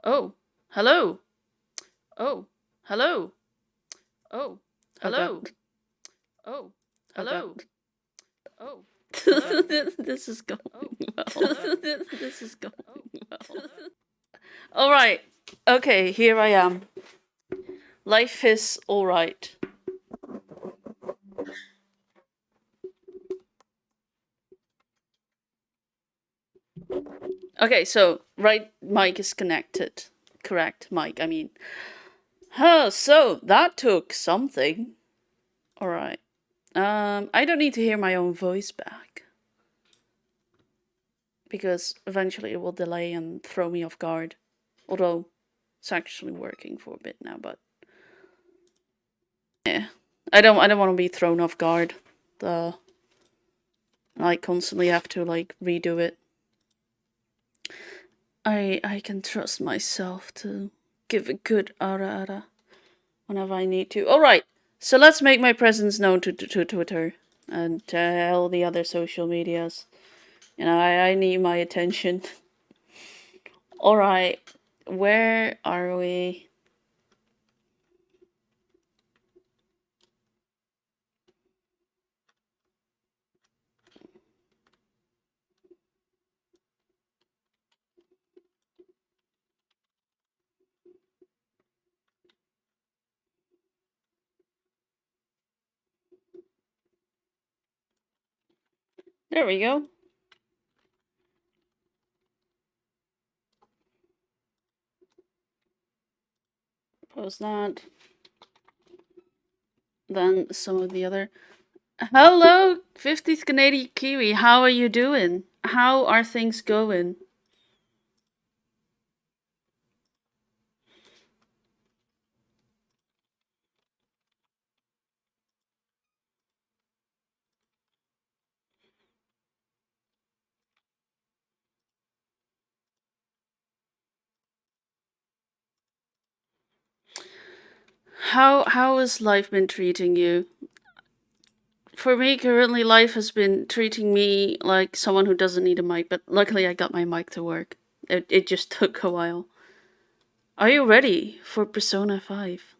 Oh, hello. Oh, hello. Oh, hello. Oh, hello. Oh, hello. This is going well. This is going well. All right. Okay, here I am. Life is all right. Okay, so right mic is connected. Correct mic, I mean. Huh, so that took something. All right. I don't need to hear my own voice back because eventually it will delay and throw me off guard. Although it's actually working for a bit now, but yeah, I don't want to be thrown off guard. The I constantly have to like redo it. I can trust myself to give a good ara whenever I need to. All right, so let's make my presence known to Twitter and all the other social medias. You know, I need my attention. All right, where are we? There we go. Post that. Then some of the other. Hello, 50th Canadian Kiwi. How are you doing? How are things going? How has life been treating you? For me, currently, life has been treating me like someone who doesn't need a mic, but luckily I got my mic to work. It just took a while. Are you ready for Persona 5?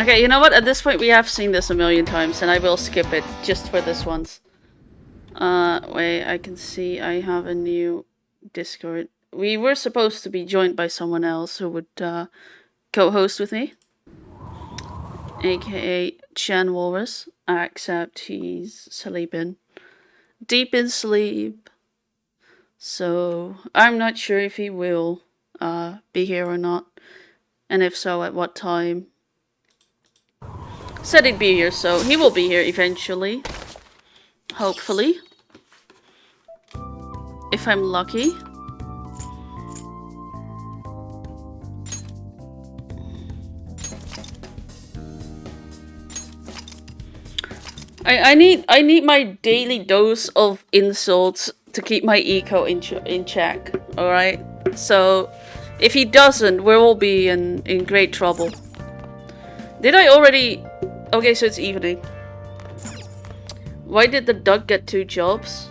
Okay, you know what? At this point, we have seen this a million times, and I will skip it just for this once. Wait, I can see I have a new Discord. We were supposed to be joined by someone else who would co-host with me, aka Chan Walrus, except he's sleeping, deep in sleep. So I'm not sure if he will be here or not, and if so, at what time. Said he'd be here, so he will be here eventually. Hopefully. If I'm lucky. I need my daily dose of insults to keep my eco in check. All right. So, if he doesn't, we will be in great trouble. Did I already? Okay, so it's evening. Why did the duck get 2 jobs?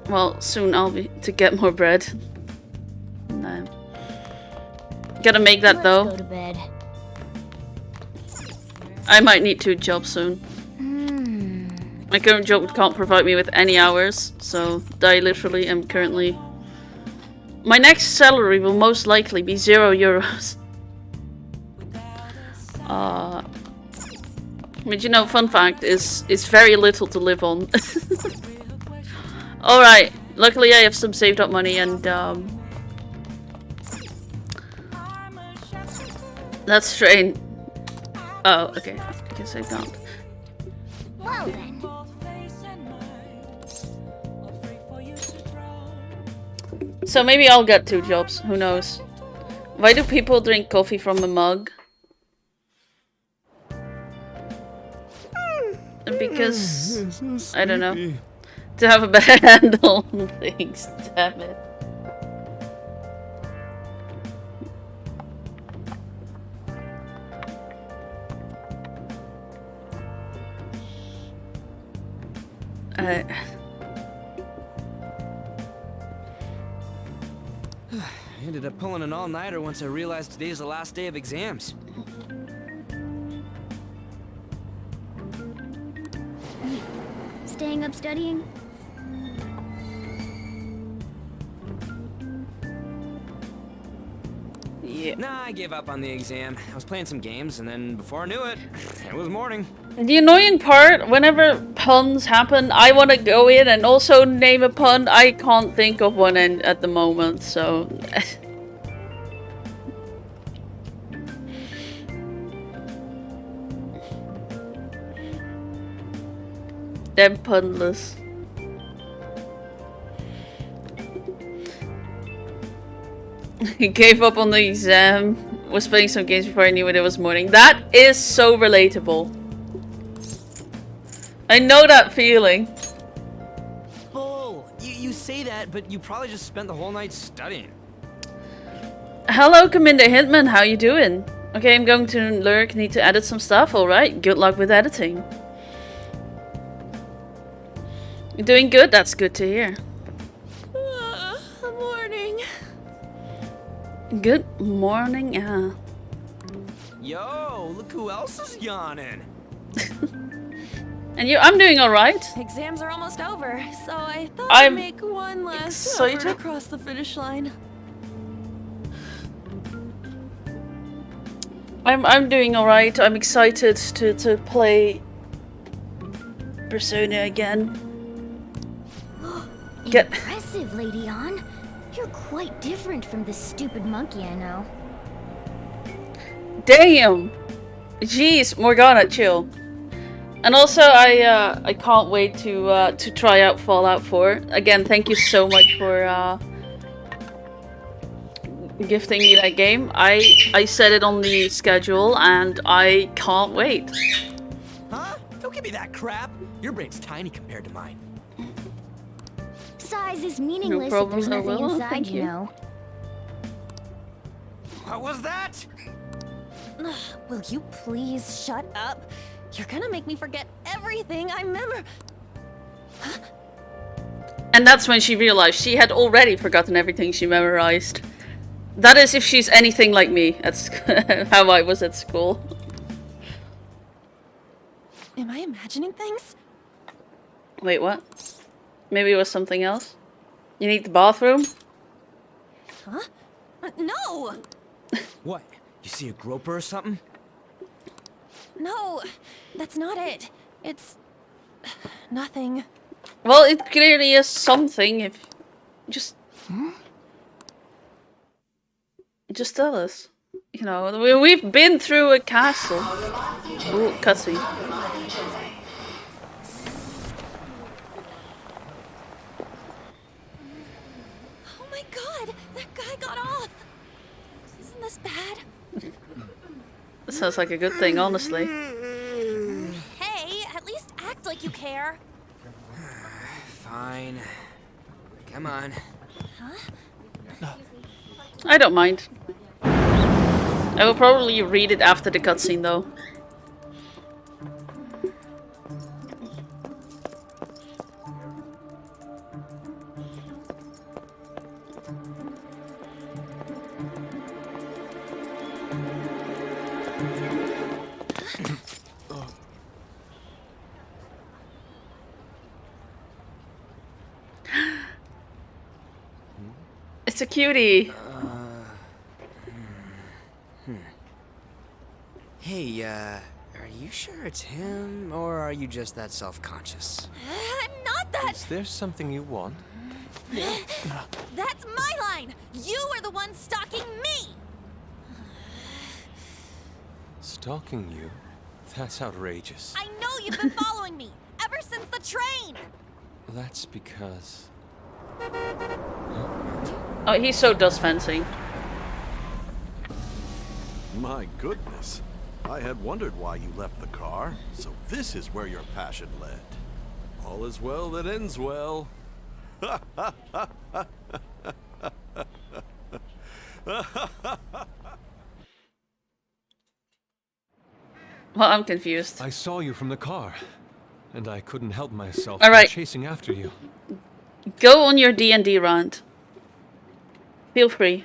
Well, soon I'll be to get more bread. No. Gotta make that though. Let's go to bed. I might need 2 jobs soon. My current job can't provide me with any hours, so I literally am currently... My next salary will most likely be €0. But you know, fun fact is it's very little to live on. Alright, luckily I have some saved up money and that's strange. Oh, okay. I guess I can't. Well then. So maybe I'll get 2 jobs. Who knows? Why do people drink coffee from a mug? Because So I don't know. sleepy. To have a better handle on things, damn it. I ended up pulling an all-nighter once I realized today's the last day of exams. Staying up studying? yeah. Nah, I gave up on the exam. I was playing some games, and then before I knew it, it was morning. The annoying part, whenever puns happen, I want to go in and also name a pun. I can't think of one at the moment, so... Them punless. He gave up on the exam, was playing some games before I knew it was morning. That is so relatable. I know that feeling. Bull! You say that, but you probably just spent the whole night studying. Hello, Commander Hitman, how you doing? Okay, I'm going to lurk, need to edit some stuff, alright. Good luck with editing. You're doing good? That's good to hear. Morning. Good morning, Yo, look who else is yawning. And you? I'm doing alright. Exams are almost over, so I thought I'm I'd make one last excited. effort across the finish line. I'm doing alright. I'm excited to play Persona again. Get Impressive, Lady On. You're quite different from this stupid monkey I know. damn. Jeez, Morgana, chill. And also, I can't wait to try out Fallout 4. Again, thank you so much for gifting me that game. I set it on the schedule, and I can't wait. Huh? Don't give me that crap. Your brain's tiny compared to mine. Size is meaningless if problem, there's I nothing will. inside, Thank you you. know. What was that? Will you please shut up? You're gonna make me forget everything I remember. And that's when she realized she had already forgotten everything she memorized. That is if she's anything like me. That's how I was at school. Am I imagining things? Wait, what? Maybe it was something else? You need the bathroom? Huh? No! What? You see a groper or something? No, that's not it. It's nothing. Well, it clearly is something if... Just tell us. You know, we've been through a castle. Ooh, cutscene. Oh my god, that guy got off! Isn't this bad? That sounds like a good thing, honestly. Hey, at least act like you care. Fine. Come on. I don't mind. I will probably read it after the cutscene, though. It's a cutie. Hey, are you sure it's him, or are you just that self-conscious? I'm not that. Is there something you want? That's my line. You are the one stalking me. Stalking you? That's outrageous. I know you've been following me ever since the train. That's because... Oh, he so does fencing. My goodness. I had wondered why you left the car, so this is where your passion led. All is well that ends well. Well, I'm confused. I saw you from the car, and I couldn't help myself All from right. chasing after you. Go on your D&D rant. Feel free.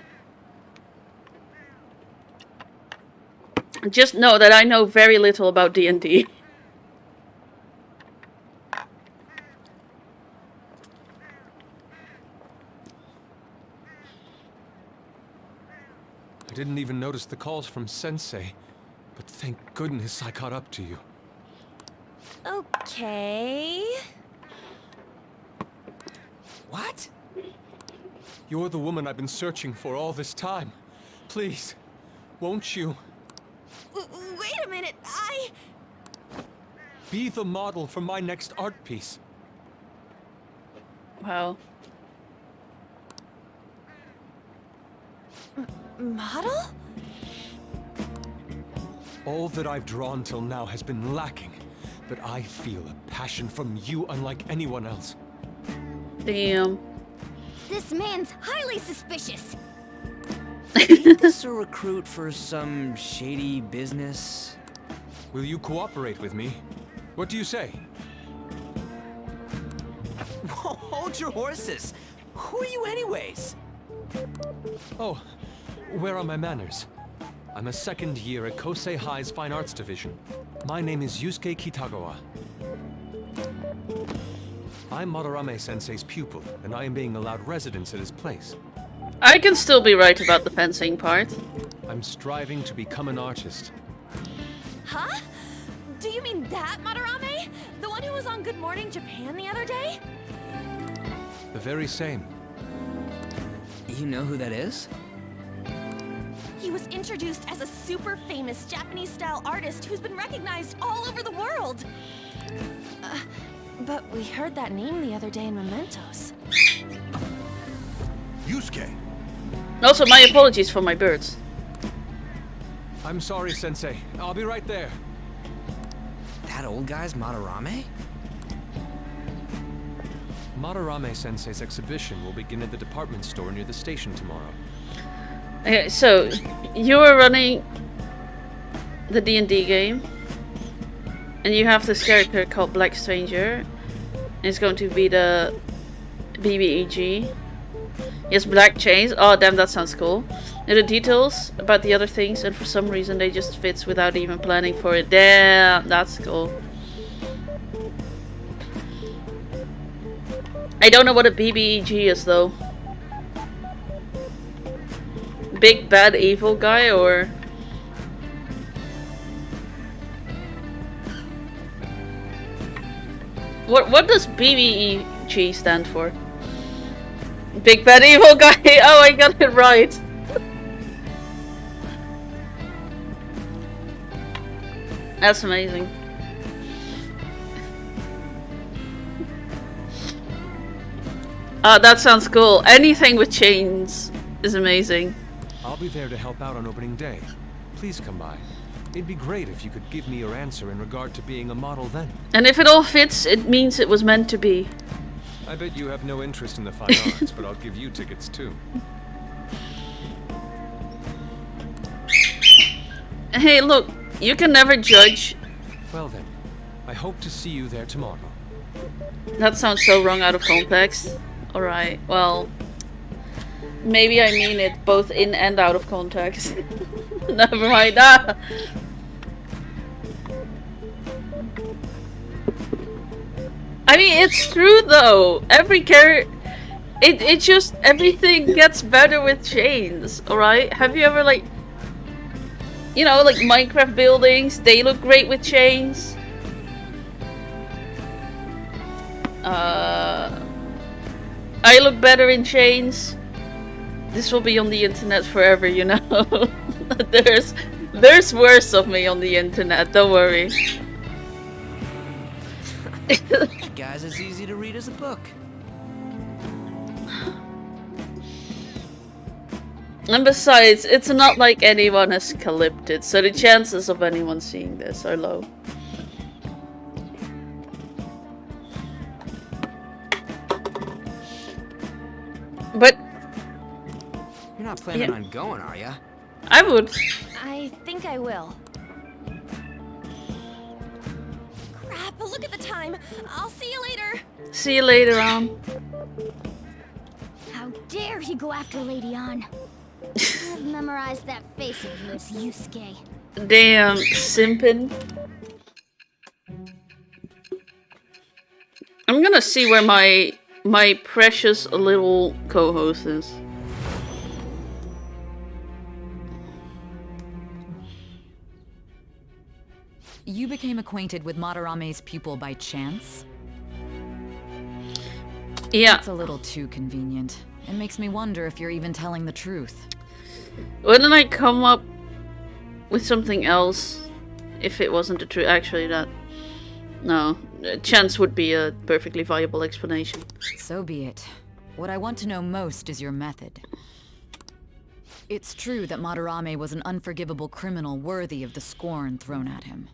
Just know that I know very little about D&D. I didn't even notice the calls from Sensei, but thank goodness I caught up to you. Okay. What? You're the woman I've been searching for all this time. Please, won't you Wait a minute, be the model for my next art piece? Wow. Model? All that I've drawn till now has been lacking, but I feel a passion from you unlike anyone else. Damn. This man's highly suspicious. Ain't this a recruit for some shady business? Will you cooperate with me? What do you say? Whoa, hold your horses! Who are you anyways? Oh, where are my manners? I'm a second year at Kosei High's Fine Arts Division. My name is Yusuke Kitagawa. I'm Madarame-sensei's pupil, and I am being allowed residence at his place. I can still be right about the fencing part. I'm striving to become an artist. Huh? Do you mean that Madarame? The one who was on Good Morning Japan the other day? The very same. You know who that is? He was introduced as a super famous Japanese-style artist who's been recognized all over the world. But we heard that name the other day in Mementos. Yusuke! Also, my apologies for my birds. I'm sorry, Sensei. I'll be right there. That old guy's Madarame? Madarame-sensei's exhibition will begin at the department store near the station tomorrow. Okay, so you are running the D&D game, and you have this character called Black Stranger. It's going to be the BBEG. Yes, black chains. Oh, damn, that sounds cool. And the details about the other things, and for some reason they just fits without even planning for it. Damn, that's cool. I don't know what a BBEG is though. Big bad evil guy, or what does BBEG stand for? Big bad evil guy. Oh, I got it right. That's amazing. That sounds cool. Anything with chains is amazing. I'll be there to help out on opening day. Please come by. It'd be great if you could give me your answer in regard to being a model then. And if it all fits, it means it was meant to be. I bet you have no interest in the fine arts, but I'll give you tickets too. Hey, look, you can never judge. Well then, I hope to see you there tomorrow. That sounds so wrong out of context. Alright, well, maybe I mean it both in and out of context. Never mind. Ah. I mean, it's true though. Every character, it just, everything gets better with chains. Alright, have you ever like, you know, like Minecraft buildings, they look great with chains. I look better in chains. This will be on the internet forever, you know. There's worse of me on the internet, don't worry. That guy's as easy to read as a book. And besides, it's not like anyone has clipped it, so the chances of anyone seeing this are low. But You're not planning on going, are ya? I would. I think I will. Crap, look at the time. I'll see you later. See you later on. How dare he go after Lady Ann? I've memorized that face of yours, Yusuke. Damn, simpin'. I'm gonna see where my precious little co-host is. You became acquainted with Madarame's pupil by chance? Yeah. It's a little too convenient. It makes me wonder if you're even telling the truth. Wouldn't I come up with something else if it wasn't the truth? Actually, that... No. Chance would be a perfectly viable explanation. So be it. What I want to know most is your method. It's true that Madarame was an unforgivable criminal worthy of the scorn thrown at him.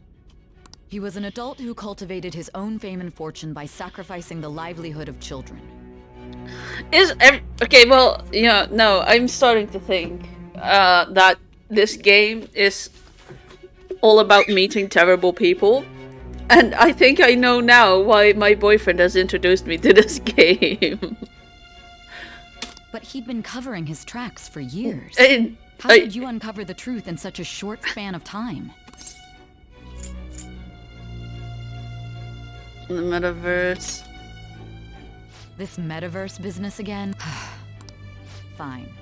He was an adult who cultivated his own fame and fortune by sacrificing the livelihood of children. Okay, well, yeah, no, I'm starting to think that this game is all about meeting terrible people. And I think I know now why my boyfriend has introduced me to this game. But he'd been covering his tracks for years. How I did you uncover the truth in such a short span of time? The metaverse. This metaverse business again? Fine.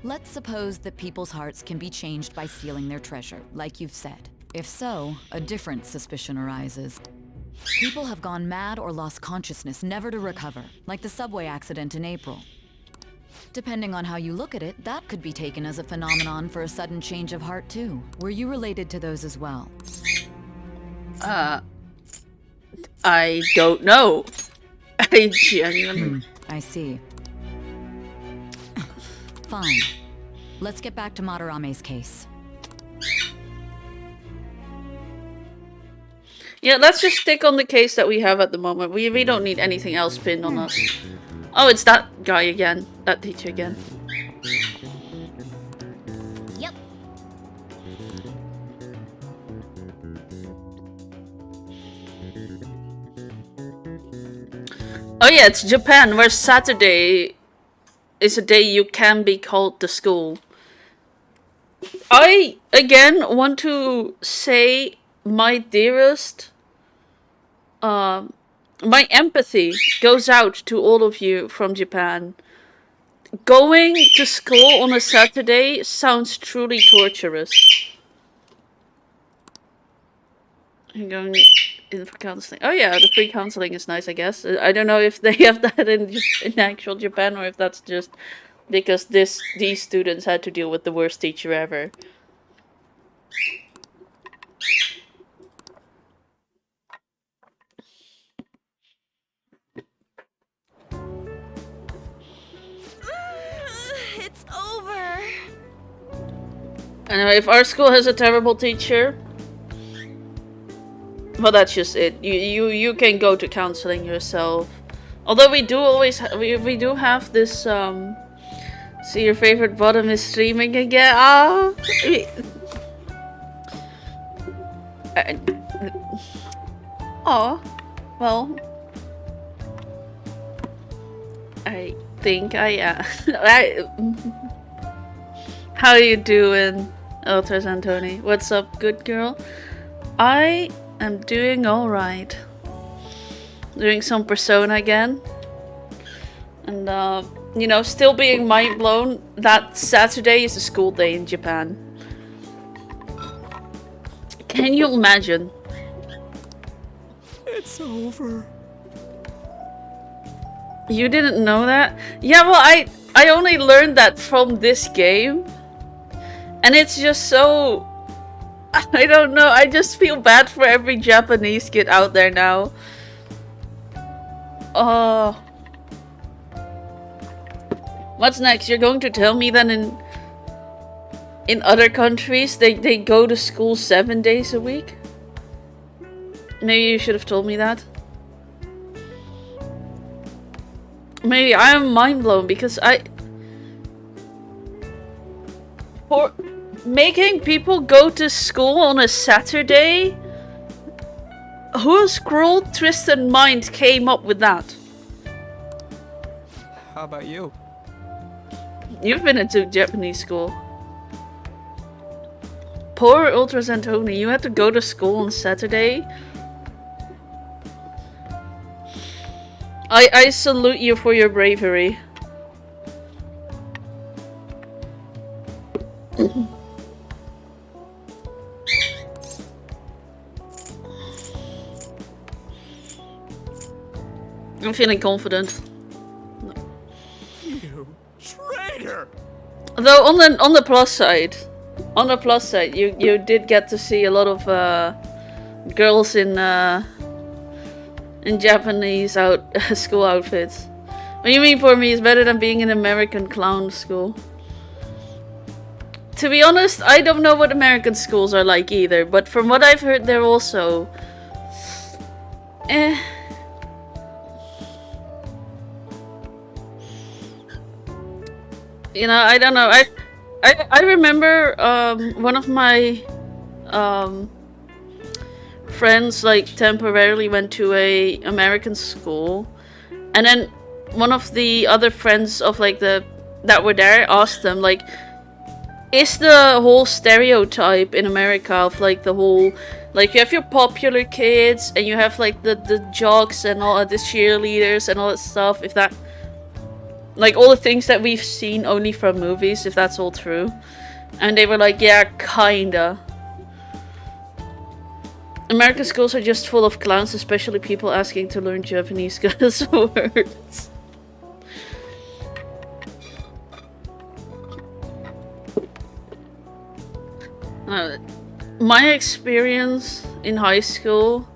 Let's suppose that people's hearts can be changed by stealing their treasure, like you've said. If so, a different suspicion arises. People have gone mad or lost consciousness, never to recover, like the subway accident in April. Depending on how you look at it, that could be taken as a phenomenon for a sudden change of heart too. Were you related to those as well? I don't know. I genuinely... I see. Fine. Let's get back to Madarame's case. Yeah, let's just stick on the case that we have at the moment. We don't need anything else pinned on us. Oh, it's that guy again. That teacher again. Yep. Oh yeah, it's Japan, where Saturday is a day you can be called to school. I, again, want to say my dearest, my empathy goes out to all of you from Japan. Going to school on a Saturday sounds truly torturous. I'm going in for counseling. Oh yeah, the free counseling is nice, I guess. I don't know if they have that in actual Japan or if that's just because these students had to deal with the worst teacher ever. It's over. Anyway, if our school has a terrible teacher, well, that's just it. You can go to counseling yourself. Although we do always we do have this see your favorite bottom is streaming again. Well, I think I am. How you doing, Ultras Antoni? What's up, good girl? I am doing alright. Doing some Persona again. And, you know, still being mind blown that Saturday is a school day in Japan. Can you imagine? It's over. You didn't know that? Yeah, well, I only learned that from this game. And it's just so... I don't know, I just feel bad for every Japanese kid out there now. Oh. What's next? You're going to tell me then in in other countries, they go to school 7 days a week. Maybe you should have told me that. Maybe I am mind blown because for making people go to school on a Saturday, whose cruel, twisted mind came up with that? How about you? You've been into Japanese school. Poor Ultra Santoni, you had to go to school on Saturday. I salute you for your bravery. I'm feeling confident. You traitor! Though on the plus side, you did get to see a lot of girls in Japanese school outfits. What do you mean for me? It's better than being in American clown school. To be honest, I don't know what American schools are like either, but from what I've heard, they're also You know, I don't know. I remember one of my friends like temporarily went to a American school, and then one of the other friends of like that were there asked them like, is the whole stereotype in America of like the whole, like you have your popular kids and you have like the jocks and all the cheerleaders and all that stuff, if that, like all the things that we've seen only from movies, if that's all true. And they were like, yeah, kinda. American schools are just full of clowns, especially people asking to learn Japanese curse words. My experience in high school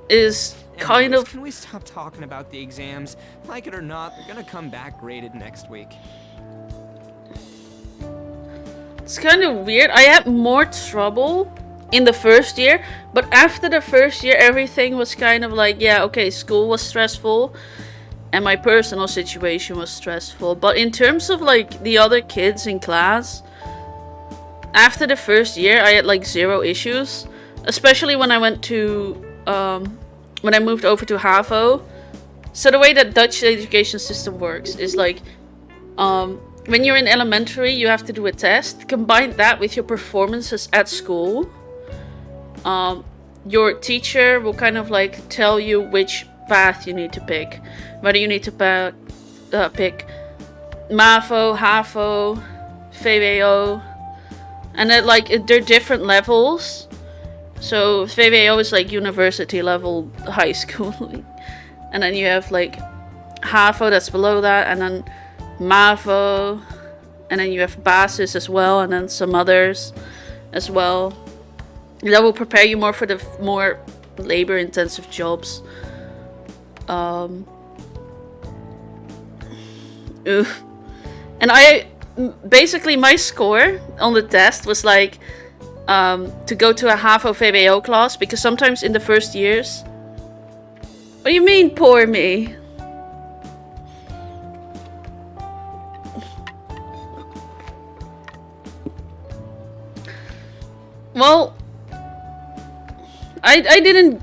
is kind of... Can we stop talking about the exams? Like it or not, they're gonna come back graded next week. It's kind of weird. I had more trouble in the first year, but after the first year, everything was kind of like, yeah, okay, school was stressful, and my personal situation was stressful. But in terms of like the other kids in class, after the first year, I had like zero issues. Especially when I went to, when I moved over to HAVO. So the way that Dutch education system works is like, when you're in elementary, you have to do a test. Combine that with your performances at school. Your teacher will kind of like tell you which path you need to pick. Whether you need to pick MAVO, HAVO, VWO. And that like they're different levels. So VWO is like university level high schooling. And then you have like HAVO that's below that, and then MAVO, and then you have basis as well, and then some others as well. That will prepare you more for the more labor intensive jobs. And basically my score on the test was like to go to a HAVO VWO class, because sometimes in the first years... What do you mean, poor me? Well, I didn't...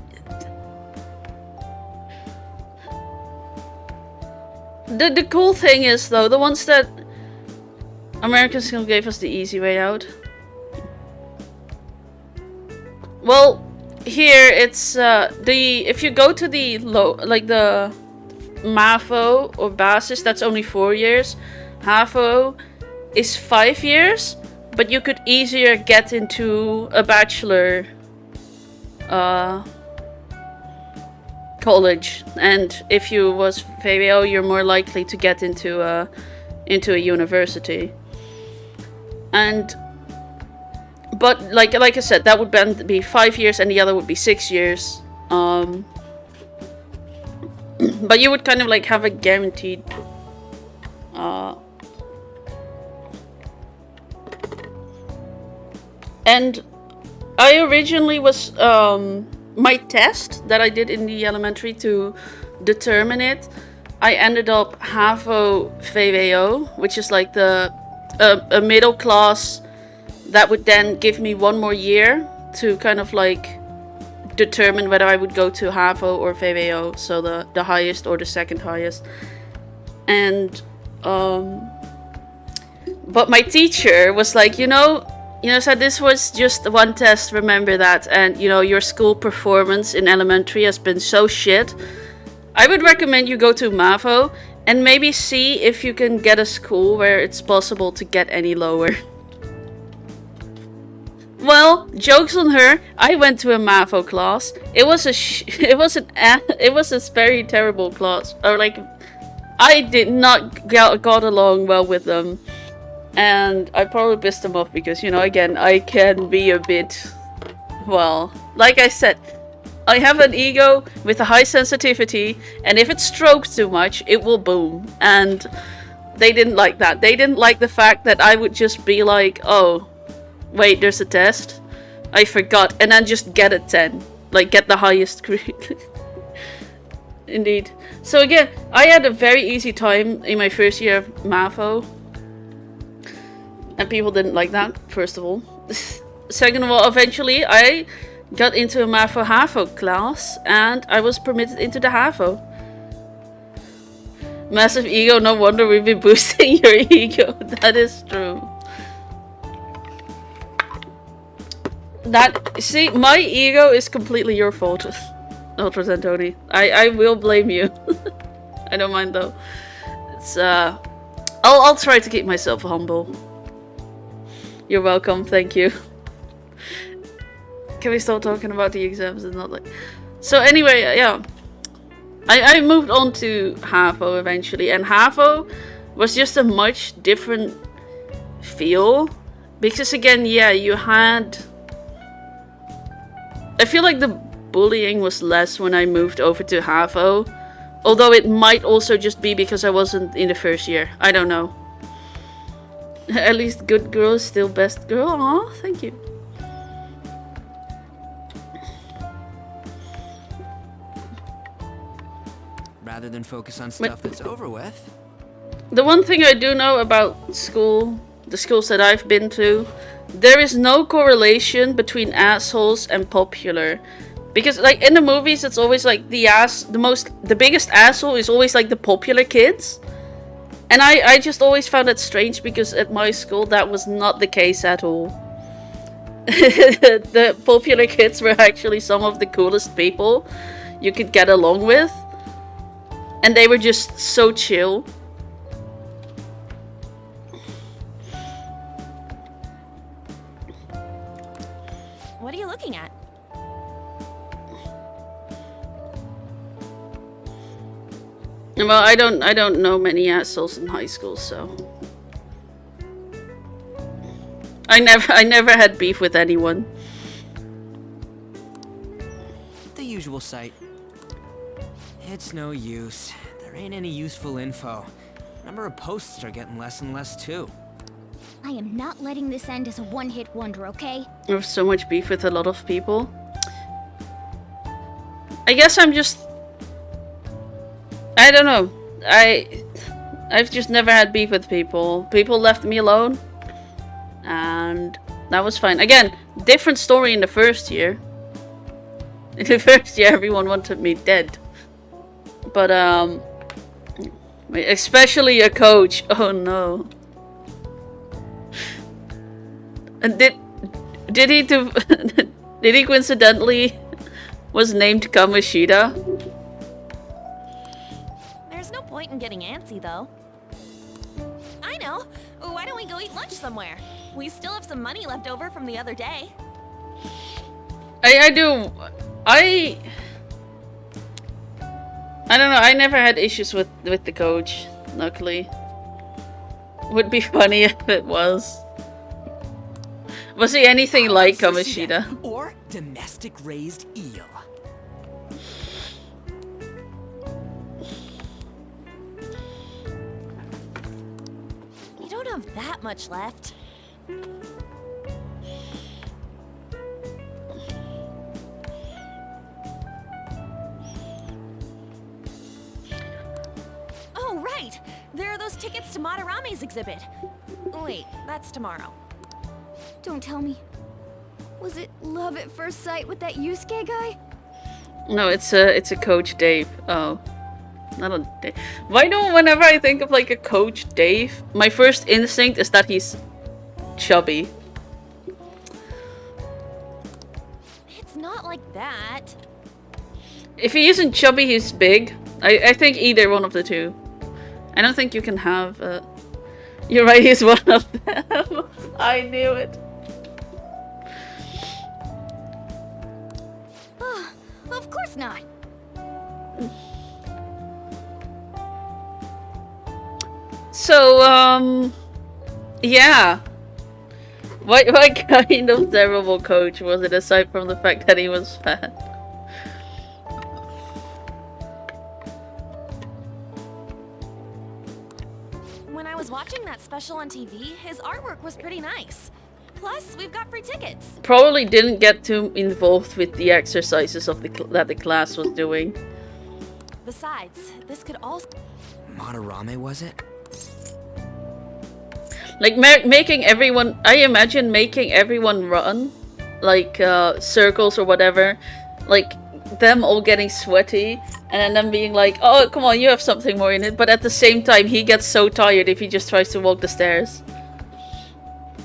The cool thing is, though, the ones that American School gave us the easy way out. Well, here it's if you go to the the MAVO or basis, that's only 4 years. HAVO is 5 years, but you could easier get into a bachelor college, and if you was VWO, you're more likely to get into a university. But like I said, that would be 5 years, and the other would be 6 years. But you would kind of like have a guaranteed And I originally was my test that I did in the elementary to determine it. I ended up HAVO VWO, which is like the a middle class that would then give me one more year to kind of like determine whether I would go to HAVO or VWO, so the highest or the second highest. And but my teacher was like, said this was just one test, remember that, and your school performance in elementary has been so shit. I would recommend you go to MAVO and maybe see if you can get a school where it's possible to get any lower. Well, jokes on her. I went to a MAVO class. It was a very terrible class. Or like, I did not got along well with them, and I probably pissed them off because again, I can be a bit, well, like I said, I have an ego with a high sensitivity, and if it's stroked too much, it will boom. And they didn't like that. They didn't like the fact that I would just be like, oh, wait, there's a test? I forgot. And then just get a 10. Like, get the highest grade. Indeed. So again, I had a very easy time in my first year of MAVO. And people didn't like that, first of all. Second of all, eventually I got into a MAVO HAVO class, and I was permitted into the HAVO. Massive ego, no wonder we've been boosting your ego. That is true. See, my ego is completely your fault, Ultra Santoni. I will blame you. I don't mind though. It's I'll try to keep myself humble. You're welcome, thank you. Can we stop talking about the exams and not like... So anyway, yeah. I moved on to HAVO eventually, and HAVO was just a much different feel. Because again, yeah, you had... I feel like the bullying was less when I moved over to HAVO. Although it might also just be because I wasn't in the first year. I don't know. At least good girl is still best girl. Aw, thank you. Rather than focus on stuff that's over with. The one thing I do know about school, the schools that I've been to, there is no correlation between assholes and popular. Because like in the movies, it's always like the biggest asshole is always like the popular kids. And I just always found it strange because at my school that was not the case at all. The popular kids were actually some of the coolest people you could get along with. And they were just so chill. What are you looking at? Well, I don't know many assholes in high school, so I never had beef with anyone. The usual sight. It's no use. There ain't any useful info. Number of posts are getting less and less too. I am not letting this end as a one-hit wonder, okay? I have so much beef with a lot of people. I guess I'm just... I don't know. I've just never had beef with people. People left me alone. And that was fine. Again, different story in the first year. In the first year, everyone wanted me dead. But, especially a coach. Oh no. And did he do... did he coincidentally was named Kamoshida? There's no point in getting antsy, though. I know. Why don't we go eat lunch somewhere? We still have some money left over from the other day. I do. I don't know. I never had issues with the coach. Luckily, would be funny if it was. Was he anything like Kamoshida? Or domestic-raised eel. You don't have that much left. There are those tickets to Madarame's exhibit. Wait, that's tomorrow. Don't tell me. Was it love at first sight with that Yusuke guy? No, it's a Coach Dave. Oh. Not a Dave. Why do whenever I think of like a Coach Dave, my first instinct is that he's chubby. It's not like that. If he isn't chubby, he's big. I think either one of the two. I don't think you can have... You're right, he's one of them. I knew it. Of course not. So, yeah. What kind of terrible coach was it, aside from the fact that he was fat? When I was watching that special on TV, his artwork was pretty nice. Plus, we've got free tickets. Probably didn't get too involved with the exercises of that the class was doing. Besides, this could also... Madarame, was it? Like making everyone, I imagine making everyone run, like circles or whatever, like them all getting sweaty, and then them being like, oh come on, you have something more in it, but at the same time he gets so tired if he just tries to walk the stairs.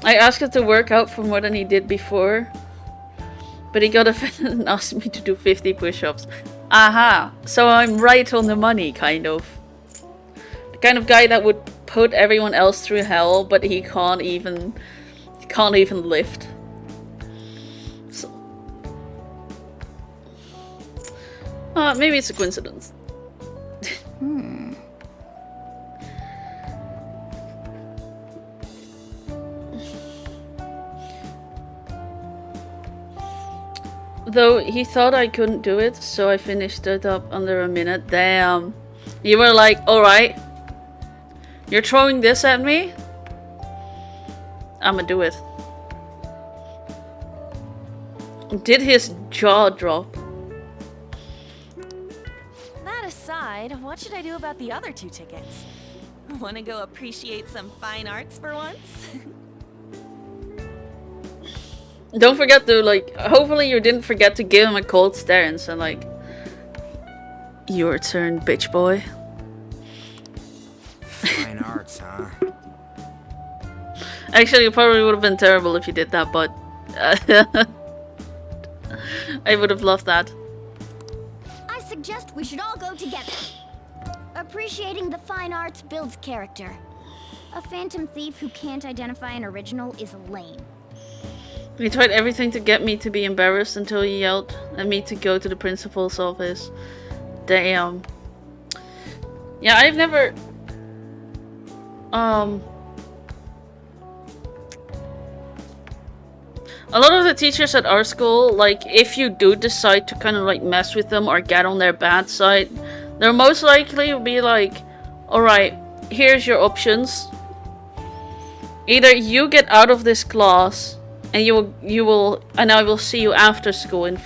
I asked him to work out for more than he did before, but he got offended and asked me to do 50 push-ups. Aha, so I'm right on the money, kind of. The kind of guy that would put everyone else through hell, but he can't even lift. So, maybe it's a coincidence. Though he thought I couldn't do it, so I finished it up under a minute. Damn. You were like, alright. You're throwing this at me? I'ma do it. Did his jaw drop? That aside, what should I do about the other 2 tickets? Wanna go appreciate some fine arts for once? Don't forget to, like, hopefully you didn't forget to give him a cold stare and say, like, your turn, bitch boy. Fine arts, huh? Actually, it probably would have been terrible if you did that, but I would have loved that. I suggest we should all go together. Appreciating the fine arts builds character. A phantom thief who can't identify an original is lame. He tried everything to get me to be embarrassed until he yelled at me to go to the principal's office. Damn. Yeah, I've never... A lot of the teachers at our school, like, if you do decide to kind of, like, mess with them or get on their bad side, they'll most likely be like, alright, here's your options. Either you get out of this class, and and I will see you after school and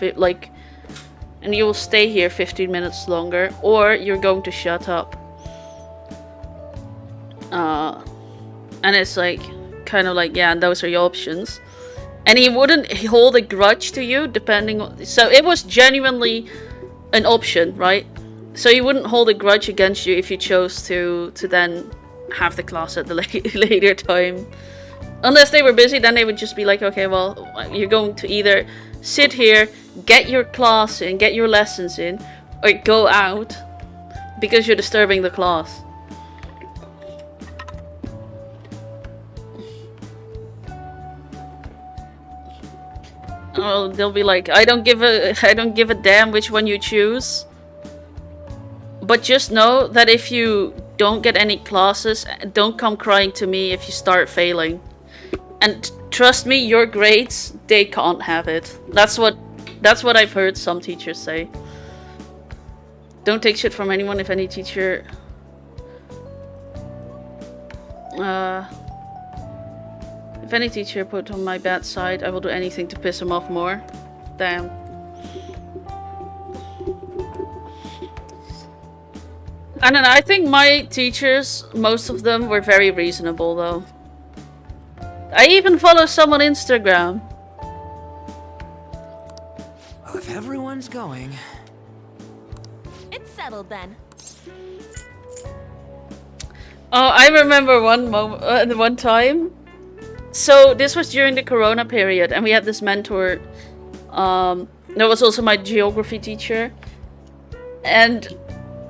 you will stay here 15 minutes longer, or you're going to shut up. And it's like, kind of like, yeah, those are your options. And he wouldn't hold a grudge to you, depending on... So it was genuinely an option, right? So he wouldn't hold a grudge against you if you chose to then have the class at the later time. Unless they were busy, then they would just be like, okay, well, you're going to either sit here, get your class in, get your lessons in, or go out because you're disturbing the class. Oh, they'll be like, I don't give a damn which one you choose. But just know that if you don't get any classes, don't come crying to me if you start failing. And trust me, your grades, they can't have it. That's what I've heard some teachers say. Don't take shit from anyone. If any teacher if any teacher put on my bad side, I will do anything to piss him off more. Damn. I don't know, I think my teachers, most of them were very reasonable though. I even follow some on Instagram. Well, if everyone's going... It's settled then. Oh, I remember one time. So this was during the Corona period, and we had this mentor. That was also my geography teacher, and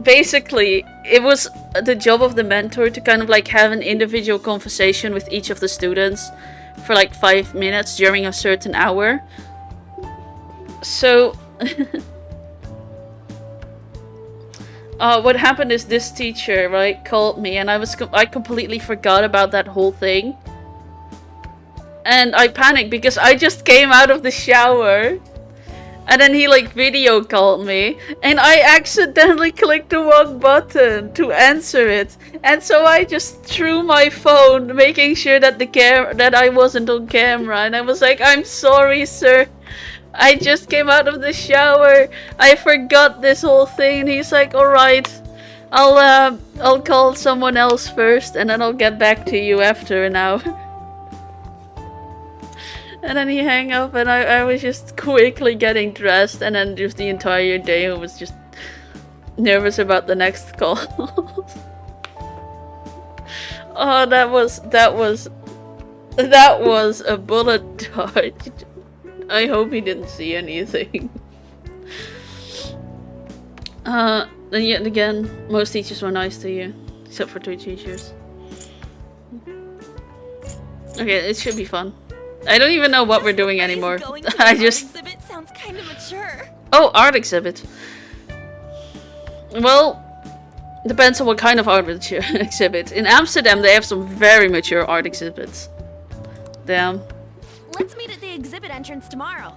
basically it was the job of the mentor to kind of like have an individual conversation with each of the students for like 5 minutes during a certain hour. So what happened is this teacher, right, called me, and I completely forgot about that whole thing. And I panicked because I just came out of the shower. And then he like video called me, and I accidentally clicked the wrong button to answer it. And so I just threw my phone, making sure that that I wasn't on camera. And I was like, "I'm sorry, sir. I just came out of the shower. I forgot this whole thing." And he's like, "All right, I'll call someone else first, and then I'll get back to you after an hour." And then he hung up, and I was just quickly getting dressed, and then just the entire day I was just nervous about the next call. Oh, that was a bullet dart. I hope he didn't see anything. Then yet again, most teachers were nice to you, except for 2 teachers. Okay, it should be fun. I don't even know what we're doing anymore. I just... exhibit sounds kind of mature. Oh, art exhibit. Well, depends on what kind of art exhibit. In Amsterdam, they have some very mature art exhibits. Damn. Let's meet at the exhibit entrance tomorrow.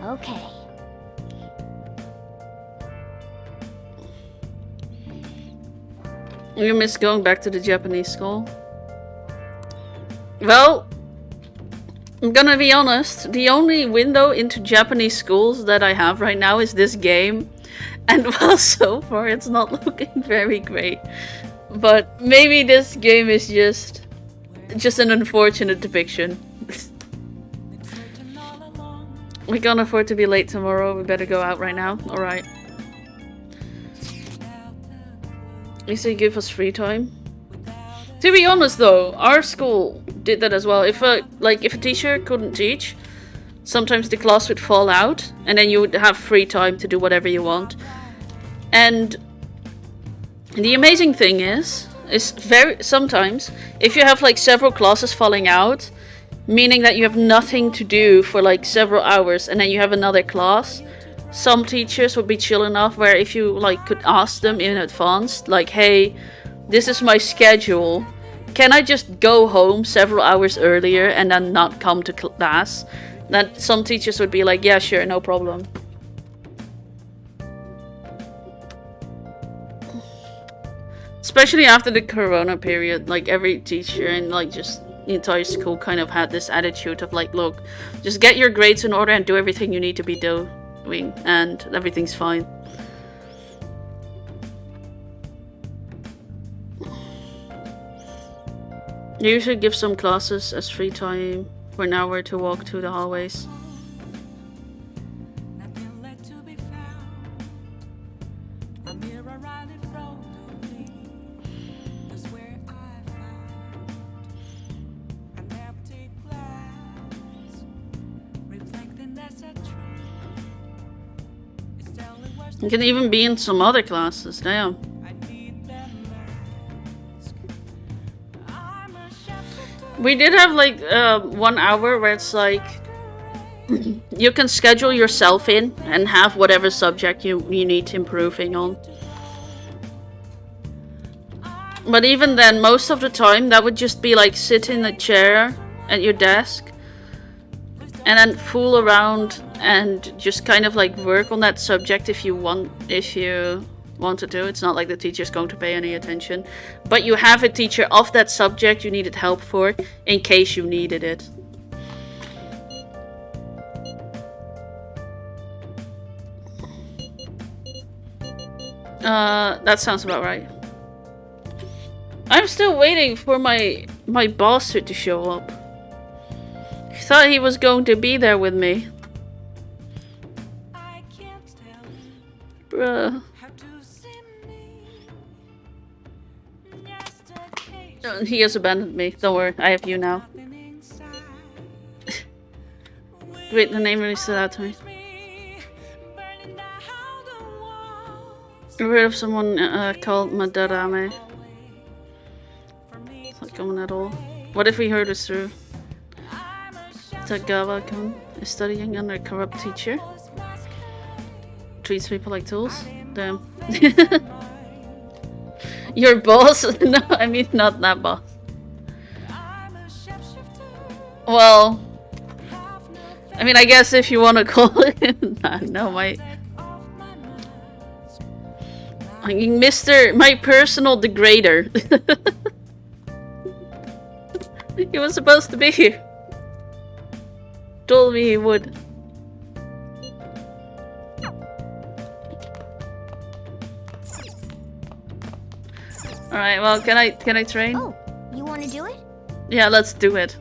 Okay. You miss going back to the Japanese school? Well, I'm gonna be honest. The only window into Japanese schools that I have right now is this game. And well, so far it's not looking very great. But maybe this game is just an unfortunate depiction. We can't afford to be late tomorrow. We better go out right now. Alright. You say give us free time? To be honest though, our school did that as well. If a teacher couldn't teach, sometimes the class would fall out, and then you would have free time to do whatever you want. And the amazing thing is sometimes if you have like several classes falling out, meaning that you have nothing to do for like several hours, and then you have another class, some teachers would be chill enough where if you like could ask them in advance, like, "Hey, this is my schedule. Can I just go home several hours earlier and then not come to class?" Then some teachers would be like, "Yeah, sure, no problem." Especially after the Corona period, like every teacher and like just the entire school kind of had this attitude of like, "Look, just get your grades in order and do everything you need to be doing, and everything's fine." You usually give some classes as free time for an hour to walk through the hallways. You can even be in some other classes, damn. We did have like 1 hour where it's like you can schedule yourself in and have whatever subject you need improving on. But even then, most of the time that would just be like sit in a chair at your desk and then fool around and just kind of like work on that subject if you want to. It's not like the teacher's going to pay any attention, but you have a teacher of that subject you needed help for in case you needed it. That sounds about right. I'm still waiting for my boss to show up. I thought he was going to be there with me. Bruh. He has abandoned me. Don't worry, I have you now. Wait, the name really stood out to me. I heard of someone called Madarame. It's not coming at all. What if we heard this through? Tagawa-kun is studying under a corrupt teacher. Treats people like tools. Damn. Your boss? No, I mean not that boss. Well, I mean, I guess if you want to call it. No, my personal degrader. He was supposed to be here. Told me he would. Alright, well, can I train? Oh, you want to do it? Yeah, let's do it.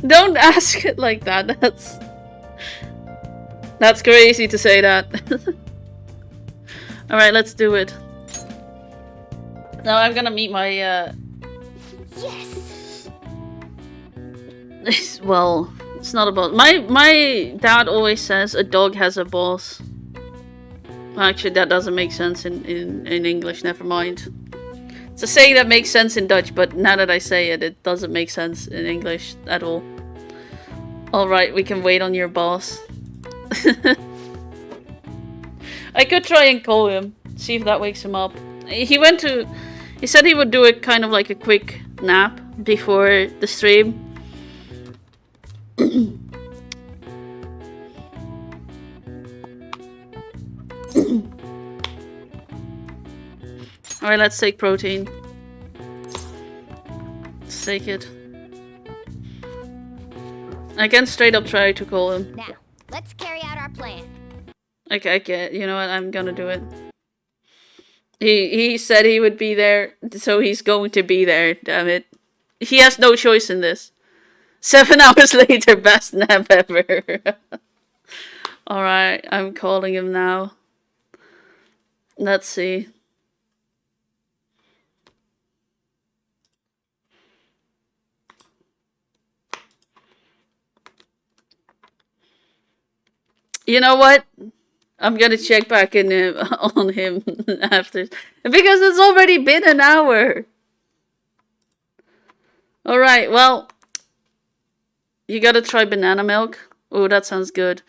Don't ask it like that. That's crazy to say that. Alright, let's do it. Now I'm gonna meet my Yes. well, it's not about my dad always says a dog has a boss. Actually, that doesn't make sense in English, never mind. It's a saying that makes sense in Dutch, but now that I say it, it doesn't make sense in English at all. Alright, we can wait on your boss. I could try and call him, see if that wakes him up. He said he would do it kind of like a quick nap before the stream. Alright, let's take protein. Let's take it. I can straight up try to call him. Now, let's carry out our plan. Okay, you know what? I'm gonna do it. He said he would be there, so he's going to be there, damn it. He has no choice in this. 7 hours later, best nap ever. Alright, I'm calling him now. Let's see. You know what? I'm gonna check back in on him after. Because it's already been an hour. Alright, well. You gotta try banana milk. Oh, that sounds good.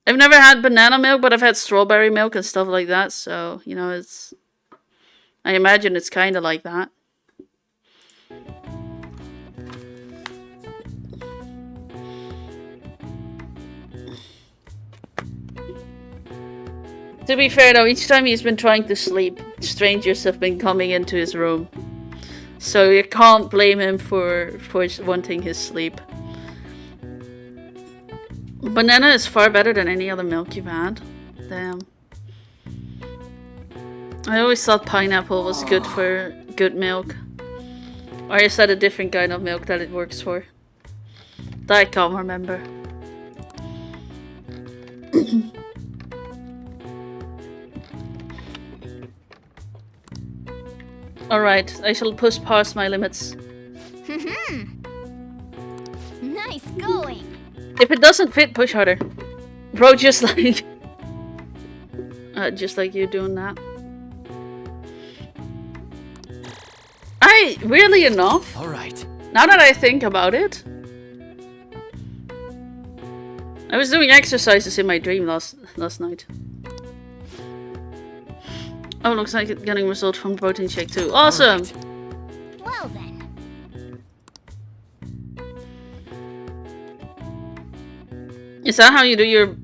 I've never had banana milk, but I've had strawberry milk and stuff like that. So, you know, it's... I imagine it's kind of like that. To be fair though, each time he's been trying to sleep, strangers have been coming into his room. So you can't blame him for wanting his sleep. Banana is far better than any other milk you've had. Damn. I always thought pineapple was good for good milk. Or is that a different kind of milk that it works for? That I can't remember. Alright, I shall push past my limits. Nice going. If it doesn't fit, push harder. Bro, just like you doing that. Weirdly enough, Alright. now that I think about it, I was doing exercises in my dream last night. Oh, looks like it's getting results from protein shake too. Awesome! Alright. Well then. Is that how you do your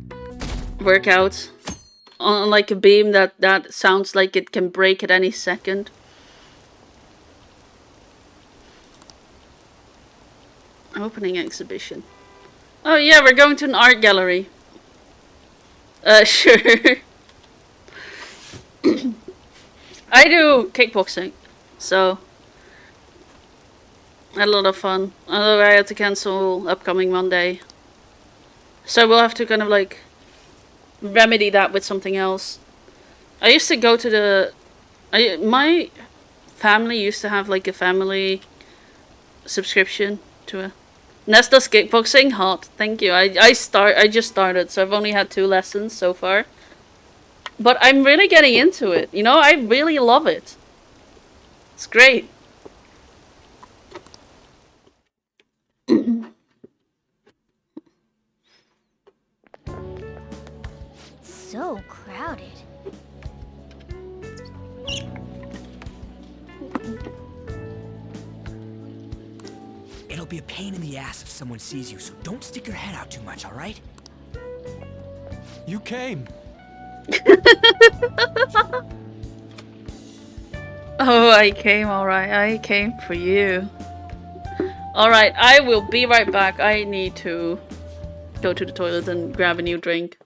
workouts? On like a beam that sounds like it can break at any second? Opening exhibition. Oh yeah, we're going to an art gallery. Sure. I do kickboxing, so I had a lot of fun. Although I had to cancel upcoming Monday, so we'll have to kind of like remedy that with something else. I used to go to my family used to have like a family subscription to a Nesta's kickboxing. Hot, thank you. I just started, so I've only had 2 lessons so far. But I'm really getting into it. You know, I really love it. It's great. So crowded. It'll be a pain in the ass if someone sees you, so don't stick your head out too much, all right? You came. Oh, I came, alright. I came for you. Alright, I will be right back. I need to go to the toilet and grab a new drink.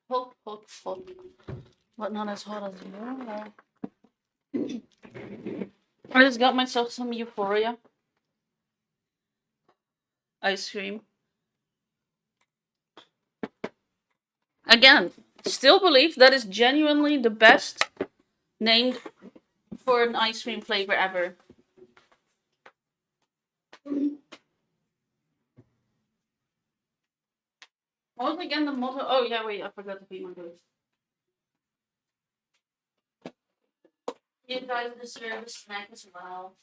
Hot, hot, hot. But not as hot as you. I just got myself some Euphoria ice cream. Again, still believe that is genuinely the best named for an ice cream flavor ever. What was again the motto? Oh yeah, wait, I forgot to feed my goats. You guys deserve a snack as well.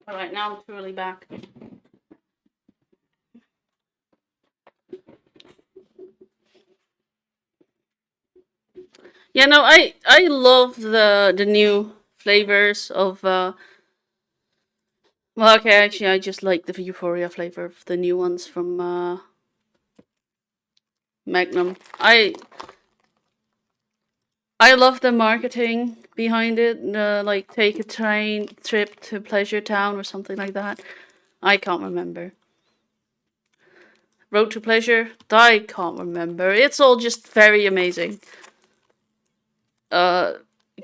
Alright, now I'm truly back. Yeah, no, I love the new flavors of well, okay, actually I just like the Euphoria flavor of the new ones from Magnum. I love the marketing behind it. Like take a train trip to Pleasure Town or something like that. I can't remember. Road to Pleasure? I can't remember. It's all just very amazing.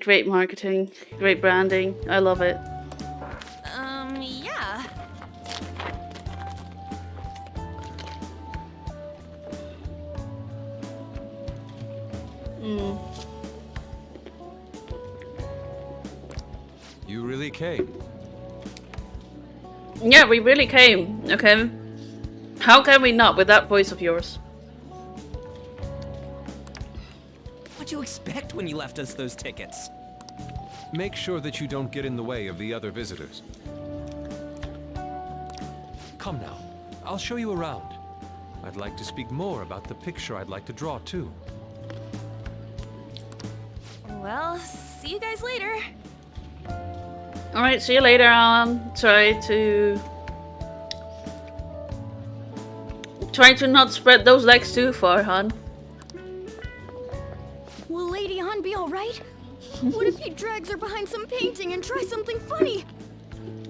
Great marketing, great branding. I love it. Yeah. You really came. Yeah, we really came, okay? How can we not with that voice of yours? What'd you expect when you left us those tickets? Make sure that you don't get in the way of the other visitors. Come now, I'll show you around. I'd like to speak more about the picture I'd like to draw too. Well, see you guys later. Alright, see you later, Try to not spread those legs too far, hon. Will Lady Han be alright? What if he drags her behind some painting and tries something funny?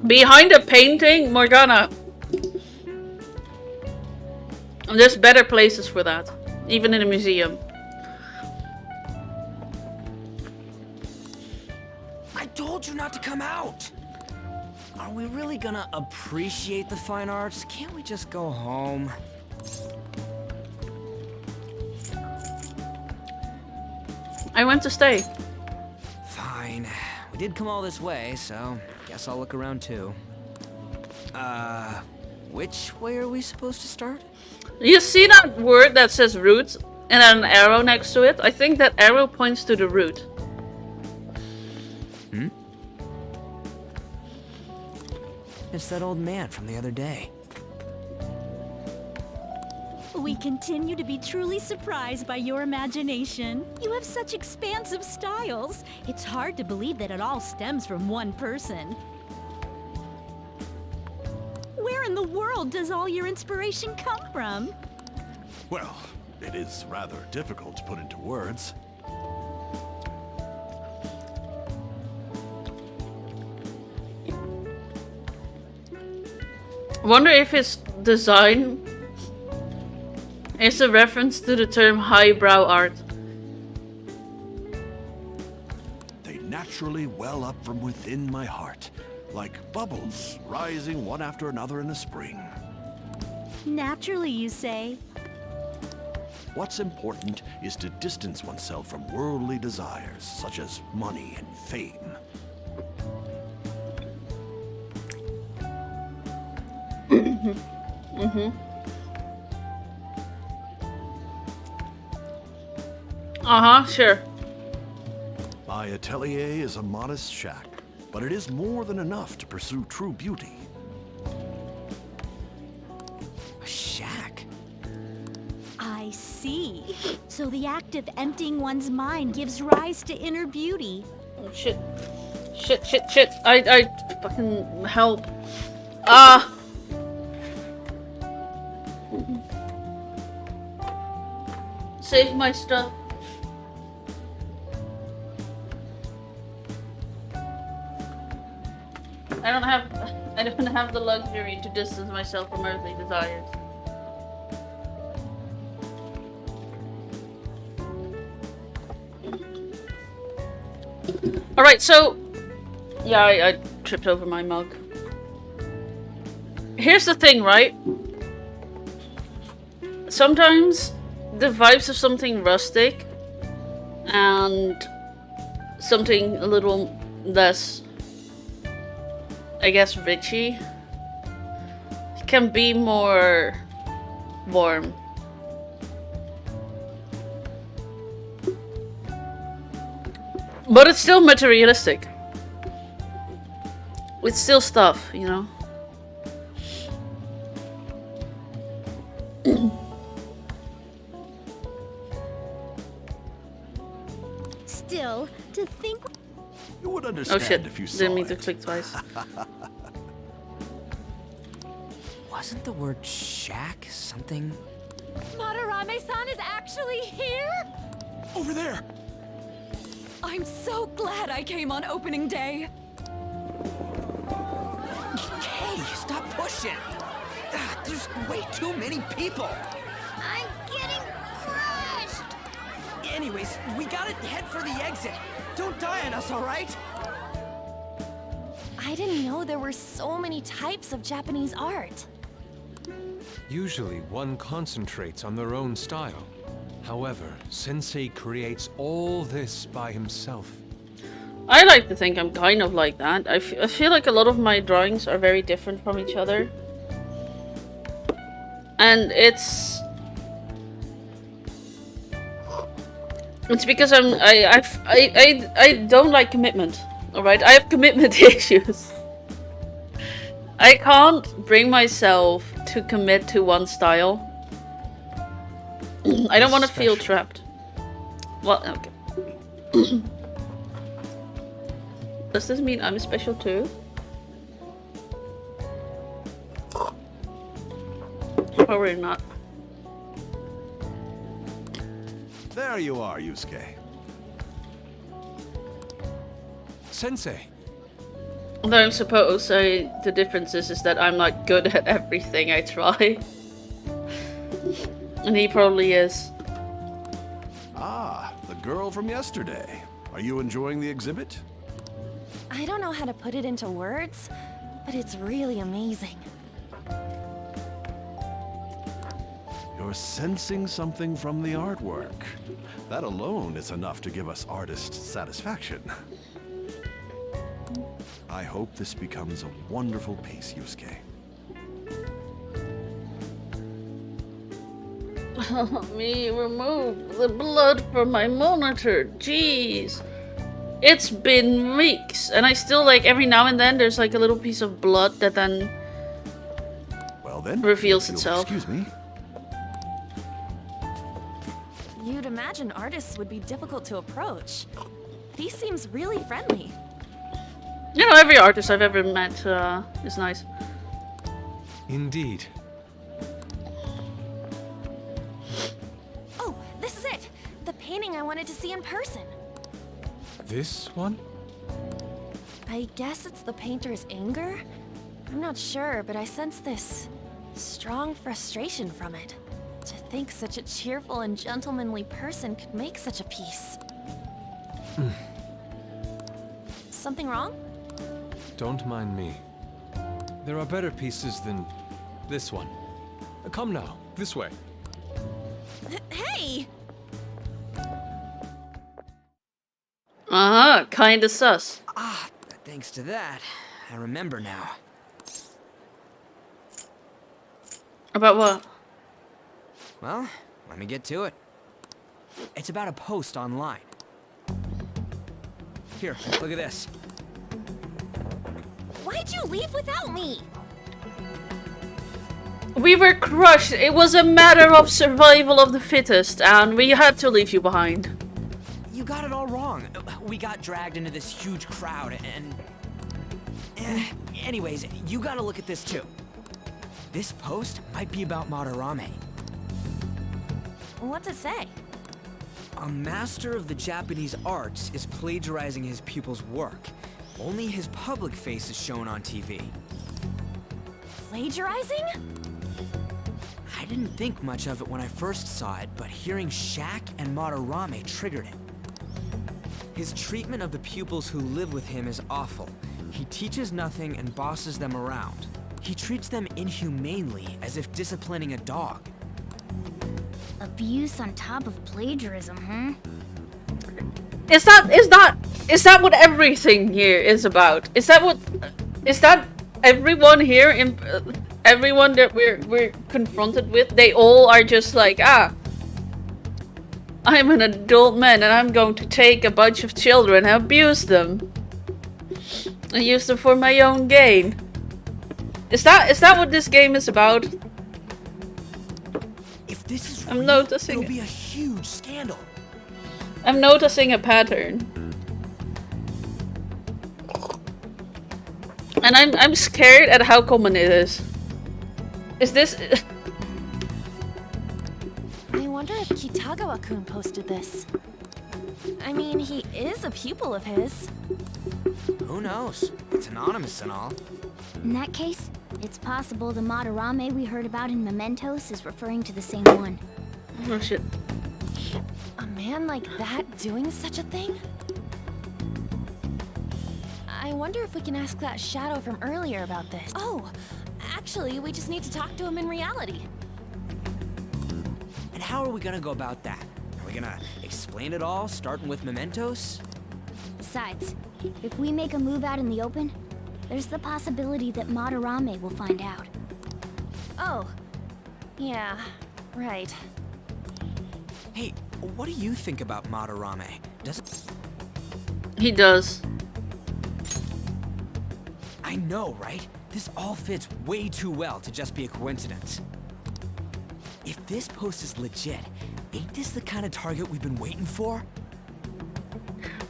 Behind a painting? Morgana. There's better places for that. Even in a museum. I told you not to come out! Are we really gonna appreciate the fine arts? Can't we just go home? I went to stay. Fine. We did come all this way, so guess I'll look around too. which way are we supposed to start? You see that word that says root and then an arrow next to it? I think that arrow points to the root. Hmm? It's that old man from the other day. We continue to be truly surprised by your imagination. You have such expansive styles. It's hard to believe that it all stems from one person. Where in the world does all your inspiration come from? Well, it is rather difficult to put into words. Wonder if his design is a reference to the term highbrow art. They naturally well up from within my heart, like bubbles rising one after another in a spring. Naturally, you say. What's important is to distance oneself from worldly desires, such as money and fame. Sure. My atelier is a modest shack, but it is more than enough to pursue true beauty. A shack? I see. So the act of emptying one's mind gives rise to inner beauty. Oh, shit. Shit. I fucking help. Save my stuff. I don't have the luxury to distance myself from earthly desires. Alright, so yeah, I tripped over my mug. Here's the thing, right? Sometimes the vibes of something rustic and something a little less, I guess, richy can be more warm. But it's still materialistic. It's still stuff, you know? Still, to think. You would Oh understand shit, if you saw didn't mean to it. click twice. Wasn't the word shack something? Madarame-san is actually here? Over there! I'm so glad I came on opening day. Hey, stop pushing! There's way too many people! I'm getting crushed! Anyways, we gotta head for the exit. Don't die on us, alright? I didn't know there were so many types of Japanese art. Usually, one concentrates on their own style. However, Sensei creates all this by himself. I like to think I'm kind of like that. I feel like a lot of my drawings are very different from each other. And it's because I don't like commitment. Alright? I have commitment issues. I can't bring myself to commit to one style. I don't want to feel trapped. Well, okay. Does this mean I'm special too? Probably not. There you are, Yusuke. Sensei! Although I suppose the difference is that I'm not good at everything I try. And he probably is. Ah, the girl from yesterday. Are you enjoying the exhibit? I don't know how to put it into words, but it's really amazing. You're sensing something from the artwork. That alone is enough to give us artists satisfaction. I hope this becomes a wonderful piece, Yusuke. Help me remove the blood from my monitor. Jeez. It's been weeks, and I still, like, every now and then there's like a little piece of blood that then Well then, reveals if you'll itself. Excuse me. You'd imagine artists would be difficult to approach. He seems really friendly. You know, every artist I've ever met is nice. Indeed. Oh, this is it! The painting I wanted to see in person. This one? I guess it's the painter's anger? I'm not sure, but I sense this strong frustration from it. To think such a cheerful and gentlemanly person could make such a piece. Something wrong? Don't mind me. There are better pieces than this one. Come now, this way. Hey! Uh-huh, kinda sus. Ah, thanks to that, I remember now. About what? Well, let me get to it. It's about a post online. Here, look at this. Why'd you leave without me? We were crushed. It was a matter of survival of the fittest, and we had to leave you behind. You got it all wrong. We got dragged into this huge crowd and... Anyways, you gotta look at this too. This post might be about Madarame. What's it say? A master of the Japanese arts is plagiarizing his pupil's work. Only his public face is shown on TV. Plagiarizing? I didn't think much of it when I first saw it, but hearing Shaq and Madarame triggered it. His treatment of the pupils who live with him is awful. He teaches nothing and bosses them around. He treats them inhumanely, as if disciplining a dog. Abuse on top of plagiarism, huh? Is that what everything here is about? Is that everyone here in everyone that we're confronted with? They all are just like, I'm an adult man and I'm going to take a bunch of children and abuse them and use them for my own gain. Is that what this game is about? If this is I'm real, noticing it'll be a huge scandal. I'm noticing a pattern. And I'm scared at how common it is. Is this I wonder if Kitagawa-kun posted this. I mean, he is a pupil of his. Who knows? It's anonymous and all. In that case, it's possible the Madarame we heard about in Mementos is referring to the same one. Oh shit. A man like that doing such a thing? I wonder if we can ask that shadow from earlier about this. Oh, actually, we just need to talk to him in reality. And how are we gonna go about that? Are we gonna explain it all, starting with Mementos? Besides, if we make a move out in the open, there's the possibility that Madarame will find out. Oh, yeah, right. Hey, what do you think about Madarame? Does it... He does. I know, right? This all fits way too well to just be a coincidence. If this post is legit, ain't this the kind of target we've been waiting for?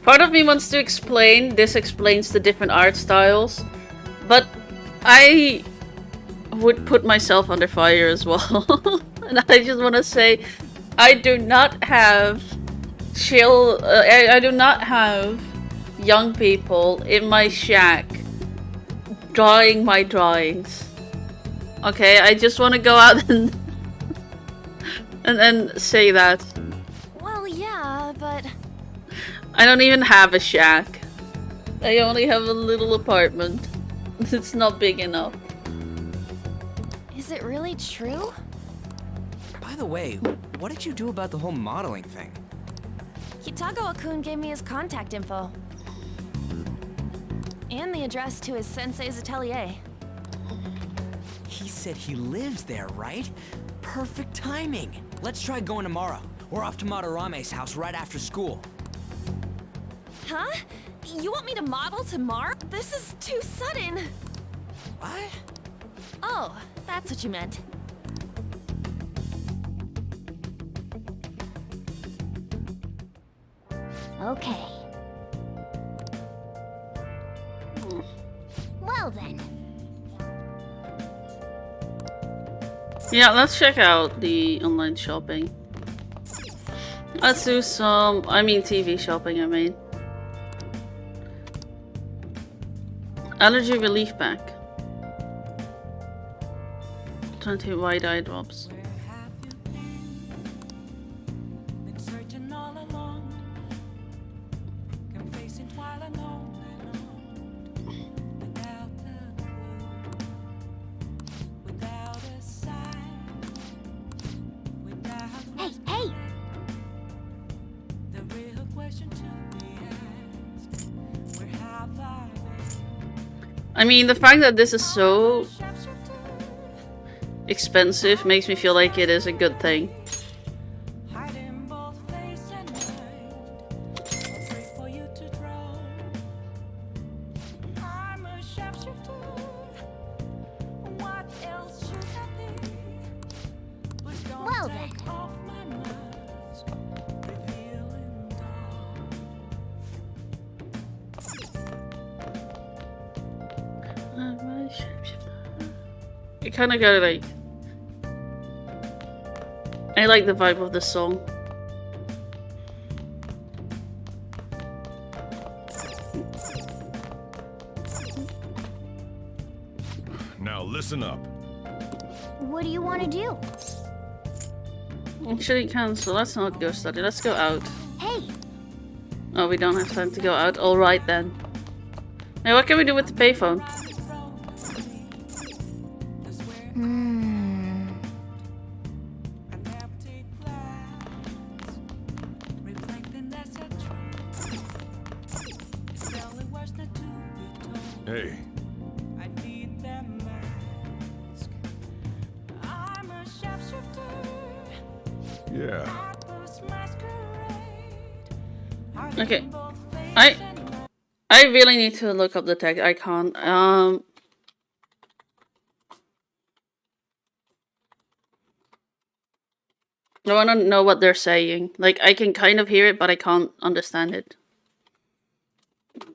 Part of me wants to explain, this explains the different art styles, but I would put myself under fire as well. And I just want to say, I do not have I do not have young people in my shack drawing my drawings. Okay, I just want to go out and say that. Well, yeah, but... I don't even have a shack. I only have a little apartment. It's not big enough. Is it really true? By the way, what did you do about the whole modeling thing? Kitagawa-kun gave me his contact info. And the address to his sensei's atelier. He said he lives there, right? Perfect timing. Let's try going tomorrow. We're off to Madarame's house right after school. Huh? You want me to model tomorrow? This is too sudden. What? Oh, that's what you meant. Okay. Well then. Yeah, let's check out the online shopping. Let's do some, TV shopping, Allergy relief pack. 20 white eye drops. Hey, hey! I mean, the fact that this is so expensive makes me feel like it is a good thing. Well then. You kind of gotta like. I like the vibe of the song. Now listen up. What do you want to do? Actually, cancel. Let's not go study. Let's go out. Hey! Oh, we don't have time to go out. Alright then. Now, what can we do with the payphone? Hey. Yeah. Okay. I really need to look up the tag. I can't. I want to know what they're saying. Like, I can kind of hear it, but I can't understand it.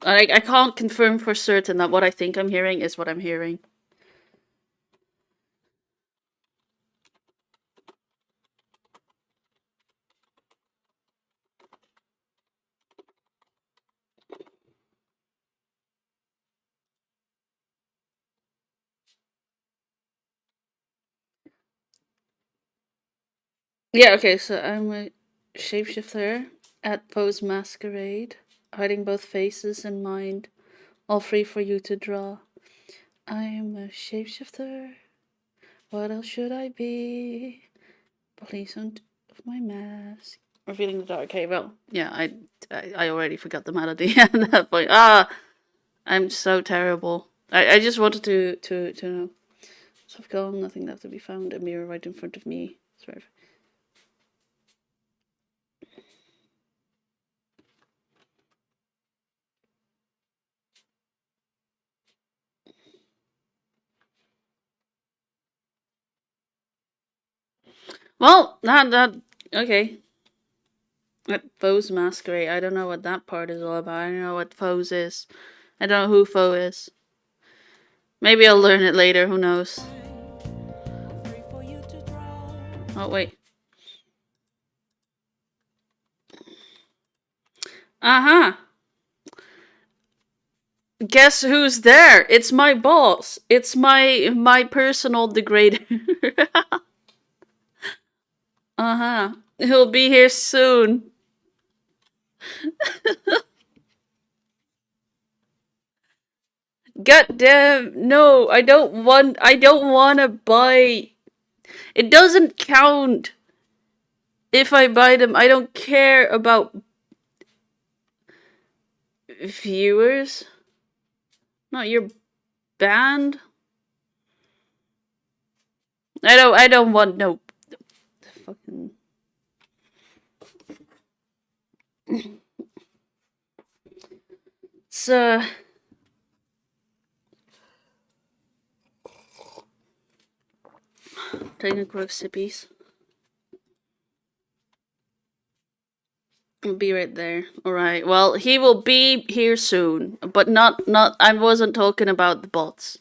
I can't confirm for certain that what I think I'm hearing is what I'm hearing. Yeah, okay, so I'm a shapeshifter at Pose Masquerade, hiding both faces and mind, all free for you to draw. I am a shapeshifter. What else should I be? Please don't of my mask. Revealing the dark. Okay, well, yeah, I already forgot the melody at that point. I'm so terrible. I just wanted to know. So I've gone, nothing left to be found. A mirror right in front of me. Sorry. Well, okay. That Foe's Masquerade. I don't know what that part is all about. I don't know what Foe's is. I don't know who Foe is. Maybe I'll learn it later. Who knows? Oh wait. Uh-huh. Guess who's there? It's my boss. It's my personal degrader. Uh-huh. He'll be here soon. God damn, no, I don't want to buy. It doesn't count if I buy them. I don't care about viewers. Not your band. I don't want no fucking So taking a quick sippies. I'll be right there. Alright, well, he will be here soon. But not, I wasn't talking about the bots.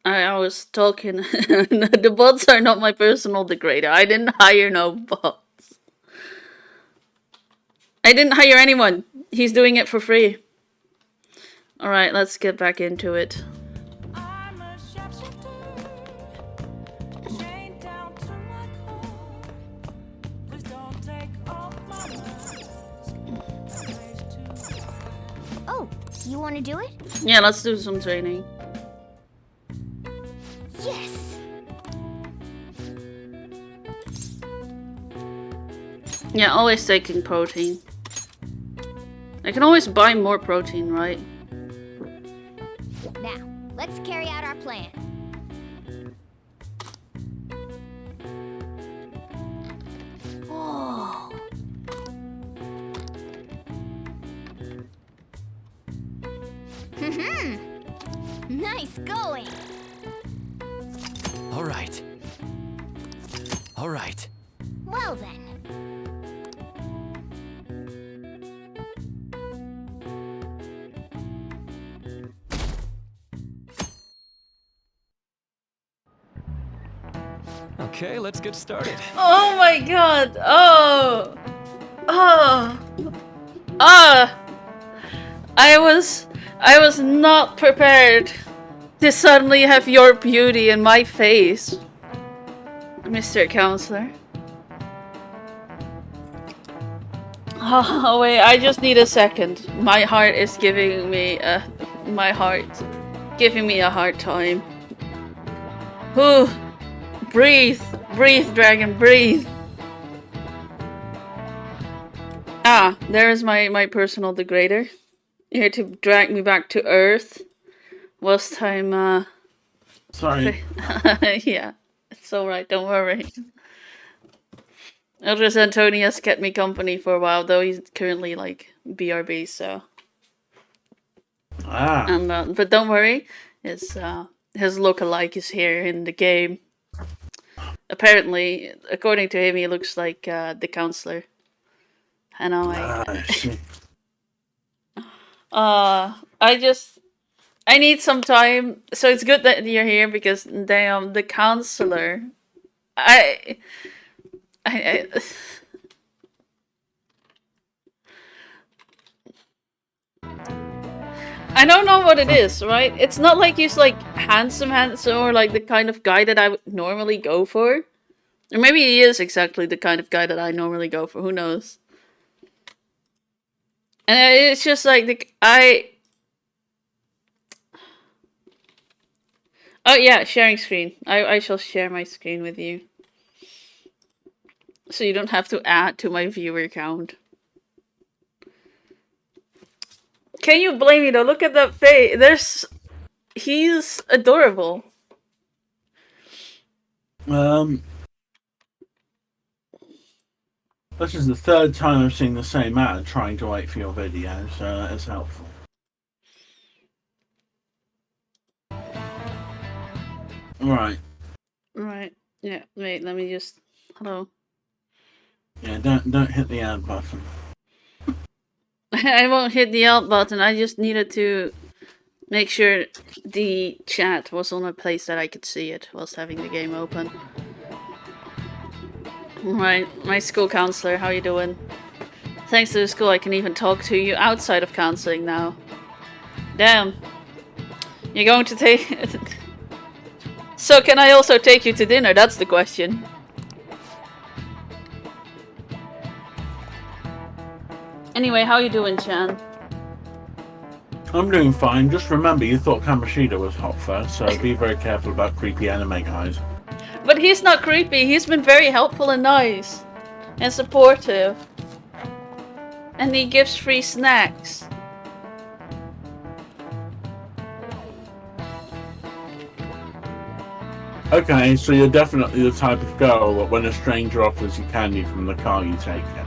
I was talking... the bots are not my personal degrader. I didn't hire no bots. I didn't hire anyone. He's doing it for free. Alright, let's get back into it. Oh, you want to do it? Yeah, let's do some training. Yes! Yeah, always taking protein. I can always buy more protein, right? Now, let's carry out our plan. Whoa. Nice going. All right. All right. Well then. Okay, let's get started. Oh my god! Oh! Oh! Ah! I was not prepared to suddenly have your beauty in my face, Mr. Counselor. Oh wait, I just need a second. My heart is giving me a hard time. Whew. Breathe, breathe, dragon, breathe. Ah, there's my personal degrader. Here to drag me back to Earth. Whilst I'm Sorry. yeah, it's alright, don't worry. Eldris Antonius kept me company for a while, though he's currently like BRB, so. Ah. And but don't worry, his lookalike is here in the game. Apparently, according to him, he looks like the counselor. I know. I see. I need some time. So it's good that you're here because the counselor. I don't know what it is, right? It's not like he's like handsome or like the kind of guy that I would normally go for. Or maybe he is exactly the kind of guy that I normally go for, who knows? And it's just like oh yeah, sharing screen. I shall share my screen with you. So you don't have to add to my viewer count. Can you blame me though? Look at that face. He's adorable. This is the third time I've seen the same ad trying to wait for your video, so that is helpful. Right. Right. Yeah. Wait. Let me just. Hello. Yeah. Don't hit the ad button. I won't hit the alt button. I just needed to make sure the chat was on a place that I could see it whilst having the game open. Right, my school counselor, how you doing? Thanks to the school, I can even talk to you outside of counseling now. Damn. You're going to take... So can I also take you to dinner? That's the question. Anyway, how you doing, Chan? I'm doing fine. Just remember, you thought Kamoshida was hot first, so be very careful about creepy anime guys. But he's not creepy. He's been very helpful and nice. And supportive. And he gives free snacks. Okay, so you're definitely the type of girl that when a stranger offers you candy from the car, you take it.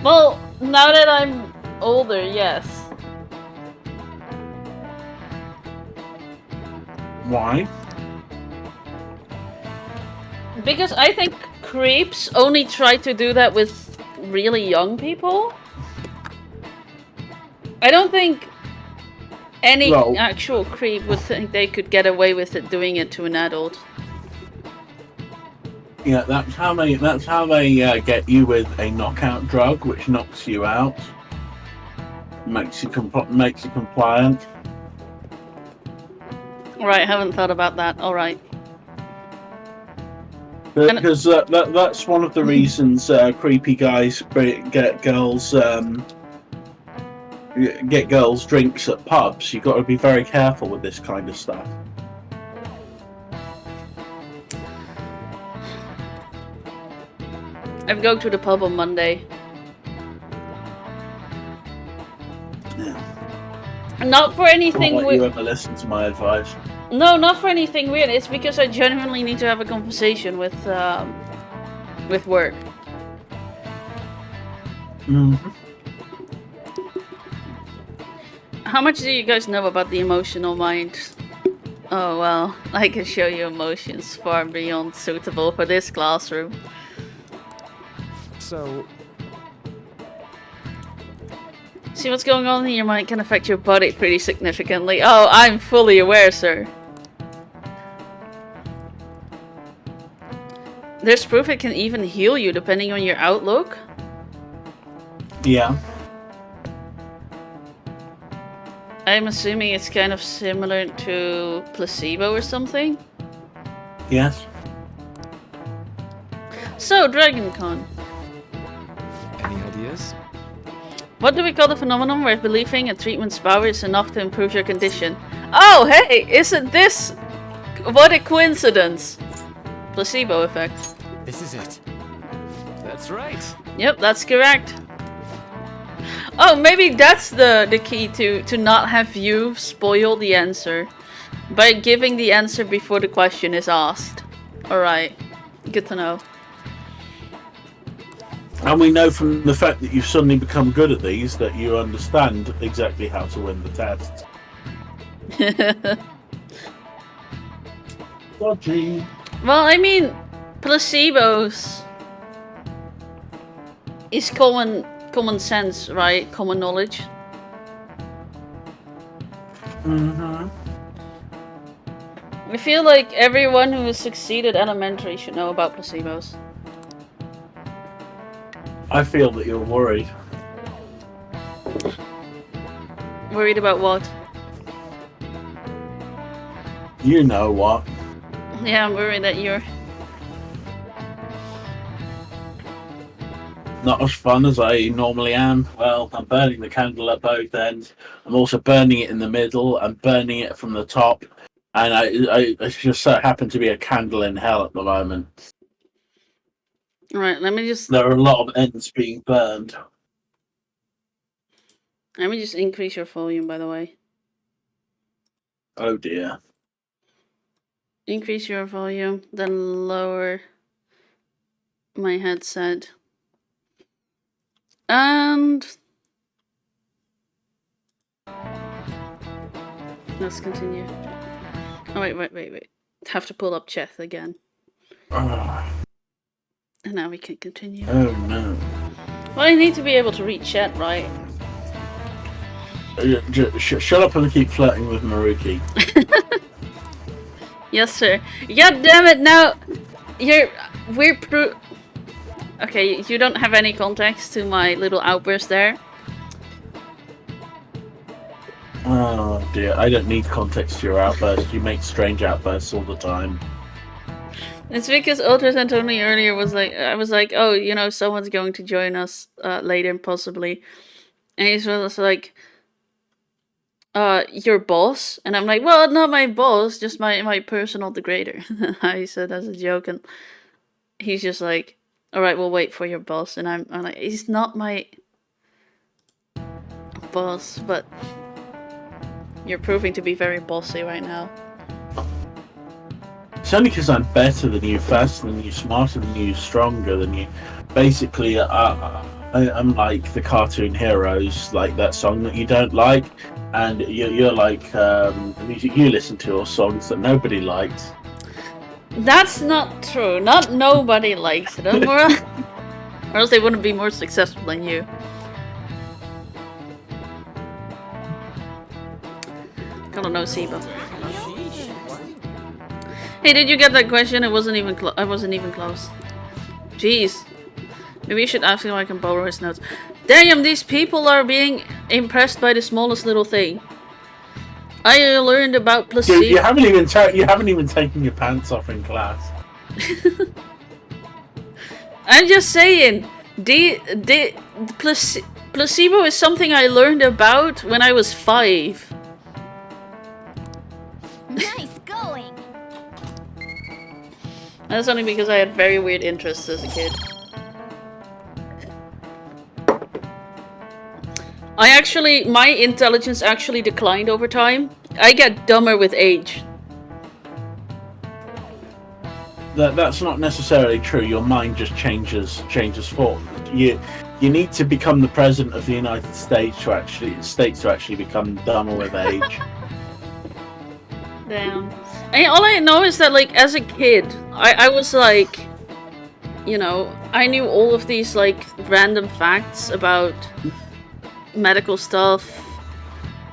Well, now that I'm older, yes. Why? Because I think creeps only try to do that with really young people. I don't think any actual creep would think they could get away with it doing it to an adult. Yeah, that's how they get you with a knockout drug, which knocks you out, makes you compliant. Right, haven't thought about that. All right. Because that's one of the reasons creepy guys get girls drinks at pubs. You've got to be very careful with this kind of stuff. I'm going to the pub on Monday. Yeah. Not for anything weird. You ever listen to my advice? No, not for anything weird. It's because I genuinely need to have a conversation with work. Mm-hmm. How much do you guys know about the emotional mind? Oh well, I can show you emotions far beyond suitable for this classroom. So... See, what's going on in your mind can affect your body pretty significantly. Oh, I'm fully aware, sir. There's proof it can even heal you depending on your outlook. Yeah. I'm assuming it's kind of similar to placebo or something? Yes. So, DragonCon. Any ideas? What do we call the phenomenon where believing a treatment's power is enough to improve your condition? Oh, hey! Isn't this... What a coincidence! Placebo effect. This is it. That's right. Yep, that's correct. Oh, maybe that's the key to not have you spoil the answer. By giving the answer before the question is asked. Alright. Good to know. And we know from the fact that you've suddenly become good at these that you understand exactly how to win the test. Dodgy. Well, I mean, placebos is common sense, right? Common knowledge. Mm-hmm. I feel like everyone who has succeeded elementary should know about placebos. I feel that you're worried. Worried about what? You know what? Yeah, I'm worried that you're... Not as fun as I normally am. Well, I'm burning the candle at both ends. I'm also burning it in the middle. I'm burning it from the top. And I just so happen to be a candle in hell at the moment. Alright, let me just... There are a lot of ends being burned. Let me just increase your volume, by the way. Oh dear. Increase your volume, then lower my headset. And... let's continue. Oh, wait. Have to pull up chat again. And now we can continue. Oh no. Well, I need to be able to read chat, right? Shut up and keep flirting with Maruki. Yes, sir. God damn it! Now, we're okay, you don't have any context to my little outburst there. Oh dear, I don't need context to your outburst. You make strange outbursts all the time. It's because Ultrasan Tony earlier was like, I was like, oh, you know, someone's going to join us later, possibly. And he's just like, your boss? And I'm like, well, not my boss, just my personal degrader. I said as a joke, and he's just like, alright, we'll wait for your boss. And I'm like, he's not my boss, but you're proving to be very bossy right now. It's only because I'm better than you, faster than you, smarter than you, stronger than you. Basically, I'm like the cartoon heroes, like that song that you don't like, and you're like the music you listen to are songs that nobody likes. That's not true. Not nobody likes it, or else they wouldn't be more successful than you. I don't know, Siba. Hey, did you get that question? It wasn't even I wasn't even close. Jeez. Maybe you should ask him if I can borrow his notes. Damn, these people are being impressed by the smallest little thing. I learned about placebo. You haven't even taken your pants off in class. I'm just saying, placebo is something I learned about when I was 5. Nice going. That's only because I had very weird interests as a kid. My intelligence actually declined over time. I get dumber with age. That's not necessarily true. Your mind just changes form. You need to become the president of the United States to actually become dumber with age. Damn. All I know is that, like, as a kid, I was like, you know, I knew all of these like random facts about medical stuff,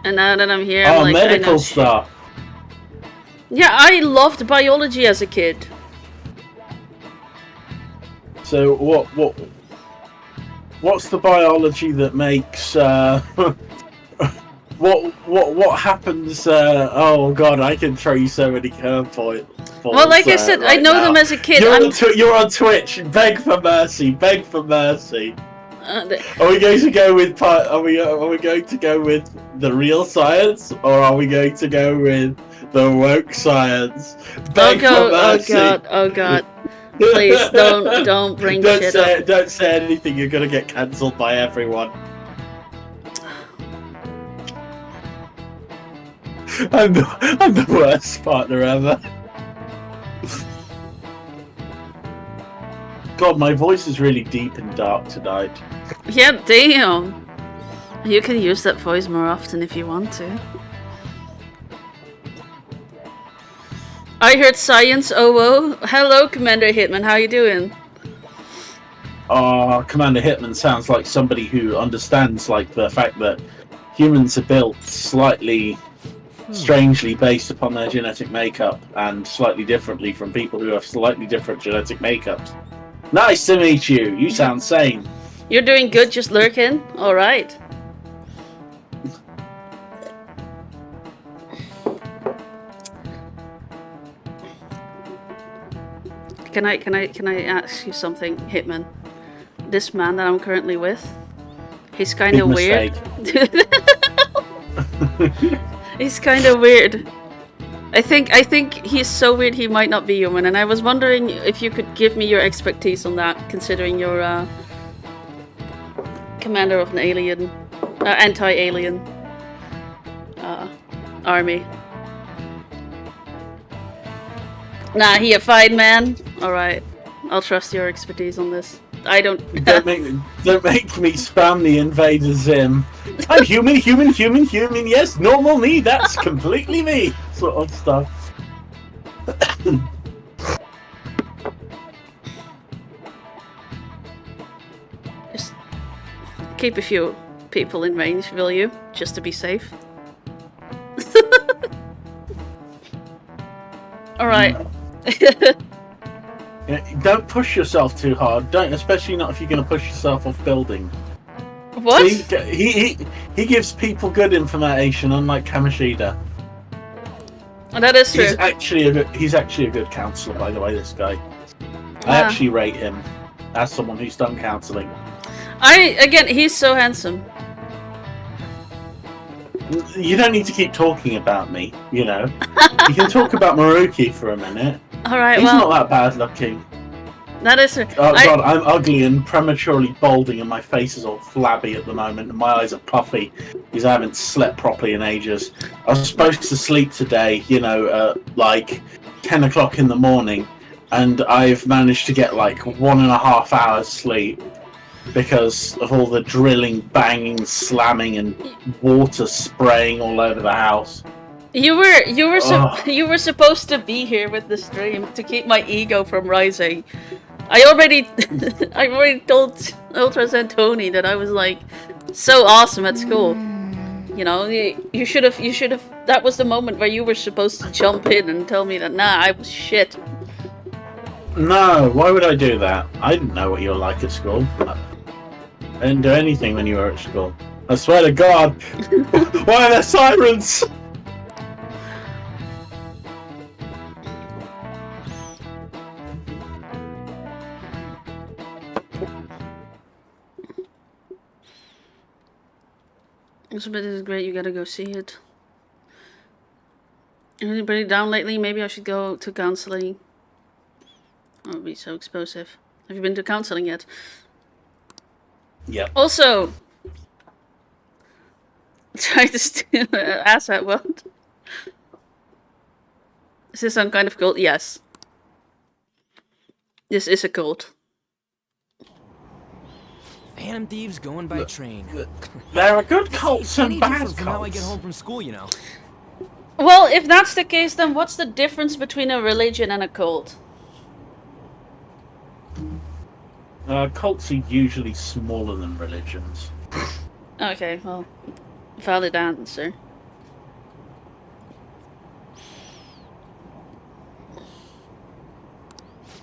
and now that I'm here, I'm like, medical I know stuff. Shit. Yeah, I loved biology as a kid. So what's the biology that makes what happens? Oh god, I can throw you so many curveballs. Well, like I said, right I know now. them as a kid. You're on Twitch. Beg for mercy. Beg for mercy. Are we going to go with Are we going to go with the real science, or are we going to go with the woke science? Beg for mercy. Oh god. Please don't bring shit up. Don't say anything. You're gonna get cancelled by everyone. I'm the worst partner ever. God, my voice is really deep and dark tonight. Yeah, damn. You can use that voice more often if you want to. I heard science, oh. Hello, Commander Hitman, how you doing? Commander Hitman sounds like somebody who understands, like, the fact that humans are built slightly strangely based upon their genetic makeup, and slightly differently from people who have slightly different genetic makeups. Nice to meet you. You sound sane. You're doing good, just lurking. All right. Can I ask you something, Hitman? This man that I'm currently with, he's kind of weird. He's kind of weird. I think he's so weird he might not be human, and I was wondering if you could give me your expertise on that, considering you're commander of an alien, anti-alien army. Nah, he a fine man. All right, I'll trust your expertise on this. I don't. Don't make me spam the Invader Zim. I'm human. Yes, normal me. That's completely me. Sort of stuff. Just keep a few people in range, will you? Just to be safe. All right. Don't push yourself too hard. Don't, especially not if you're going to push yourself off building. What? See, he gives people good information, unlike Kamishida. That is true. He's actually a good counselor, by the way. This guy, I actually rate him as someone who's done counseling. He's so handsome. You don't need to keep talking about me. You know, you can talk about Maruki for a minute. All right, he's not that bad looking. That is true. Oh god, I'm ugly and prematurely balding, and my face is all flabby at the moment, and my eyes are puffy because I haven't slept properly in ages. I was supposed to sleep today, you know, like 10 o'clock in the morning, and I've managed to get like 1.5 hours sleep. because of all the drilling, banging, slamming, and water spraying all over the house. You were Ugh. you were supposed to be here with the stream to keep my ego from rising. I already told Ultras and Tony that I was like so awesome at school. You know, you should have that was the moment where you were supposed to jump in and tell me that nah, I was shit. No, why would I do that? I didn't know what you were like at school. I didn't do anything when you were at school. I swear to God. Why are there sirens? This bit is great, you gotta go see it. Anybody down lately? Maybe I should go to counseling. That would be so explosive. Have you been to counseling yet? Yeah. Also, try to ask that what? Is this some kind of cult? Yes. This is a cult. Phantom thieves going by train. There are good cults and Any bad different from how I get cults. home from school, you know. Well, if that's the case, then what's the difference between a religion and a cult? Cults are usually smaller than religions. Okay, well, valid answer.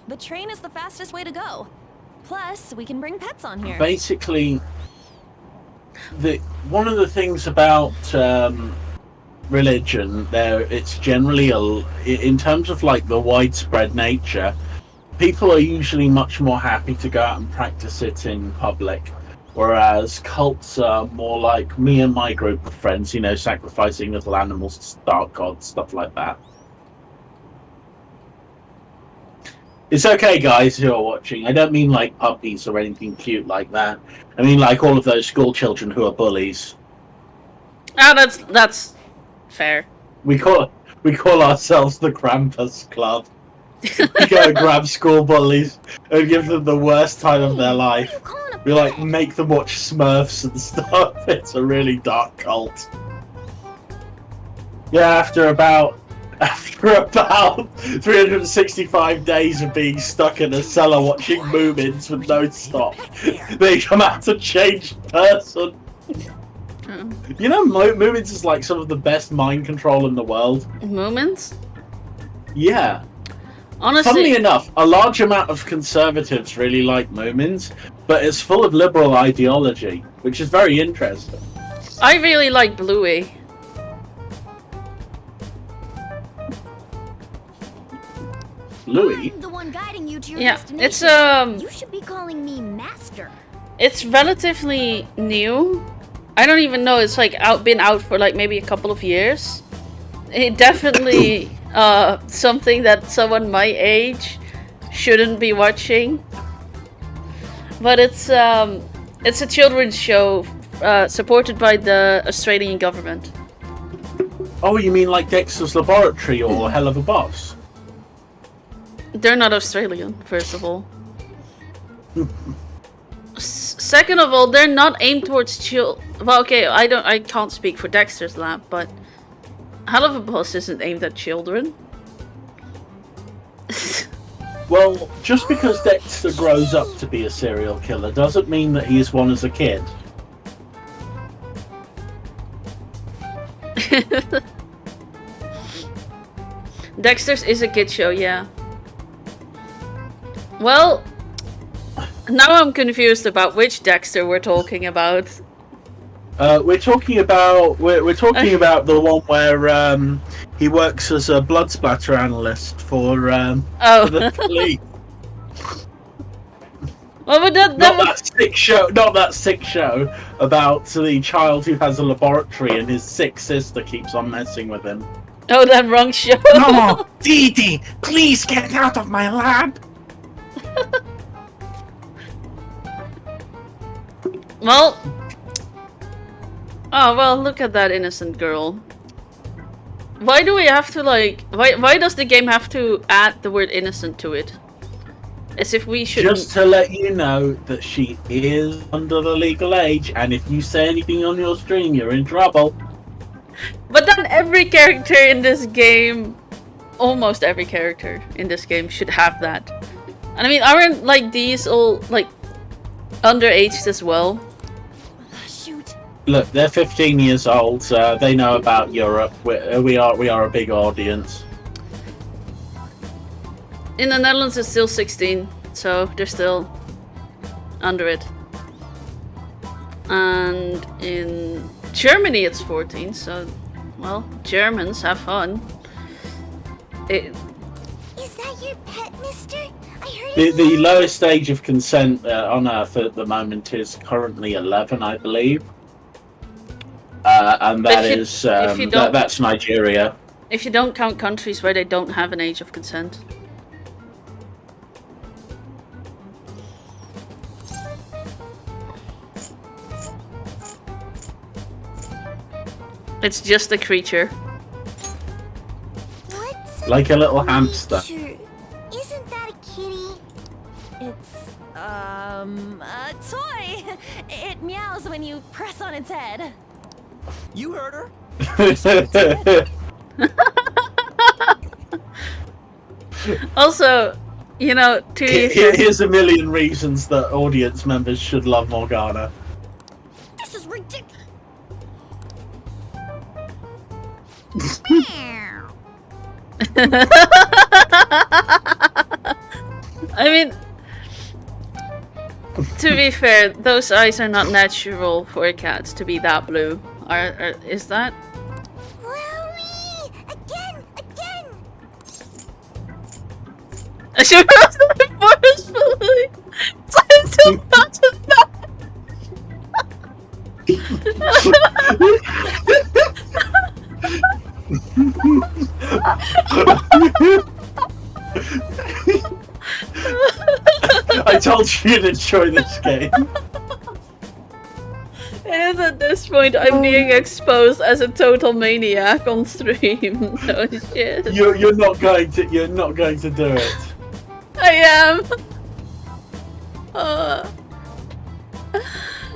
The train is the fastest way to go. Plus, we can bring pets on here. Basically, one of the things about religion, it's generally in terms of like the widespread nature. People are usually much more happy to go out and practice it in public, whereas cults are more like me and my group of friends, you know, sacrificing little animals to start gods, stuff like that. It's okay, guys, who are watching. I don't mean like puppies or anything cute like that. I mean like all of those school children who are bullies. Ah, that's fair. We call ourselves the Krampus Club. We go and grab school bullies and give them the worst time of their life. We like make them watch Smurfs and stuff. It's a really dark cult. Yeah, after about 365 days of being stuck in a cellar watching Moomins with no stop, they come out a changed person. You know, Moomins is like some of the best mind control in the world. Moomins? Yeah. Honestly, Funnily enough, a large amount of conservatives really like Moomins, but it's full of liberal ideology, which is very interesting. I really like Bluey. Louis? I'm the one guiding you to your Yeah, destination. it's You should be calling me Master. It's relatively new. I don't even know. It's like been out for like maybe a couple of years. It definitely something that someone my age shouldn't be watching. But it's a children's show supported by the Australian government. Oh, you mean like Dexter's Laboratory or Hell of a Boss? They're not Australian, first of all. Second of all, they're not aimed towards Well, okay, I can't speak for Dexter's Lab, but Hell of a Boss isn't aimed at children. Well, just because Dexter grows up to be a serial killer doesn't mean that he is one as a kid. Dexter's is a kid show, yeah. Well, now I'm confused about which Dexter we're talking about. We're talking about the one where he works as a blood splatter analyst for the police. Well, but not that sick show about the child who has a laboratory and his sick sister keeps on messing with him. Oh, that wrong show. No, Dee Dee, please get out of my lab. Well, oh well, look at that innocent girl. Why do we have to like? Why does the game have to add the word innocent to it? As if we should. Just to let you know that she is under the legal age, and if you say anything on your stream, you're in trouble. But then every character in this game, almost every character in this game should have that. And I mean, aren't like these all like underaged as well? Shoot. Look, they're 15 years old. They know about Europe. We are a big audience. In the Netherlands, it's still 16, so they're still under it. And in Germany, it's 14, so, well, Germans have fun. Is that your pet, mister? I heard The lowest age of consent on Earth at the moment is currently 11, I believe. And that's Nigeria. If you don't count countries where they don't have an age of consent. It's just a creature. What's like a little hamster. Isn't that a kitty? It's, a toy. It meows when you press on its head. You heard her. Also, you know, here's a million reasons that audience members should love Morgana. This is ridiculous. I mean, to be fair, those eyes are not natural for cats to be that blue. Is that? Again! She was forcefully trying to button that. I told you you'd enjoy this game. It is at this point I'm being exposed as a total maniac on stream. Oh shit. You're not going to do it. I am.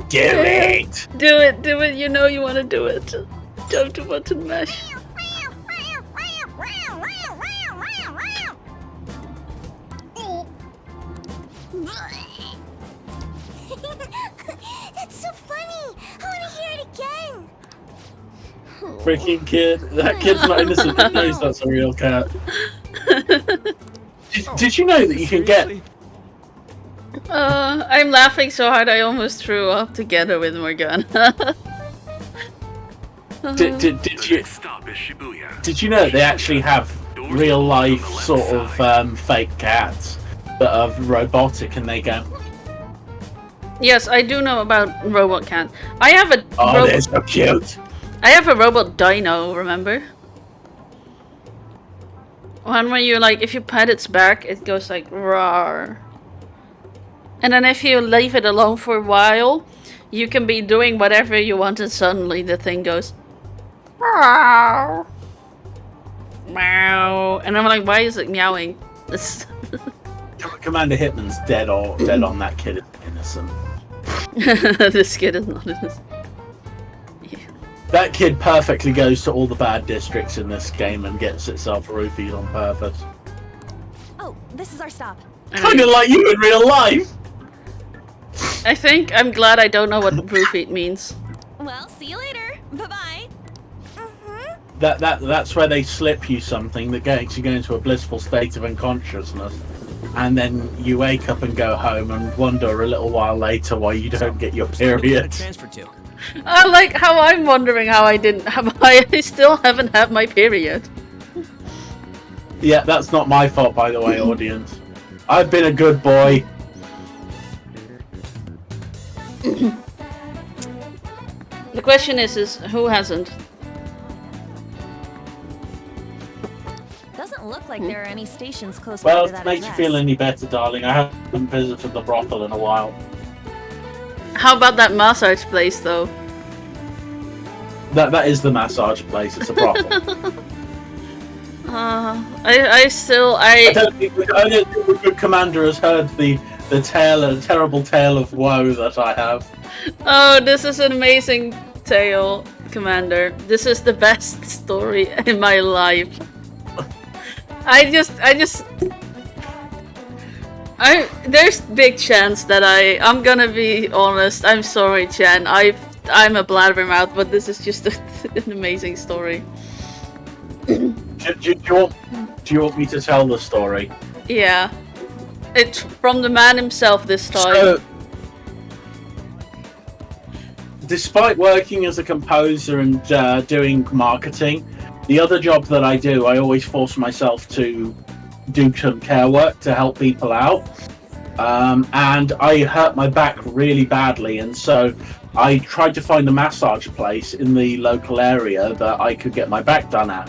Do it. Do it. You know you want to do it. Don't do button mash. That's so funny. I want to hear it again. Freaking kid. That kid's not innocent. He knows that's a real cat. Did you know that you can get... I'm laughing so hard I almost threw up together with Morgana. Did you know they actually have real life sort of fake cats that are robotic and they go... Yes, I do know about robot cat. I have a they're so cute. I have a robot dino, remember? One where you like, if you pat its back, it goes like roar. And then if you leave it alone for a while, you can be doing whatever you want and suddenly the thing goes meow. Meow. And I'm like, why is it meowing? Commander Hitman's dead on that kid is innocent. This kid is not innocent. That kid perfectly goes to all the bad districts in this game and gets itself roofied on purpose. Oh, this is our stop. Kind of like you in real life! I think I'm glad I don't know what roofied means. Well, see you later. Bye-bye. That's where they slip you something that gets you go into a blissful state of unconsciousness. And then you wake up and go home and wonder a little while later why you don't get your period. I like how I'm wondering how I still haven't had my period. Yeah, that's not my fault, by the way, audience. I've been a good boy. The question is who hasn't? Doesn't look like there are any stations close Well, by to to that make you address. feel any better, darling, I haven't visited the brothel in a while. How about that massage place, though? That is the massage place. It's a brothel. I don't think the good commander has heard the terrible tale of woe that I have. Oh, this is an amazing tale, Commander. This is the best story in my life. There's big chance that I'm gonna be honest. I'm sorry, Chen. I'm a blabbermouth, but this is just an amazing story. Do you want me to tell the story? Yeah, it's from the man himself this time. So, despite working as a composer and doing marketing, the other job that I do, I always force myself to do some care work to help people out. And I hurt my back really badly, and so I tried to find a massage place in the local area that I could get my back done at.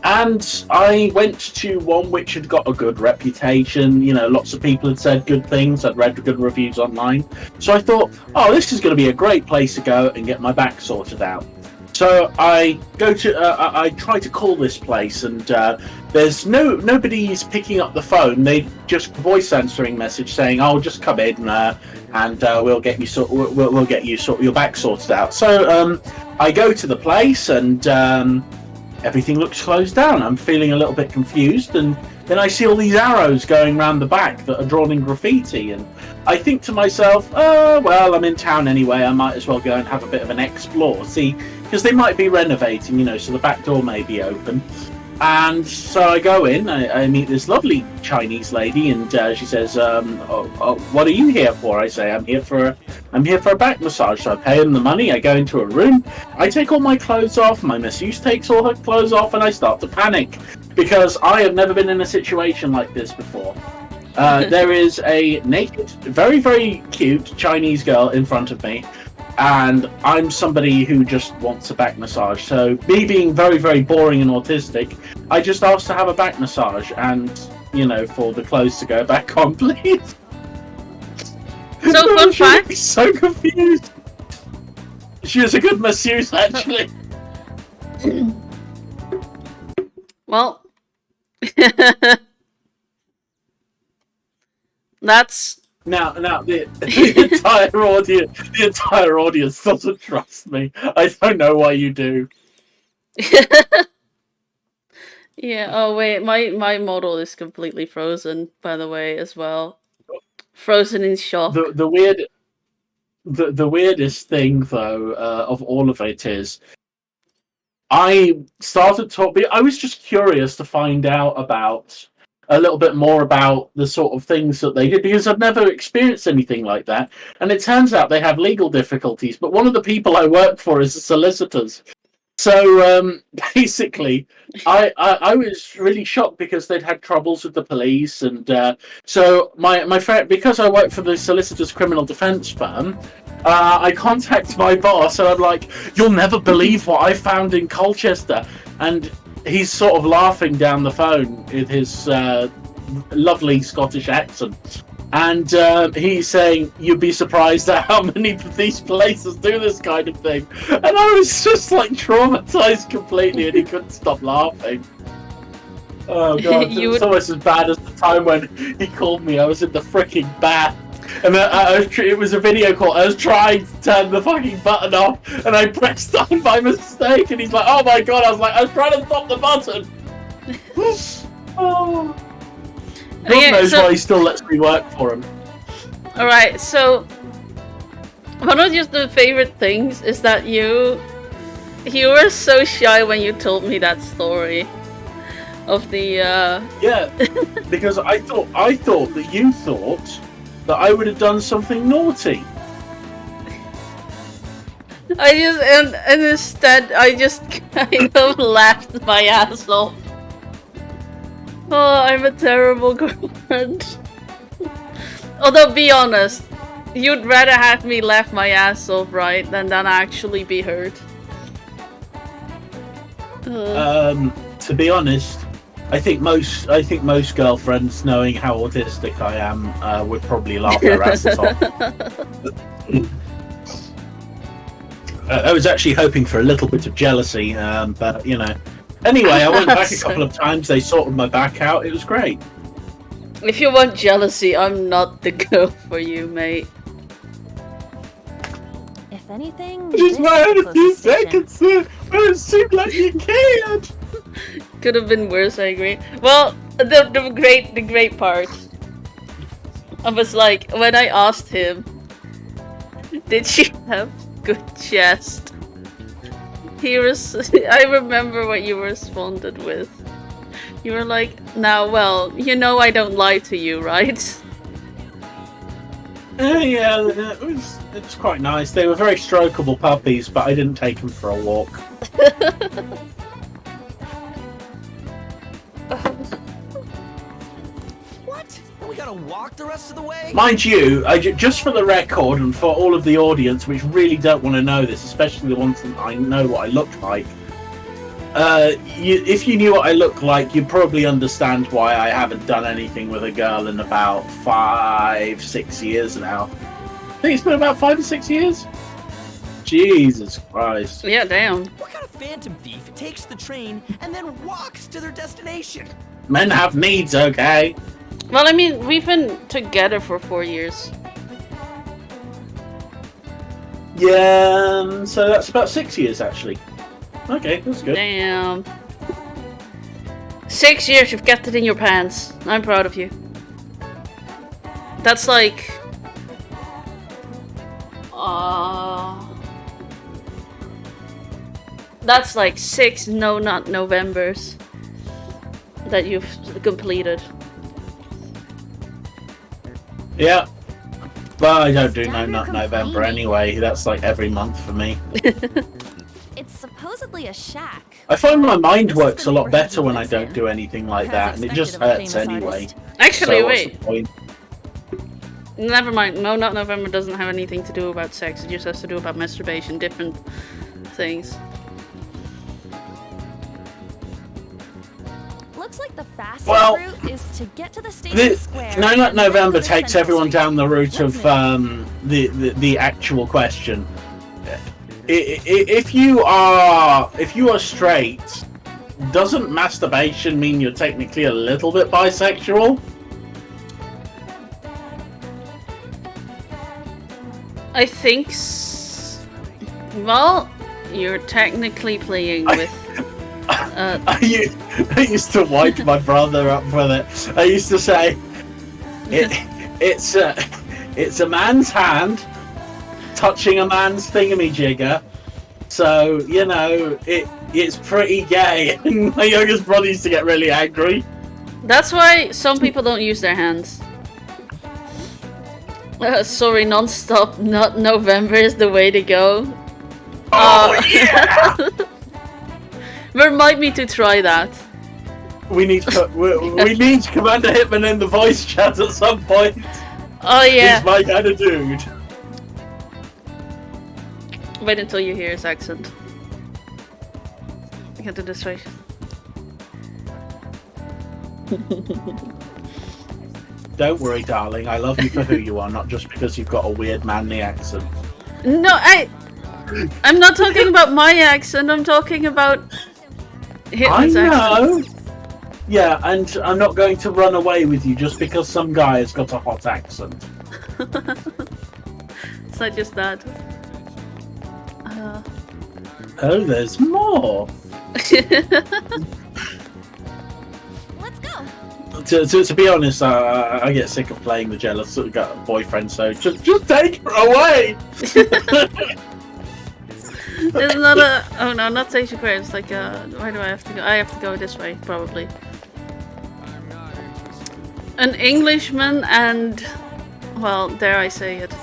And I went to one which had got a good reputation. You know, lots of people had said good things. I'd read good reviews online. So I thought, oh, this is going to be a great place to go and get my back sorted out. So I go to, I try to call this place, and there's nobody's picking up the phone. They just voice answering message saying, "Oh, just come in, and we'll get you we'll get you your back sorted out." So I go to the place, and everything looks closed down. I'm feeling a little bit confused, and then I see all these arrows going around the back that are drawn in graffiti, and I think to myself, oh, well, I'm in town anyway, I might as well go and have a bit of an explore, see, because they might be renovating, you know, so the back door may be open. And so I go in, I meet this lovely Chinese lady, and she says, what are you here for? I say, I'm here for a back massage. So I pay them the money, I go into a room, I take all my clothes off, my masseuse takes all her clothes off, and I start to panic, because I have never been in a situation like this before. There is a naked, very, very cute Chinese girl in front of me, and I'm somebody who just wants a back massage. So me being very, very boring and autistic, I just asked to have a back massage and, you know, for the clothes to go back on, please. So fun fact. So confused. She was a good masseuse, actually. Well, that's now the entire audience doesn't trust me. I don't know why you do. Yeah. Oh wait, my model is completely frozen, by the way, as well. Frozen in shock. The weirdest thing, though, of all of it is, I started talking. I was just curious to find out about a little bit more about the sort of things that they did, because I've never experienced anything like that. And it turns out they have legal difficulties. But one of the people I work for is the solicitors. So basically, I was really shocked because they'd had troubles with the police, and so my friend, because I work for the solicitor's criminal defence firm, I contact my boss and I'm like, "You'll never believe what I found in Colchester," and he's sort of laughing down the phone with his lovely Scottish accent. And he's saying, "You'd be surprised at how many of these places do this kind of thing." And I was just like traumatized completely, and he couldn't stop laughing. Oh god, it was almost as bad as the time when he called me. I was in the freaking bath, and it was a video call. I was trying to turn the fucking button off, and I pressed on by mistake. And he's like, "Oh my god!" I was like, "I was trying to stop the button." Oh. God knows why he still lets me work for him. Alright, so one of just the favorite things is that you were so shy when you told me that story of the Yeah, because I thought that you thought that I would have done something naughty. and instead I just kind of laughed my ass off. Oh, I'm a terrible girlfriend. Although, be honest, you'd rather have me laugh my ass off, right, than actually be hurt. To be honest, I think most girlfriends, knowing how autistic I am, would probably laugh their asses off. I was actually hoping for a little bit of jealousy, but you know. Anyway, I went back a couple of times. They sorted my back out. It was great. If you want jealousy, I'm not the girl for you, mate. If anything, Just this why is a the few closest station. seconds where it seemed like you cared. Could have been worse, I agree. Well, the great part. I was like, when I asked him, did she have good chest? I remember what you responded with. You were like, now, well, you know I don't lie to you, right? Yeah, it was quite nice. They were very strokeable puppies, but I didn't take them for a walk. What? We gotta walk the rest of the way? Mind you, just for the record and for all of the audience, which really don't want to know this, especially the ones that I know what I look like, if you knew what I look like, you'd probably understand why I haven't done anything with a girl in about 5-6 years now. I think it's been about 5 or 6 years. Jesus Christ. Yeah, damn. What kind of phantom thief takes the train and then walks to their destination? Men have needs, okay? Well, I mean, we've been together for 4 years. Yeah, so that's about 6 years, actually. Okay, that's good. Damn. 6 years, you've kept it in your pants. I'm proud of you. That's like... that's like 6 not Novembers that you've completed. Yeah. Well, I don't do Stop no your nut November complaining. anyway. That's like every month for me. It's supposedly a shack. I find my mind This is works the a lot neighborhood better he when I lives don't in. do anything like As that, and it just expected of a hurts famous anyway. artist. Actually, So what's wait. the point? Never mind. No, not November doesn't have anything to do about sex. It just has to do about masturbation. Different things. Looks like the fastest Well, route is to get to the station square. No Nut and then November go to takes Central everyone Street. down the route of What's the actual question. If you are straight, doesn't masturbation mean you're technically a little bit bisexual? I think. Well, you're technically playing with. I used to wipe my brother up with it. I used to say, it's a man's hand touching a man's thingamajigger, so you know it's pretty gay. And my youngest brother used to get really angry. That's why some people don't use their hands. Sorry, non-stop, not November is the way to go. Oh yeah! Remind me to try that. We need Commander Hitman in the voice chat at some point. Oh yeah. He's my kind of dude. Wait until you hear his accent. Get to this right. Don't worry, darling. I love you for who you are, not just because you've got a weird manly accent. No, I'm not talking about my accent. I'm talking about Hitman's I accent. know. Yeah, and I'm not going to run away with you just because some guy has got a hot accent. It's not just that. Oh, there's more. Let's go. To be honest, I get sick of playing the jealous boyfriend, so just take her away. There's not a. Oh no, not station square. It's like where do I have to go? I have to go this way, probably. An Englishman and, well, dare I say it.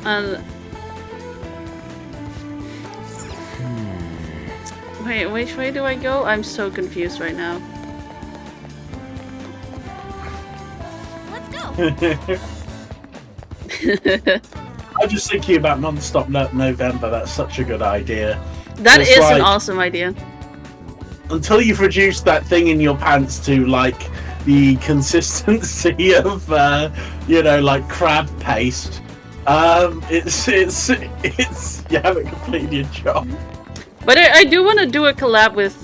And wait, which way do I go? I'm so confused right now. Let's go. I'm just thinking about non-stop November. That's such a good idea. That It's is like, an awesome idea. until you've reduced that thing in your pants to like the consistency of, like crab paste, It's you haven't completed your job. But I do want to do a collab with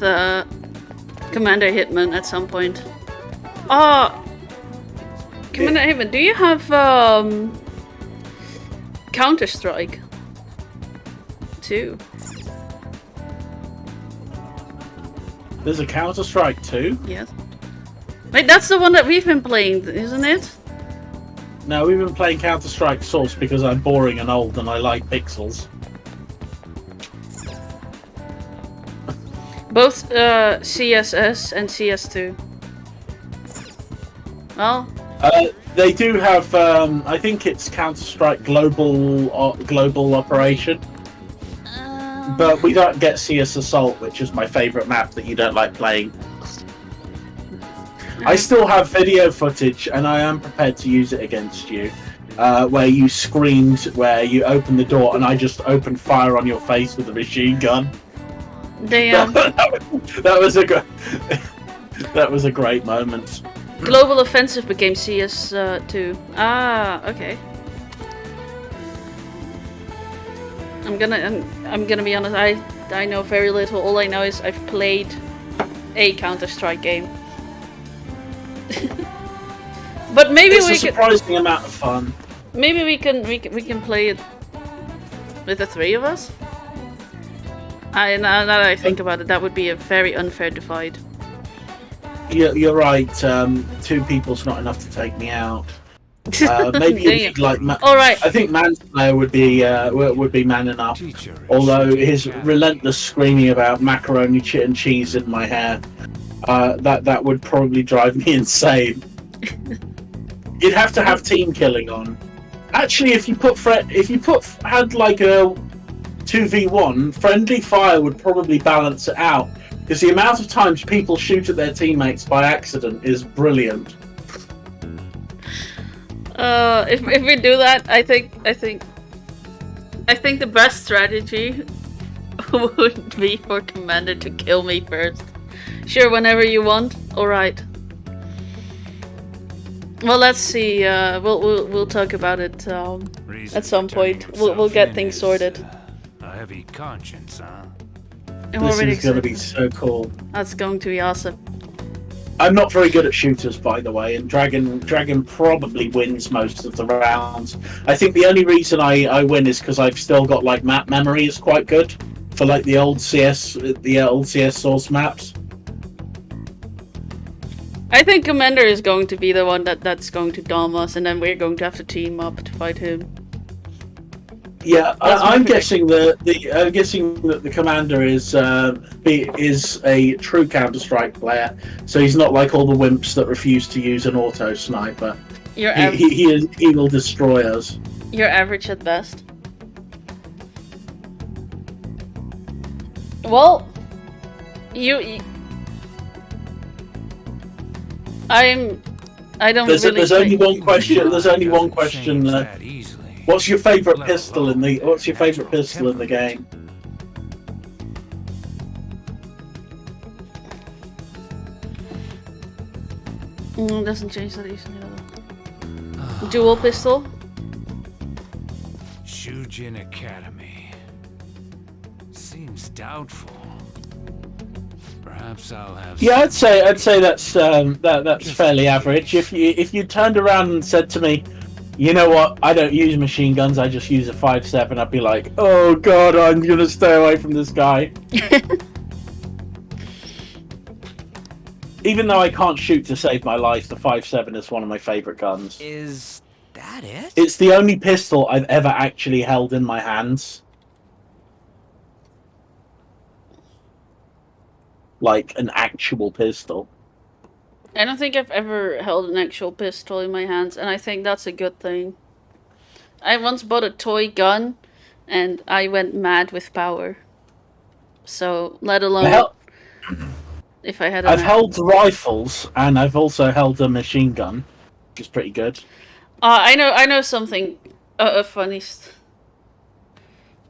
Commander Hitman at some point. Commander Hitman, do you have Counter-Strike 2? There's a Counter-Strike 2? Yes. Wait, that's the one that we've been playing, isn't it? No, we've been playing Counter-Strike Source because I'm boring and old and I like pixels. Both CSS and CS2. Well, they do have. I think it's Counter-Strike Global Operation, but we don't get CS Assault, which is my favourite map that you don't like playing. I still have video footage, and I am prepared to use it against you. Where you screamed, where you opened the door, and I just opened fire on your face with a machine gun. Damn. That was a that was a great moment. Global Offensive became CS2. Ah, okay. I'm gonna be honest. I know very little. All I know is I've played a Counter-Strike game. But maybe it's we a surprising amount of fun. Maybe we can play it with the three of us. Now that I think about it, that would be a very unfair divide. You're right. 2 people's not enough to take me out. Maybe if you'd like. All right. I think Manslayer would be man enough. Although his relentless screaming about macaroni and cheese in my hair, that would probably drive me insane. You'd have to have team killing on. Actually, if you had like a 2v1, friendly fire would probably balance it out. Because the amount of times people shoot at their teammates by accident is brilliant. If we do that, I think the best strategy would be for Commander to kill me first. Sure, whenever you want. All right. Well, let's see. We'll talk about it at some point. We'll get things sorted. A heavy conscience, huh? This is going to be so cool. That's going to be awesome. I'm not very good at shooters, by the way, and Dragon probably wins most of the rounds. I think the only reason I win is because I've still got like map memory is quite good for like the old CS source maps. I think Commander is going to be the one that's going to dom us, and then we're going to have to team up to fight him. Yeah, I'm guessing that the Commander is a true Counter-Strike player, so he's not like all the wimps that refuse to use an auto sniper. He will destroy us. You're average at best. Well, I don't. There's only one question. There's only one question. What's your favorite pistol in the game? Doesn't change that easily. Dual pistol. Shujin Academy. Seems doubtful. Perhaps I'll have. Yeah, I'd say that's fairly average. If you turned around and said to me, you know what, I don't use machine guns, I just use a 5.7, I'd be like, oh god, I'm gonna stay away from this guy. Even though I can't shoot to save my life, the 5.7 is one of my favourite guns. Is that it? It's the only pistol I've ever actually held in my hands. Like an actual pistol. I don't think I've ever held an actual pistol in my hands, and I think that's a good thing. I once bought a toy gun, and I went mad with power. So, let alone if I had. I've held rifles, and I've also held a machine gun, which is pretty good. I know something funny.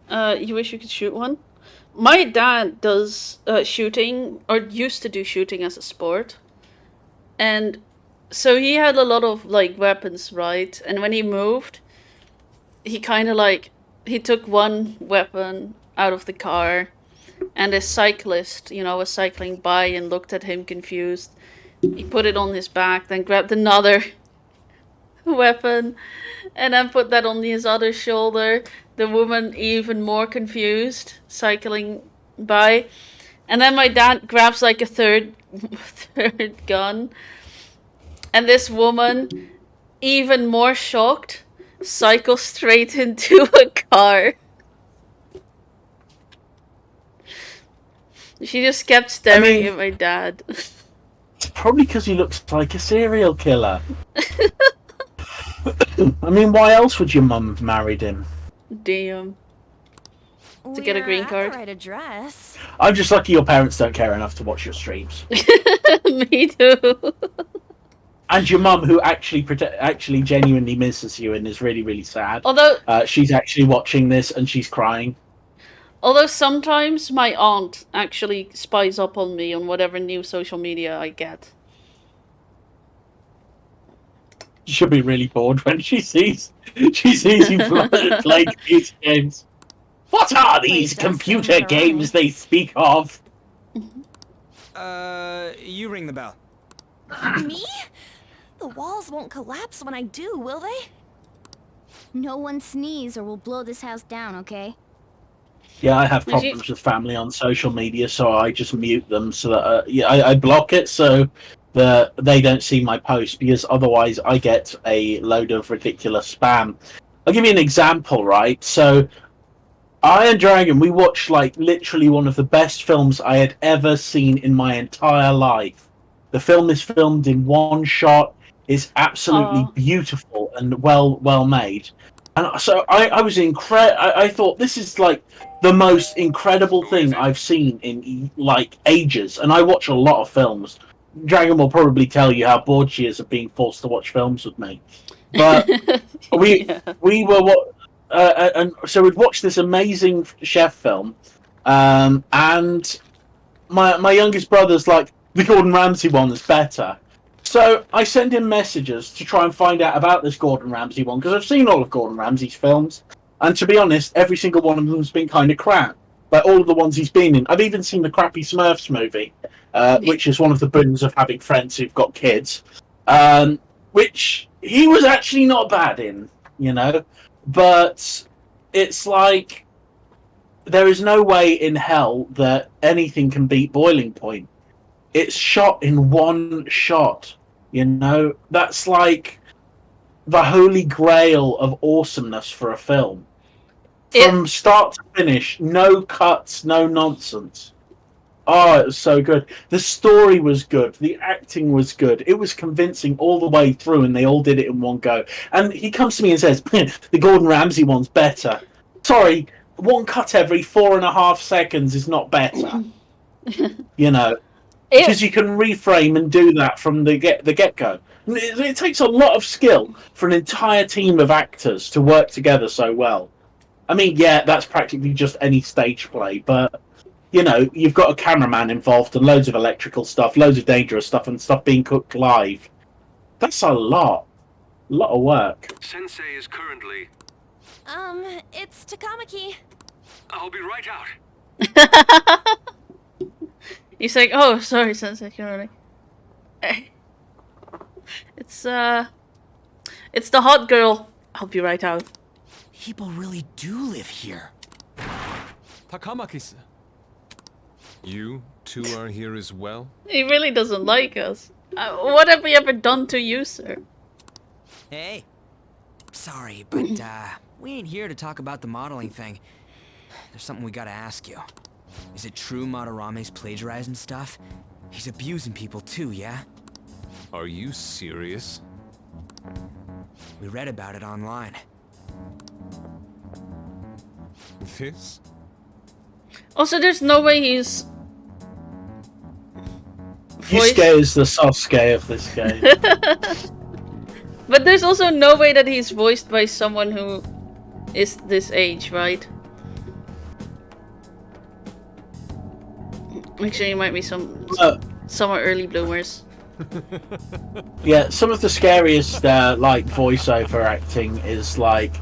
You wish you could shoot one? My dad does shooting, or used to do shooting as a sport. And so he had a lot of like weapons, right? And when he moved, he kind of like, he took one weapon out of the car, and a cyclist, was cycling by and looked at him confused. He put it on his back, then grabbed another weapon, and then put that on his other shoulder. The woman, even more confused, cycling by. And then my dad grabs like a third gun. And this woman, even more shocked, cycles straight into a car. She just kept staring at my dad. It's probably because he looks like a serial killer. I mean, why else would your mum have married him? Damn. To get a green card. The right address. I'm just lucky your parents don't care enough to watch your streams. Me too. And your mum, who actually genuinely misses you and is really, really sad. Although she's actually watching this and she's crying. Although sometimes my aunt actually spies up on me on whatever new social media I get. She should be really bored when she sees you playing these games. What are these computer games they speak of? You ring the bell. Me? The walls won't collapse when I do, will they? No one sneeze or we'll blow this house down, okay? Yeah, I have problems with family on social media, so I just mute them so that I block it so that they don't see my post, because otherwise I get a load of ridiculous spam. I'll give you an example, right? So, Iron Dragon, we watched like literally one of the best films I had ever seen in my entire life. The film is filmed in one shot. It's absolutely beautiful and well made. And so I was I thought this is like the most incredible thing I've seen in like ages. And I watch a lot of films. Dragon will probably tell you how bored she is of being forced to watch films with me. But we were and so we'd watched this amazing chef film, and my youngest brother's like, the Gordon Ramsay one is better. So I send him messages to try and find out about this Gordon Ramsay one, because I've seen all of Gordon Ramsay's films, and to be honest, every single one of them has been kind of crap. Like all of the ones he's been in. I've even seen the crappy Smurfs movie, which is one of the boons of having friends who've got kids, which he was actually not bad in, But it's like, there is no way in hell that anything can beat Boiling Point. It's shot in one shot, That's like the holy grail of awesomeness for a film. From start to finish, no cuts, no nonsense. Oh, it was so good. The story was good. The acting was good. It was convincing all the way through, and they all did it in one go. And he comes to me and says, the Gordon Ramsay one's better. Sorry, one cut every 4.5 seconds is not better. Because you can reframe and do that from the get-go. It takes a lot of skill for an entire team of actors to work together so well. I mean, yeah, that's practically just any stage play, but, you've got a cameraman involved and loads of electrical stuff, loads of dangerous stuff, and stuff being cooked live. That's a lot. A lot of work. Sensei is currently... It's Takamaki. I'll be right out. He's like, oh, sorry, Sensei, It's the hot girl. I'll be right out. People really do live here. Takamaki-san. You two are here as well? He really doesn't like us. What have we ever done to you, sir? Hey. Sorry, but we ain't here to talk about the modeling thing. There's something we gotta ask you. Is it true Madarame's plagiarizing stuff? He's abusing people too, yeah? Are you serious? We read about it online. This? Also, there's no way he's... Yusuke is the Sasuke of this game. But there's also no way that he's voiced by someone who is this age, right? Actually, it might be some early bloomers. Yeah, some of the scariest like voiceover acting is like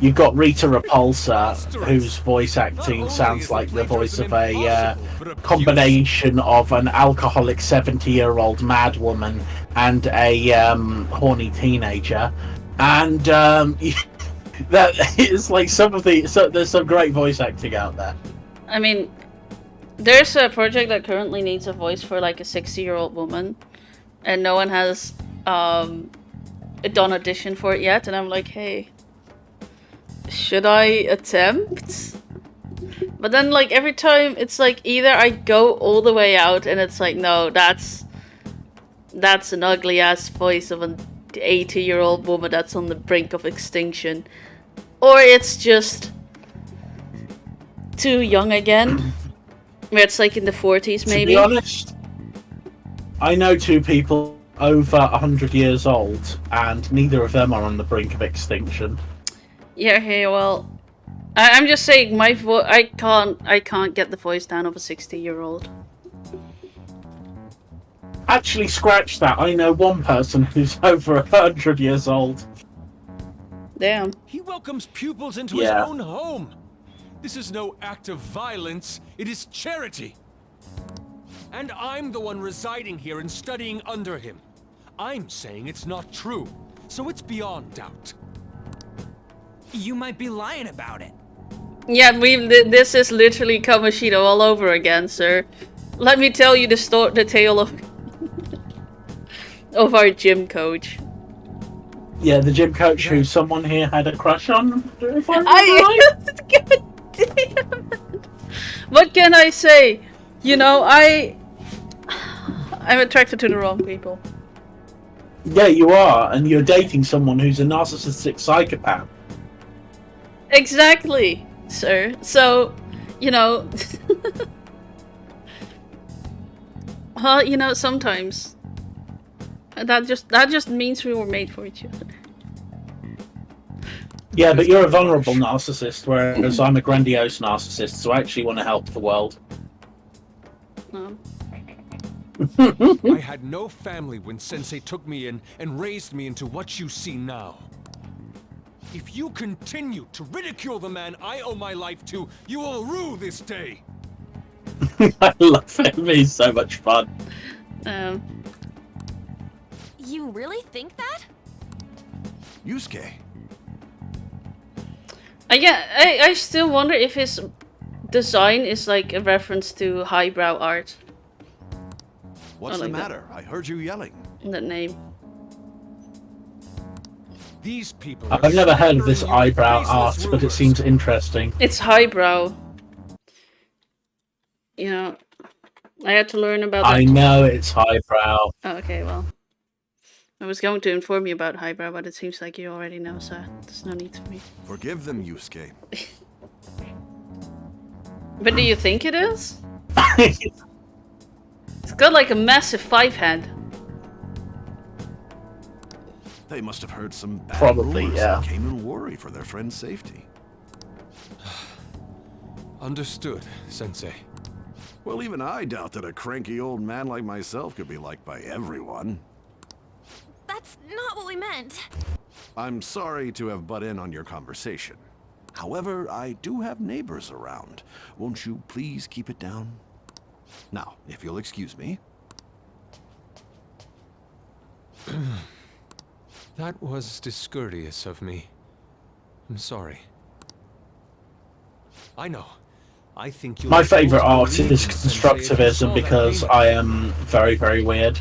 You've got Rita Repulsa, whose voice acting sounds like the voice of a combination of an alcoholic 70-year-old madwoman and a horny teenager. And that is like some of the... So there's some great voice acting out there. I mean, there's a project that currently needs a voice for like a 60-year-old woman, and no one has done audition for it yet, and I'm like, hey, should I attempt? But then like every time it's like either I go all the way out and it's like, no, that's an ugly ass voice of an 80-year-old woman that's on the brink of extinction, or it's just too young again, where it's like in the 40s maybe. To be honest, I know two people over 100 years old, and neither of them are on the brink of extinction. Yeah, hey, well, I'm just saying my I can't get the voice down of a 60-year-old. Actually, scratch that. I know one person who's over 100 years old. Damn. He welcomes pupils into his own home. This is no act of violence, it is charity. And I'm the one residing here and studying under him. I'm saying it's not true, so it's beyond doubt. You might be lying about it. Yeah, this is literally Kamoshida all over again, sir. Let me tell you the tale of of our gym coach. Yeah, the gym coach who someone here had a crush on, if I remember right. God damn it. What can I say? You know, I'm attracted to the wrong people. Yeah, you are, and you're dating someone who's a narcissistic psychopath. Exactly, sir. So, you know, well, you know, sometimes that just means we were made for each other. Yeah, but you're a vulnerable narcissist, whereas I'm a grandiose narcissist, so I actually want to help the world. I had no family when Sensei took me in and raised me into what you see now. If you continue to ridicule the man I owe my life to, you will rue this day. I love him, he's so much fun. You really think that? Yusuke. I still wonder if his design is like a reference to highbrow art. What's the matter? I heard you yelling. That name. These people I've never heard of this eyebrow art, but it seems interesting. It's highbrow. You know, I had to learn about that. I know it's highbrow. Oh, okay, well. I was going to inform you about highbrow, but it seems like you already know, so there's no need for me. Forgive them, Yusuke. But do you think it is? It's got like a massive 5-head. They must have heard some bad Probably, rumors yeah. and came in worry for their friend's safety. Understood, Sensei. Well, even I doubt that a cranky old man like myself could be liked by everyone. That's not what we meant. I'm sorry to have butt in on your conversation. However, I do have neighbors around. Won't you please keep it down? Now, if you'll excuse me. That was discourteous of me. I'm sorry. I know. I think My favourite art is constructivism because I am very, very weird.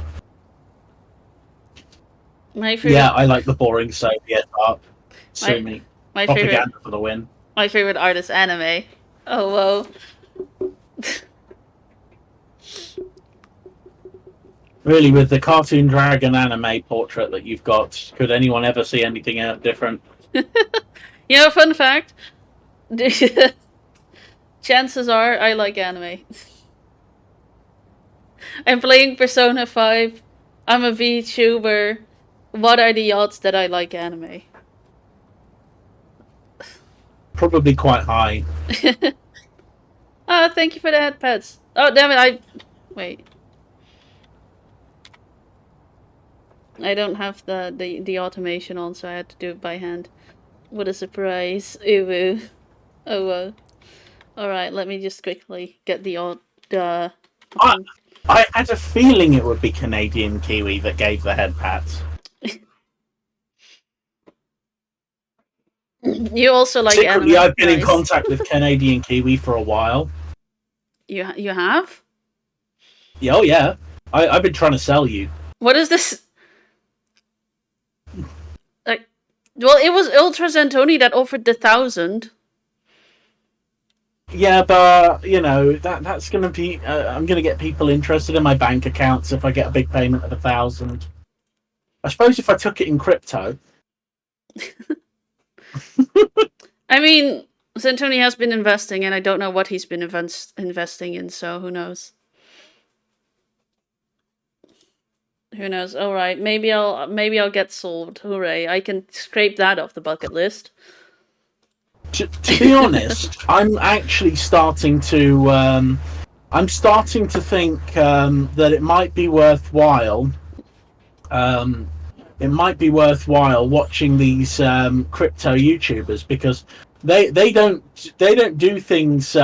My favorite... Yeah, I like the boring Soviet art. Sue me. My Propaganda favorite... for the win. My favorite art is anime. Oh, whoa. Really, with the cartoon dragon anime portrait that you've got, could anyone ever see anything different? You know, fun fact. Chances are I like anime. I'm playing Persona 5. I'm a VTuber. What are the odds that I like anime? Probably quite high. Oh, thank you for the headpads. Oh, damn it, wait. I don't have the automation on, so I had to do it by hand. What a surprise. Ooh. Oh well. Alright, let me just quickly get the odd I had a feeling it would be Canadian Kiwi that gave the head pats. You also like Secretly, anime? I've been in contact with Canadian Kiwi for a while. You have? Yeah, oh yeah. I've been trying to sell you. What is this? Well, it was Ultra Zantoni that offered the 1,000. Yeah, but you know that's gonna be. I'm gonna get people interested in my bank accounts if I get a big payment of 1,000. I suppose if I took it in crypto. I mean, Zantoni has been investing, and I don't know what he's been investing in. So who knows? Who knows? All right, maybe I'll get sold. Hooray! I can scrape that off the bucket list. To be honest, I'm actually starting to. I'm starting to think that it might be worthwhile. It might be worthwhile watching these crypto YouTubers because they don't do things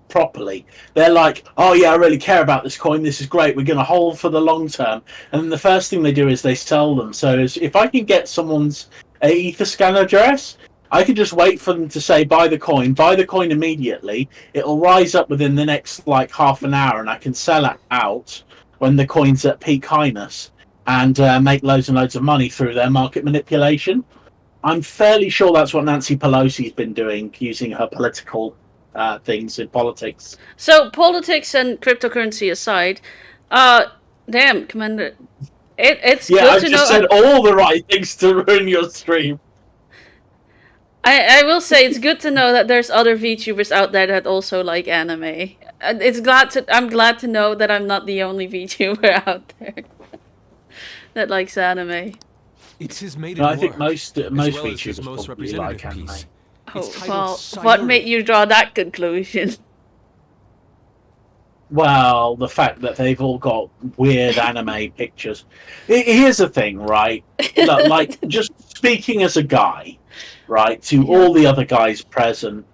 properly. They're like, oh yeah, I really care about this coin. This is great. We're going to hold for the long term. And then the first thing they do is they sell them. So if I can get someone's Etherscan address, I can just wait for them to say buy the coin immediately. It'll rise up within the next like half an hour, and I can sell it out when the coin's at peak highness and make loads and loads of money through their market manipulation. I'm fairly sure that's what Nancy Pelosi's been doing, using her political things in politics. So politics and cryptocurrency aside, damn, Commander, it's good I've to just know. said all the right things to ruin your stream. I will say it's good to know that there's other VTubers out there that also like anime. I'm glad to know that I'm not the only VTuber out there that likes anime. It's his maiden No, I think work, most as well as VTubers his most probably representative like anime. piece. Oh, It's titled well, what Sayuri. made you draw that conclusion? Well, the fact that they've all got weird anime pictures. Here's the thing, right? Look, like, just speaking as a guy, right, to all the other guys present,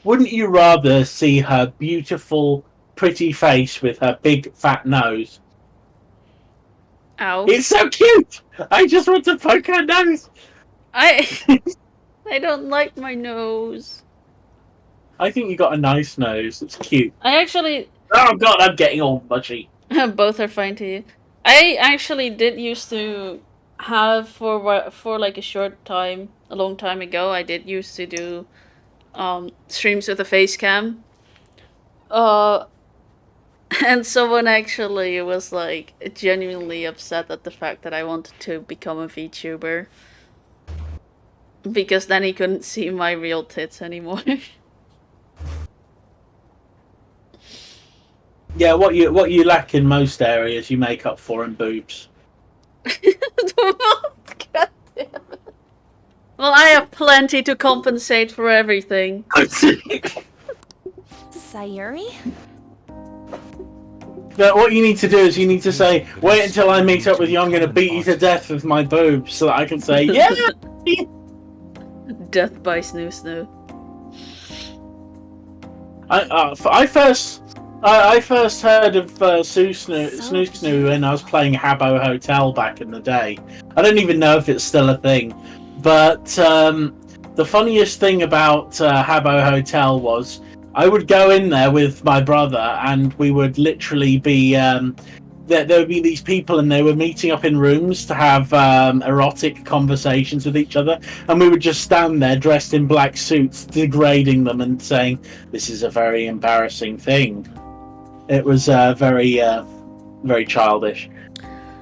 wouldn't you rather see her beautiful, pretty face with her big, fat nose? Ow. It's so cute! I just want to poke her nose! I don't like my nose. I think you got a nice nose. It's cute. I actually... Oh god, I'm getting all mushy. Both are fine to you. I actually did used to have for like a short time, a long time ago, I did used to do streams with a face cam. And someone actually was like genuinely upset at the fact that I wanted to become a VTuber. Because then he couldn't see my real tits anymore. Yeah, what you lack in most areas, you make up for in boobs. God damn it. Well, I have plenty to compensate for everything. Sayuri? But what you need to do is you need to say, wait until I meet up with you, I'm going to beat you to death with my boobs, so that I can say, yeah! Death by Snoo Snoo. I first heard of Snoo Snoo when I was playing Habbo Hotel back in the day. I don't even know if it's still a thing. But the funniest thing about Habbo Hotel was I would go in there with my brother and we would literally be... there would be these people and they were meeting up in rooms to have erotic conversations with each other, and we would just stand there dressed in black suits degrading them and saying, this is a very embarrassing thing. It was very childish.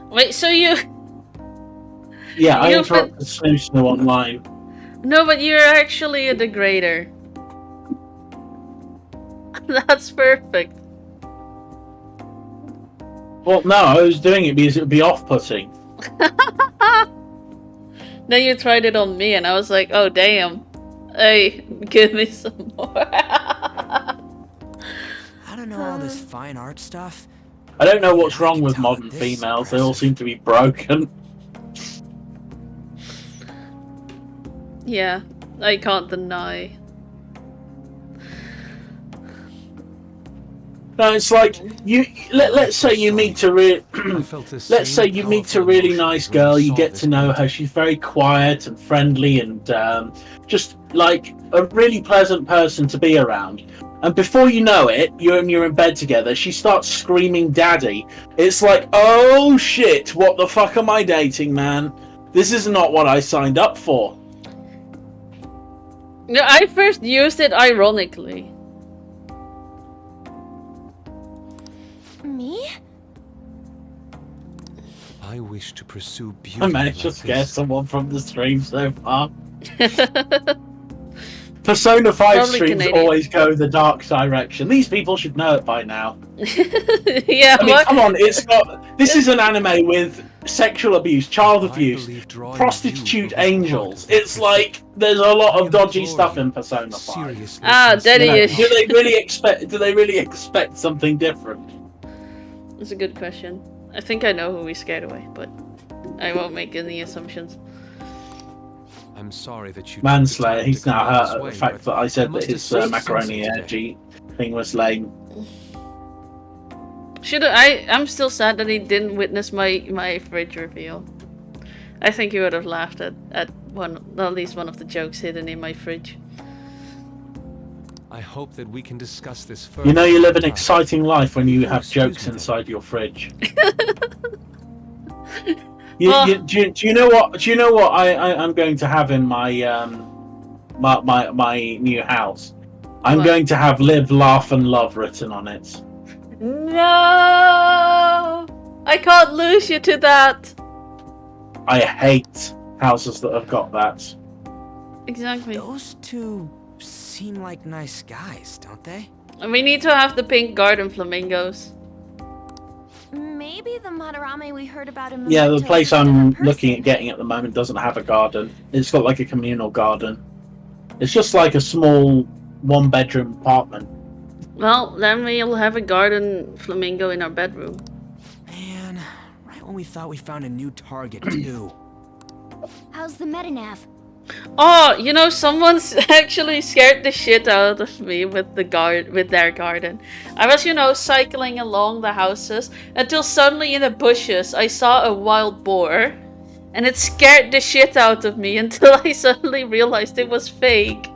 Wait, so you... Yeah, I interrupted Snoo Snoo online. No, but you're actually a degrader. That's perfect. Well, no, I was doing it because it would be off-putting. Then you tried it on me and I was like, oh damn. Hey, give me some more. I don't know all this fine art stuff. I don't know what's wrong with modern females. They all seem to be broken. Yeah. I can't deny. No, it's like let's say you meet a let's say you meet a really nice girl. You get to know her. She's very quiet and friendly and just like a really pleasant person to be around. And before you know it, you're in bed together. She starts screaming, "Daddy!" It's like, oh shit! What the fuck am I dating, man? This is not what I signed up for. No, I first used it ironically. Me? I wish to pursue beauty. I managed to scare someone from the stream so far. Persona 5 Probably streams Canadian. always go the dark direction. These people should know it by now. Yeah, I mean, come on, it's got. This is an anime with sexual abuse, child abuse, prostitute angels. It's like there's a lot of dodgy stuff in Persona 5. Ah, daddy issues. Do they really expect something different? That's a good question. I think I know who we scared away, but I won't make any assumptions. I'm sorry that you. Manslayer, he's now hurt at the fact that I said that his macaroni energy thing was lame. I'm still sad that he didn't witness my fridge reveal. I think he would have laughed at least one of the jokes hidden in my fridge. I hope that we can discuss this further. You know you live an exciting life when you have jokes inside your fridge. Do you know what? Do you know what I'm going to have in my my new house? I'm What? going to have "Live, Laugh, and Love" written on it. No, I can't lose you to that. I hate houses that have got that. Exactly. Those two seem like nice guys, don't they? And we need to have the pink garden flamingos. Maybe the Madarame we heard about in Yeah, the Memento place is another I'm person. looking at getting at the moment doesn't have a garden. It's got like a communal garden. It's just like a small one-bedroom apartment. Well, then we'll have a garden flamingo in our bedroom. Man, right when we thought we found a new target, too. How's the metanav? Oh, you know, someone's actually scared the shit out of me with their garden. I was, you know, cycling along the houses until suddenly in the bushes I saw a wild boar, and it scared the shit out of me until I suddenly realized it was fake.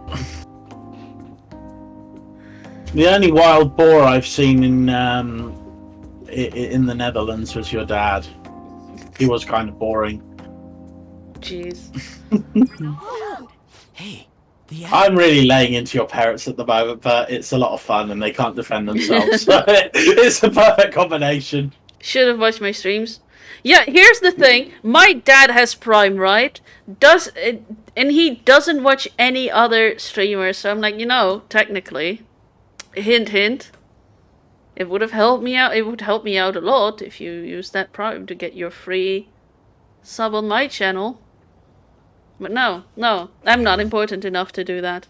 The only wild boar I've seen in the Netherlands was your dad. He was kind of boring. Jeez. Hey, I'm really laying into your parents at the moment, but it's a lot of fun and they can't defend themselves. So it's a perfect combination. Should have watched my streams. Yeah, here's the thing. My dad has Prime, right? And he doesn't watch any other streamers. So I'm like, you know, technically, hint, hint. It would have helped me out. It would help me out a lot if you use that Prime to get your free sub on my channel. But no, I'm not important enough to do that.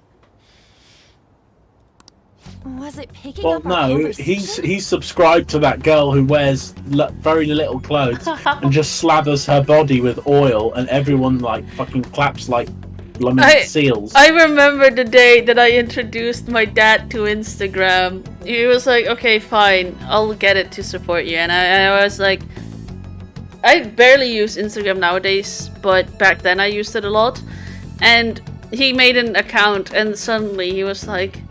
Was it picking Well, up our no, conversation? he's subscribed to that girl who wears very little clothes and just slathers her body with oil, and everyone like fucking claps like seals. I remember the day that I introduced my dad to Instagram. He was like, okay, fine, I'll get it to support you. And I was like, I barely use Instagram nowadays, but back then I used it a lot. And he made an account, and suddenly he was like,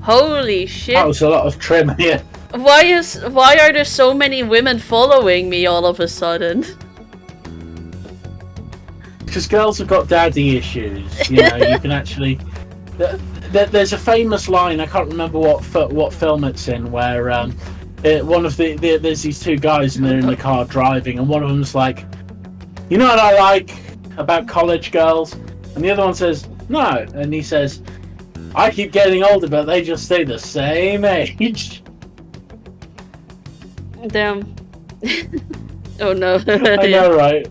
holy shit. That was a lot of trim here. Why are there so many women following me all of a sudden? Because girls have got daddy issues. You know, you can actually. There's a famous line. I can't remember what film it's in, where one of there's these two guys and they're in the car driving, and one of them's like, "You know what I like about college girls?" And the other one says, "No," and he says, "I keep getting older, but they just stay the same age." Damn. Oh no. I know, right?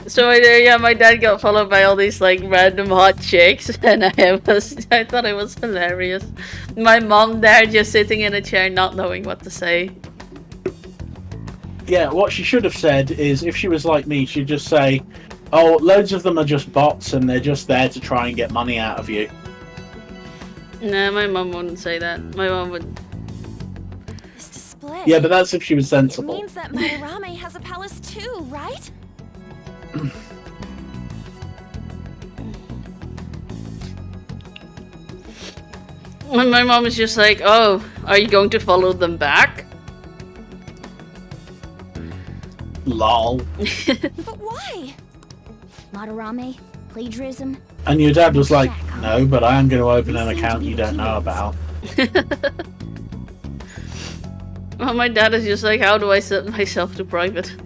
So yeah, my dad got followed by all these like random hot chicks, and I thought it was hilarious. My mom there just sitting in a chair, not knowing what to say. Yeah, what she should have said is, if she was like me, she'd just say, Oh, loads of them are just bots, and they're just there to try and get money out of you. Nah, my mum wouldn't say that. My mum would. This display. Yeah, but that's if she was It sensible. means that Madarame has a palace too, right? And my mom is just like, oh, are you going to follow them back? Lol. But why? Madarame, plagiarism. And your dad was like, no, but I am going to open an account you don't know about. Well, my dad is just like, how do I set myself to private?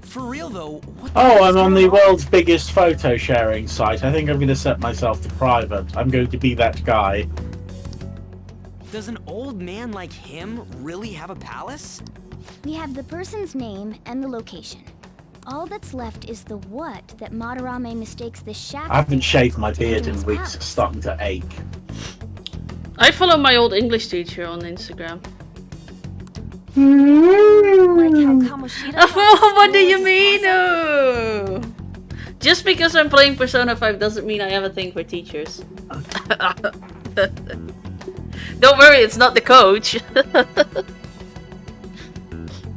For real though, what the Oh, heck I'm is on the going world's biggest photo sharing site. I think I'm going to set myself to private. I'm going to be that guy. Does an old man like him really have a palace? We have the person's name and the location. All that's left is the what that Madarame mistakes this shack. I haven't shaved my to beard enter in his weeks. palace. It's starting to ache. I follow my old English teacher on Instagram. Like how Kamoshida What do you mean? Oh. Just because I'm playing Persona 5 doesn't mean I have a thing for teachers. Don't worry, it's not the coach.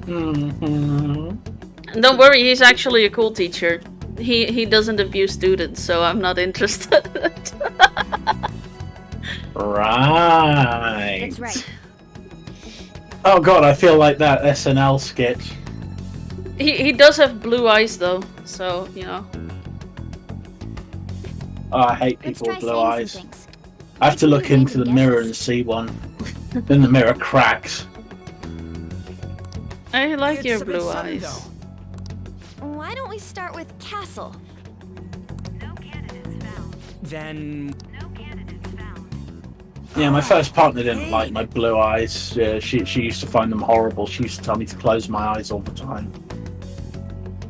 And don't worry, he's actually a cool teacher. He doesn't abuse students, so I'm not interested. Right. That's right. Oh god, I feel like that SNL skit. He does have blue eyes though, so you know. Oh, I hate Let's people try with blue saying some eyes. things. I have to look Random into the mirror guesses. and see one. Then the mirror cracks. I like It's your a bit blue sudden, eyes. though. Why don't we start with Castle? Then Yeah, my first partner didn't like my blue eyes. She used to find them horrible. She used to tell me to close my eyes all the time.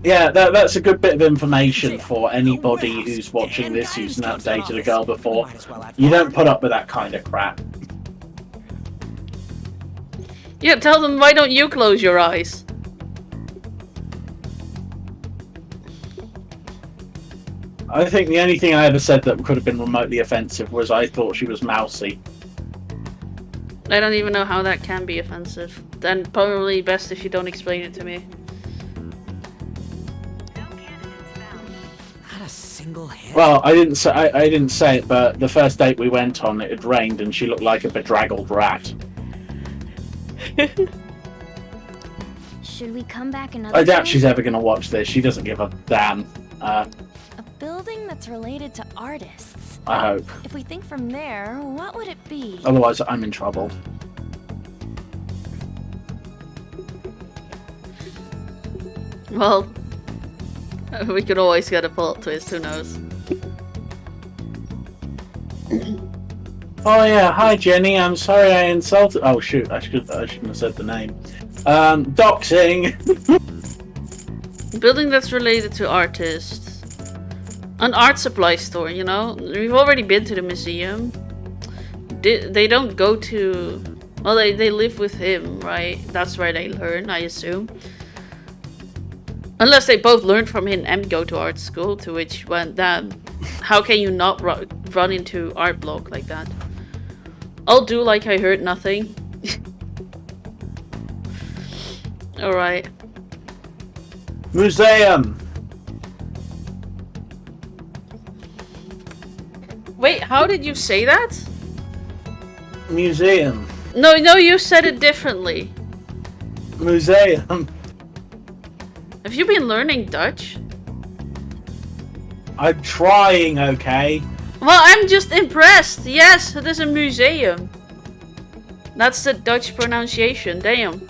Yeah, that's a good bit of information for anybody who's watching this who's not dated a girl before. You don't put up with that kind of crap. Yeah, tell them why don't you close your eyes? I think the only thing I ever said that could have been remotely offensive was I thought she was mousy. I don't even know how that can be offensive. Then probably best if you don't explain it to me. not a single hit. Well, I didn't say it, but the first date we went on, it had rained and she looked like a bedraggled rat. Should we come back another I doubt time? she's ever going to watch this. She doesn't give a damn. A building that's related to artists. I hope. If we think from there, what would it be? Otherwise, I'm in trouble. Well, we could always get a plot twist, who knows? Oh yeah, hi Jenny. I'm sorry I insulted. Oh shoot, I shouldn't have said the name. Doxing. Building that's related to artists. An art supply store, you know? We've already been to the museum. They don't go to... Well, they live with him, right? That's where they learn, I assume. Unless they both learned from him and go to art school, to which went then. How can you not run into art block like that? I'll do like I heard nothing. Alright. Museum. Wait, how did you say that? Museum. No, you said it differently. Museum. Have you been learning Dutch? I'm trying, okay? Well, I'm just impressed. Yes, it is a museum. That's the Dutch pronunciation, damn.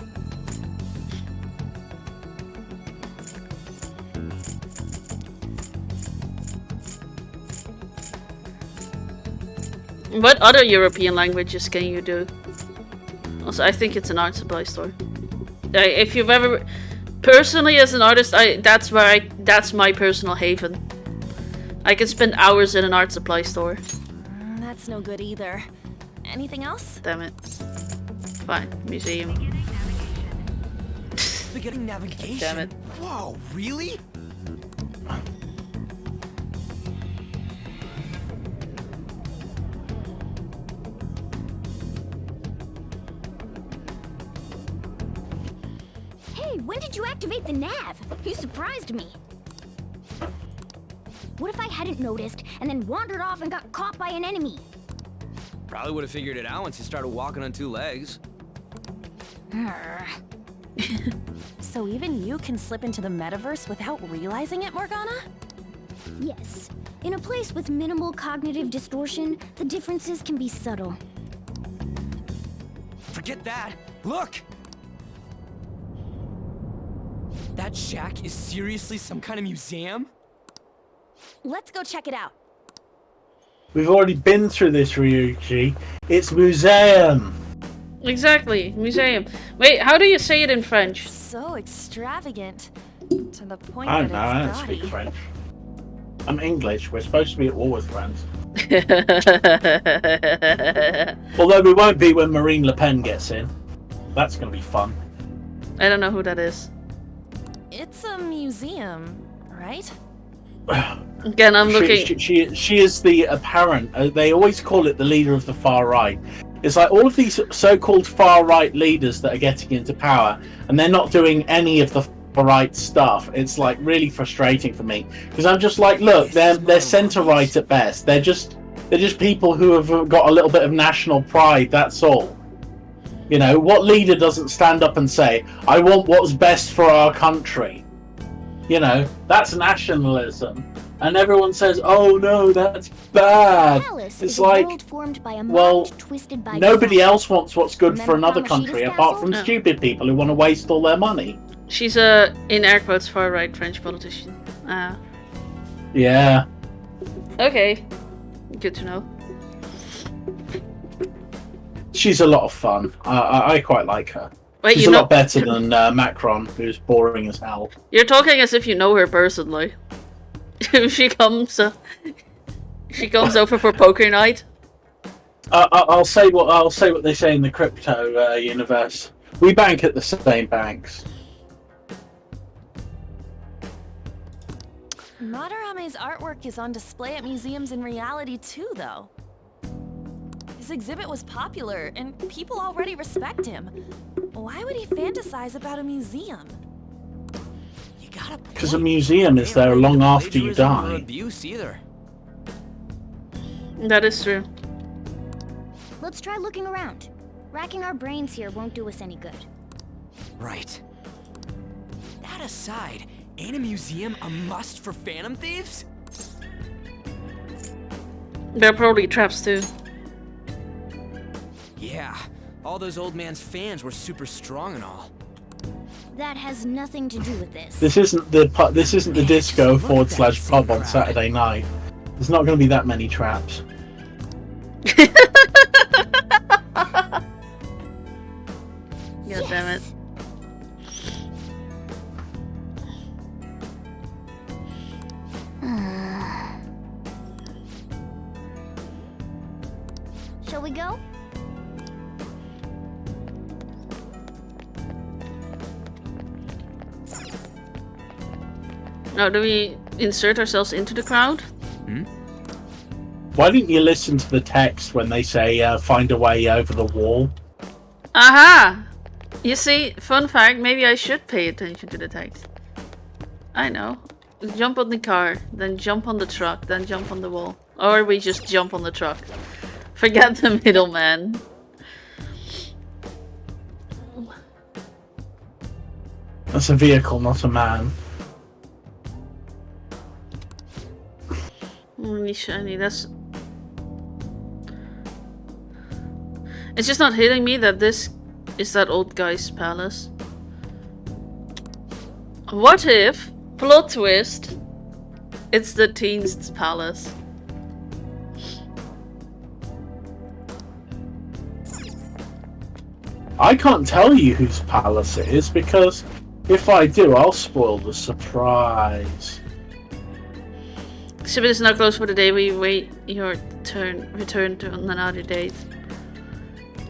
What other European languages can you do? Also, I think it's an art supply store. If you've ever... Personally, as an artist, that's my personal haven. I can spend hours in an art supply store. That's no good either. Anything else? Damn it. Fine, museum. spaghetti navigation. Damn it. Whoa, really? Hey, when did you activate the nav? You surprised me. What if I hadn't noticed and then wandered off and got caught by an enemy? Probably would have figured it out once you started walking on 2 legs. So even you can slip into the metaverse without realizing it, Morgana? Yes. In a place with minimal cognitive distortion, the differences can be subtle. Forget that. Look! That shack is seriously some kind of museum? Let's go check it out. We've already been through this, Ryuji. It's museum. Exactly, museum. Wait, how do you say it in French? So extravagant. To the point I that don't know, I don't it's speak gaudy. French. I'm English. We're supposed to be at war with France. Although we won't be when Marine Le Pen gets in. That's going to be fun. I don't know who that is. It's a museum, right? Again, I'm looking. She is the apparent. They always call it the leader of the far right. It's like all of these so-called far right leaders that are getting into power, and they're not doing any of the far right stuff. It's like really frustrating for me because I'm just like, look, they're centre right at best. They're just people who have got a little bit of national pride. That's all. You know, what leader doesn't stand up and say, "I want what's best for our country"? You know, that's nationalism. And everyone says, "Oh no, that's bad." Alice It's is a like, world formed by a mind well, twisted by nobody desire. else wants what's good for Remember another Kamoshida's country apart castle? from No. stupid people who want to waste all their money. She's a, in air quotes, far right French politician. Ah. Yeah. Okay. Good to know. She's a lot of fun. I quite like her. Wait, She's you a know, lot better than Macron, who's boring as hell. you're talking as if you know her personally. she comes over for poker night. I'll say what they say in the crypto universe. We bank at the same banks. Madarame's artwork is on display at museums in reality too, though. His exhibit was popular, and people already respect him. Why would he fantasize about a museum? You gotta. Because a museum is there long after you die. Abuse either. That is true. Let's try looking around. Racking our brains here won't do us any good. Right. That aside, ain't a museum a must for Phantom Thieves? There are probably traps too. Yeah, all those old man's fans were super strong and all. That has nothing to do with this. This isn't the disco / pub on Saturday night. There's not going to be that many traps. God damn it. Shall we go? Now, do we insert ourselves into the crowd? Why didn't you listen to the text when they say find a way over the wall? Aha! You see, fun fact, maybe I should pay attention to the text. I know. Jump on the car, then jump on the truck, then jump on the wall. Or we just jump on the truck. Forget the middleman. That's a vehicle, not a man. Really shiny, that's... It's just not hitting me that this is that old guy's palace. What if, plot twist, it's the teen's palace? I can't tell you whose palace it is because if I do, I'll spoil the surprise. Exhibit is now closed for the day. We wait your return to on another date.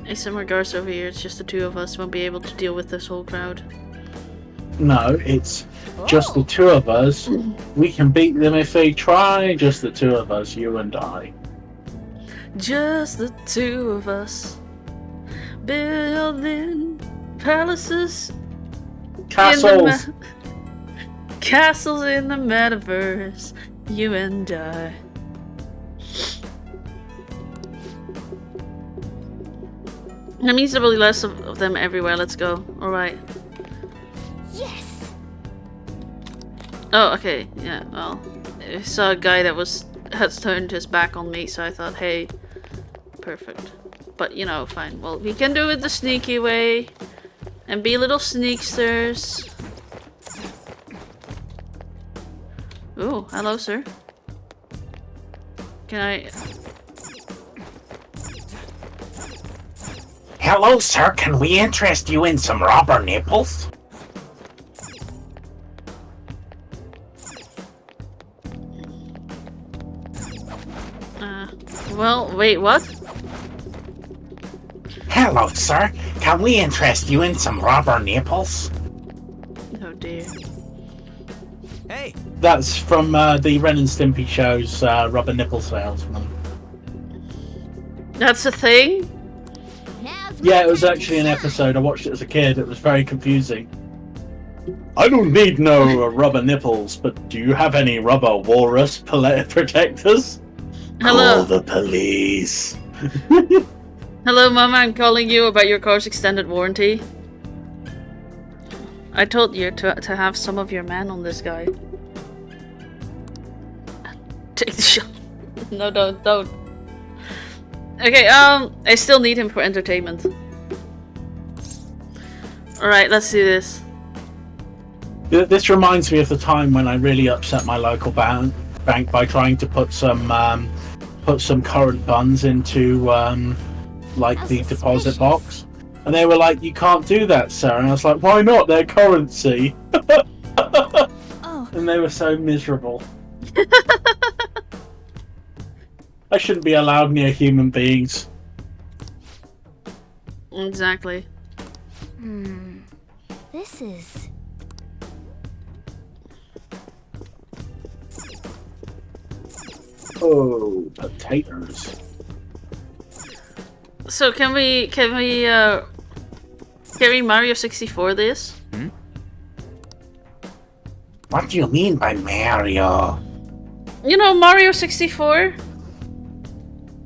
Hey, some regards over here. It's just the two of us. Won't be able to deal with this whole crowd. No, it's just the two of us. We can beat them if they try. Just the two of us, you and I. Just the two of us. Building palaces. Castles. Castles in the metaverse. You and I. That means there will be less of them everywhere. Let's go. Alright. Yes! Oh, okay. Yeah, well. I saw a guy that has turned his back on me, so I thought, hey, perfect. But, you know, fine. Well, we can do it the sneaky way. And be little sneaksters. Ooh, hello, sir. Can I... Hello, sir. Can we interest you in some rubber nipples? Well, wait, what? Hello, sir. Can we interest you in some rubber nipples? Oh dear. Hey! That's from the Ren and Stimpy show's rubber nipple salesman. That's a thing? Yeah, it was actually an episode. I watched it as a kid. It was very confusing. I don't need no rubber nipples, but do you have any rubber walrus protectors? Hello. Call the police. Hello, Mama. I'm calling you about your car's extended warranty. I told you to have some of your man on this guy. Take the shot. No, don't. Okay, I still need him for entertainment. Alright, let's do this. This reminds me of the time when I really upset my local bank by trying to put some current buns into like the deposit box, and they were like, "You can't do that, sir." And I was like, "Why not? They're currency." And they were so miserable. I shouldn't be allowed near human beings. Exactly. This is... Oh, potatoes. So can we Mario 64 this? What do you mean by Mario? You know, Mario 64?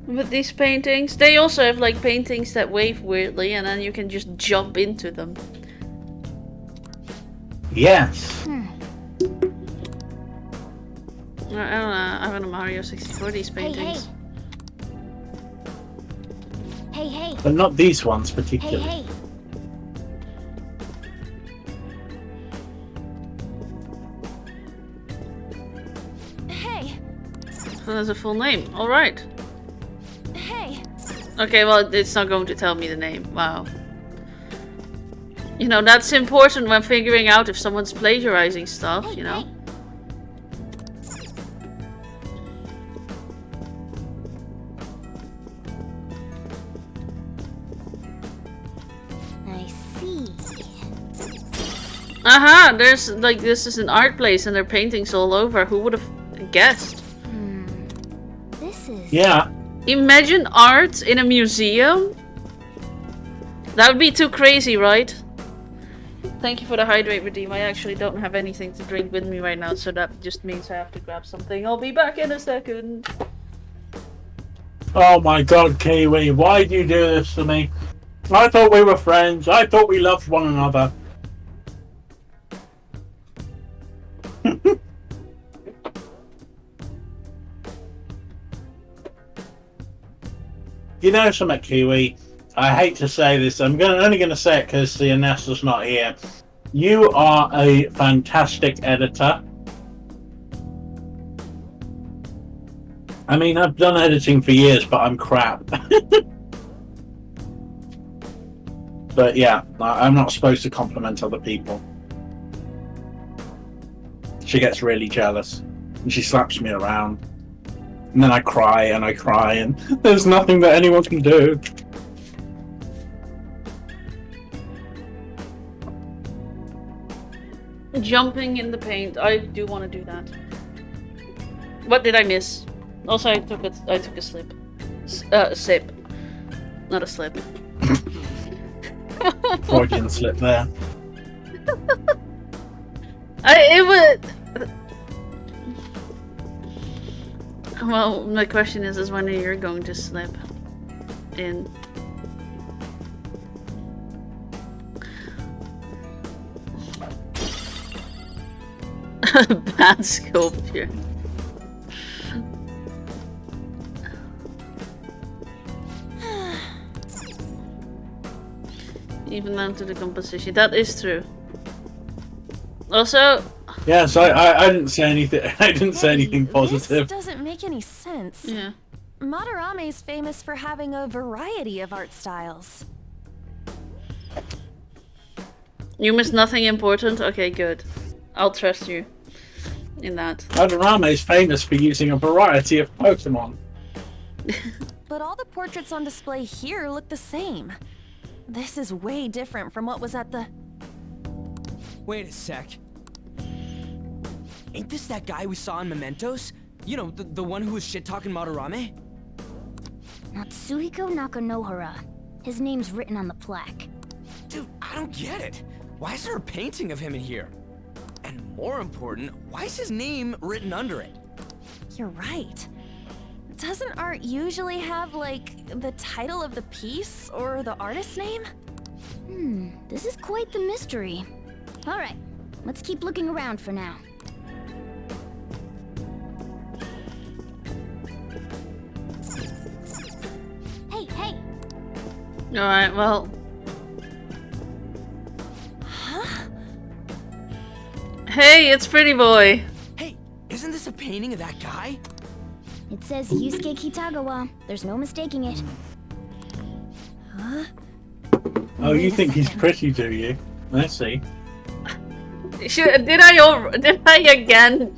With these paintings. They also have like paintings that wave weirdly and then you can just jump into them. Yes. I don't know, I want a Mario 64 these paintings. Hey. But not these ones particularly. Hey. So that's a full name. Alright. Hey. Okay, well, it's not going to tell me the name. Wow. You know, that's important when figuring out if someone's plagiarizing stuff, you know? I see. Aha! There's, like, this is an art place and there are paintings all over. Who would have guessed? This is... Yeah. Imagine art in a museum? That would be too crazy, right? Thank you for the hydrate redeem. I actually don't have anything to drink with me right now, so that just means I have to grab something. I'll be back in a second. Oh my god, Kiwi, why do you do this to me? I thought we were friends. I thought we loved one another. You know something, Kiwi? I hate to say this. I'm only going to say it because the Anessa's not here. You are a fantastic editor. I mean, I've done editing for years, but I'm crap. But yeah, I'm not supposed to compliment other people. She gets really jealous, and she slaps me around. And then I cry, and there's nothing that anyone can do. jumping in the paint. I do want to do that. What did I miss? Also, I took a slip. Sip. Not a slip. Freudian slip there. It would. Well, my question is when are you going to slip in? Bad sculpture. Even down to the composition. That is true. Also. Yeah, so I didn't say anything. I didn't say anything positive. This doesn't make any sense. Yeah. Madarame's famous for having a variety of art styles. You missed nothing important? Okay, good. I'll trust you in that. Madarame is famous for using a variety of Pokemon. But all the portraits on display here look the same. This is way different from what was at the... Wait a sec. Ain't this that guy we saw in Mementos? You know, the one who was shit-talking Madarame? Natsuhiko Nakanohara. His name's written on the plaque. Dude, I don't get it. Why is there a painting of him in here? And more important, why is his name written under it? You're right. Doesn't art usually have, like, the title of the piece or the artist's name? This is quite the mystery. Alright, let's keep looking around for now. Hey! Alright, well. Huh? Hey, it's Pretty Boy! Hey, isn't this a painting of that guy? It says Yusuke Kitagawa. There's no mistaking it. Huh? Oh, you think he's pretty, do you? Let's see. Did I again?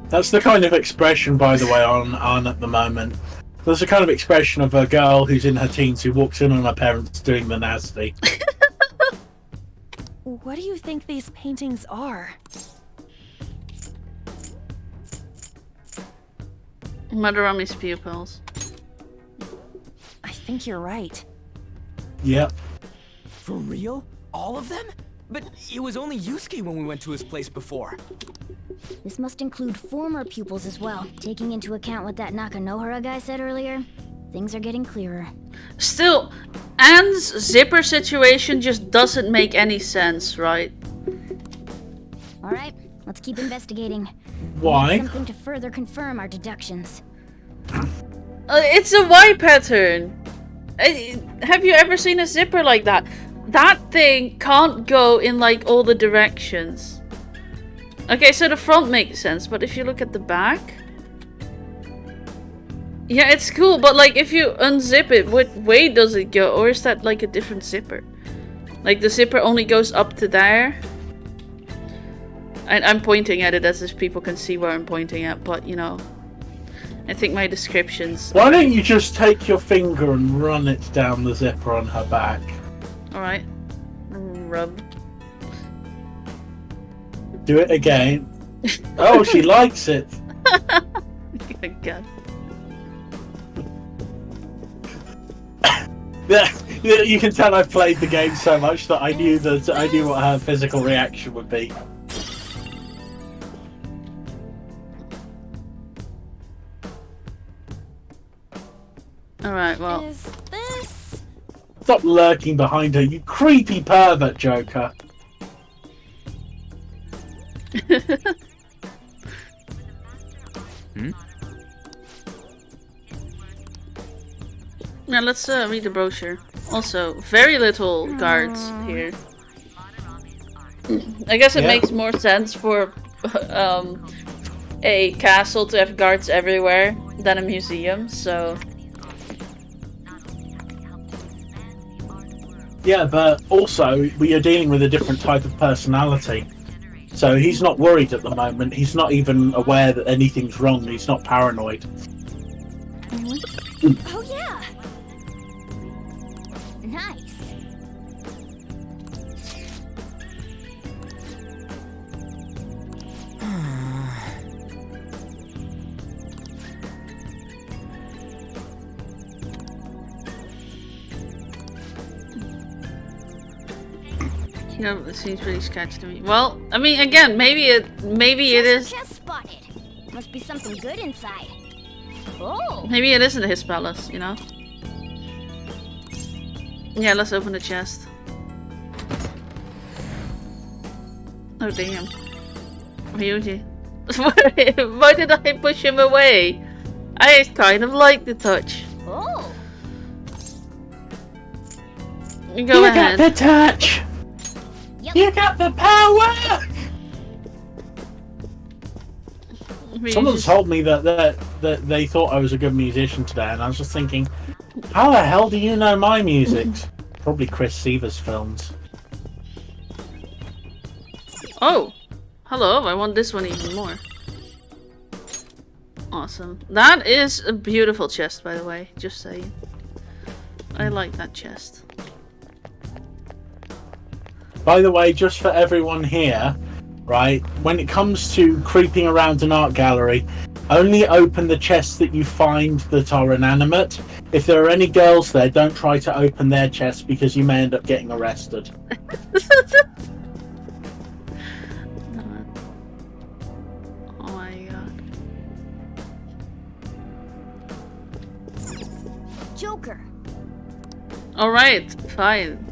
That's the kind of expression, by the way, on at the moment. There's a kind of expression of a girl who's in her teens who walks in on her parents doing the nasty. What do you think these paintings are? Madarame's pupils. I think you're right. Yep. For real? All of them? But it was only Yusuke when we went to his place before. This must include former pupils as well. Taking into account what that Nakanohara guy said earlier, things are getting clearer. Still, Anne's zipper situation just doesn't make any sense, right? Alright, let's keep investigating. Why? We need something to further confirm our deductions. It's a Y pattern. Have you ever seen a zipper like that? That thing can't go in like all the directions. Okay, so the front makes sense, but if you look at the back... Yeah, it's cool, but like if you unzip it, what way does it go? Or is that like a different zipper? Like the zipper only goes up to there? I'm pointing at it as if people can see where I'm pointing at, but you know... I think my descriptions... Why don't you just take your finger and run it down the zipper on her back? Alright. Rub. Do it again. Oh, she likes it. Good God. You can tell I've played the game so much that I knew what her physical reaction would be. Alright, well. Is this... Stop lurking behind her, you creepy pervert, Joker. Now let's read the brochure. Also, very little guards here. I guess it makes more sense for a castle to have guards everywhere than a museum, so... Yeah, but also, we are dealing with a different type of personality. So he's not worried at the moment. He's not even aware that anything's wrong. He's not paranoid. Oh yeah! No, it seems pretty sketchy to me. Well, I mean, again, maybe it is. Chest spotted. Must be something good inside. Oh. Maybe it isn't his palace, you know? Yeah, let's open the chest. Oh damn. Ryuji. Why did I push him away? I kind of like the touch. Oh. Go ahead. You got the touch! Yep. You got the power! Someone told me that they thought I was a good musician today, and I was just thinking, how the hell do you know my music? Probably Chris Seaver's films. Oh! Hello, I want this one even more. Awesome. That is a beautiful chest, by the way. Just saying. I like that chest. By the way, just for everyone here, right, when it comes to creeping around an art gallery, only open the chests that you find that are inanimate. If there are any girls there, don't try to open their chests because you may end up getting arrested. Oh my god. Joker. Alright, fine.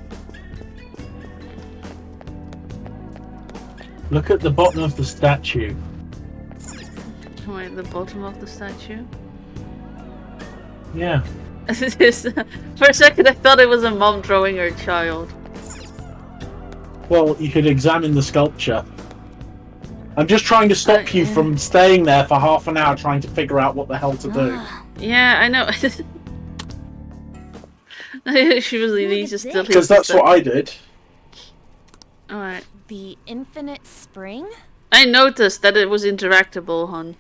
Look at the bottom of the statue. Wait, the bottom of the statue? Yeah. For a second I thought it was a mom drawing her child. Well, you could examine the sculpture. I'm just trying to stop you from staying there for half an hour trying to figure out what the hell to do. Yeah, I know. She really needs to still. Because that's what I did. Alright. The infinite spring? I noticed that it was interactable, hon.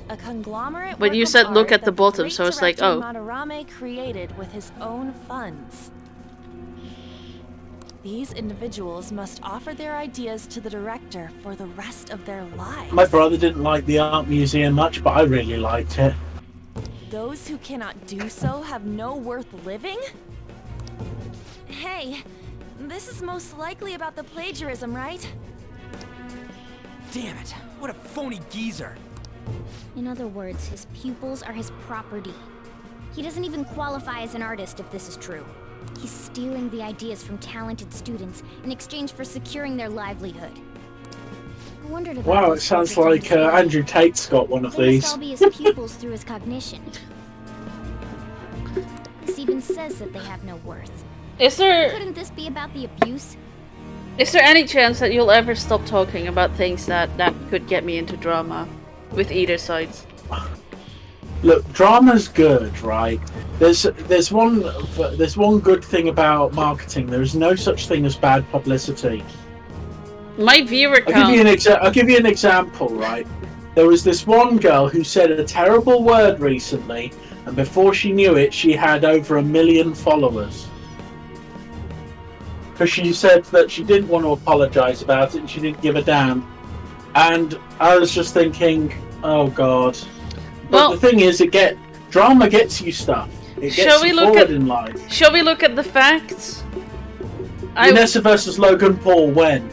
A conglomerate. But you said look at the bottom, so it's like, oh. Madarame created with his own funds. These individuals must offer their ideas to the director for the rest of their lives. My brother didn't like the art museum much, but I really liked it. Those who cannot do so have no worth living? Hey, this is most likely about the plagiarism, right? Damn it, what a phony geezer. In other words, his pupils are his property. He doesn't even qualify as an artist if this is true. He's stealing the ideas from talented students in exchange for securing their livelihood. I wondered about Wow, it sounds like Andrew Tate's got one of they these. must all be his pupils through his cognition. This even says that they have no worth. Couldn't this be about the abuse? Is there any chance that you'll ever stop talking about things that could get me into drama with either sides? Look, drama's good, right? There's one good thing about marketing. There is no such thing as bad publicity. My viewer count. I'll give you an example, right? There was this one girl who said a terrible word recently, and before she knew it, she had over 1 million followers. Because she said that she didn't want to apologize about it and she didn't give a damn. And I was just thinking, oh god. But the thing is, drama gets you stuff. It gets you forward in life. Shall we look at the facts? Vanessa versus Logan Paul, when?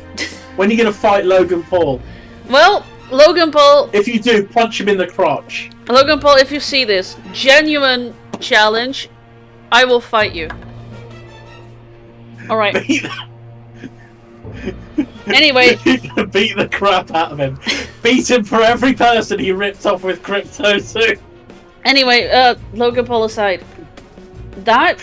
When are you going to fight Logan Paul? Well, Logan Paul... If you do, punch him in the crotch. Logan Paul, if you see this, genuine challenge, I will fight you. Alright. Anyway. Beat the crap out of him. Beat him for every person he ripped off with crypto too. Anyway, Logan Paul aside. That...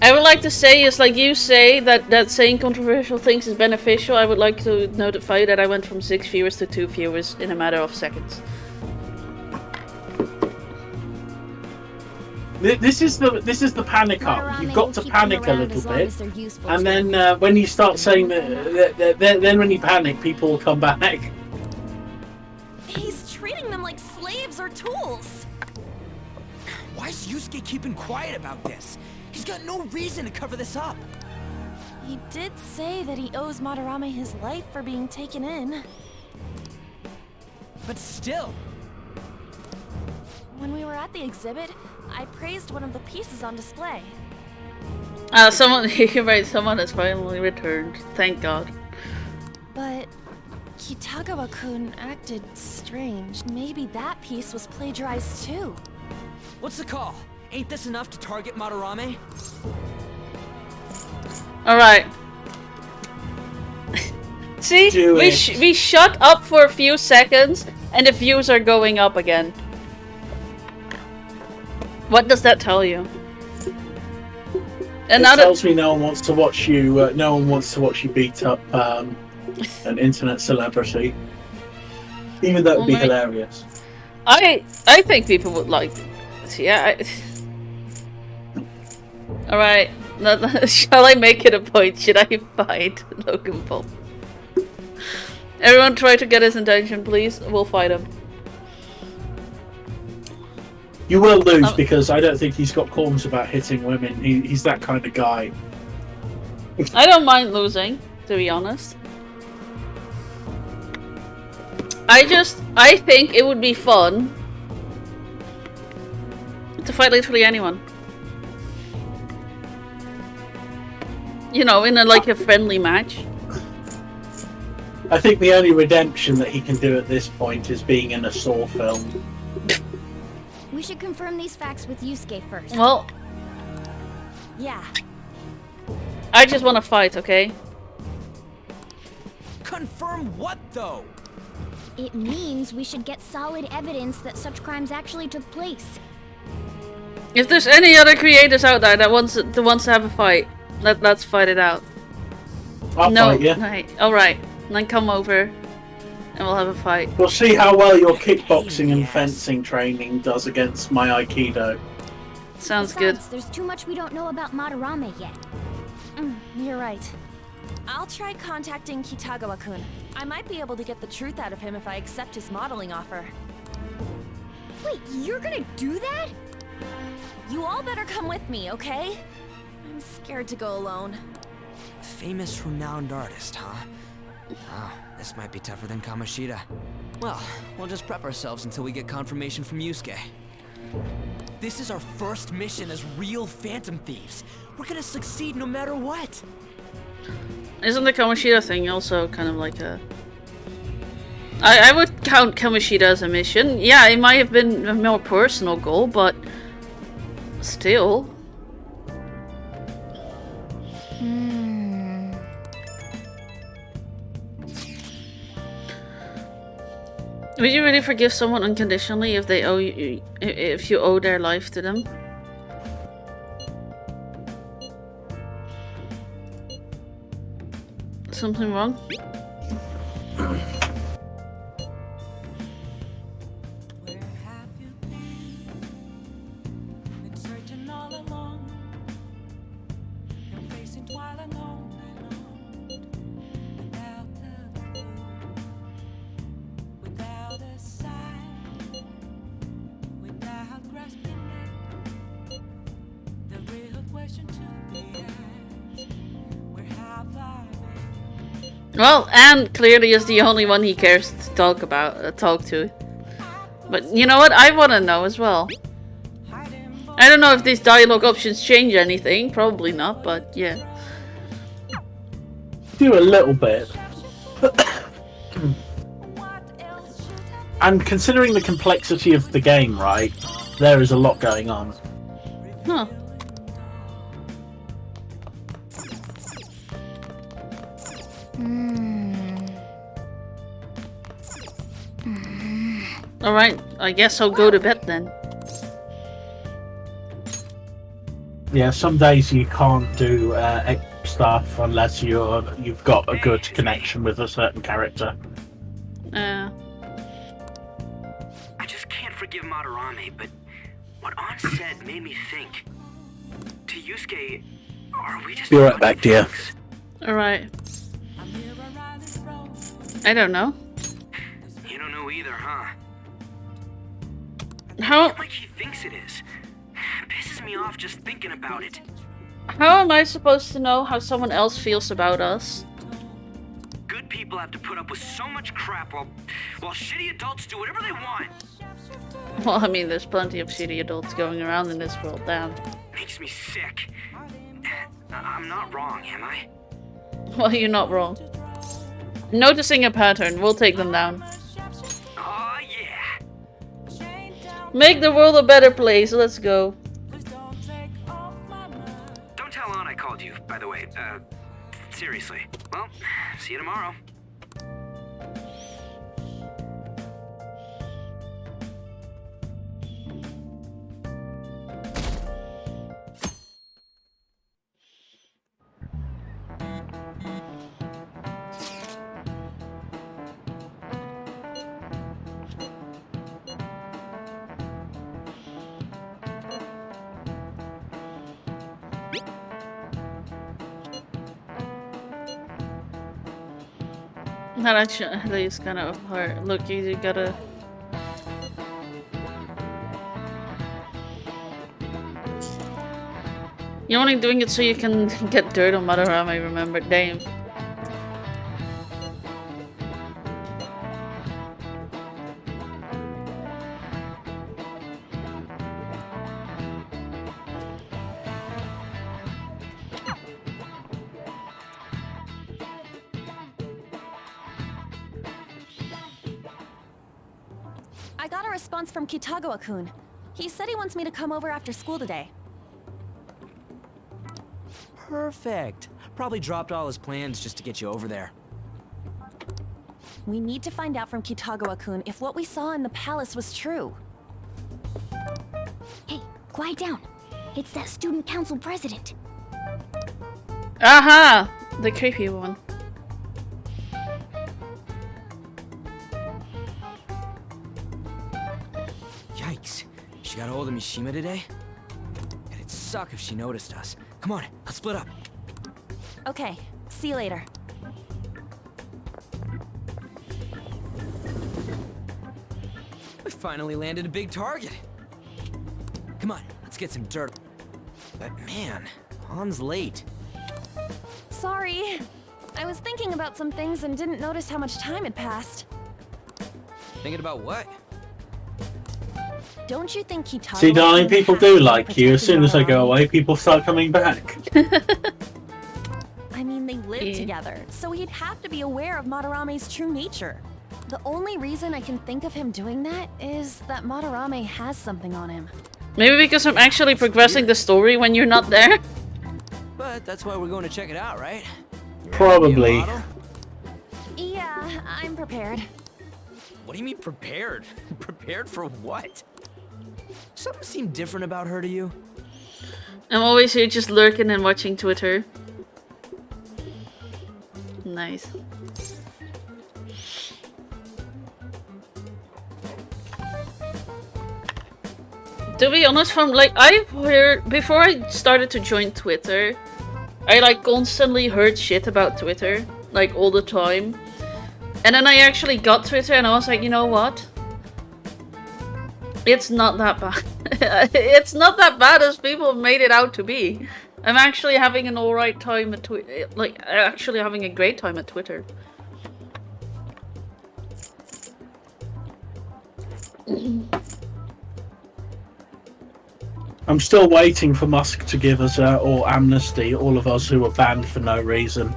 I would like to say is like you say that saying controversial things is beneficial. I would like to notify you that I went from 6 viewers to 2 viewers in a matter of seconds. This is the panic up. You've got to panic a little bit, and then when you start saying that, then when you panic, people will come back. He's treating them like slaves or tools. Why is Yusuke keeping quiet about this? He's got no reason to cover this up. He did say that he owes Madarame his life for being taken in. But still. When we were at the exhibit, I praised one of the pieces on display. Someone, you're right, someone has finally returned. Thank God. But Kitagawa-kun acted strange. Maybe that piece was plagiarized too. What's the call? Ain't this enough to target Madarame? Alright. See? We shut up for a few seconds and the views are going up again. What does that tell you? And it tells me no one wants to watch you. No one wants to watch you beat up an internet celebrity, even though it'd be hilarious. I think people would like. Yeah. All right. Shall I make it a point? Should I fight Logan Paul? Everyone, try to get his attention, please. We'll fight him. You will lose because I don't think he's got qualms about hitting women. He's that kind of guy. I don't mind losing, to be honest. I think it would be fun to fight literally anyone. You know, in a friendly match. I think the only redemption that he can do at this point is being in a Saw film. We should confirm these facts with Yusuke first. Well, yeah. I just want to fight, okay? Confirm what, though? It means we should get solid evidence that such crimes actually took place. If there's any other creators out there that wants to have a fight, let's fight it out. I'll fight you. Right. All right. Then come over. And we'll have a fight. We'll see how well your kickboxing and fencing training does against my Aikido. Sounds Besides, good. There's too much we don't know about Madarame yet. You're right. I'll try contacting Kitagawa-kun. I might be able to get the truth out of him if I accept his modeling offer. Wait, you're gonna do that? You all better come with me, okay? I'm scared to go alone. Famous, renowned artist, huh? Wow, this might be tougher than Kamoshida. Well, we'll just prep ourselves until we get confirmation from Yusuke. This is our first mission as real Phantom Thieves. We're gonna succeed no matter what. Isn't the Kamoshida thing also kind of like a... I would count Kamoshida as a mission. Yeah, it might have been a more personal goal, but... still... Would you really forgive someone unconditionally if they owe you, if you owe their life to them? Something wrong? Well, Anne clearly is the only one he cares to talk to. But you know what? I want to know as well. I don't know if these dialogue options change anything. Probably not, but yeah. Do a little bit. And considering the complexity of the game, right, there is a lot going on. Huh. Alright, I guess I'll go to bed then. Yeah, some days you can't do stuff unless you've got a good connection with a certain character. I just can't forgive Madarame, but what Aunt said made me think. To Yusuke, are we just... Be right back, dear. Alright. I don't know. You don't know either, huh? How... Like he thinks it is. It pisses me off just thinking about it. How am I supposed to know how someone else feels about us? Good people have to put up with so much crap while shitty adults do whatever they want. Well, I mean, there's plenty of shitty adults going around in this world, damn. Makes me sick. I'm not wrong, am I? Well, you're not wrong. Noticing a pattern, we'll take them down. Oh, yeah. Make the world a better place, let's go. Don't tell Ann I called you, by the way. Seriously. Well, see you tomorrow. That actually is kind of hard. Look, you gotta... You're only doing it so you can get dirt on Madarame, remember? Damn. I got a response from Kitagawa-kun. He said he wants me to come over after school today. Perfect. Probably dropped all his plans just to get you over there. We need to find out from Kitagawa-kun if what we saw in the palace was true. Hey, quiet down. It's that student council president. Aha! The creepy one. Yikes. She got a hold of Mishima today? It'd suck if she noticed us. Come on, let's split up. Okay, see you later. We finally landed a big target. Come on, let's get some dirt. But man, Han's late. Sorry. I was thinking about some things and didn't notice how much time had passed. Thinking about what? Don't you think Kitagawa... See, darling, people do like you. As soon as I go away, people start coming back. I mean, they live together, so he'd have to be aware of Madarame's true nature. The only reason I can think of him doing that is that Madarame has something on him. Maybe because I'm actually progressing the story when you're not there? But that's why we're going to check it out, right? Probably. Yeah, I'm prepared. What do you mean prepared? Prepared for what? Something seemed different about her to you? I'm always here just lurking and watching Twitter. Nice. To be honest, from like I've heard before I started to join Twitter, I like constantly heard shit about Twitter, like all the time. And then I actually got Twitter and I was like, you know what? It's not that bad. It's not that bad as people made it out to be. I'm actually having an alright time at Twitter. Like, actually having a great time at Twitter. I'm still waiting for Musk to give us or amnesty all of us who were banned for no reason.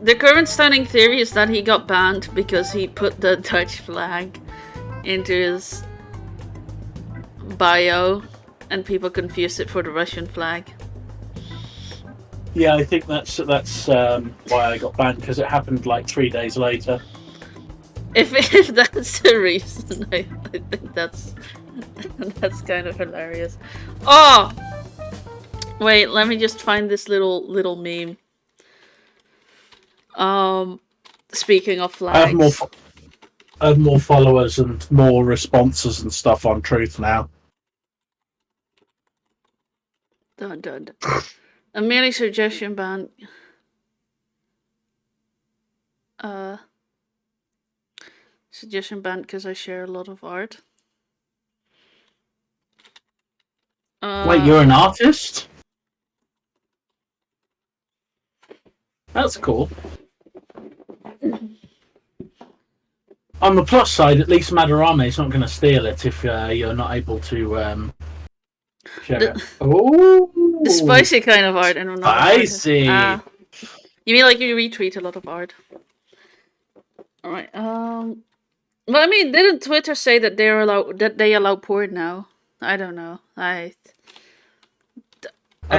The current standing theory is that he got banned because he put the Dutch flag into his bio and people confused it for the Russian flag. Yeah, I think that's why I got banned, because it happened like 3 days later. If that's the reason, I think that's kind of hilarious. Oh, wait, let me just find this little meme. Speaking of flags, I have more followers and more responses and stuff on Truth now. dun dun dun. A merely suggestion ban. Suggestion banned because I share a lot of art. Wait, you're an artist? That's cool. On the plus side, at least Madarame is not going to steal it if you're not able to share it. Oh, The spicy kind of art, and not spicy. Ah, you mean like you retweet a lot of art? All right. Well, I mean, didn't Twitter say that they allow porn now? I don't know. I've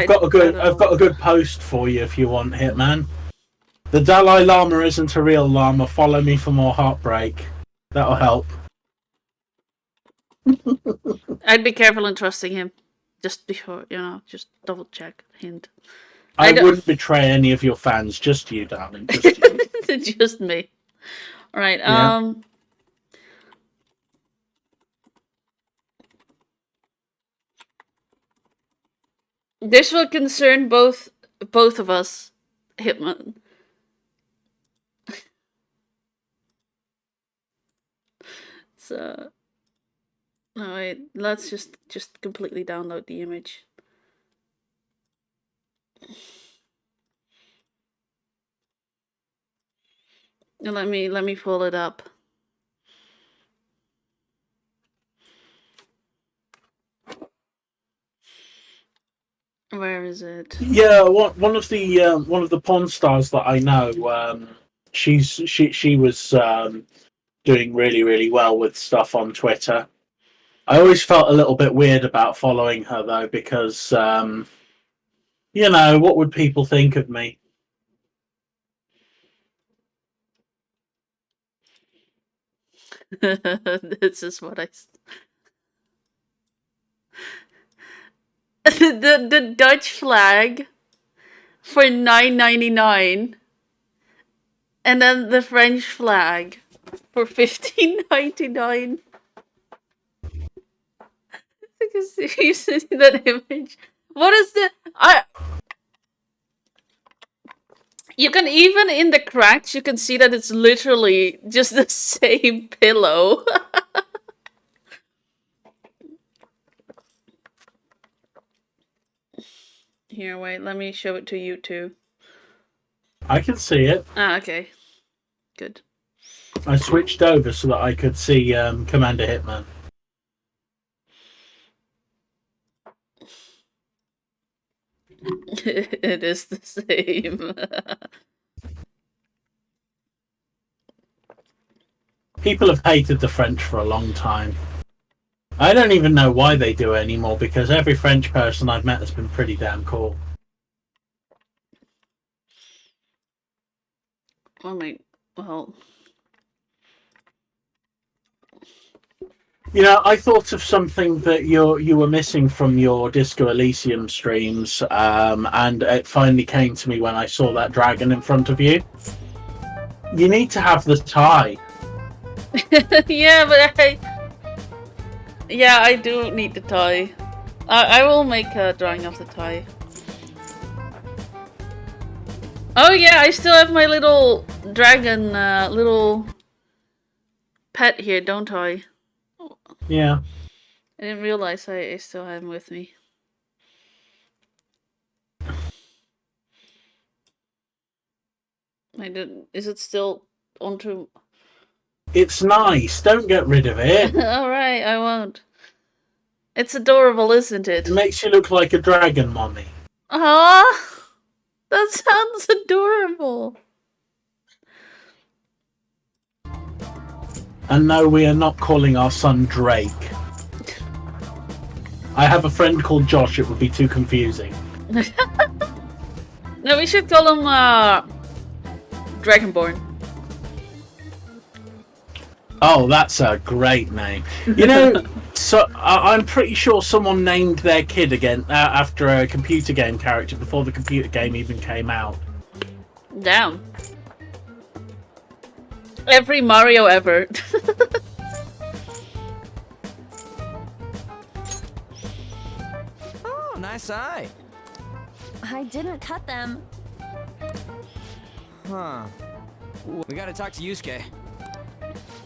got a good post for you if you want, Hitman. The Dalai Lama isn't a real llama. Follow me for more heartbreak. That'll help. I'd be careful in trusting him. Just before, just double check. Hint. I wouldn't betray any of your fans. Just you, darling. Just you. Just me. All right. Yeah. This will concern both of us, Hitman. So, no wait. Let's just completely download the image. And let me pull it up. Where is it? Yeah, one of the porn stars that I know. She was doing really well with stuff on Twitter. I always felt a little bit weird about following her though, because what would people think of me? This is what I. the Dutch flag for $9.99, and then the French flag for $15.99. Because you see that image. What is the You can even in the cracks you can see that it's literally just the same pillow. Here, wait, let me show it to you too. I can see it. Ah, okay. Good. I switched over so that I could see Commander Hitman. It is the same. People have hated the French for a long time. I don't even know why they do it anymore, because every French person I've met has been pretty damn cool. Well... I thought of something that you were missing from your Disco Elysium streams, and it finally came to me when I saw that dragon in front of you. You need to have the tie. Yeah, but I do need the tie. I will make a drawing of the tie. Oh yeah, I still have my little dragon, little pet here, don't I? Yeah. I didn't realize I still have him with me. I didn't. Is it still onto? It's nice. Don't get rid of it. Alright, I won't. It's adorable, isn't it? It makes you look like a dragon mommy. Ah, that sounds adorable. And no, we are not calling our son Drake. I have a friend called Josh. It would be too confusing. No, we should call him Dragonborn. Oh, that's a great name. So I'm pretty sure someone named their kid again after a computer game character before the computer game even came out. Damn. Every Mario ever. Oh, nice eye. I didn't cut them. Huh. Ooh, we gotta talk to Yusuke.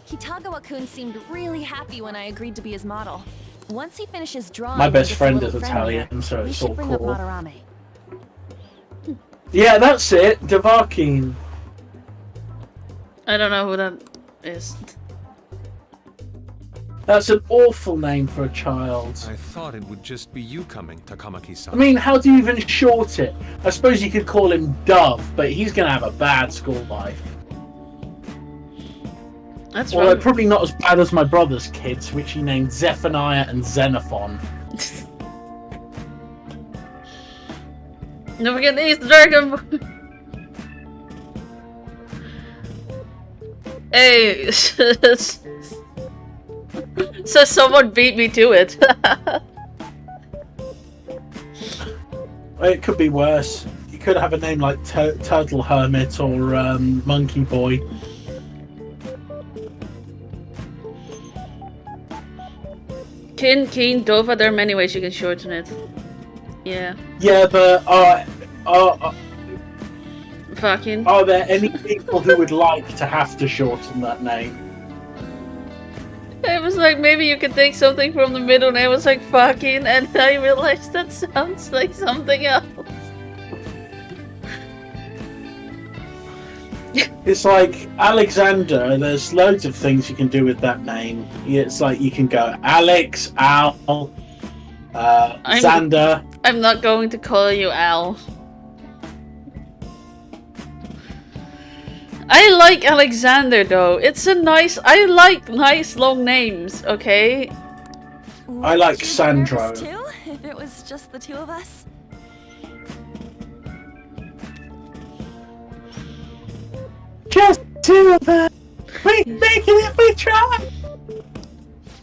Kitagawa-kun seemed really happy when I agreed to be his model. Once he finishes drawing, My best and gets a friend little is friendlier, Italian, so we it's should all bring up cool. Madarame. Yeah, that's it. Davakin. I don't know who that is. That's an awful name for a child. I thought it would just be you coming, Takamaki-san. I mean, how do you even short it? I suppose you could call him Dove, but he's going to have a bad school life. That's Although right. probably not as bad as my brother's kids, which he named Zephaniah and Xenophon. Don't forget these Dragon. Hey, so someone beat me to it. It could be worse. You could have a name like Turtle Hermit or Monkey Boy. Keen, Dova, there are many ways you can shorten it. Yeah. Yeah, but Fucking. are there any people who would like to have to shorten that name? I was like, maybe you could take something from the middle, and I was like, fucking, and I realized that sounds like something else. It's like Alexander, there's loads of things you can do with that name. It's like you can go Alex, Al, Xander. I'm not going to call you Al. I like Alexander though. It's a nice. I like nice long names. Okay. I like Sandro. Too, if it was just the two of us. Just two of us. We can make it if we try.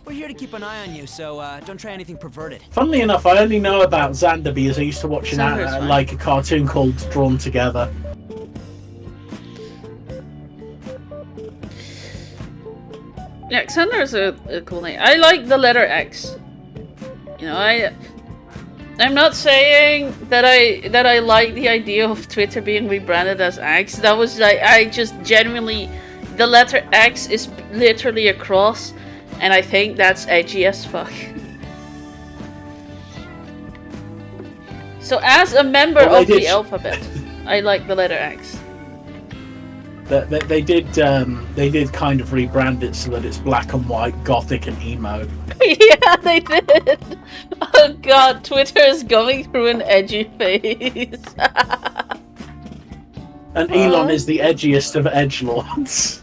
We're here to keep an eye on you, so don't try anything perverted. Funnily enough, I only know about Xander because I used to watch Xander's like a cartoon called Drawn Together. Yeah, Xander's a cool name. I like the letter X. You know, I'm not saying that I like the idea of Twitter being rebranded as X. That was like, I just genuinely, the letter X is literally a cross, and I think that's edgy as fuck. So as a member of the alphabet, I like the letter X. They did kind of rebrand it so that it's black and white, gothic and emo. Yeah, they did. Oh god, Twitter is going through an edgy phase. And Elon is the edgiest of edgelords.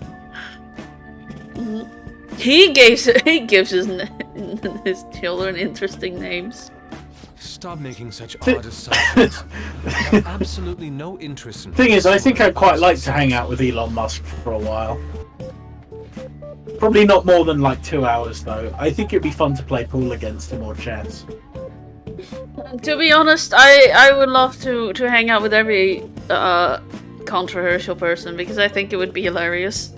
He gives his children interesting names. Stop making such odd assumptions. I have absolutely no interest in. Thing is, I think I'd quite like to hang out with Elon Musk for a while. Probably not more than like 2 hours, though. I think it'd be fun to play pool against him or chess. To be honest, I would love to hang out with every controversial person because I think it would be hilarious.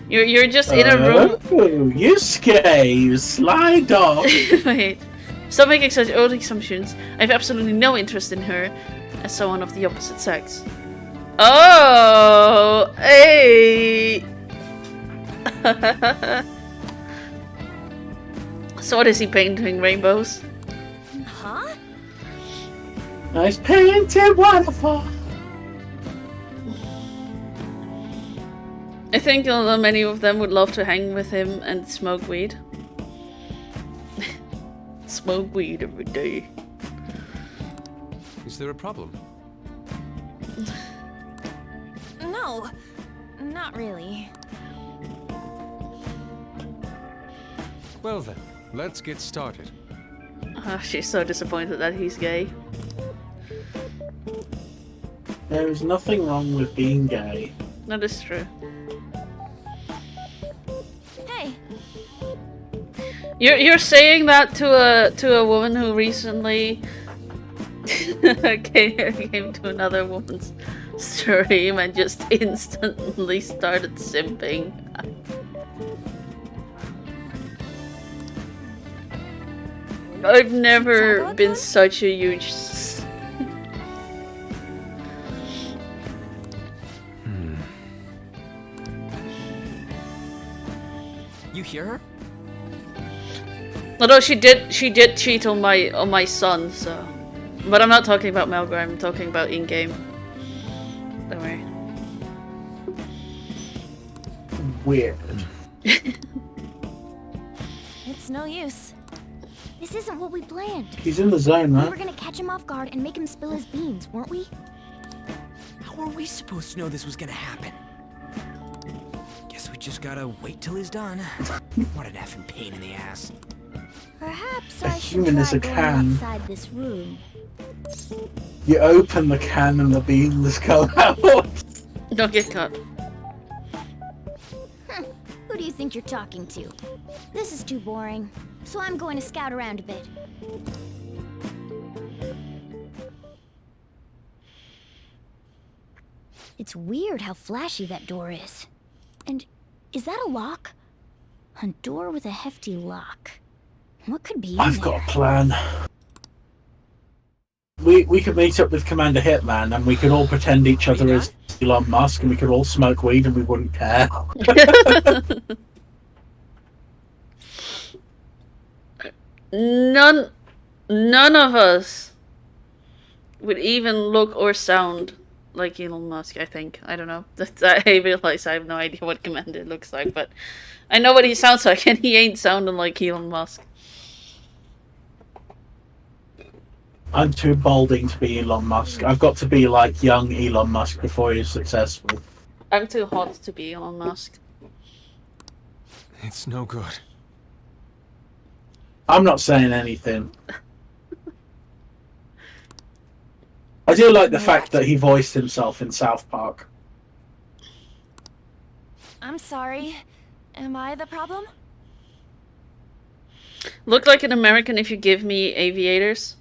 You're just in a room. Oh, Yusuke, you sly dog. Wait. Stop making such odd assumptions. I have absolutely no interest in her as someone of the opposite sex. Oh, hey. So what is he painting rainbows? Huh? Nice painted waterfall. I think many of them would love to hang with him and smoke weed. Smoke weed every day. Is there a problem? No, not really. Well then, let's get started. She's so disappointed that he's gay. There is nothing wrong with being gay. That is true. Hey. You're saying that to a woman who recently came to another woman's stream and just instantly started simping. I've never been such a huge. You hear her? Although she did cheat on my son, so. But I'm not talking about Melgar, I'm talking about in-game. Don't worry. Weird. It's no use. This isn't what we planned. He's in the zone, We man. were gonna catch him off guard and make him spill his beans, weren't we? How are we supposed to know this was gonna happen? Guess we just gotta wait till he's done. What an effing pain in the ass. Perhaps A I should human is try a going can. outside this room. You open the can and the beans come out. Don't get caught. Who do you think you're talking to? This is too boring, so I'm going to scout around a bit. It's weird how flashy that door is. And is that a lock? A door with a hefty lock. What could be in I've there? got a plan. We could meet up with Commander Hitman and we could all pretend each other as Elon Musk and we could all smoke weed and we wouldn't care. None of us would even look or sound like Elon Musk, I think. I don't know. I realize I have no idea what Commander looks like, but I know what he sounds like, and he ain't sounding like Elon Musk. I'm too balding to be Elon Musk. I've got to be like young Elon Musk before he's successful. I'm too hot to be Elon Musk. It's no good. I'm not saying anything. I do like the fact that he voiced himself in South Park. I'm sorry. Am I the problem? Look like an American if you give me aviators.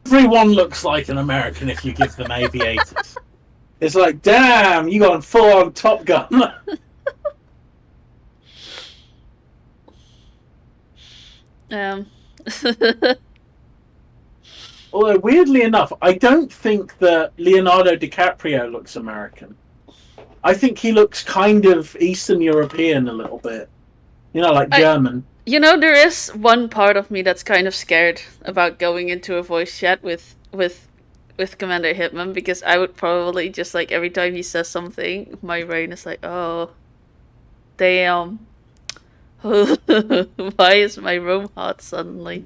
Everyone looks like an American if you give them aviators. It's like, damn, you got full on Top Gun. Although, weirdly enough, I don't think that Leonardo DiCaprio looks American. I think he looks kind of Eastern European a little bit. You know, like German. You know, there is one part of me that's kind of scared about going into a voice chat with Commander Hitman, because I would probably just, like, every time he says something, my brain is like, oh, damn. Why is my room hot suddenly?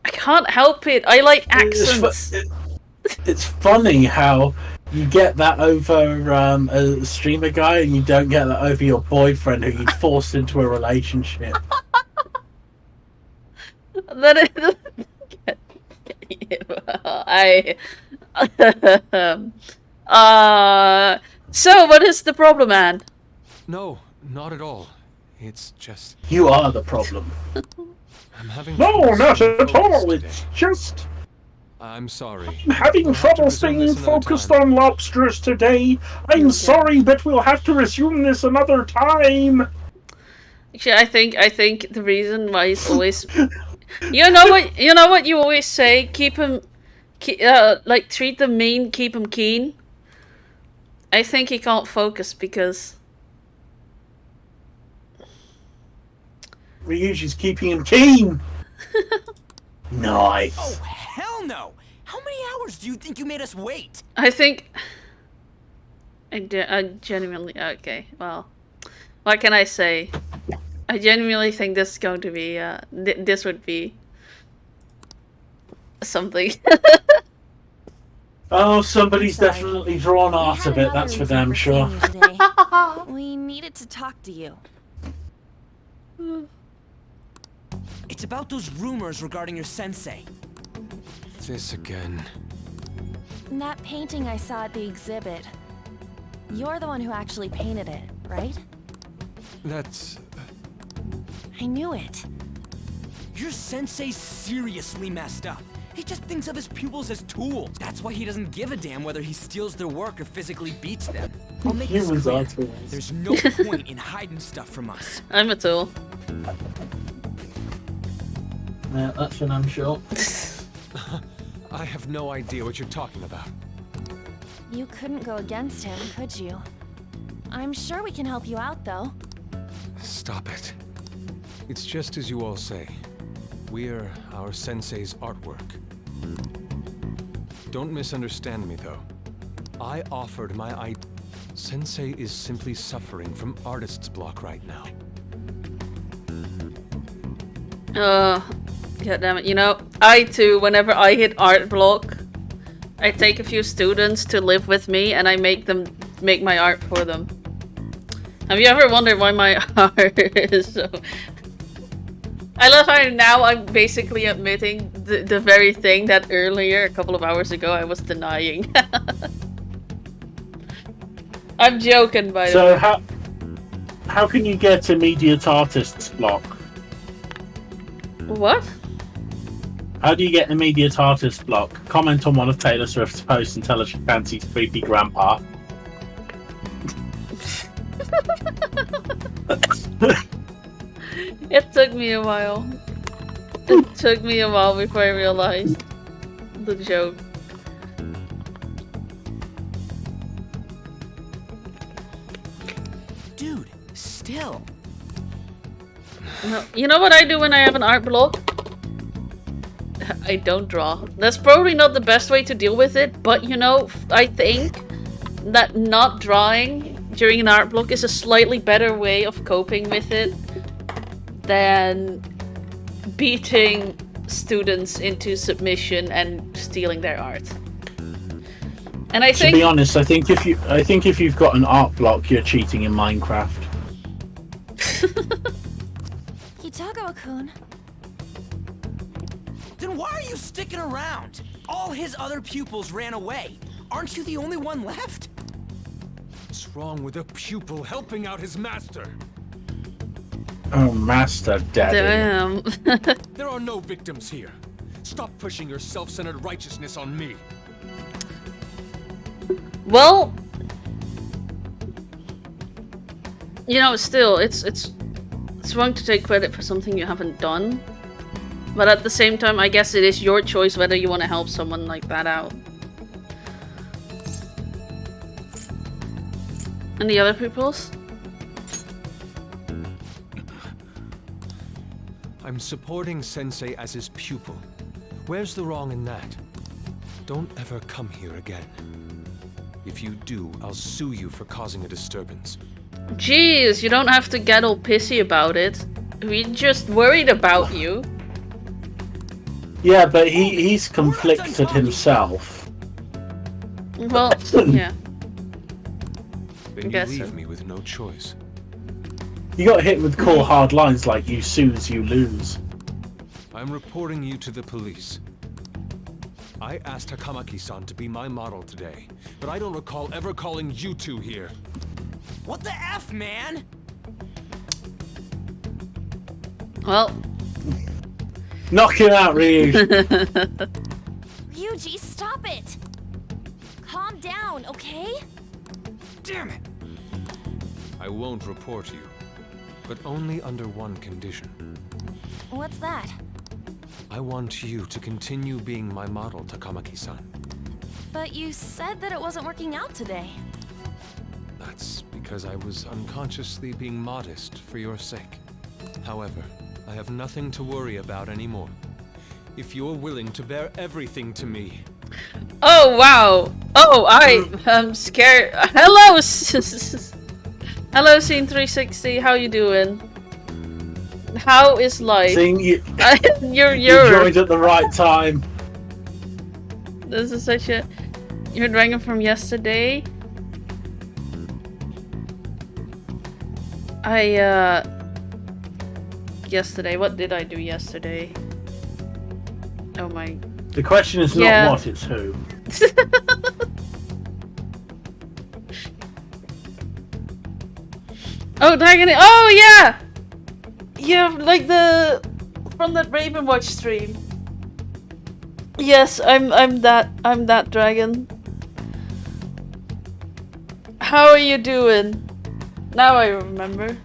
I can't help it. I like accents. It's funny how you get that over a streamer guy and you don't get that over your boyfriend who you forced into a relationship. That is... So, what is the problem, man? No, not at all. It's just... You are the problem. I'm having... No, not at all. Today. It's just... I'm sorry. I'm having trouble staying focused on lobsters today. I'm sorry, but we'll have to resume this another time. Actually, I think the reason why he's always... You know what you always say? Keep him... like, treat them mean, keep him keen. I think he can't focus because... Ryuji's keeping him keen. Nice. Oh, hell no! How many hours do you think you made us wait? I think... I genuinely... Okay, well... What can I say? I genuinely think this is going to be... this would be... something. Oh, somebody's definitely drawn art of it, that's for damn sure. We needed to talk to you. It's about those rumors regarding your sensei. This again. That painting I saw at the exhibit. You're the one who actually painted it, right? That's... I knew it. Your sensei's seriously messed up. He just thinks of his pupils as tools. That's why he doesn't give a damn whether he steals their work or physically beats them. I'll make this Humans clear. are tools. There's no point in hiding stuff from us. I'm a tool. Yeah, that's for damn sure. I have no idea what you're talking about. You couldn't go against him, could you? I'm sure we can help you out, though. Stop it. It's just as you all say. We're our sensei's artwork. Don't misunderstand me, though. I offered my Sensei is simply suffering from artist's block right now. God damn it. You know, I too, whenever I hit art block, I take a few students to live with me and I make them make my art for them. Have you ever wondered why my art is so... I love how now I'm basically admitting the very thing that earlier, a couple of hours ago, I was denying. I'm joking, by the way. So how can you get immediate artist's block? What? How do you get immediate artist block? Comment on one of Taylor Swift's posts and tell us you fancy creepy grandpa. It took me a while. It took me a while before I realized the joke. Dude, still. No, you know what I do when I have an art block? I don't draw. That's probably not the best way to deal with it, but you know, I think that not drawing during an art block is a slightly better way of coping with it than beating students into submission and stealing their art. And I think, to be honest, I think if you've got an art block, you're cheating in Minecraft. Hitagawa-kun. Then why are you sticking around? All his other pupils ran away. Aren't you the only one left? What's wrong with a pupil helping out his master? Oh, Master Daddy. damn. There are no victims here. Stop pushing your self-centered righteousness on me. Well, you know, still, it's wrong to take credit for something you haven't done. But at the same time, I guess it is your choice whether you want to help someone like that out. And the other pupils? I'm supporting Sensei as his pupil. Where's the wrong in that? Don't ever come here again. If you do, I'll sue you for causing a disturbance. Jeez, you don't have to get all pissy about it. We just worried about you. Yeah, but he's conflicted himself. Well, yeah. Then you Guess leave so. me with no choice. You got hit with cool hard lines like you soon as you lose. I'm reporting you to the police. I asked Takamaki-san to be my model today, but I don't recall ever calling you two here. What the F, man? Well. Knock him out, Ryuji. Ryuji, stop it! Calm down, okay? Damn it! I won't report you, but only under one condition. What's that? I want you to continue being my model, Takamaki-san. But you said that it wasn't working out today. That's because I was unconsciously being modest for your sake. However, I have nothing to worry about anymore. If you're willing to bear everything to me. Oh, wow. Oh, I'm scared. Hello, hello, Scene 360. How you doing? How is life? You you're joined at the right time. This is such a... Your dragon from yesterday? Yesterday, what did I do yesterday? Oh my... The question is not what, it's who. Oh, dragon! Oh, yeah! Yeah, like from that Ravenwatch stream. Yes, I'm that dragon. How are you doing? Now I remember.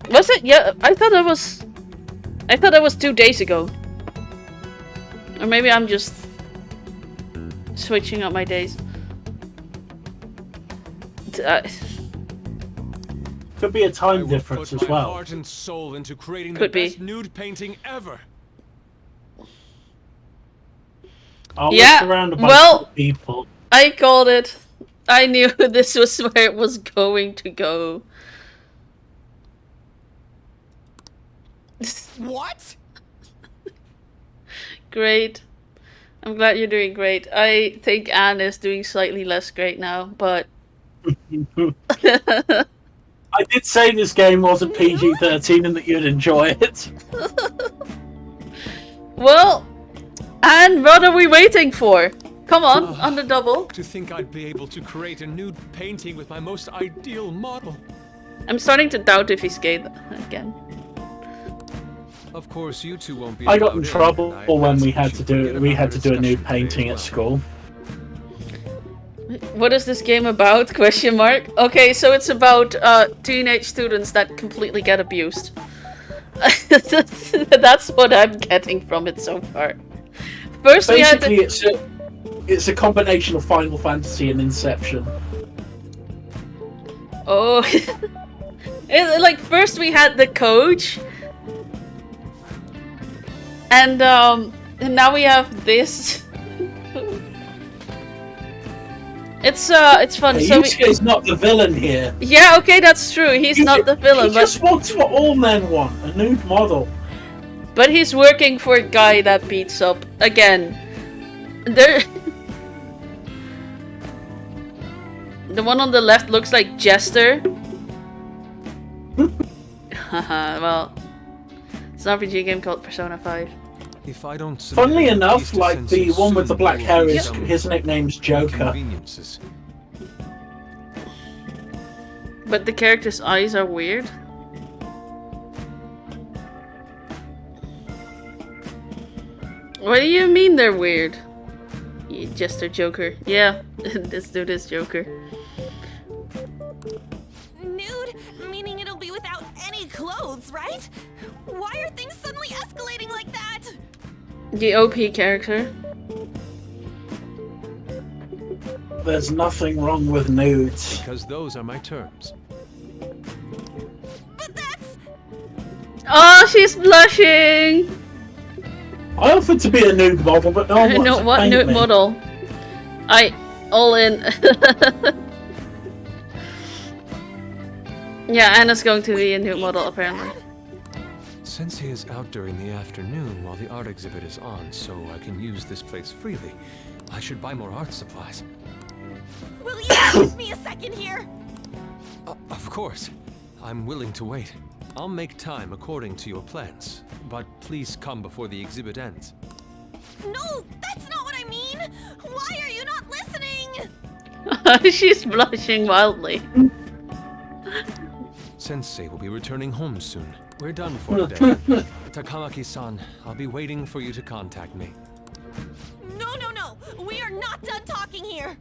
Was it? Yeah, I thought that was 2 days ago. Or maybe I'm just switching up my days. Could be a time difference as put my well. heart and soul into creating Could the be. best nude painting ever. I'll Yeah, look around a bunch well, of people. I called it. I knew this was where it was going to go. What? Great. I'm glad you're doing great. I think Anne is doing slightly less great now, but... I did say this game wasn't PG-13 and that you'd enjoy it. Well, Anne, what are we waiting for? Come on the double. To think I'd be able to create a nude painting with my most ideal model. I'm starting to doubt if he's gay again. Of course, you two won't be. I got in trouble when we had to do a nude painting at school. What is this game about? Question mark. Okay, so it's about teenage students that completely get abused. That's what I'm getting from it so far. First, basically, it's a combination of Final Fantasy and Inception. Oh, like first we had the coach, and now we have this. It's fun. Hey, so Yusuke's not the villain here. Yeah, okay, that's true. He's not the villain, he just wants what all men want: a nude model. But he's working for a guy that beats up again. There. The one on the left looks like Jester. Well, it's an RPG game called Persona 5. If I don't. Funnily enough, like the one with the black hair is his nickname's Joker. But the character's eyes are weird. What do you mean they're weird? Jester Joker. Yeah, this dude is Joker. Nude? Meaning it'll be without any clothes, right? Why are things suddenly escalating like that? The OP character. There's nothing wrong with nudes. Because those are my terms. But that's... Oh, she's blushing! I offered to be a nude model, but no one wants No, to what paint nude me. model? All in. Yeah, Anna's going to be a nude model, apparently. Sensei is out during the afternoon while the art exhibit is on, so I can use this place freely. I should buy more art supplies. Will you give me a second here? Of course. I'm willing to wait. I'll make time according to your plans, but please come before the exhibit ends. No, that's not what I mean! Why are you not listening? She's blushing wildly. Sensei will be returning home soon. We're done for today. Takamaki-san, I'll be waiting for you to contact me. No! We are not done talking here!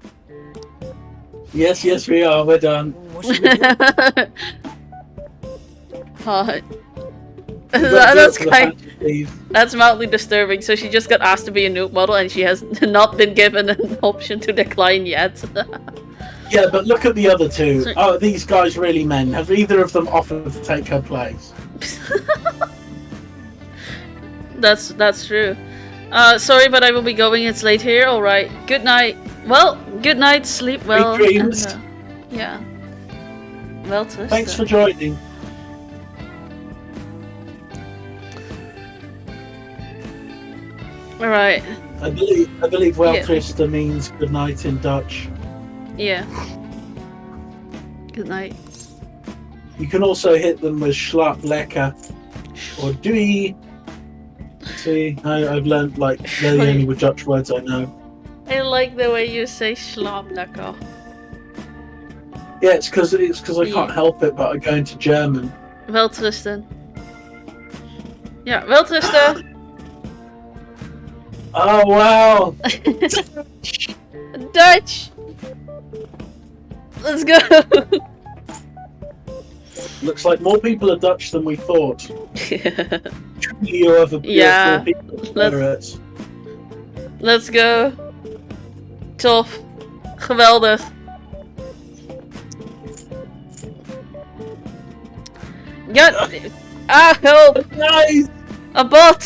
Yes, we are. We're done. What should we do? That's mildly disturbing. So she just got asked to be a nude model and she has not been given an option to decline yet. Yeah, but look at the other two. Are these guys really men? Have either of them offered to take her place? That's true. Sorry, but I will be going. It's late here. All right. Good night. Well, good night. Sleep well. Sweet dreams. And, yeah. Well, Twister. Thanks for joining. All right. I believe well, Twister means good night in Dutch. Yeah. Good night. You can also hit them with schlap lekker or doei. See, I've learned like they're the only Dutch words I know. I like the way you say slaaplekker. Yeah, it's because I can't help it, but I go into German. Wel Tristan. Ja, wel Tristan. Oh wow! Dutch. Let's go. Looks like more people are Dutch than we thought. Truly, you have a Ja, people. Let's go. Tof. Geweldig. Ja. Ah, help. Nice. A bot.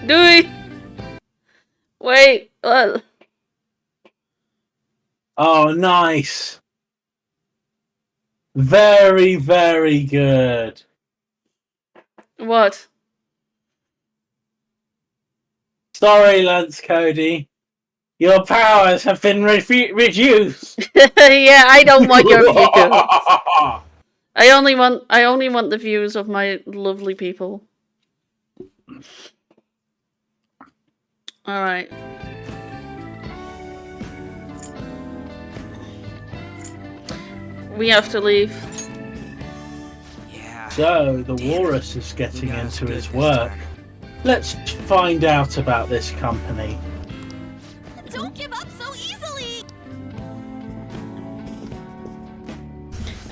Doei. Wait. Oh, nice. Very, very good. What? Sorry, Lance Cody. Your powers have been reduced. Yeah, I don't want your views. I only want the views of my lovely people. All right. We have to leave. Yeah. So, the walrus is getting into his work. Let's find out about this company. Don't give up so easily!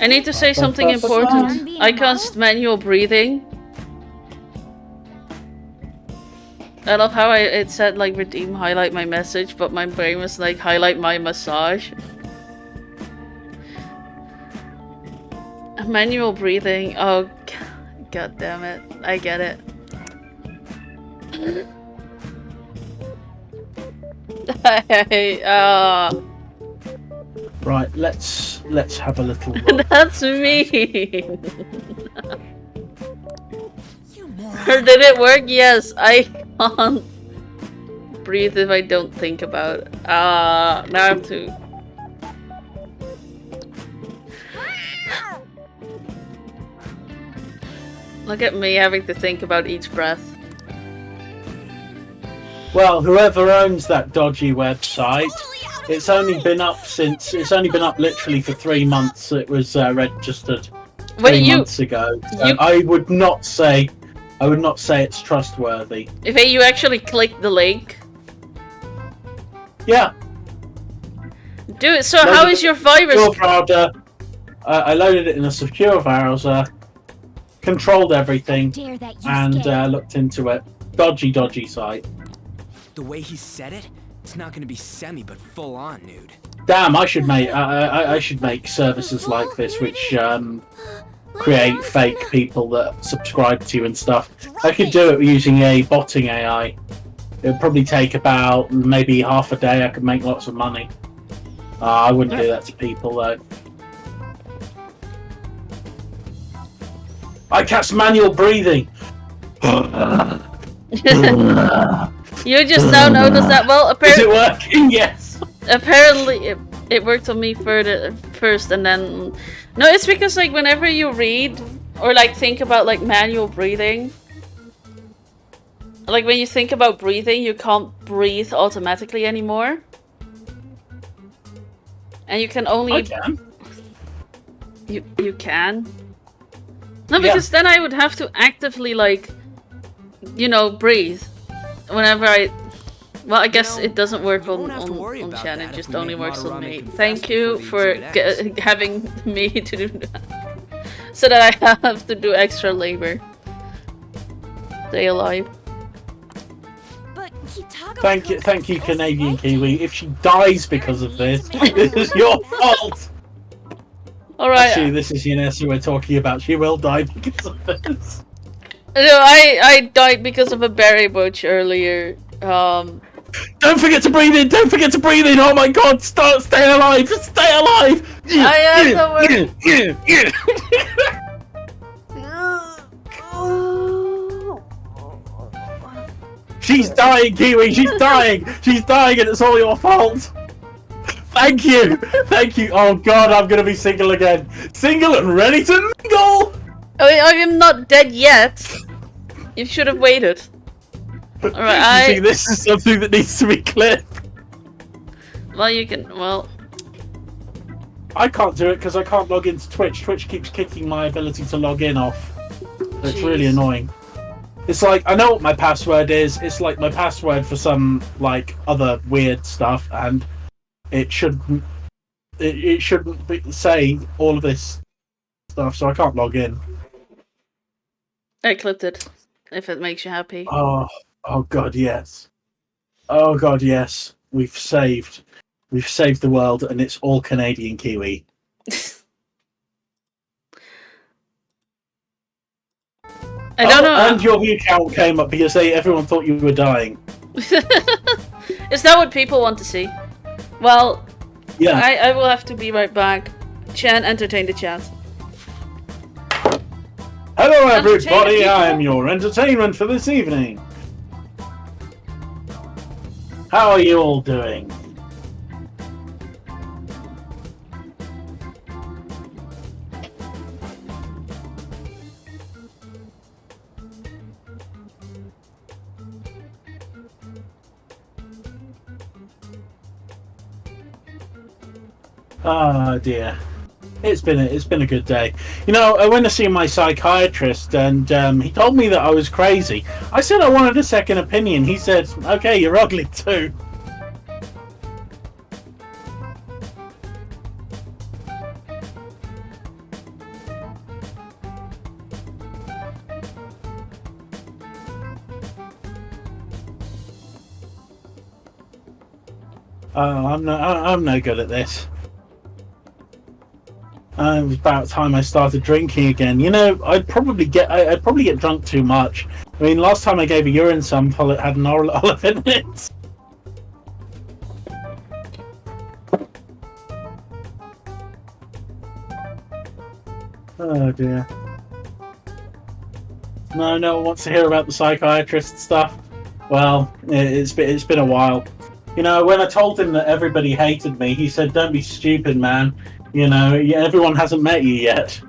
I need to say something important. I cast manual breathing. I love how it said like redeem highlight my message, but my brain was like highlight my massage. Manual breathing. Oh, god damn it! I get it. Right, let's have a little look. That's mean. Or did it work? Yes, I can't breathe if I don't think about it. Now I'm too. Look at me having to think about each breath. Well, whoever owns that dodgy website, it's only been up literally for 3 months. It was registered 3 months ago. So I would not say it's trustworthy. If you actually click the link. Yeah. Do it. So how is your virus? Secure browser. I loaded it in a secure browser, controlled everything, and looked into it. Dodgy site. The way he said it, it's not gonna be semi, but full on, nude. Damn, I should make services like this which create fake people that subscribe to you and stuff. I could do it using a botting AI. It would probably take about maybe half a day. I could make lots of money. I wouldn't do that to people though. I cast manual breathing. You just now noticed that. Well, apparently. Is it working? Yes. Apparently, it worked on me first, and then. No, it's because like whenever you read or like think about like manual breathing, like when you think about breathing, you can't breathe automatically anymore, and you can only. I can. You can. No, because then I would have to actively like, breathe. Whenever well, I guess it doesn't work on Shan, it just only works on me. Thank you for having me to do that. So that I have to do extra labor. Stay alive. Thank you, Canadian Kiwi. If she dies because of this, this is your fault! Alright. Actually, this is Yanessa we're talking about. She will die because of this. No, I died because of a berry bush earlier. Don't forget to breathe in! Don't forget to breathe in! Oh my god! Stay alive! Stay alive! She's dying, Kiwi! She's dying! She's dying and it's all your fault! Thank you! Thank you! Oh god, I'm gonna be single again! Single and ready to mingle! I am not dead yet. You should have waited. Alright, You see, this is something that needs to be cleared. Well, you can. Well, I can't do it because I can't log into Twitch. Twitch keeps kicking my ability to log in off. It's really annoying. It's like, I know what my password is. It's like my password for some, like, other weird stuff, and it shouldn't say all of this stuff, so I can't log in. I clipped it. If it makes you happy. Oh god, yes. Oh god, yes. We've saved the world, and it's all Canadian Kiwi. I don't know. And your view count came up because everyone thought you were dying. Is that what people want to see? Well, Yeah. I will have to be right back. Chan, entertain the chat. Hello, everybody. Entertainment, I am people. your entertainment for this evening. How are you all doing? Oh dear, it's been a good day. You know, I went to see my psychiatrist, and he told me that I was crazy. I said I wanted a second opinion. He said, "Okay, you're ugly too." I'm no good at this. It was about time I started drinking again. You know, I'd probably get drunk too much. I mean, last time I gave a urine sample, it had an olive in it. Oh dear. No one wants to hear about the psychiatrist stuff. Well, it's been a while. You know, when I told him that everybody hated me, he said, "Don't be stupid, man. You know, everyone hasn't met you yet."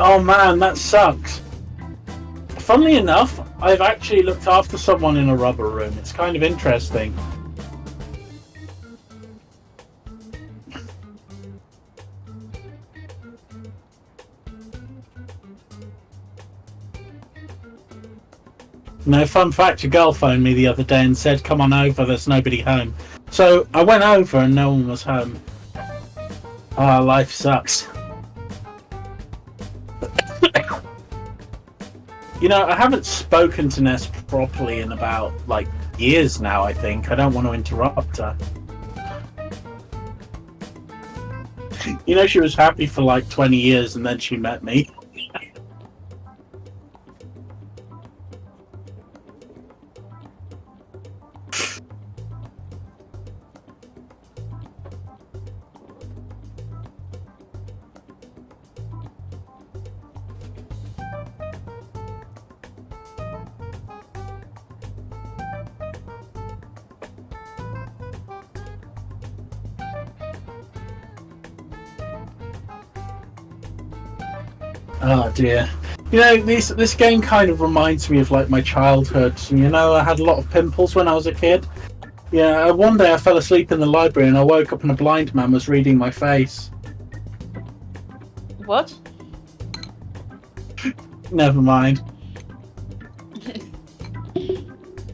Oh man, that sucks. Funnily enough, I've actually looked after someone in a rubber room. It's kind of interesting. No, fun fact, a girl phoned me the other day and said, "Come on over, there's nobody home." So I went over and no one was home. Ah, life sucks. You know, I haven't spoken to Ness properly in about, like, years now, I think. I don't want to interrupt her. You know, she was happy for, like, 20 years and then she met me. Oh dear. You know, this game kind of reminds me of like my childhood. You know, I had a lot of pimples when I was a kid. Yeah, one day I fell asleep in the library and I woke up and a blind man was reading my face. What? Never mind.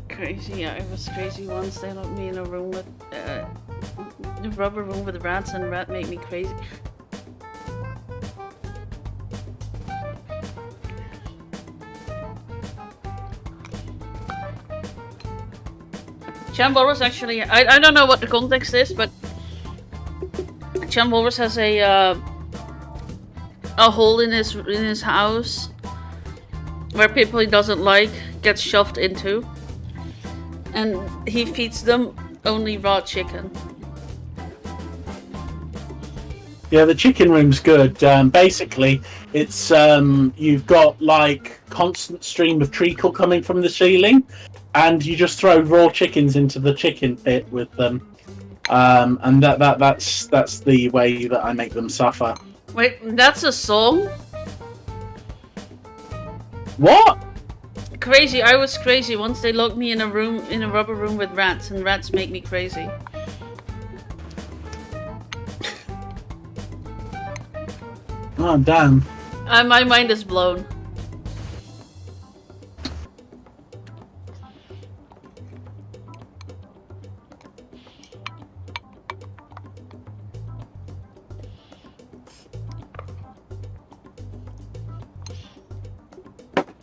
Crazy, yeah, I was crazy once. They locked me in a room with a rubber room with rats, and rat made me crazy. Chamboros actually, I don't know what the context is, but Chamboros has a hole in his house where people he doesn't like get shoved into, and he feeds them only raw chicken. Yeah, the chicken room's good. Basically, it's you've got like constant stream of treacle coming from the ceiling, and you just throw raw chickens into the chicken pit with them, and that's the way that I make them suffer. Wait, that's a song? What? Crazy, I was crazy once. They locked me in a rubber room with rats, and rats make me crazy. Oh damn. My mind is blown.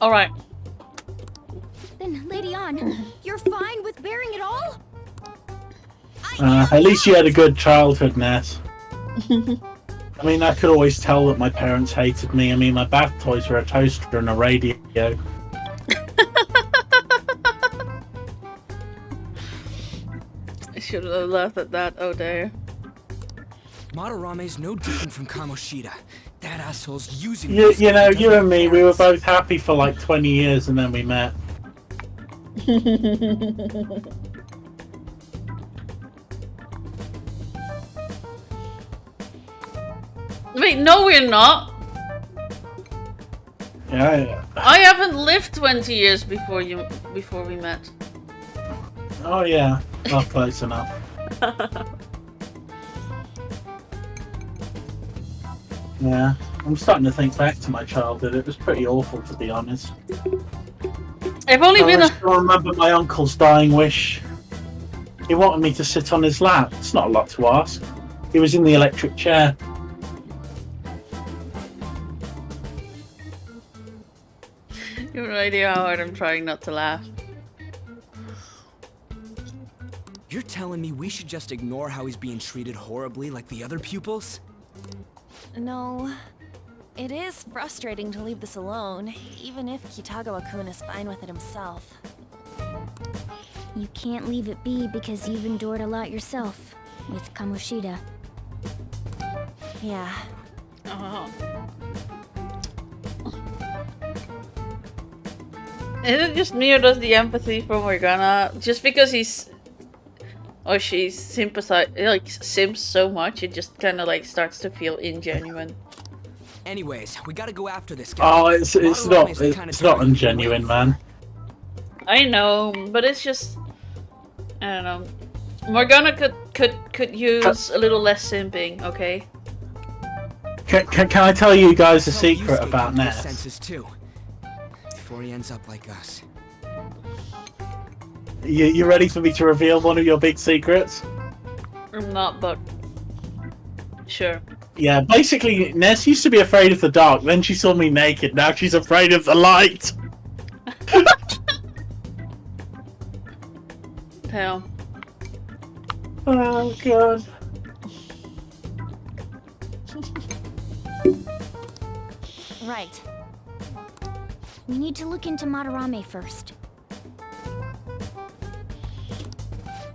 Alright. Then, Lady Ann, you're fine with bearing it all? At least you had a good childhood, Ness. I mean, I could always tell that my parents hated me. I mean, my bath toys were a toaster and a radio. I should have laughed at that. Oh dear. Madarame's no different from Kamoshida. That asshole's using You know, you and me, we were both happy for like 20 years and then we met. Wait, no, we're not. Yeah. I haven't lived 20 years before we met. Oh yeah, not close enough. Yeah, I'm starting to think back to my childhood. It was pretty awful, to be honest. I've only been. I still remember my uncle's dying wish. He wanted me to sit on his lap. It's not a lot to ask. He was in the electric chair. You have no idea how hard I'm trying not to laugh. You're telling me we should just ignore how he's being treated horribly like the other pupils? No. It is frustrating to leave this alone, even if Kitagawa-kun is fine with it himself. You can't leave it be because you've endured a lot yourself with Kamoshida. Yeah. Is it just me or does the empathy for Morgana, just because he's or she sims so much, it just kind of like starts to feel ingenuine. Anyways, we gotta go after this guy. Oh, it's not ungenuine, man. I know, but it's just I don't know. Morgana could use a little less simping, okay? Can I tell you guys a secret about Ness? Senses too, before he ends up like us. You ready for me to reveal one of your big secrets? I'm not, but sure. Yeah, basically, Ness used to be afraid of the dark, then she saw me naked, now she's afraid of the light! Hell. Oh, God. Right. We need to look into Madarame first.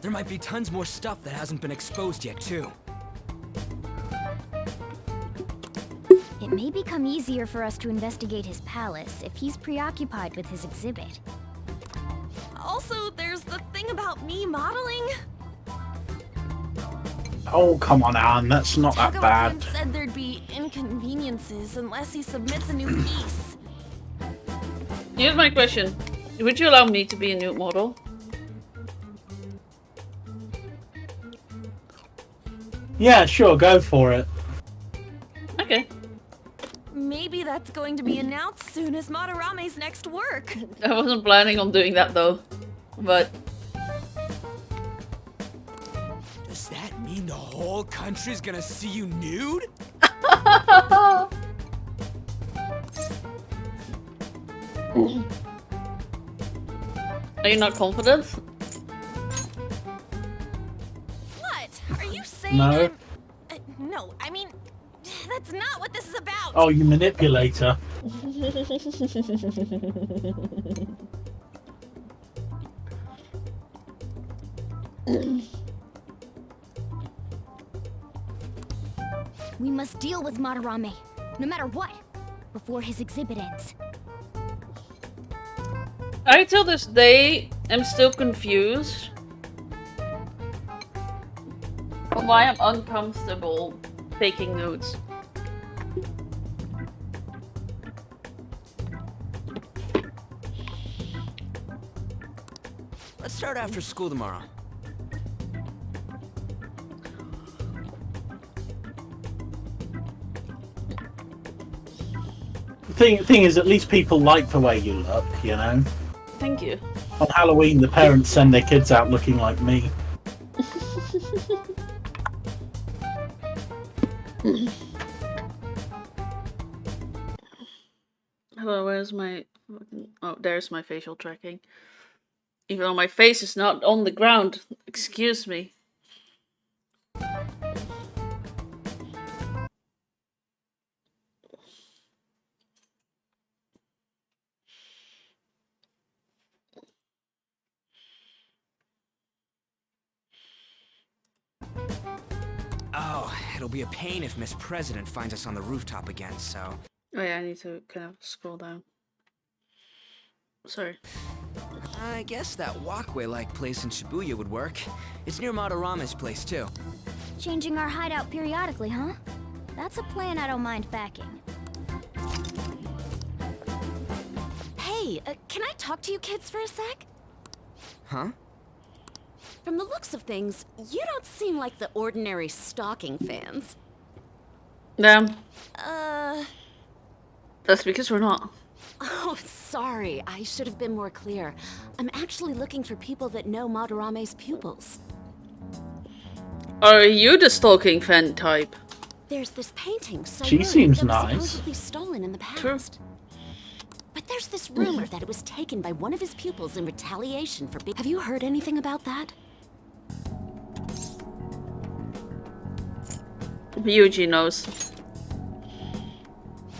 There might be tons more stuff that hasn't been exposed yet, too. It may become easier for us to investigate his palace if he's preoccupied with his exhibit. Also, there's the thing about me modeling. Oh, come on, Anne, that's not that bad. Kitagawa-kun said there'd be inconveniences unless he submits a new piece. Here's my question. Would you allow me to be a nude model? Yeah, sure, go for it. Okay. Maybe that's going to be announced soon as Madarame's next work. I wasn't planning on doing that though, but... Does that mean the whole country's gonna see you nude? Are you not confident? What? Are you saying No. no, I mean, that's not what this is about. Oh, you manipulator. We must deal with Madarame, no matter what, before his exhibit ends. I till this day am still confused on why I'm uncomfortable taking notes. Let's start after school tomorrow. thing is, at least people like the way you look, you know? Thank you. On Halloween, the parents send their kids out looking like me. Hello, where's my... Oh, there's my facial tracking. Even though my face is not on the ground. Excuse me. Oh, it'll be a pain if Miss President finds us on the rooftop again, so... Oh yeah, I need to kind of scroll down. Sorry. I guess that walkway-like place in Shibuya would work. It's near Madarama's place, too. Changing our hideout periodically, huh? That's a plan I don't mind backing. Hey, can I talk to you kids for a sec? Huh? From the looks of things, you don't seem like the ordinary stalking fans. Damn. That's because we're not. Oh, sorry. I should have been more clear. I'm actually looking for people that know Madarame's pupils. Are you the stalking fan type? There's this painting, so She seems that was nice. supposedly stolen in the past. True. But there's this rumor that it was taken by one of his pupils in retaliation for being... Have you heard anything about that? Yuji knows.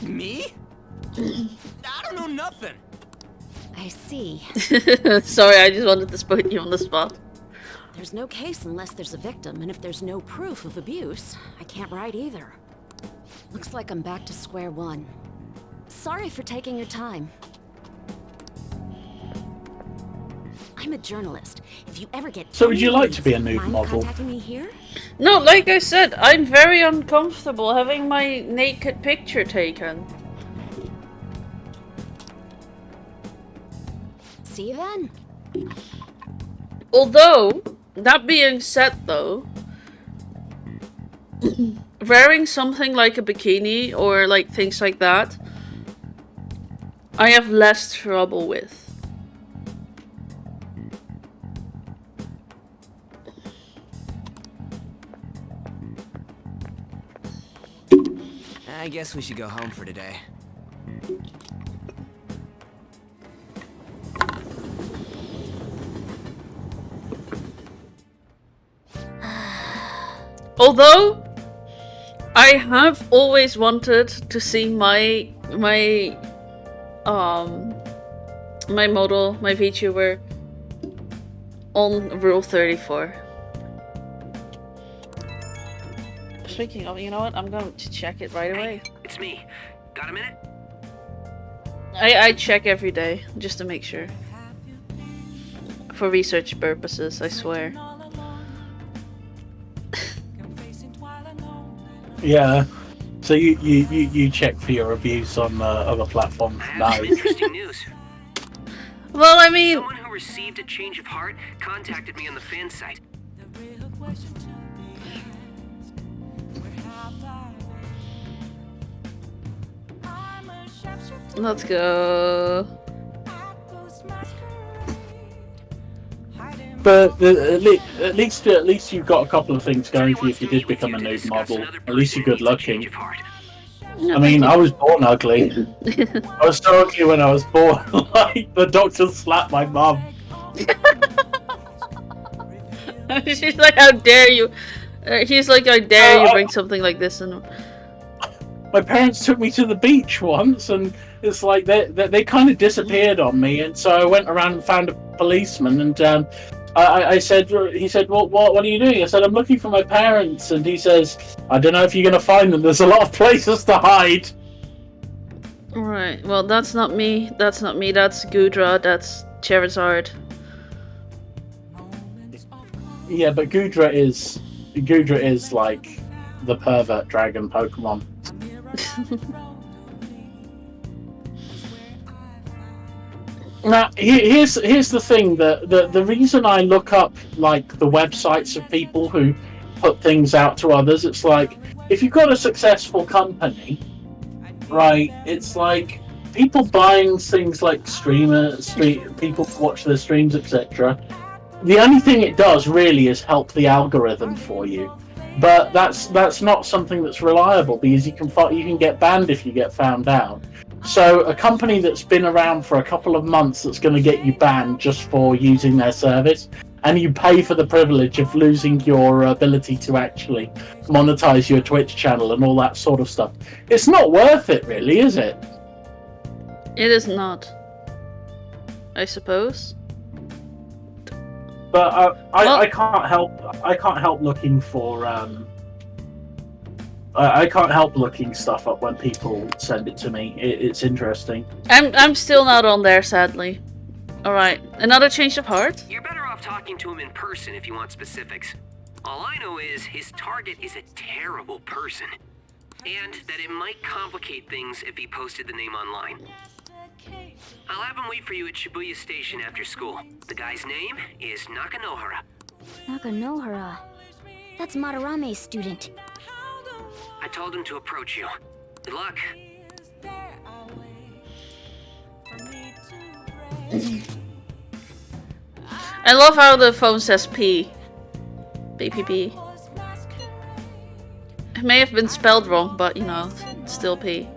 Me? I don't know nothing. I see. Sorry, I just wanted to put you on the spot. There's no case unless there's a victim, and if there's no proof of abuse, I can't write either. Looks like I'm back to square one. Sorry for taking your time. I'm a journalist. If you ever get... So would you like to be a nude mind model? contacting me here? No, like I said, I'm very uncomfortable having my naked picture taken. See you then. Although, that being said though, wearing something like a bikini or like things like that, I have less trouble with. I guess we should go home for today. Although, I have always wanted to see my model, my VTuber on Rule 34. Speaking of, you know what? I'm going to check it right away. Hey, it's me. Got a minute? I check every day, just to make sure. For research purposes, I swear. Yeah. So you check for your abuse on other platforms? I No. have some interesting news. Well, I mean... Someone who received a change of heart contacted me on the fan site. Let's go. But at least you've got a couple of things going for you if you did become a nude model. At least you're good looking. I mean, I was born ugly. I was so ugly when I was born. Like, the doctor slapped my mum. She's like, how dare you? He's like, how dare you bring something like this in? My parents took me to the beach once, and it's like they kind of disappeared on me, and so I went around and found a policeman, and he said, well, what are you doing? I said, I'm looking for my parents, and he says, I don't know if you're going to find them. There's a lot of places to hide. Alright, well, that's not me. That's not me. That's Gudra. That's Charizard. Yeah, but Gudra is like the pervert dragon Pokemon. Now, here's the thing: the reason I look up like the websites of people who put things out to others, it's like if you've got a successful company, right? It's like people buying things like people watch their streams, etc. The only thing it does really is help the algorithm for you, but that's not something that's reliable because you can get banned if you get found out. So a company that's been around for a couple of months that's going to get you banned just for using their service, and you pay for the privilege of losing your ability to actually monetize your Twitch channel and all that sort of stuff. It's not worth it, really, is it? It is not. I suppose. But I can't help looking for I can't help looking stuff up when people send it to me. It's interesting. I'm still not on there, sadly. Alright, another change of heart? You're better off talking to him in person if you want specifics. All I know is his target is a terrible person, and that it might complicate things if he posted the name online. I'll have him wait for you at Shibuya Station after school. The guy's name is Nakanohara. Nakanohara. That's Madarame's student. I told him to approach you. Good luck. I love how the phone says P. BPP. It may have been spelled wrong, but you know, it's still P.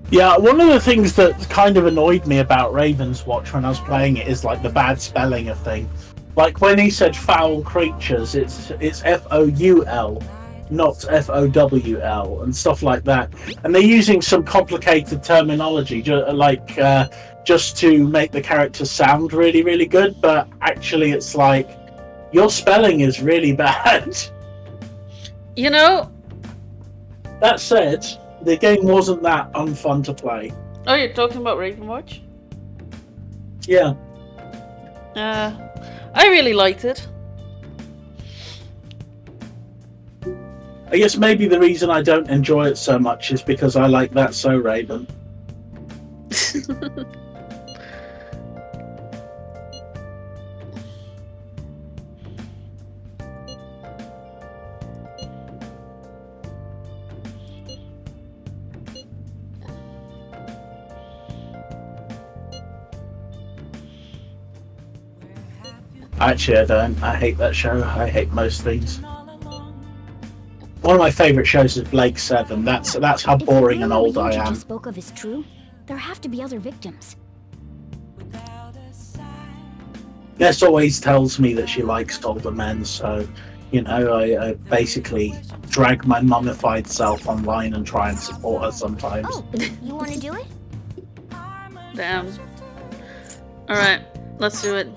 Yeah, one of the things that kind of annoyed me about Raven's Watch when I was playing it is like the bad spelling of things. Like when he said foul creatures, it's Foul, not FOWL, and stuff like that. And they're using some complicated terminology, just to make the characters sound really, really good. But actually, it's like your spelling is really bad. You know. That said, the game wasn't that unfun to play. Oh, you're talking about Ravenwatch? Yeah. I really liked it. I guess maybe the reason I don't enjoy it so much is because I like That So Raven. Actually, I don't. I hate that show. I hate most things. One of my favourite shows is Blake 7. That's how boring and old I am. What you spoke of is true. There have to be other victims. Ness always tells me that she likes older men, so you know, I basically drag my mummified self online and try and support her sometimes. Oh, you want to do it? Damn. Alright, let's do it.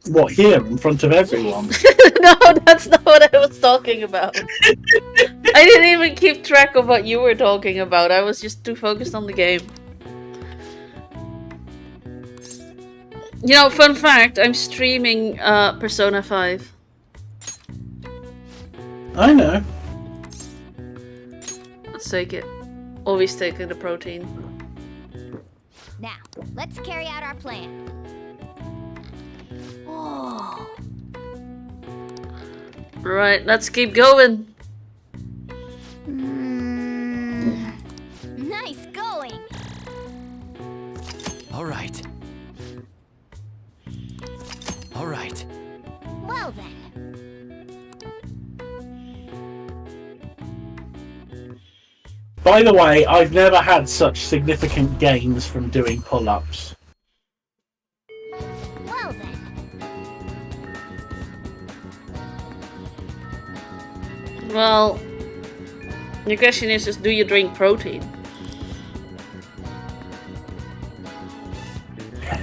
What, here, in front of everyone? No, that's not what I was talking about. I didn't even keep track of what you were talking about. I was just too focused on the game. You know, fun fact, I'm streaming Persona 5. I know. Let's take it. Always taking the protein. Now, let's carry out our plan. Oh. Right, let's keep going. Nice going. All right. All right. Well then. By the way, I've never had such significant gains from doing pull-ups. Well then. Well, the question is just, do you drink protein?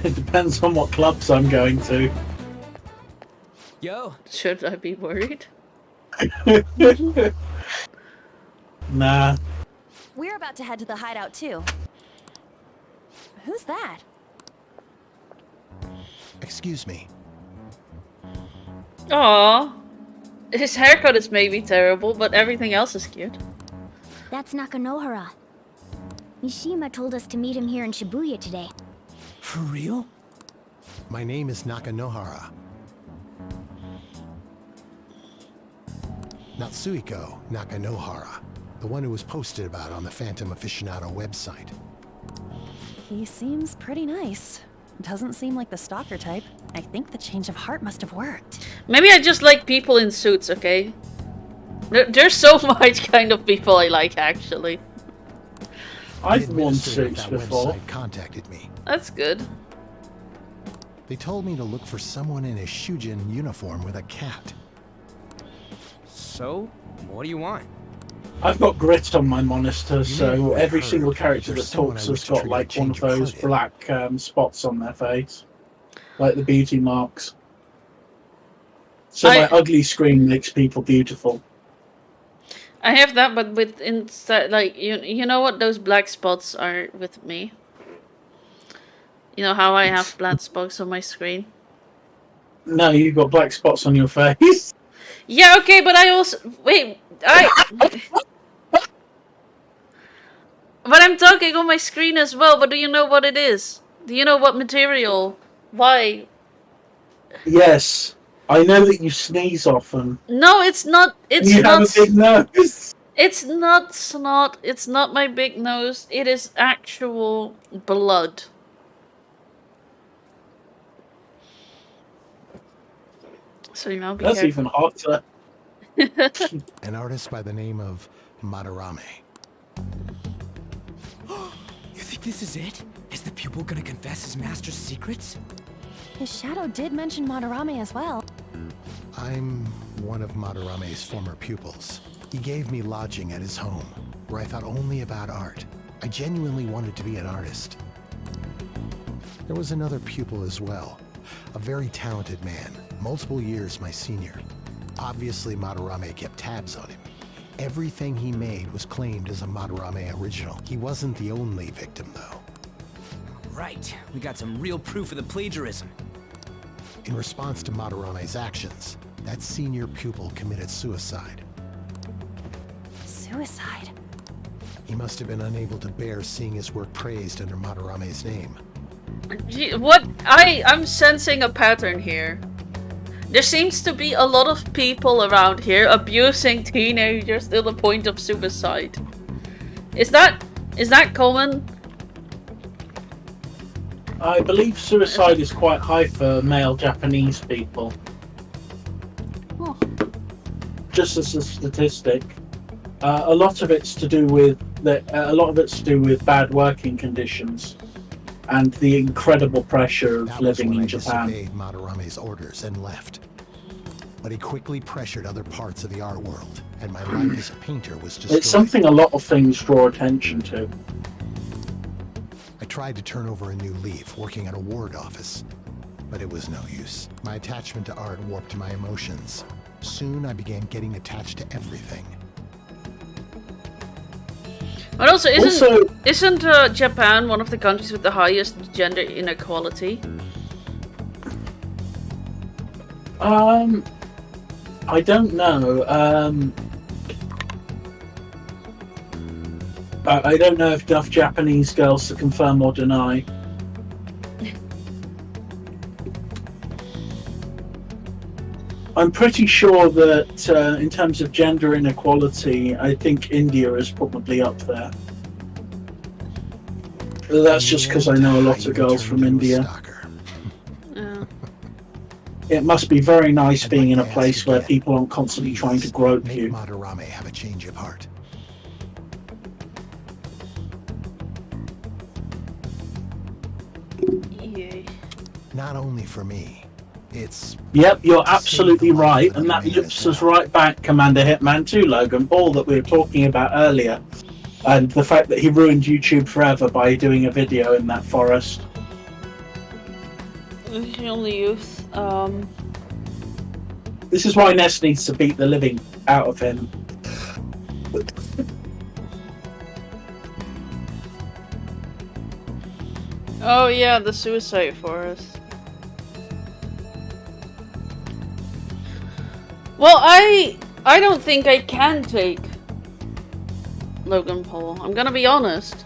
It depends on what clubs I'm going to. Yo. Should I be worried? Nah. We're about to head to the hideout too. Who's that? Excuse me. Aww. His haircut is maybe terrible, but everything else is cute. That's Nakanohara. Mishima told us to meet him here in Shibuya today. For real? My name is Nakanohara. Natsuhiko Nakanohara, the one who was posted about on the Phantom Aficionado website. He seems pretty nice. Doesn't seem like the stalker type. I think the change of heart must have worked. Maybe I just like people in suits, okay? There's so much kind of people I like, actually. I've worn suits that before. website contacted me. That's good. They told me to look for someone in a Shujin uniform with a cat. So, what do you want? I've got grit on my monitor, so every heard single character there's that talks someone I has wish to got trigger like a one change of of those heart in. black spots on their face, like the beauty marks. So my ugly screen makes people beautiful. I have that, but with inside, like you know what those black spots are with me. You know how I have black spots on my screen. No, you've got black spots on your face. Yeah, okay, but I also wait. But I'm talking on my screen as well. But do you know what it is? Do you know what material? Why? Yes, I know that you sneeze often. No, it's not. It's you not. have a big nose. It's not snot. It's not my big nose. It is actual blood. So you know, be That's careful. even hotter. An artist by the name of Madarame. You think this is it? Is the pupil gonna confess his master's secrets? His shadow did mention Madarame as well. I'm one of Madarame's former pupils. He gave me lodging at his home, where I thought only about art. I genuinely wanted to be an artist. There was another pupil as well, a very talented man, multiple years my senior. Obviously, Madarame kept tabs on him. Everything he made was claimed as a Madarame original. He wasn't the only victim, though. Right, we got some real proof of the plagiarism. In response to Madarame's actions, that senior pupil committed suicide. Suicide? He must have been unable to bear seeing his work praised under Madarame's name. What? I'm sensing a pattern here. There seems to be a lot of people around here abusing teenagers to the point of suicide. Is that common? I believe suicide is quite high for male Japanese people. Oh. Just as a statistic, a lot of it's to do with bad working conditions and the incredible pressure of living in Japan. Disobeyed Madarame's orders and left. But he quickly pressured other parts of the art world, and my life as a painter was destroyed. It's something a lot of things draw attention to. I tried to turn over a new leaf, working at a ward office, but it was no use. My attachment to art warped my emotions. Soon I began getting attached to everything. But also, isn't Japan one of the countries with the highest gender inequality? I don't know. I don't know if enough Japanese girls to confirm or deny. I'm pretty sure that in terms of gender inequality, I think India is probably up there. But that's just because I know a lot of girls from India. Yeah. It must be very nice being in a place where people aren't constantly trying to grope Make you. Madarame have a change of heart. Yay. Not only for me, it's... Yep, you're absolutely right, and that loops us right back, Commander Hitman, to Logan Paul that we were talking about earlier, and the fact that he ruined YouTube forever by doing a video in that forest. The only youth. This is why Ness needs to beat the living out of him. Oh yeah, the suicide forest. Well, I don't think I can take Logan Paul. I'm gonna be honest.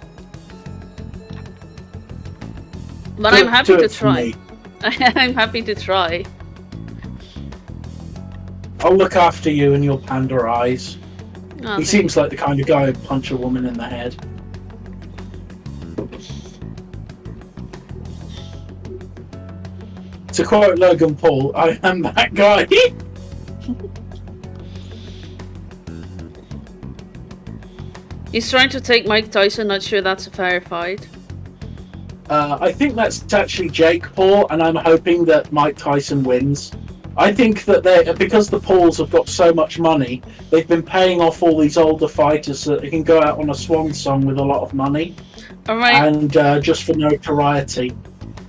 But I'm happy to try. I'm happy to try. I'll look after you and your panda eyes. Oh, He seems like the kind of guy who'd punch a woman in the head. To quote Logan Paul, I am that guy. He's trying to take Mike Tyson, not sure that's a fair fight. I think that's actually Jake Paul, and I'm hoping that Mike Tyson wins. I think that because the Pauls have got so much money, they've been paying off all these older fighters so that they can go out on a swan song with a lot of money. All right. And just for notoriety.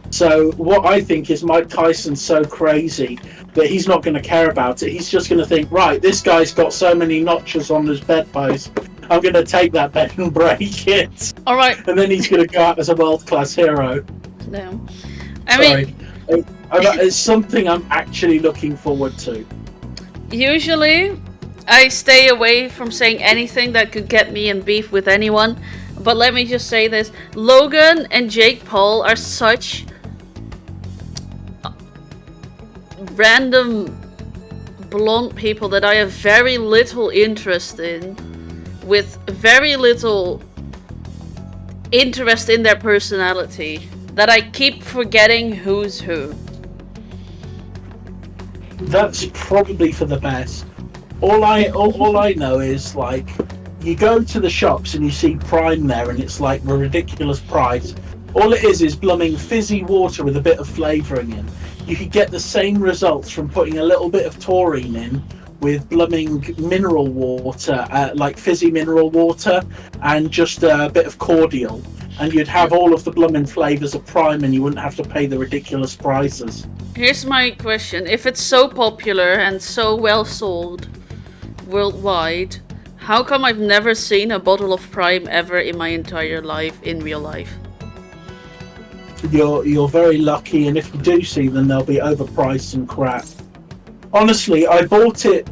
So what I think is Mike Tyson's so crazy that he's not going to care about it. He's just going to think, right, this guy's got so many notches on his bedpost. I'm going to take that bed and break it. All right. And then he's going to go out as a world-class hero. No. Sorry. It's something I'm actually looking forward to. Usually, I stay away from saying anything that could get me in beef with anyone. But let me just say this. Logan and Jake Paul are such random blonde people that I have very little interest in, with very little interest in their personality, that I keep forgetting who's who. That's probably for the best. All I know is, like, you go to the shops and you see Prime there and it's like a ridiculous price. All it is blooming fizzy water with a bit of flavouring in. You could get the same results from putting a little bit of taurine in with blooming mineral water, like fizzy mineral water, and just a bit of cordial. And you'd have all of the blooming flavours of Prime and you wouldn't have to pay the ridiculous prices. Here's my question. If it's so popular and so well sold worldwide, how come I've never seen a bottle of Prime ever in my entire life in real life? You're very lucky, and if you do see them, they'll be overpriced and crap. Honestly, I bought it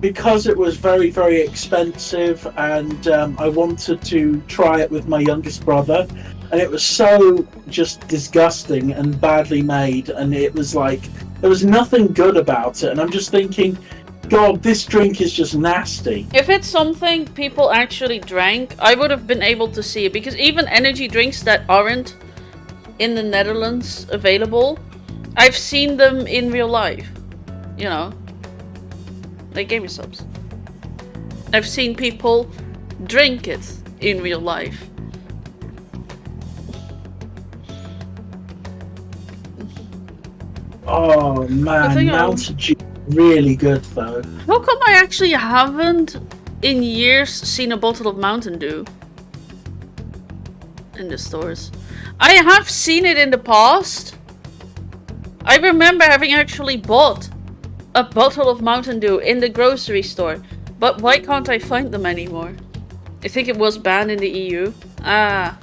because it was very, very expensive, and I wanted to try it with my youngest brother, and it was so just disgusting and badly made, and it was like there was nothing good about it, and I'm just thinking, God, this drink is just nasty. If it's something people actually drank, I would have been able to see it, because even energy drinks that aren't in the Netherlands available, I've seen them in real life. You know, like Gamer Subs. I've seen people drink it in real life. Oh man, Mountain Dew really good though. How come I actually haven't in years seen a bottle of Mountain Dew in the stores? I have seen it in the past. I remember having actually bought a bottle of Mountain Dew in the grocery store, but why can't I find them anymore? I think it was banned in the EU. Ah.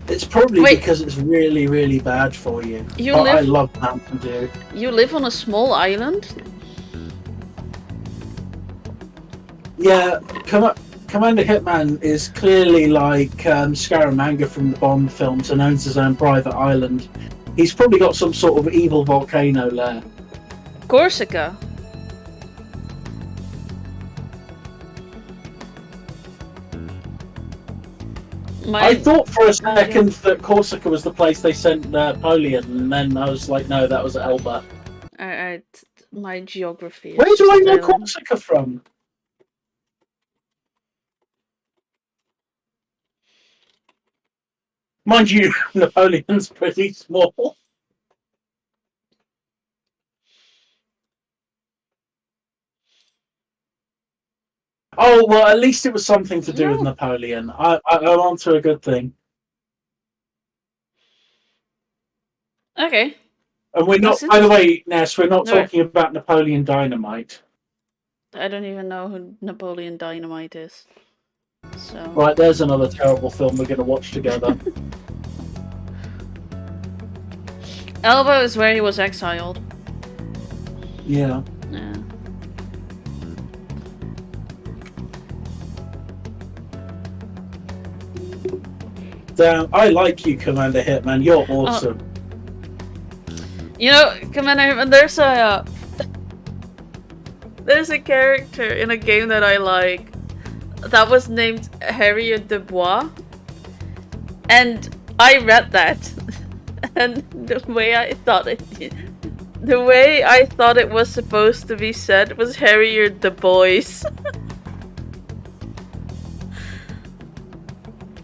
It's probably because it's really, really bad for you. I love Mountain Dew. You live on a small island? Yeah, Commander Hitman is clearly like Scaramanga from the Bond films and owns his own private island. He's probably got some sort of evil volcano lair. Corsica. I thought for a second that Corsica was the place they sent Napoleon, and then I was like, no, that was Elba. My geography. Where do I know Corsica from? Mind you, Napoleon's pretty small. Oh, well, at least it was something to do with Napoleon. I'm on to a good thing. Okay. And we're not, by the way, Ness, we're not talking about Napoleon Dynamite. I don't even know who Napoleon Dynamite is. So. Right, there's another terrible film we're going to watch together. Elba is where he was exiled. Yeah. Yeah. Damn, I like you, Commander Hitman. You're awesome. You know, Commander, there's a character in a game that I like that was named Harriet Dubois, and I read that, and the way I thought it was supposed to be said was Harriet the Boys.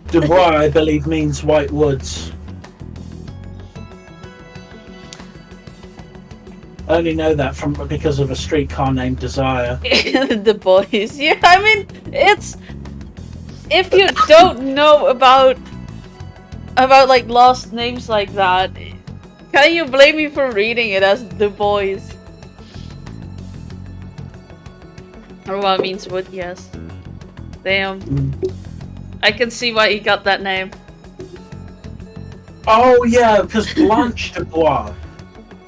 Dubois, I believe, means White Woods. I only know that because of a streetcar named Desire. The Boys. Yeah, I mean, it's... If you don't know about like lost names like that, can you blame me for reading it as The Boys? Or what means wood, yes. Damn. I can see why he got that name. Oh yeah, because Blanche Dubois.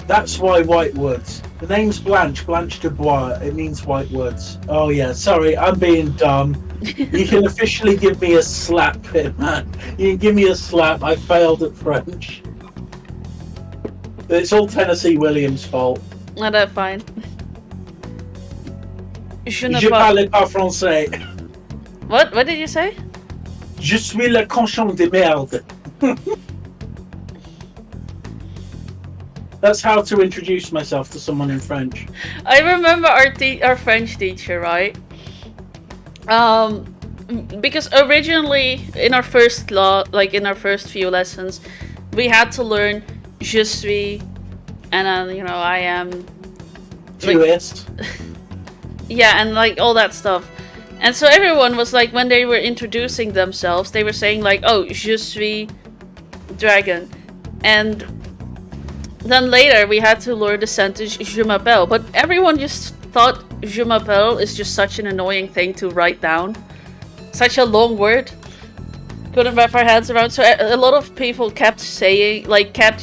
That's why White Woods. The name's Blanche Dubois. It means White Woods. Oh yeah, sorry, I'm being dumb. You can officially give me a slap here, man. You can give me a slap. I failed at French. It's all Tennessee Williams' fault. No, that's fine. Je parle pas français. What did you say? Je suis le cochon de merde. That's how to introduce myself to someone in French. I remember our French teacher, right? Because originally in our first few lessons, we had to learn je suis, and then I am. Like, yeah, and like all that stuff. And so everyone was like, when they were introducing themselves, they were saying like, oh, je suis dragon. And then later we had to learn the sentence je m'appelle. But everyone just thought je m'appelle is just such an annoying thing to write down. Such a long word. Couldn't wrap our heads around. So a lot of people kept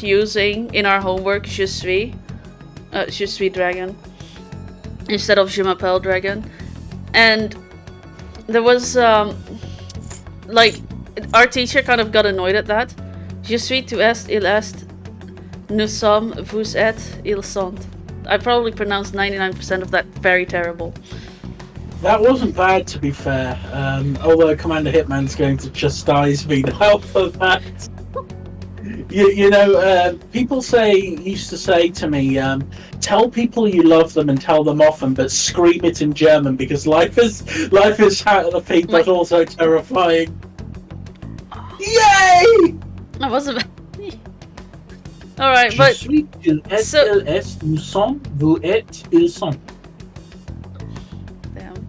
using in our homework je suis dragon instead of je m'appelle dragon. And there was like our teacher kind of got annoyed at that. Je suis, tu es, il est, nous sommes, vous êtes, ils sont. I probably pronounced 99% of that very terrible. That wasn't bad, to be fair. Although Commander Hitman's going to chastise me now for that. People used to say to me, tell people you love them and tell them often, but scream it in German because life is happy but also terrifying. Yay! That wasn't. All right, but so. Nous sommes, vous êtes, ils sont. Damn.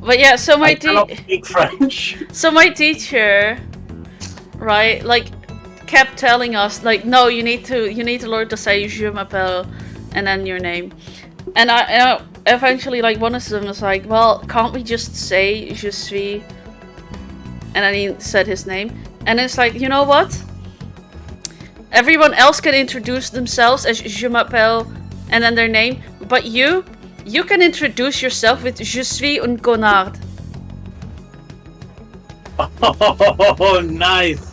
But yeah, so my speak French. So my teacher, right, like, kept telling us like, no, you need to learn to say je m'appelle and then your name. And I eventually, like, one of them was like, well, can't we just say je suis? And then he said his name. And it's like, you know what? Everyone else can introduce themselves as je m'appelle and then their name, but you can introduce yourself with je suis un connard. Oh, nice.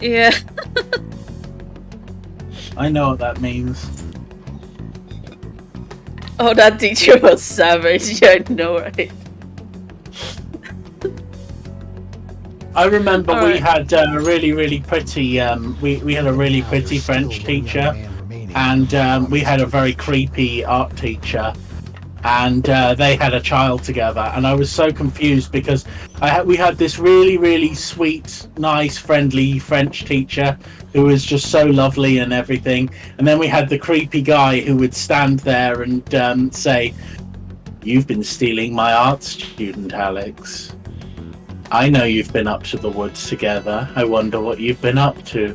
Yeah. I know what that means. Oh, that teacher was savage. Yeah, I know, right? I remember we had a really, really pretty. We had a really pretty French teacher, and we had a very creepy art teacher, and they had a child together, and I was so confused because we had this really, really sweet, nice, friendly French teacher who was just so lovely and everything, and then we had the creepy guy who would stand there and say, "You've been stealing my art student, Alex. I know you've been up to the woods together. I wonder what you've been up to."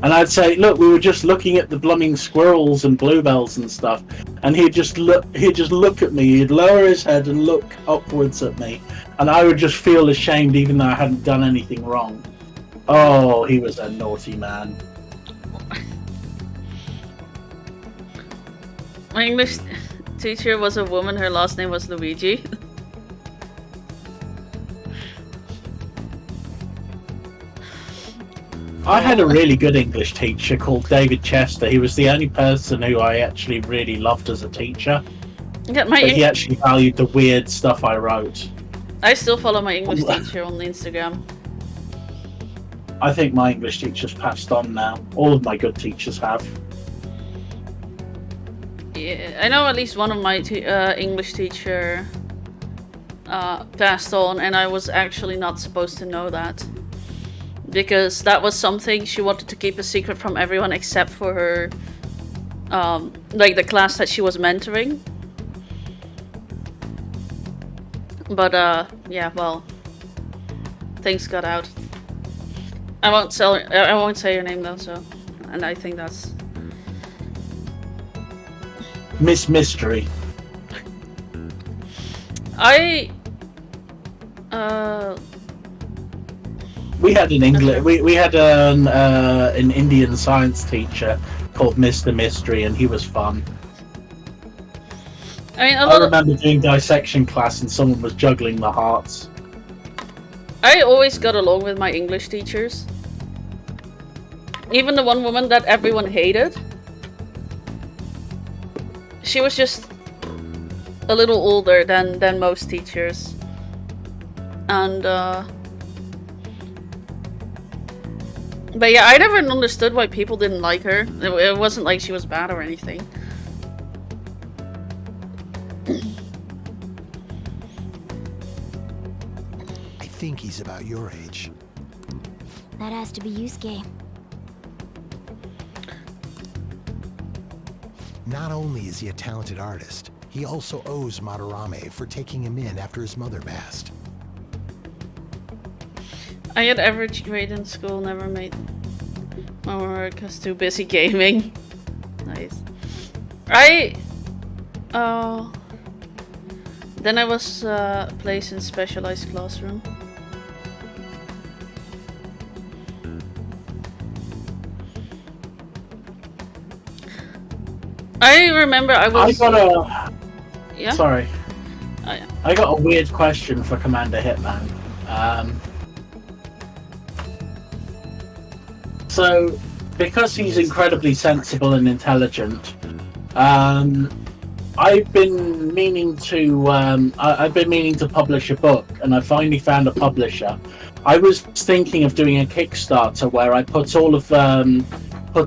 And I'd say, "Look, we were just looking at the blooming squirrels and bluebells and stuff." And he'd just look at me. He'd lower his head and look upwards at me, and I would just feel ashamed, even though I hadn't done anything wrong. Oh, he was a naughty man. My English teacher was a woman. Her last name was Luigi. I had a really good English teacher called David Chester. He was the only person who I actually really loved as a teacher. Yeah, but he actually valued the weird stuff I wrote. I still follow my English teacher on Instagram. I think my English teacher's passed on now. All of my good teachers have. Yeah, I know at least one of my English teacher passed on, and I was actually not supposed to know that. Because that was something she wanted to keep a secret from everyone except for her, like the class that she was mentoring. But, yeah, well, things got out. I won't say her name though, so, and I think that's... Miss Mystery. We had an English. We had an Indian science teacher called Mr. Mystery, and he was fun. I remember doing dissection class, and someone was juggling the hearts. I always got along with my English teachers. Even the one woman that everyone hated. She was just a little older than most teachers. And, but yeah, I never understood why people didn't like her. It wasn't like she was bad or anything. I think he's about your age. That has to be Yusuke. Not only is he a talented artist, he also owes Madarame for taking him in after his mother passed. I had average grade in school, never made my work because too busy gaming. Nice. Then I was placed in specialized classroom. I remember I was... Yeah? Sorry. I got a weird question for Commander Hitman. So, because he's incredibly sensible and intelligent, I've been meaning to publish a book, and I finally found a publisher. I was thinking of doing a Kickstarter where I put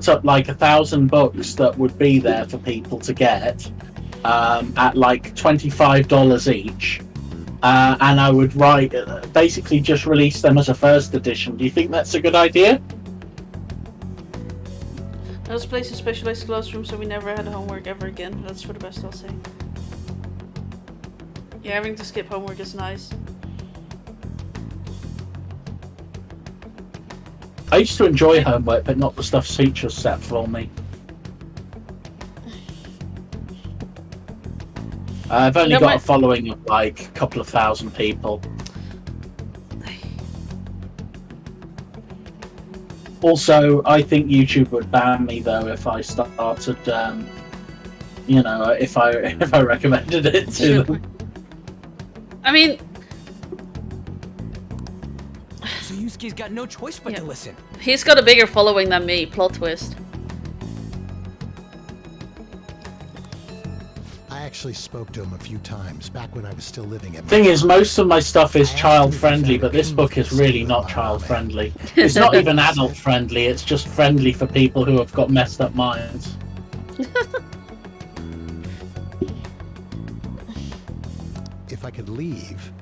up like 1,000 books that would be there for people to get at like $25 each, and I would basically just release them as a first edition. Do you think that's a good idea? I was placed in specialized classroom, so we never had homework ever again. That's for the best, I'll say. Yeah, having to skip homework is nice. I used to enjoy homework, but not the stuff teachers set for me. I've only got a following of like a couple of thousand people. Also, I think YouTube would ban me though if I started, you know, if I recommended it to them. I mean, so Yusuke's got no choice but to listen. He's got a bigger following than me. Plot twist. I actually spoke to him a few times back when I was still living at. Thing is, most of my stuff is child friendly, but this book is really not child friendly. It's not even adult friendly. It's just friendly for people who have got messed up minds. If I could leave,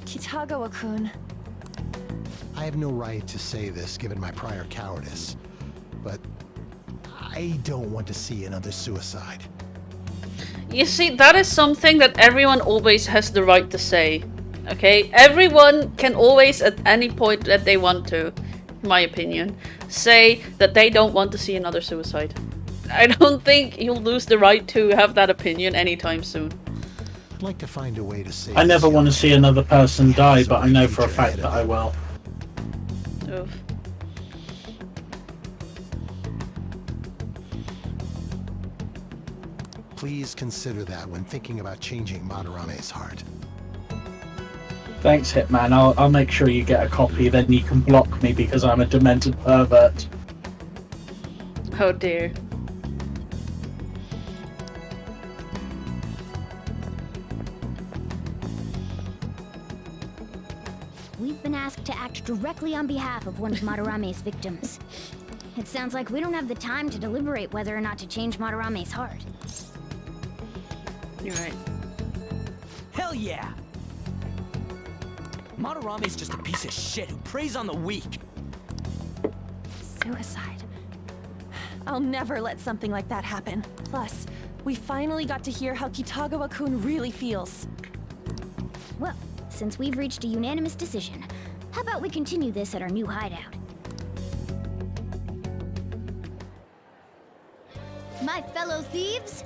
Kitagawa-kun. I have no right to say this given my prior cowardice, but I don't want to see another suicide. You see, that is something that everyone always has the right to say. Okay? Everyone can always, at any point that they want to, in my opinion, say that they don't want to see another suicide. I don't think you'll lose the right to have that opinion anytime soon. I'd like to find a way to save. I never want to see another person die, but I know for a fact that I will. Oof. Please consider that when thinking about changing Madarame's heart. Thanks, Hitman. I'll make sure you get a copy. Then you can block me because I'm a demented pervert. Oh dear. We've been asked to act directly on behalf of one of Madarame's victims. It sounds like we don't have the time to deliberate whether or not to change Madarame's heart. You're right. Hell yeah! Madarame's just a piece of shit who preys on the weak. Suicide. I'll never let something like that happen. Plus, we finally got to hear how Kitagawa-kun really feels. Well, since we've reached a unanimous decision, how about we continue this at our new hideout? My fellow thieves,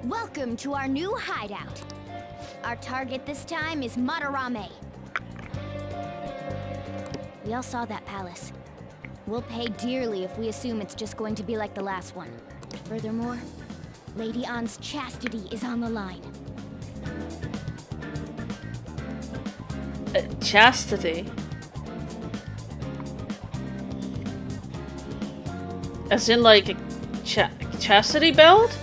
welcome to our new hideout. Our target this time is Madarame. We all saw that palace. We'll pay dearly if we assume it's just going to be like the last one. Furthermore, Lady Ann's chastity is on the line. Chastity? As in like a chastity belt?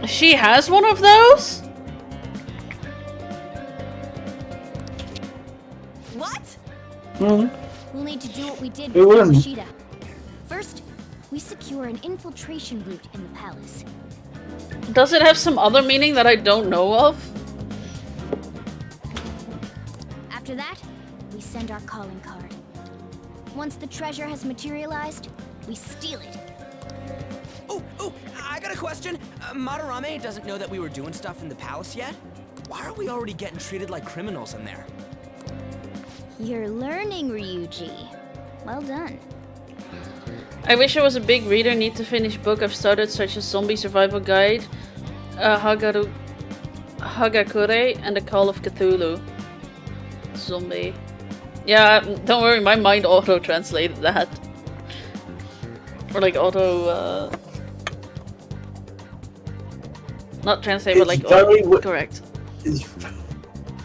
She has one of those? What? We'll need to do what we did It with wouldn't. Yoshida. First, we secure an infiltration route in the palace. Does it have some other meaning that I don't know of? After that, we send our calling card. Once the treasure has materialized, we steal it. Oh, I got a question. Madarame doesn't know that we were doing stuff in the palace yet? Why are we already getting treated like criminals in there? You're learning, Ryuji. Well done. I wish I was a big reader. Need to finish book I've started, such as Zombie Survival Guide, Hagakure, and The Call of Cthulhu. Zombie. Yeah, don't worry, my mind auto-translated that. Or like auto, not translate, but like correct.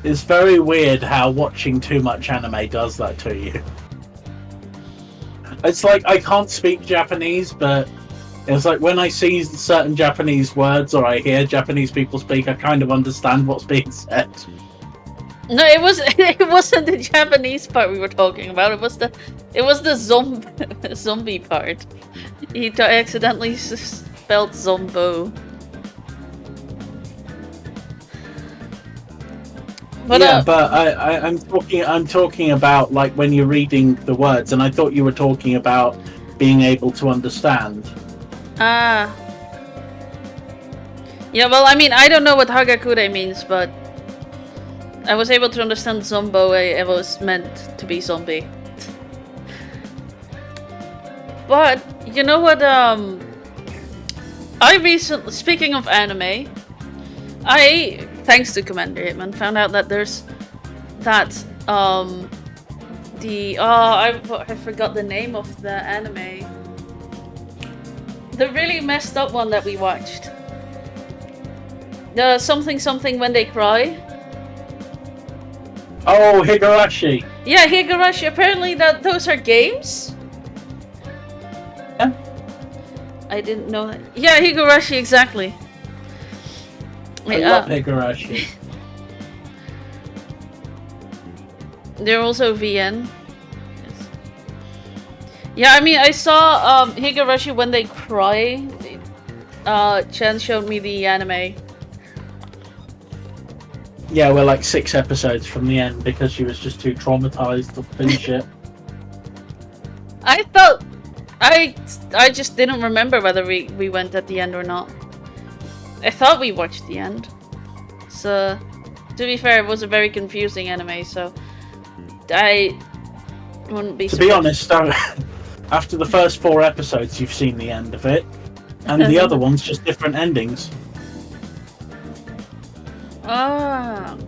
It's very weird how watching too much anime does that to you. It's like I can't speak Japanese, but it's like when I see certain Japanese words or I hear Japanese people speak, I kind of understand what's being said. No, it wasn't the Japanese part we were talking about. It was the zombie part. He accidentally spelled zombo. But, yeah, but I'm talking about like when you're reading the words, and I thought you were talking about being able to understand. Yeah, well, I mean, I don't know what Hagakure means, but I was able to understand Zombo. It was meant to be zombie. But you know what? I recently, speaking of anime, thanks to Commander Hitman, found out that there's that I forgot the name of the anime. The really messed up one that we watched. The something when they cry. Oh, Higurashi. Yeah, Higurashi. Apparently those are games. Yeah. I didn't know that. Yeah, Higurashi, exactly. I love Higurashi. They're also VN. Yes. Yeah, I mean, I saw Higurashi when they cry. Chen showed me the anime. Yeah, we're like 6 episodes from the end because she was just too traumatized to finish it. I thought I just didn't remember whether we went at the end or not. I thought we watched the end. So, to be fair, it was a very confusing anime, so I wouldn't be surprised. To be honest, after the first 4 episodes, you've seen the end of it. And the other one's just different endings. Ah.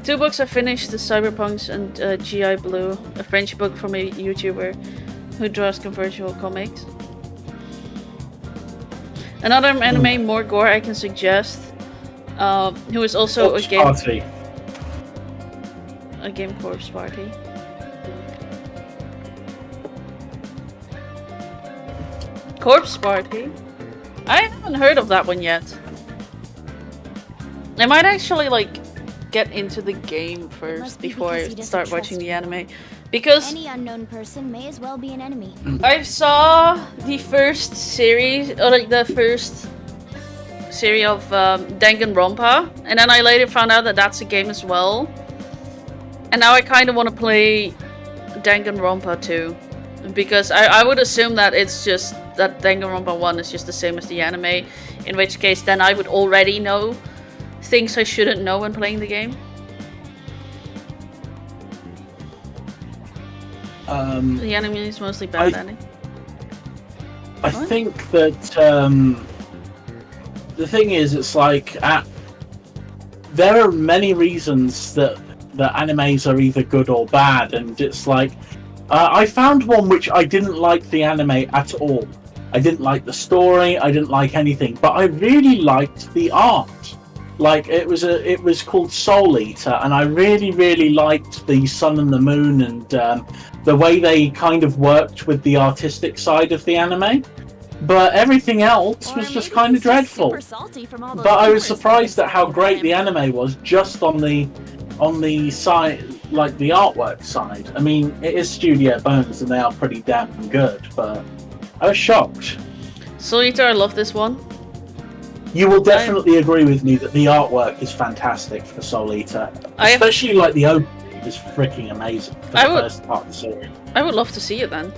2 books are finished, the Cyberpunks and GI Blue, a French book from a YouTuber who draws conversual comics. Another anime more gore I can suggest, who is also Corpse a game Party. A game Corpse Party. Corpse Party? I haven't heard of that one yet. I might actually like get into the game first before I start watching the anime, because Any unknown person may as well be an enemy. I saw the first series, or like the first series of Danganronpa, and then I later found out that that's a game as well. And now I kind of want to play Danganronpa 2, because I would assume that it's just that Danganronpa 1 is just the same as the anime, in which case then I would already know things I shouldn't know when playing the game. The anime is mostly bad at it. I think that the thing is, it's like there are many reasons that animes are either good or bad, and it's like I found one which I didn't like the anime at all. I didn't like the story. I didn't like anything, but I really liked the art. Like it was called Soul Eater, and I really liked the sun and the moon and the way they kind of worked with the artistic side of the anime. But everything else was just kind of dreadful. But I was surprised at how great the anime was just on the side, like the artwork side. I mean, it is Studio Bones, and they are pretty damn good. But I was shocked. Soul Eater, I love this one. You will definitely agree with me that the artwork is fantastic for Soul Eater, especially like the opening is freaking amazing for the first part of the series. I would love to see it then.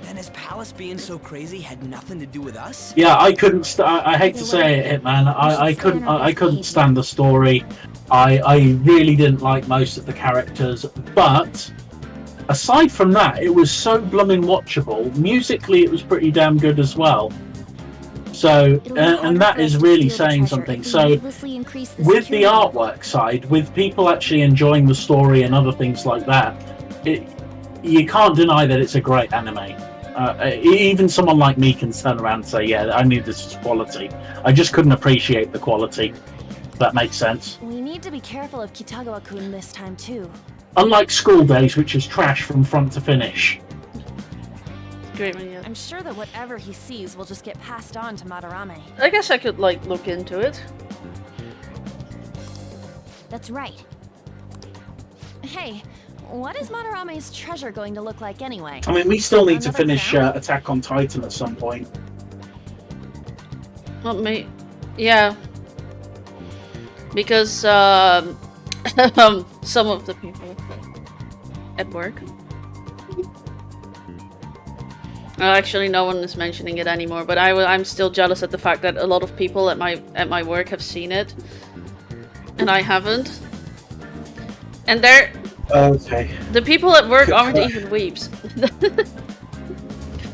And his palace being so crazy had nothing to do with us? Yeah, I couldn't. I hate to say it, Hitman. I couldn't stand the story. I really didn't like most of the characters, but aside from that, it was so blooming watchable. Musically, it was pretty damn good as well. So, and that is really saying something. So, with the artwork side, with people actually enjoying the story and other things like that, you can't deny that it's a great anime. Even someone like me can turn around and say, yeah, I knew this was quality. I just couldn't appreciate the quality. If that makes sense. We need to be careful of Kitagawa-kun this time, too. Unlike School Days, which is trash from front to finish. Great one, yeah. I'm sure that whatever he sees will just get passed on to Madarame. I guess I could, like, look into it. That's right. Hey, what is Madarame's treasure going to look like anyway? I mean, we still need to finish Attack on Titan at some point. Not me. Yeah. Because, some of the people at work. Actually, no one is mentioning it anymore, but I'm still jealous at the fact that a lot of people at my work have seen it, and I haven't. And they're the people at work aren't even weebs.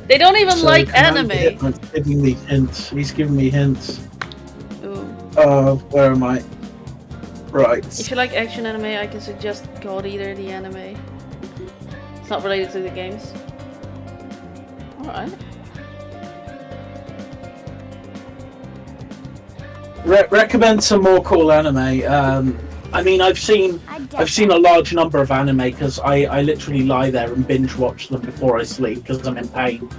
They don't even like anime. He's giving me hints. He's giving me hints. Ooh. Where am I? Right. If you like action anime, I can suggest God Eater, the anime. It's not related to the games. Alright. Recommend some more cool anime. I mean, I've seen a large number of anime because I literally lie there and binge watch them before I sleep because I'm in pain.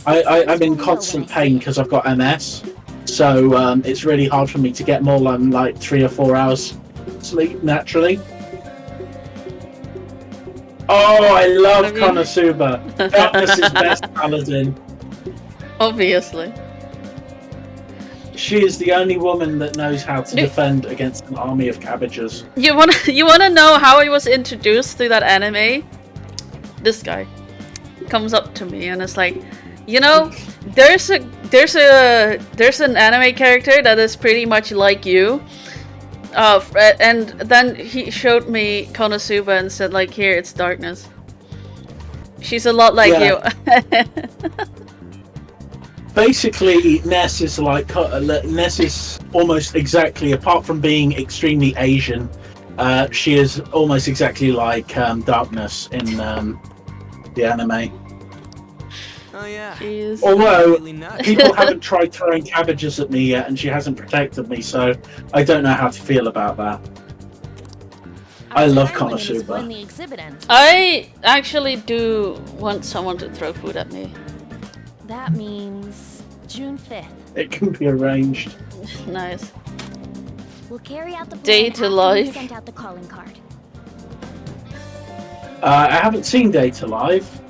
I'm in constant pain because I've got MS, so it's really hard for me to get more than like 3 or 4 hours sleep naturally. Oh, I love Konosuba. Darkness's best paladin. Obviously. She is the only woman that knows how to defend against an army of cabbages. You wanna know how I was introduced to that anime? This guy comes up to me and is like, you know, there's an anime character that is pretty much like you. And then he showed me Konosuba and said, like, here, it's Darkness. She's a lot like you. Basically, Ness is almost exactly, apart from being extremely Asian, she is almost exactly like Darkness in the anime. Oh yeah. Jeez. Although Really nuts. people haven't tried throwing cabbages at me yet, and she hasn't protected me, so I don't know how to feel about that. I love Time limit is Konosuba. when the exhibit ends. I actually do want someone to throw food at me. That means June 5th. It can be arranged. Nice. We'll carry out the plan Day to after life. we've sent out the calling card. I haven't seen Data Live.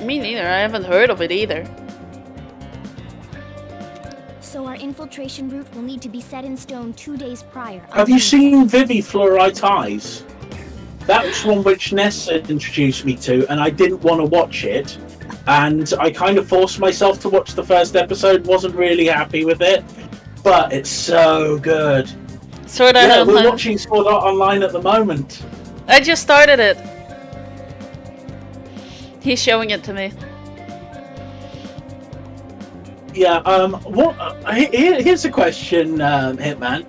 Me neither. I haven't heard of it either. So our infiltration route will need to be set in stone 2 days prior. Have you seen Vivi Fluorite Eyes? That was one which Nessa introduced me to, and I didn't want to watch it. And I kind of forced myself to watch the first episode. Wasn't really happy with it, but it's so good. Sword Art Yeah, Online. we're watching Sword Art Online at the moment. I just started it. He's showing it to me. Yeah. Here's a question, Hitman.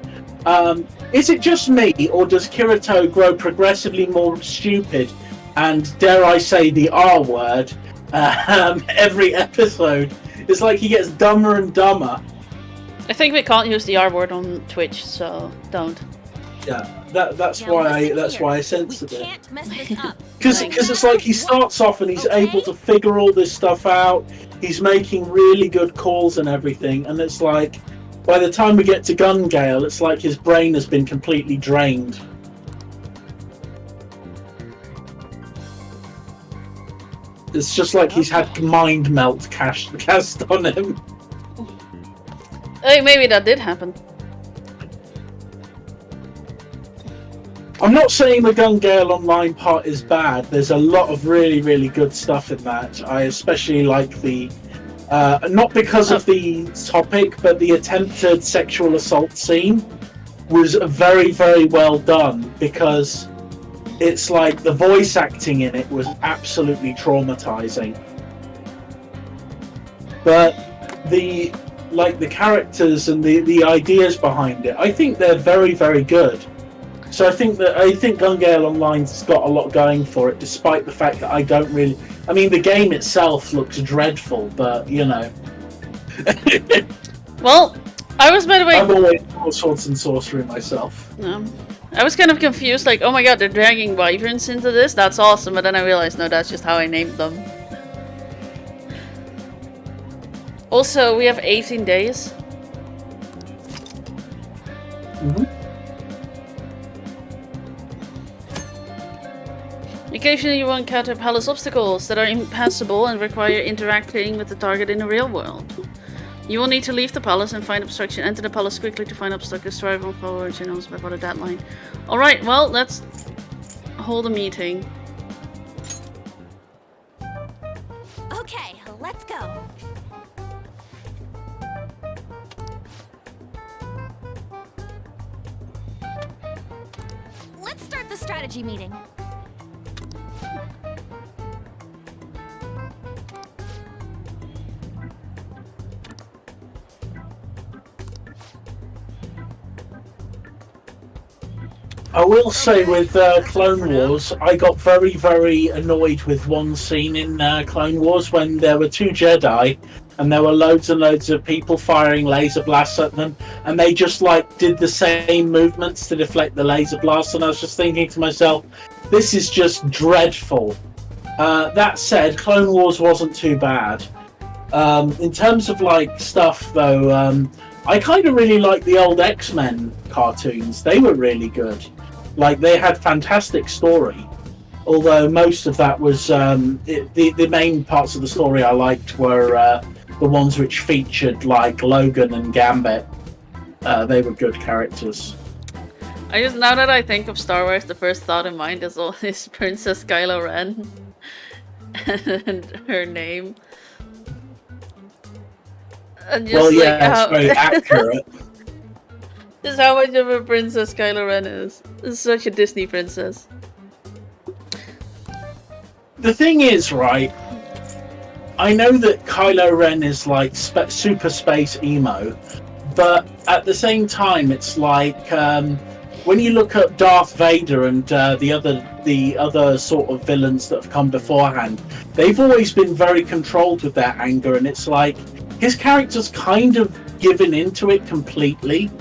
Is it just me, or does Kirito grow progressively more stupid, and dare I say the R word, every episode? It's like he gets dumber and dumber. I think we can't use the R word on Twitch, so don't. Yeah, that's Now why listen I here. censored We it. can't mess this up. Because it's like he starts off and he's able to figure all this stuff out. He's making really good calls and everything, and it's like by the time we get to Gun Gale, it's like his brain has been completely drained. It's just like he's had mind melt cast on him. Hey, maybe that did happen. I'm not saying the Gun Gale Online part is bad. There's a lot of really, really good stuff in that. I especially like the, not because of the topic, but the attempted sexual assault scene was very, very well done, because it's like the voice acting in it was absolutely traumatizing. But the characters and the ideas behind it, I think they're very, very good. So I think Gun Gale Online's got a lot going for it, despite the fact that I don't really. I mean, the game itself looks dreadful, but you know. Well, I was, by the way. I'm always all sorts and sorcery myself. I was kind of confused, like, oh my god, they're dragging wyverns into this? That's awesome, but then I realized, no, that's just how I named them. Also, we have 18 days. Mm-hmm. Occasionally you will encounter palace obstacles that are impassable and require interacting with the target in the real world. You will need to leave the palace and find obstruction. Enter the palace quickly to find obstacles. Strive on forward channels before the deadline. Alright, well, let's hold a meeting. Okay, let's go. Let's start the strategy meeting. I will say with Clone Wars, I got very, very annoyed with one scene in Clone Wars when there were two Jedi and there were loads and loads of people firing laser blasts at them, and they just like did the same movements to deflect the laser blasts, and I was just thinking to myself, this is just dreadful. That said, Clone Wars wasn't too bad. In terms of like stuff though, I kind of really like the old X-Men cartoons. They were really good. Like, they had fantastic story. Although most of that was the main parts of the story I liked were the ones which featured like Logan and Gambit. They were good characters. I just, now that I think of Star Wars, the first thought in mind is Princess Kylo Ren and her name. And just Well, yeah, like how... it's very accurate. Just how much of a princess Kylo Ren is. It's such a Disney princess. The thing is, right, I know that Kylo Ren is like super space emo, but at the same time, it's like when you look at Darth Vader and the the other sort of villains that have come beforehand, they've always been very controlled with their anger, and it's like his character's kind of given into it completely,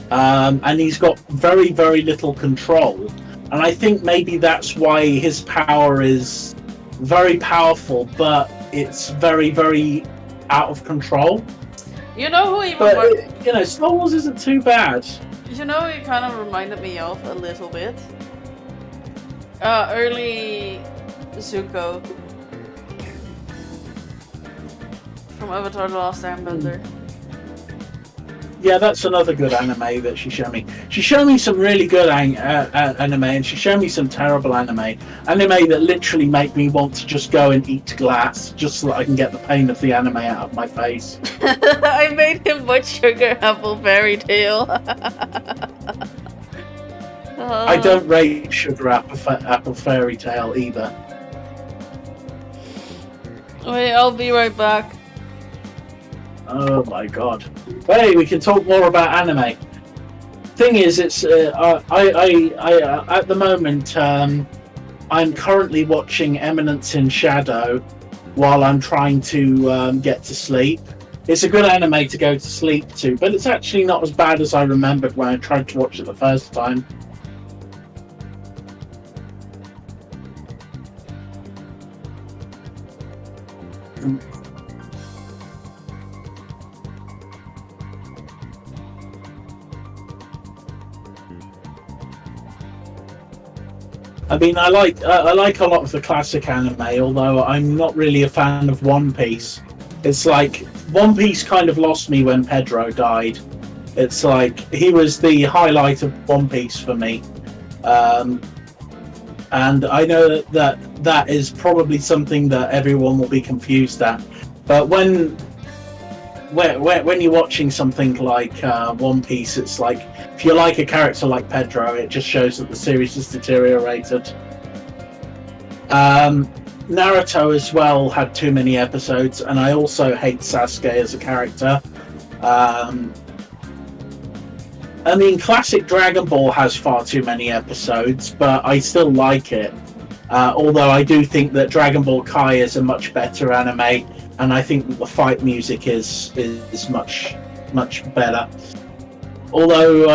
and he's got very, very little control. And I think maybe that's why his power is very powerful, but it's very, very out of control. You know who even... But, you know, Star Wars isn't too bad. You know who it kind of reminded me of a little bit? Early Zuko. From Avatar The Last Airbender. Yeah, that's another good anime that she showed me. She showed me some really good anime, and she showed me some terrible anime. Anime that literally make me want to just go and eat glass, just so that I can get the pain of the anime out of my face. I made him watch Sugar Apple Fairy Tale. I don't rate Sugar Apple Fairy Tale either. Wait, I'll be right back. Oh my god. Hey, we can talk more about anime. Thing is, it's I at the moment I'm currently watching Eminence in Shadow while I'm trying to get to sleep. It's a good anime to go to sleep to, but it's actually not as bad as I remembered when I tried to watch it the first time. I mean, I like a lot of the classic anime, although I'm not really a fan of One Piece. It's like One Piece kind of lost me when Pedro died. It's like he was the highlight of One Piece for me, and I know that is probably something that everyone will be confused at. But when you're watching something like One Piece, it's like, if you like a character like Pedro, it just shows that the series has deteriorated. Naruto as well had too many episodes, and I also hate Sasuke as a character. I mean, classic Dragon Ball has far too many episodes, but I still like it. Although I do think that Dragon Ball Kai is a much better anime, and I think that the fight music is much better. Although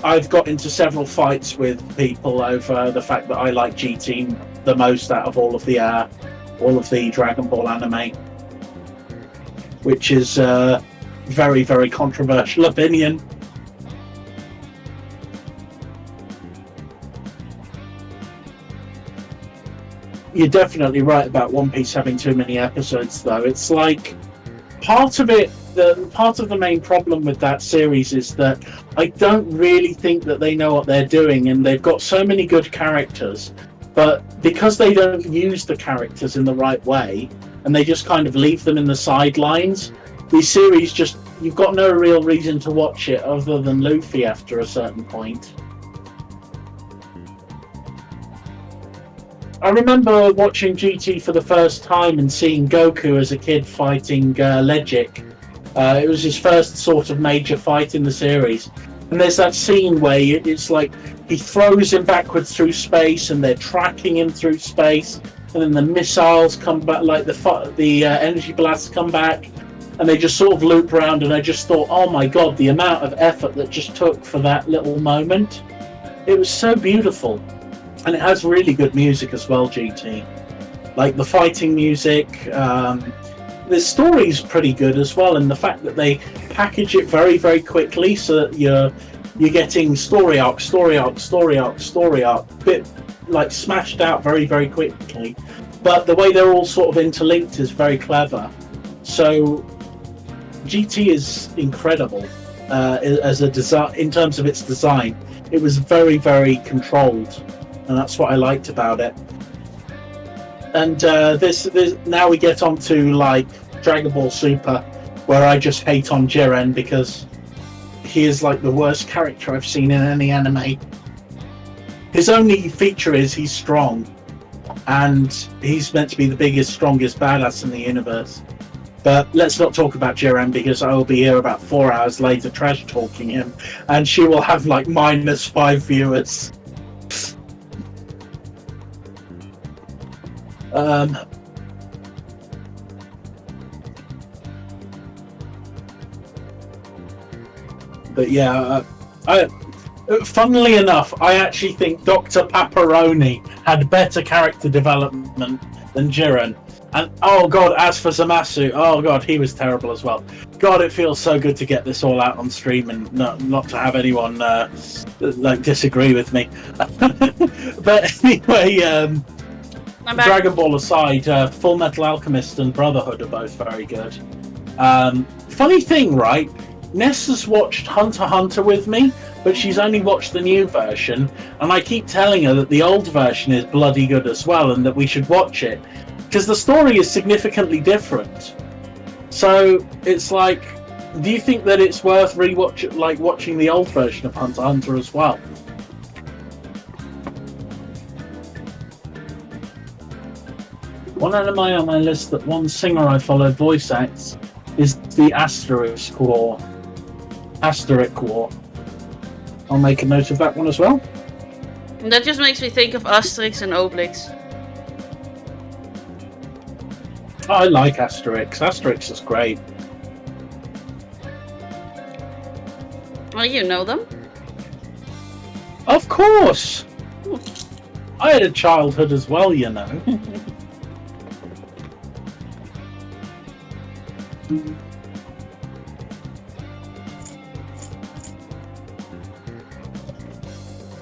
I've got into several fights with people over the fact that I like GT the most out of all of the Dragon Ball anime, which is a very, very controversial opinion. You're definitely right about One Piece having too many episodes, though. It's like part of the main problem with that series is that I don't really think that they know what they're doing, and they've got so many good characters, but because they don't use the characters in the right way, and they just kind of leave them in the sidelines, the series just, you've got no real reason to watch it other than Luffy after a certain point. I remember watching GT for the first time and seeing Goku as a kid fighting Legic. It was his first sort of major fight in the series. And there's that scene where it's like he throws him backwards through space, and they're tracking him through space, and then the missiles come back, like the energy blasts come back, and they just sort of loop around. And I just thought, oh my god, the amount of effort that just took for that little moment. It was so beautiful. And it has really good music as well, GT. Like the fighting music, the story's pretty good as well, and the fact that they package it very, very quickly so that you're getting story arc, bit like smashed out very, very quickly. But the way they're all sort of interlinked is very clever. So GT is incredible as a design in terms of its design. It was very, very controlled. And that's what I liked about it. And this now we get on to like Dragon Ball Super, where I just hate on Jiren because he is like the worst character I've seen in any anime. His only feature is he's strong, and he's meant to be the biggest, strongest badass in the universe. But let's not talk about Jiren, because I will be here about 4 hours later trash talking him, and she will have like -5 viewers. Um, but yeah, funnily enough, I actually think Dr. Paparoni had better character development than Jiren. And oh god, as for Zamasu, oh god, he was terrible as well. God, it feels so good to get this all out on stream and not to have anyone like disagree with me. But anyway, Dragon Ball aside, Full Metal Alchemist and Brotherhood are both very good. Funny thing, right? Ness has watched Hunter x Hunter with me, but she's only watched the new version, and I keep telling her that the old version is bloody good as well, and that we should watch it because the story is significantly different. So it's like, do you think that it's worth watching the old version of Hunter x Hunter as well? One anime on my list that one singer I follow voice acts is the Asterisk War. I'll make a note of that one as well. That just makes me think of Asterix and Obelix. I like Asterix. Asterix is great. Well, you know them. Of course! I had a childhood as well, you know.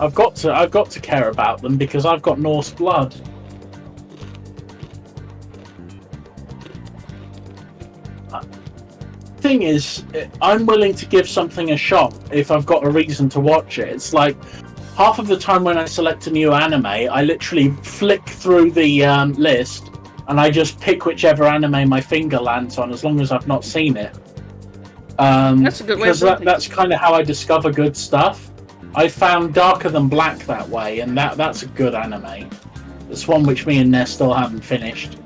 I've got to care about them because I've got Norse blood. Thing is, I'm willing to give something a shot if I've got a reason to watch it. It's like half of the time when I select a new anime, I literally flick through the list and I just pick whichever anime my finger lands on, as long as I've not seen it. That's a good way. Because that's kind of how I discover good stuff. I found Darker Than Black that way, and that's a good anime. It's one which me and Ness still haven't finished.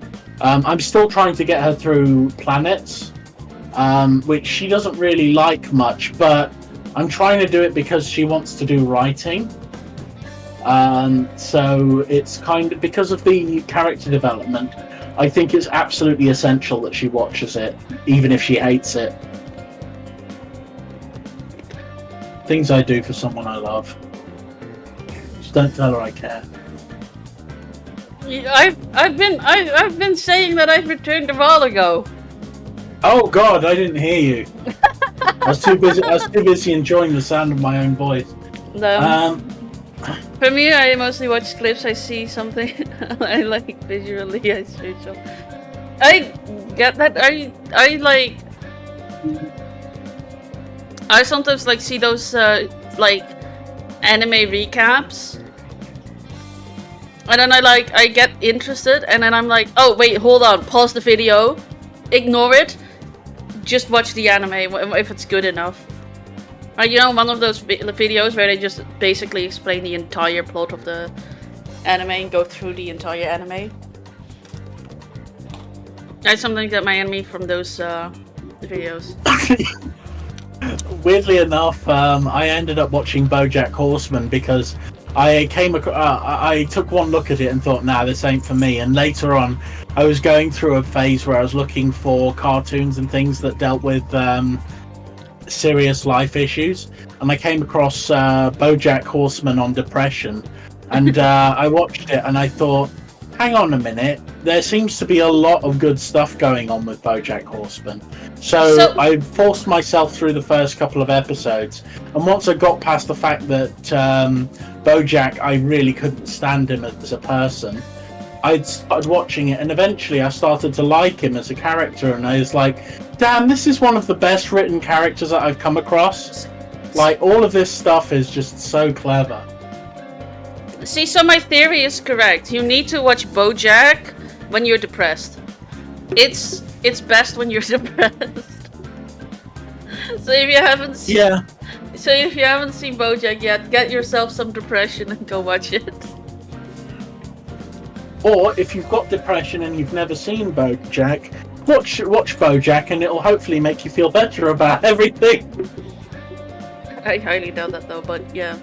I'm still trying to get her through Planets, which she doesn't really like much, but I'm trying to do it because she wants to do writing. So it's kind of because of the character development. I think it's absolutely essential that she watches it, even if she hates it. Things I do for someone I love. Just don't tell her I care. I've been saying that I've returned a while ago. Oh God, I didn't hear you. I was too busy enjoying the sound of my own voice. For me, I mostly watch clips. I see something I like visually. I search up. I get that. I sometimes like see those like anime recaps, and then I get interested, and then I'm like, oh wait, hold on, pause the video, ignore it, just watch the anime if it's good enough. You know, one of those videos where they just basically explain the entire plot of the anime and go through the entire anime. I sometimes get my anime from those videos. Weirdly enough, I ended up watching BoJack Horseman because I took one look at it and thought, nah, this ain't for me. And later on, I was going through a phase where I was looking for cartoons and things that dealt with serious life issues, and I came across BoJack Horseman on depression, and I watched it and I thought, hang on a minute, there seems to be a lot of good stuff going on with BoJack Horseman. So I forced myself through the first couple of episodes, and once I got past the fact that BoJack, I really couldn't stand him as a person, I started watching it, and eventually I started to like him as a character, and I was like, damn, this is one of the best written characters that I've come across. Like, all of this stuff is just so clever. See, so my theory is correct. You need to watch BoJack when you're depressed. It's best when you're depressed. So if you haven't seen, So if you haven't seen BoJack yet, get yourself some depression and go watch it. Or if you've got depression and you've never seen BoJack, watch BoJack, and it'll hopefully make you feel better about everything. I highly doubt that though, but yeah.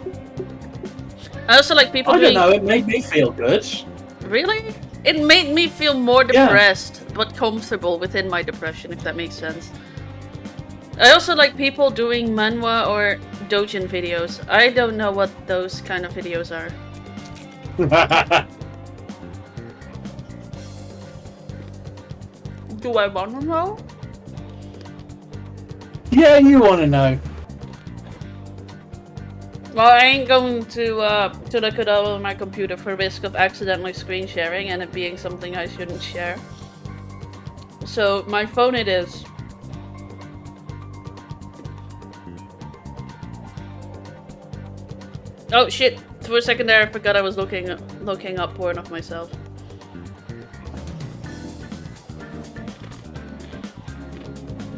I also like people I don't know, it made me feel good. Really? It made me feel more depressed, but comfortable within my depression, if that makes sense. I also like people doing manhwa or doujin videos. I don't know what those kind of videos are. Do I want to know? Yeah, you want to know. Well, I ain't going to look it up on my computer for risk of accidentally screen sharing and it being something I shouldn't share. So, my phone it is. Oh shit! For a second there, I forgot I was looking up porn of myself.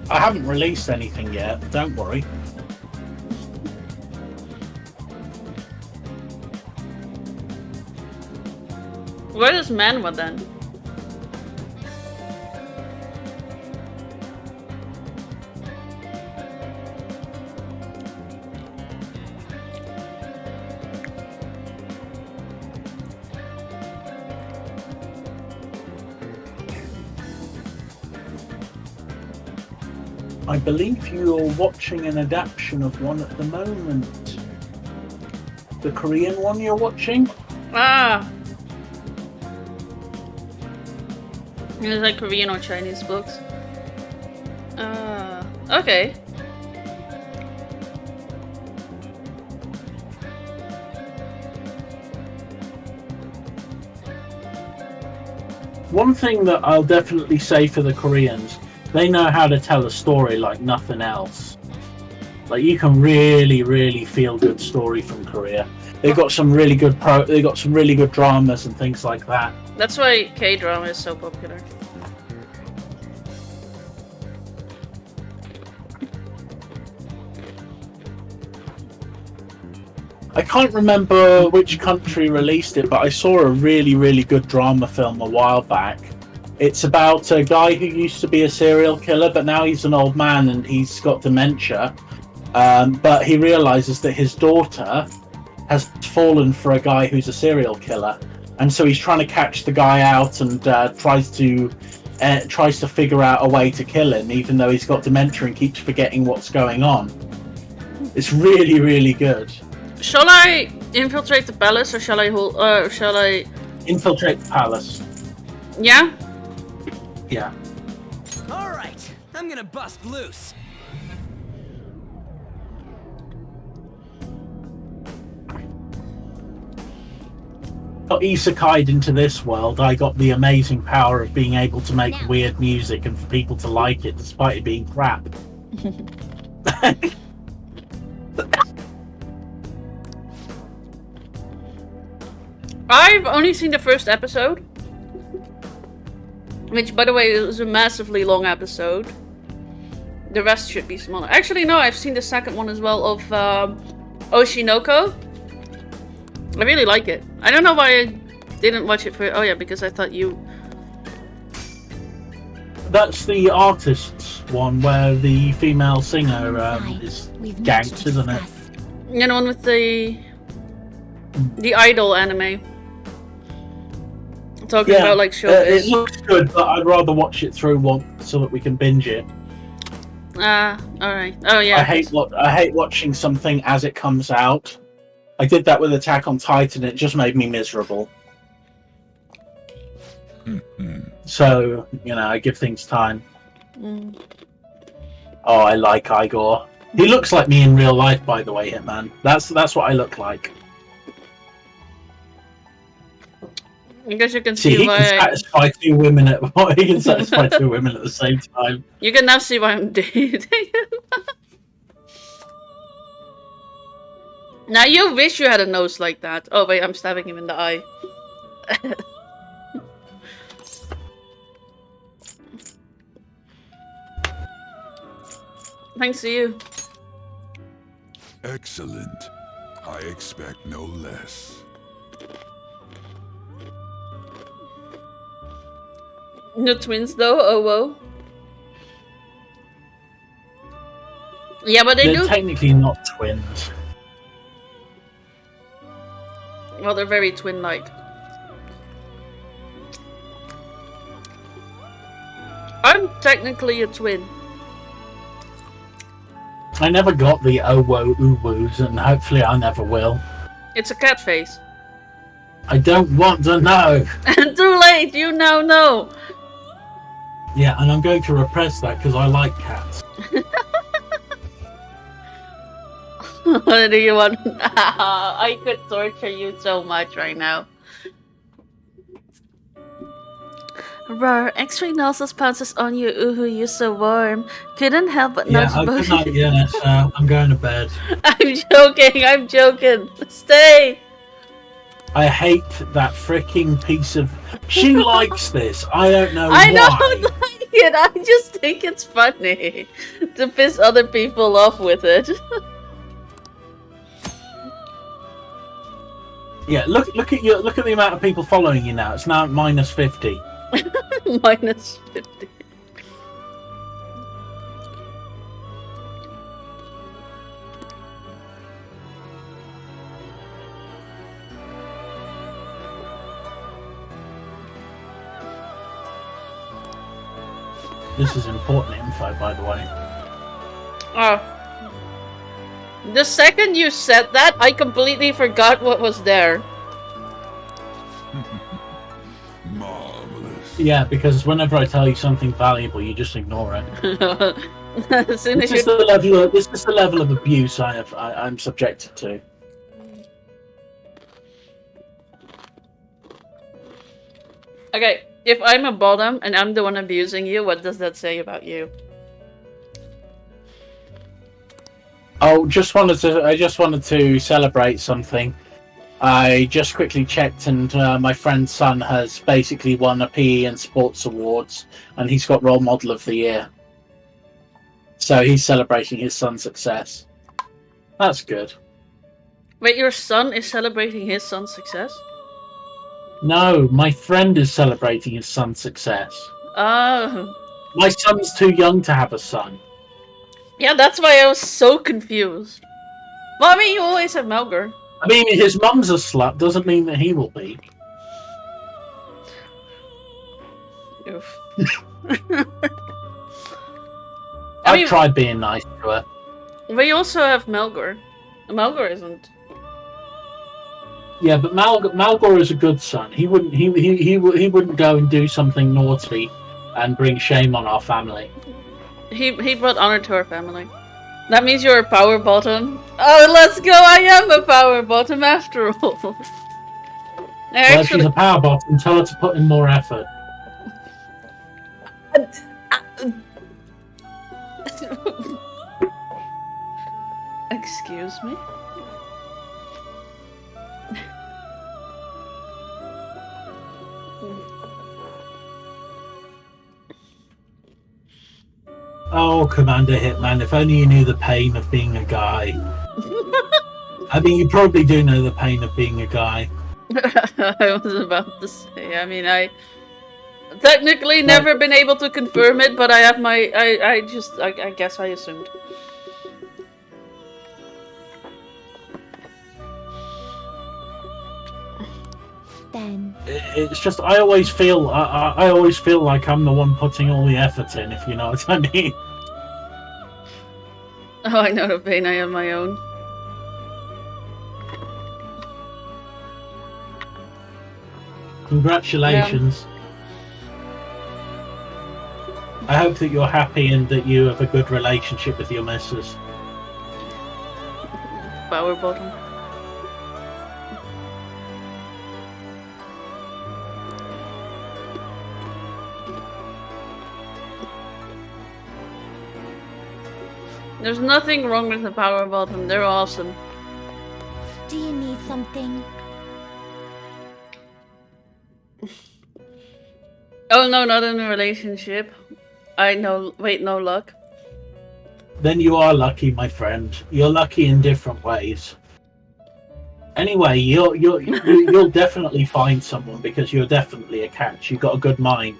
I haven't released anything yet, don't worry. Where is manhwa then? I believe you're watching an adaptation of one at the moment. The Korean one you're watching? Ah! It's like Korean or Chinese books. Okay. One thing that I'll definitely say for the Koreans, they know how to tell a story like nothing else. Like you can really feel good story from Korea. They've got some really good dramas and things like that. That's why K-drama is so popular. I can't remember which country released it, but I saw a really good drama film a while back. It's about a guy who used to be a serial killer, but now he's an old man and he's got dementia. But he realizes that his daughter has fallen for a guy who's a serial killer, and so he's trying to catch the guy out and tries to figure out a way to kill him, even though he's got dementia and keeps forgetting what's going on. It's really good. Shall I infiltrate the palace or shall I infiltrate the palace? Yeah? Yeah. Alright, I'm gonna bust loose. Got isekai'd into this world, I got the amazing power of being able to make weird music and for people to like it despite it being crap. I've only seen the first episode, which, by the way, is a massively long episode. The rest should be smaller. Actually, no, I've seen the second one as well of Oshinoko. I really like it. I don't know why I didn't watch it for... Oh yeah, because I thought you... That's the artist's one where the female singer is ganked, isn't it? You know, one with the idol anime. Talking about like showbiz. It looks good, but I'd rather watch it through once so that we can binge it. Alright. Oh yeah. I hate watching something as it comes out. I did that with Attack on Titan. It just made me miserable. So, you know, I give things time. Oh, I like Igor. He looks like me in real life, by the way, Hitman. That's what I look like. I guess you can See, he why can satisfy two women at he can satisfy two women at the same time. You can now see why I'm dating him. Now you wish you had a nose like that. Oh wait, I'm stabbing him in the eye. Thanks to you. Excellent. I expect no less. No twins though, oh whoa. Yeah, but they're do technically not twins. Well, they're very twin-like. I'm technically a twin. I never got the oh-whoa-oo-woos, and hopefully I never will. It's a cat face. I don't want to know. Too late, you now know. Yeah, and I'm going to repress that because I like cats. What do you want? I could torture you so much right now. Roar, X-ray nostrils pounces on you. Ooh, you're so warm. Couldn't help but Yeah, nudge both. good night, yes. I'm going to bed. I'm joking, I'm joking. Stay. I hate that freaking piece of... She likes this. I don't know I why. don't like it. I just think it's funny to piss other people off with it. Yeah, look at the amount of people following you now. It's now at minus 50. Minus 50. This is important info, by the way. Oh. The second you said that, I completely forgot what was there. Marvelous. Yeah, because whenever I tell you something valuable, you just ignore it. As soon as This is the level of abuse I'm subjected to. Okay, if I'm a bottom and I'm the one abusing you, what does that say about you? Oh, I just wanted to celebrate something. I just quickly checked, and my friend's son has basically won a PE and sports awards, and he's got Role Model of the Year. So he's celebrating his son's success. That's good. Wait, your son is celebrating his son's success? No, my friend is celebrating his son's success. Oh. My son's too young to have a son. Yeah, that's why I was so confused. Well, I mean, you always have Melgar. I mean, his mum's a slut doesn't mean that he will be. Oof. I've tried being nice to her. We also have Melgar. Melgar isn't. Yeah, but Malgor is a good son. He wouldn't go and do something naughty and bring shame on our family. He brought honor to our family. That means you're a power bottom. Oh, let's go! I am a power bottom after all. Well, if she's a power bottom, tell her to put in more effort. Excuse me? Oh, Commander Hitman, if only you knew the pain of being a guy. I mean, you probably do know the pain of being a guy. I was about to say, I mean, I technically never been able to confirm it, but I have my, I guess I assumed. Then It's just I always feel like I'm the one putting all the effort in, if you know what I mean. Oh, I know the pain. I have my own. Congratulations. I hope that you're happy and that you have a good relationship with your missus. Power bottom. There's nothing wrong with the power bottom. They're awesome. do you need something? Oh no, not in a relationship. Wait, no luck. Then you are lucky, my friend. You're lucky in different ways. Anyway, you'll definitely find someone because you're definitely a catch. You've got a good mind.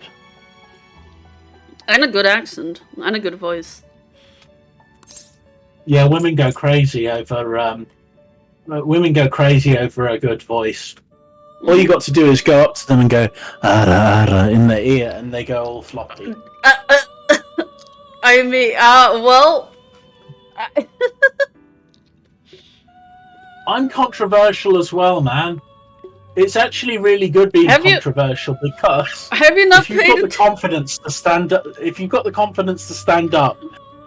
And a good accent. And a good voice. Yeah, women go crazy over a good voice. All you got to do is go up to them and go ara ara in their ear, and they go all floppy. I mean, well. I'm controversial as well, man. It's actually really good being controversial because have you not if you've got the confidence to stand up, if you've got the confidence to stand up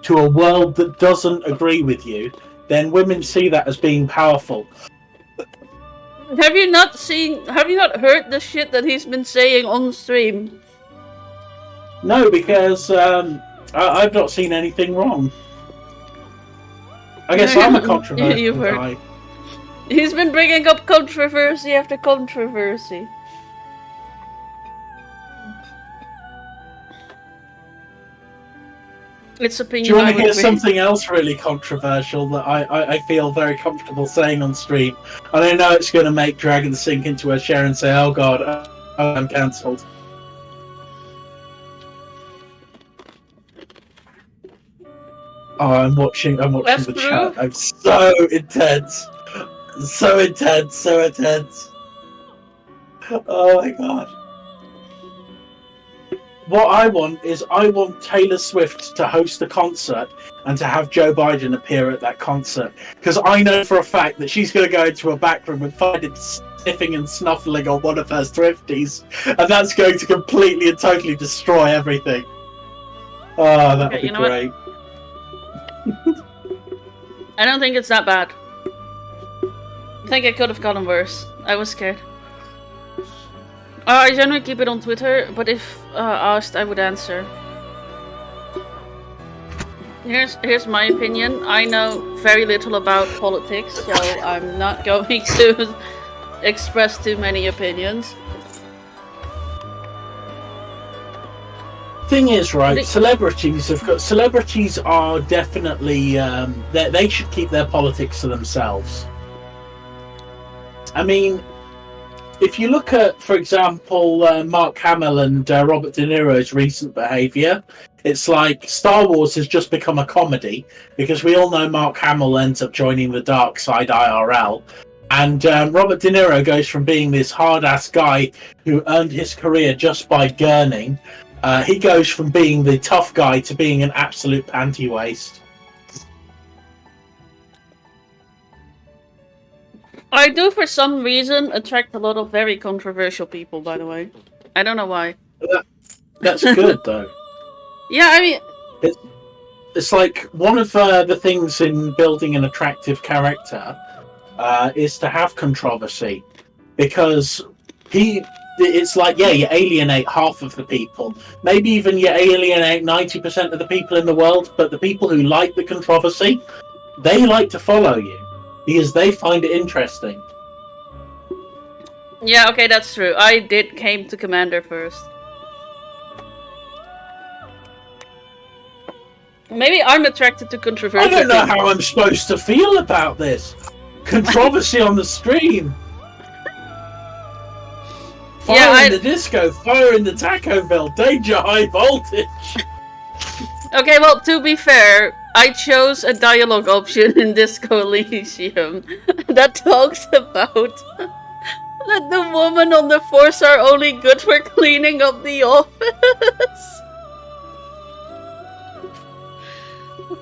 to a world that doesn't agree with you, then women see that as being powerful. Have you not heard the shit that he's been saying on stream? No, because I've not seen anything wrong. I guess I'm a controversial guy. He's been bringing up controversy after controversy. It's opinion. Do you want to hear something else really controversial that I feel very comfortable saying on stream? And I know it's going to make Dragon sink into her chair and say, "Oh God, I'm cancelled." Oh, I'm watching the chat. I'm so intense. So intense. Oh my God. What I want Taylor Swift to host a concert and to have Joe Biden appear at that concert. Because I know for a fact that she's going to go into a back room and find him sniffing and snuffling on one of her Swifties. And that's going to completely and totally destroy everything. Oh, that would be great. I don't think it's that bad. I think it could have gotten worse. I was scared. I generally keep it on Twitter, but if asked, I would answer. Here's my opinion. I know very little about politics, so I'm not going to express too many opinions. Thing is, right? Celebrities are definitely they should keep their politics to themselves. I mean, if you look at, for example, Mark Hamill and Robert De Niro's recent behaviour, it's like Star Wars has just become a comedy because we all know Mark Hamill ends up joining the dark side IRL, and Robert De Niro goes from being this hard-ass guy who earned his career just by gurning. He goes from being the tough guy to being an absolute panty waste. I do, for some reason, attract a lot of very controversial people, by the way. I don't know why. That's good, though. Yeah, I mean... It's like, one of the things in building an attractive character is to have controversy. Because it's like, yeah, you alienate half of the people. Maybe even you alienate 90% of the people in the world, but the people who like the controversy, they like to follow you. Because they find it interesting. Yeah, okay, that's true. I came to Commander first. Maybe I'm attracted to controversy. I don't know how I'm supposed to feel about this. Controversy on the stream. Fire in the disco, fire in the Taco Bell, danger high voltage. Okay, well, to be fair, I chose a dialogue option in Disco Elysium that talks about that the women on the force are only good for cleaning up the office.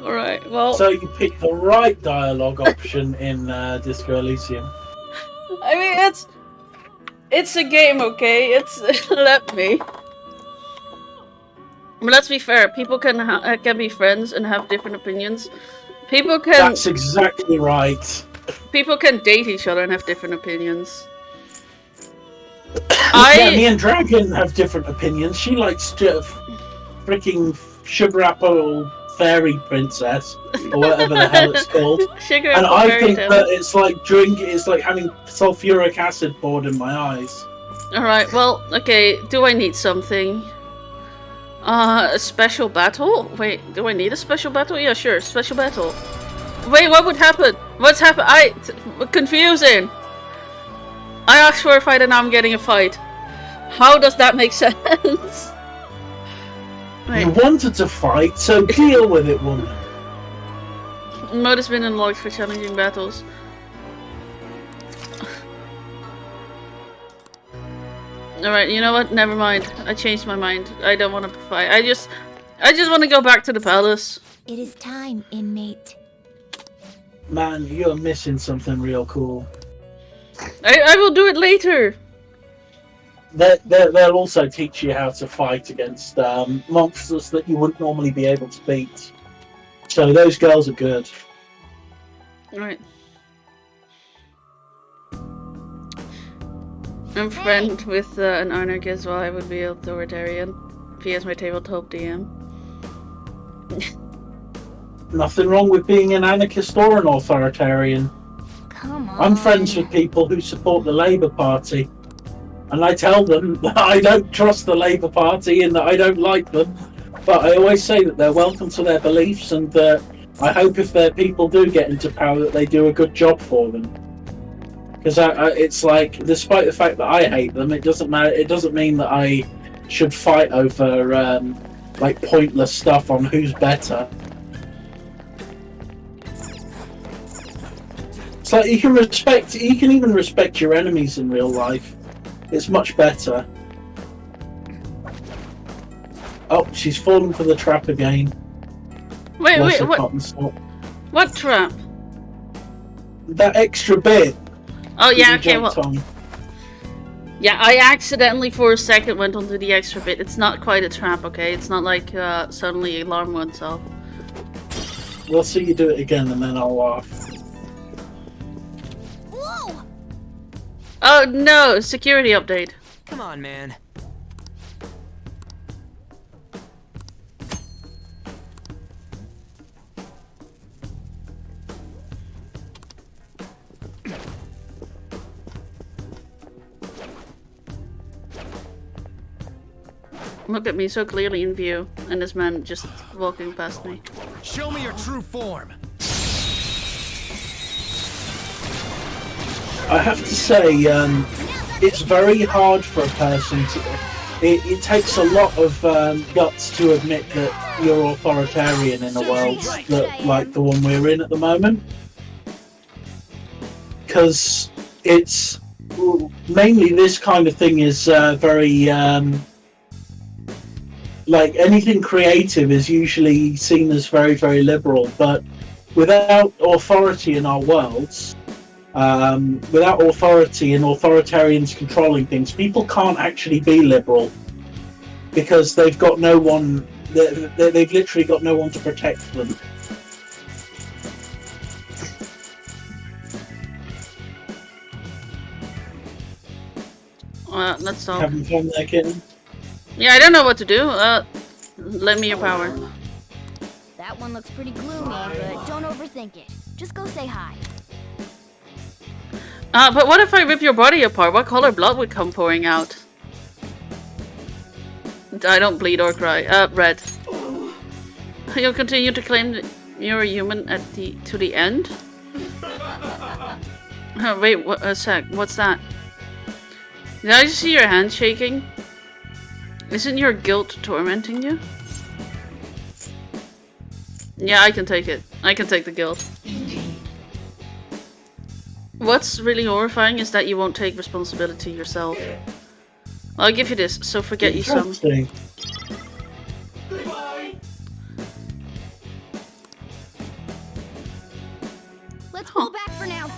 Alright, well... So you picked the right dialogue option in Disco Elysium. I mean, it's a game, okay? It's... let me... But let's be fair, people can be friends and have different opinions. People can... That's exactly right. People can date each other and have different opinions. Yeah, me and Dragon have different opinions. She likes freaking Sugar Apple Fairy Princess, or whatever the hell it's called. Sugar and Apple I Fairy think Tale. that it's like having sulfuric acid poured in my eyes. Alright, well, okay, do I need something? A special battle? Wait, do I need a special battle? Yeah, sure, special battle. Wait, what would happen? What's happened? Confusing! I asked for a fight and now I'm getting a fight. How does that make sense? Wait. You wanted to fight, so deal with it, woman. Mode has been unlocked for challenging battles. Alright, you know what? Never mind. I changed my mind. I don't want to fight. I just want to go back to the palace. It is time, inmate. Man, you're missing something real cool. I will do it later. They'll also teach you how to fight against monsters that you wouldn't normally be able to beat. So those girls are good. Alright. I'm friend with an anarch as well. I would be authoritarian. If he has my tabletop DM. Nothing wrong with being an anarchist or an authoritarian. Come on. I'm friends with people who support the Labour Party. And I tell them that I don't trust the Labour Party and that I don't like them. But I always say that they're welcome to their beliefs and that I hope if their people do get into power that they do a good job for them. Because it's like, despite the fact that I hate them, it doesn't matter. It doesn't mean that I should fight over like pointless stuff on who's better. It's like you can even respect your enemies in real life. It's much better. Oh, she's fallen for the trap again. Wait, what? What trap? That extra bit. Oh yeah, okay, well. Yeah, I accidentally for a second went onto the extra bit. It's not quite a trap, okay? It's not like suddenly alarm oneself. We'll see you do it again and then I'll laugh. Whoa! Oh no, security update. Come on, man. Look at me so clearly in view, and this man just walking past me. Show me your true form. I have to say, it's very hard for a person to... It takes a lot of guts to admit that you're authoritarian in a world like the one we're in at the moment. Because it's... Mainly this kind of thing is very... like anything creative is usually seen as very, very liberal, but without authority in our worlds, without authority and authoritarians controlling things, people can't actually be liberal because they've got no one. They've literally got no one to protect them. Let's stop. Having fun there, kitten? Yeah, I don't know what to do. Lend me your power. That one looks pretty gloomy, but don't overthink it. Just go say hi. But what if I rip your body apart? What color blood would come pouring out? I don't bleed or cry. Red. You'll continue to claim that you're a human to the end? Wait, a sec. What's that? Did I just see your hand shaking? Isn't your guilt tormenting you? Yeah, I can take it. I can take the guilt. What's really horrifying is that you won't take responsibility yourself. I'll give you this, so forget you some. Let's pull back for now.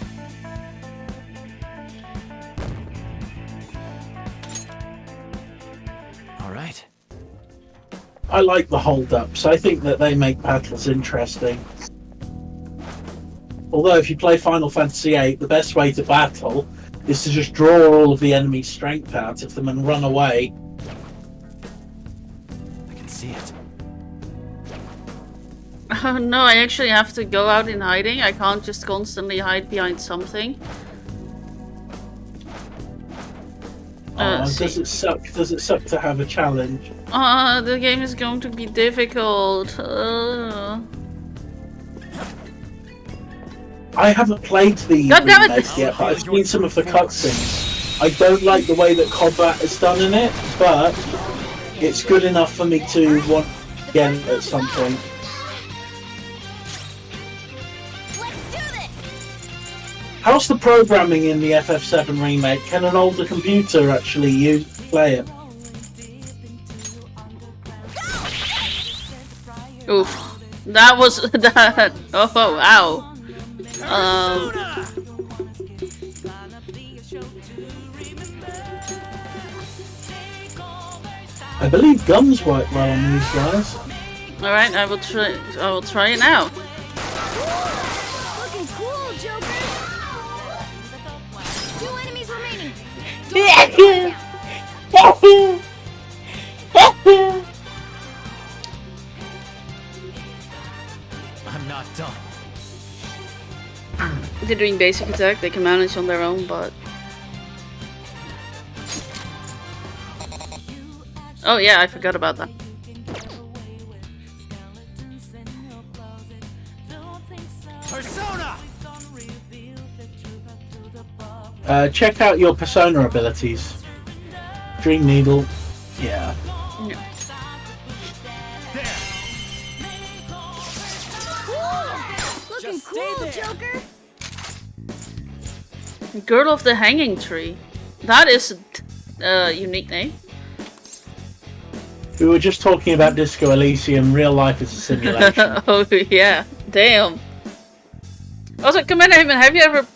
All right. I like the hold-ups. I think that they make battles interesting. Although if you play Final Fantasy VIII, the best way to battle is to just draw all of the enemy's strength out of them and run away. I can see it. Oh no, I actually have to go out in hiding. I can't just constantly hide behind something. Does it suck? Does it suck to have a challenge? The game is going to be difficult. I haven't played the remake yet, but I've seen some of the cutscenes. I don't like the way that combat is done in it, but it's good enough for me to want again at some point. How's the programming in the FF7 remake? Can an older computer actually play it? Oof. That was that. Oh wow. I believe guns work well on these guys. All right, I will try. I will try it now. Looking cool, Joker. 2 enemies remaining. I'm not done. They're doing basic attack. They can manage on their own, but. Oh yeah, I forgot about that. Persona! Check out your Persona abilities. Dream Needle. Yeah. Looking cool, Joker. Girl of the Hanging Tree. That is a unique name. We were just talking about Disco Elysium. Real life is a simulation. Oh yeah, damn. Also, Commander Hitman, have you ever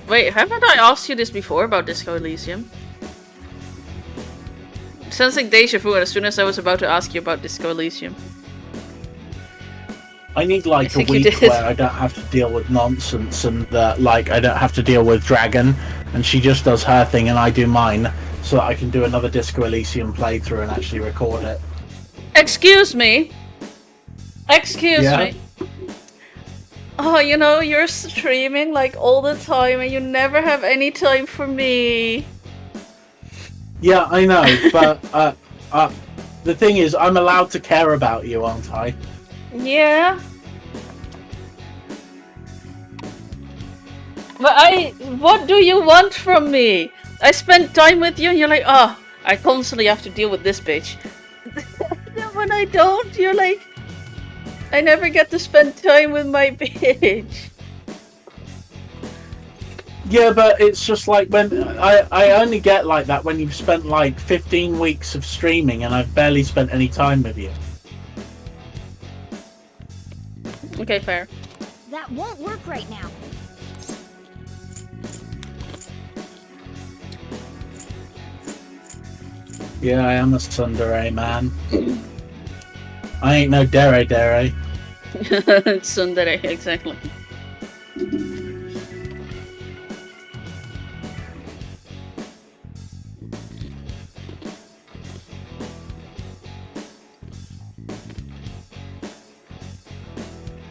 wait, haven't I asked you this before about Disco Elysium? Sensing deja vu as soon as I was about to ask you about Disco Elysium. I need like a week where I don't have to deal with nonsense and like I don't have to deal with Dragon, and she just does her thing and I do mine, so that I can do another Disco Elysium playthrough and actually record it. Excuse me. Excuse me. Oh, you know, you're streaming like all the time and you never have any time for me. Yeah, I know, but the thing is, I'm allowed to care about you, aren't I? Yeah. But what do you want from me? I spent time with you and you're like, oh, I constantly have to deal with this bitch. Then when I don't, you're like, I never get to spend time with my bitch. Yeah, but it's just like when I only get like that when you've spent like 15 weeks of streaming and I've barely spent any time with you. Okay, fair. That won't work right now. Yeah, I am a tsundere, man. I ain't no dere. Tsundere, exactly.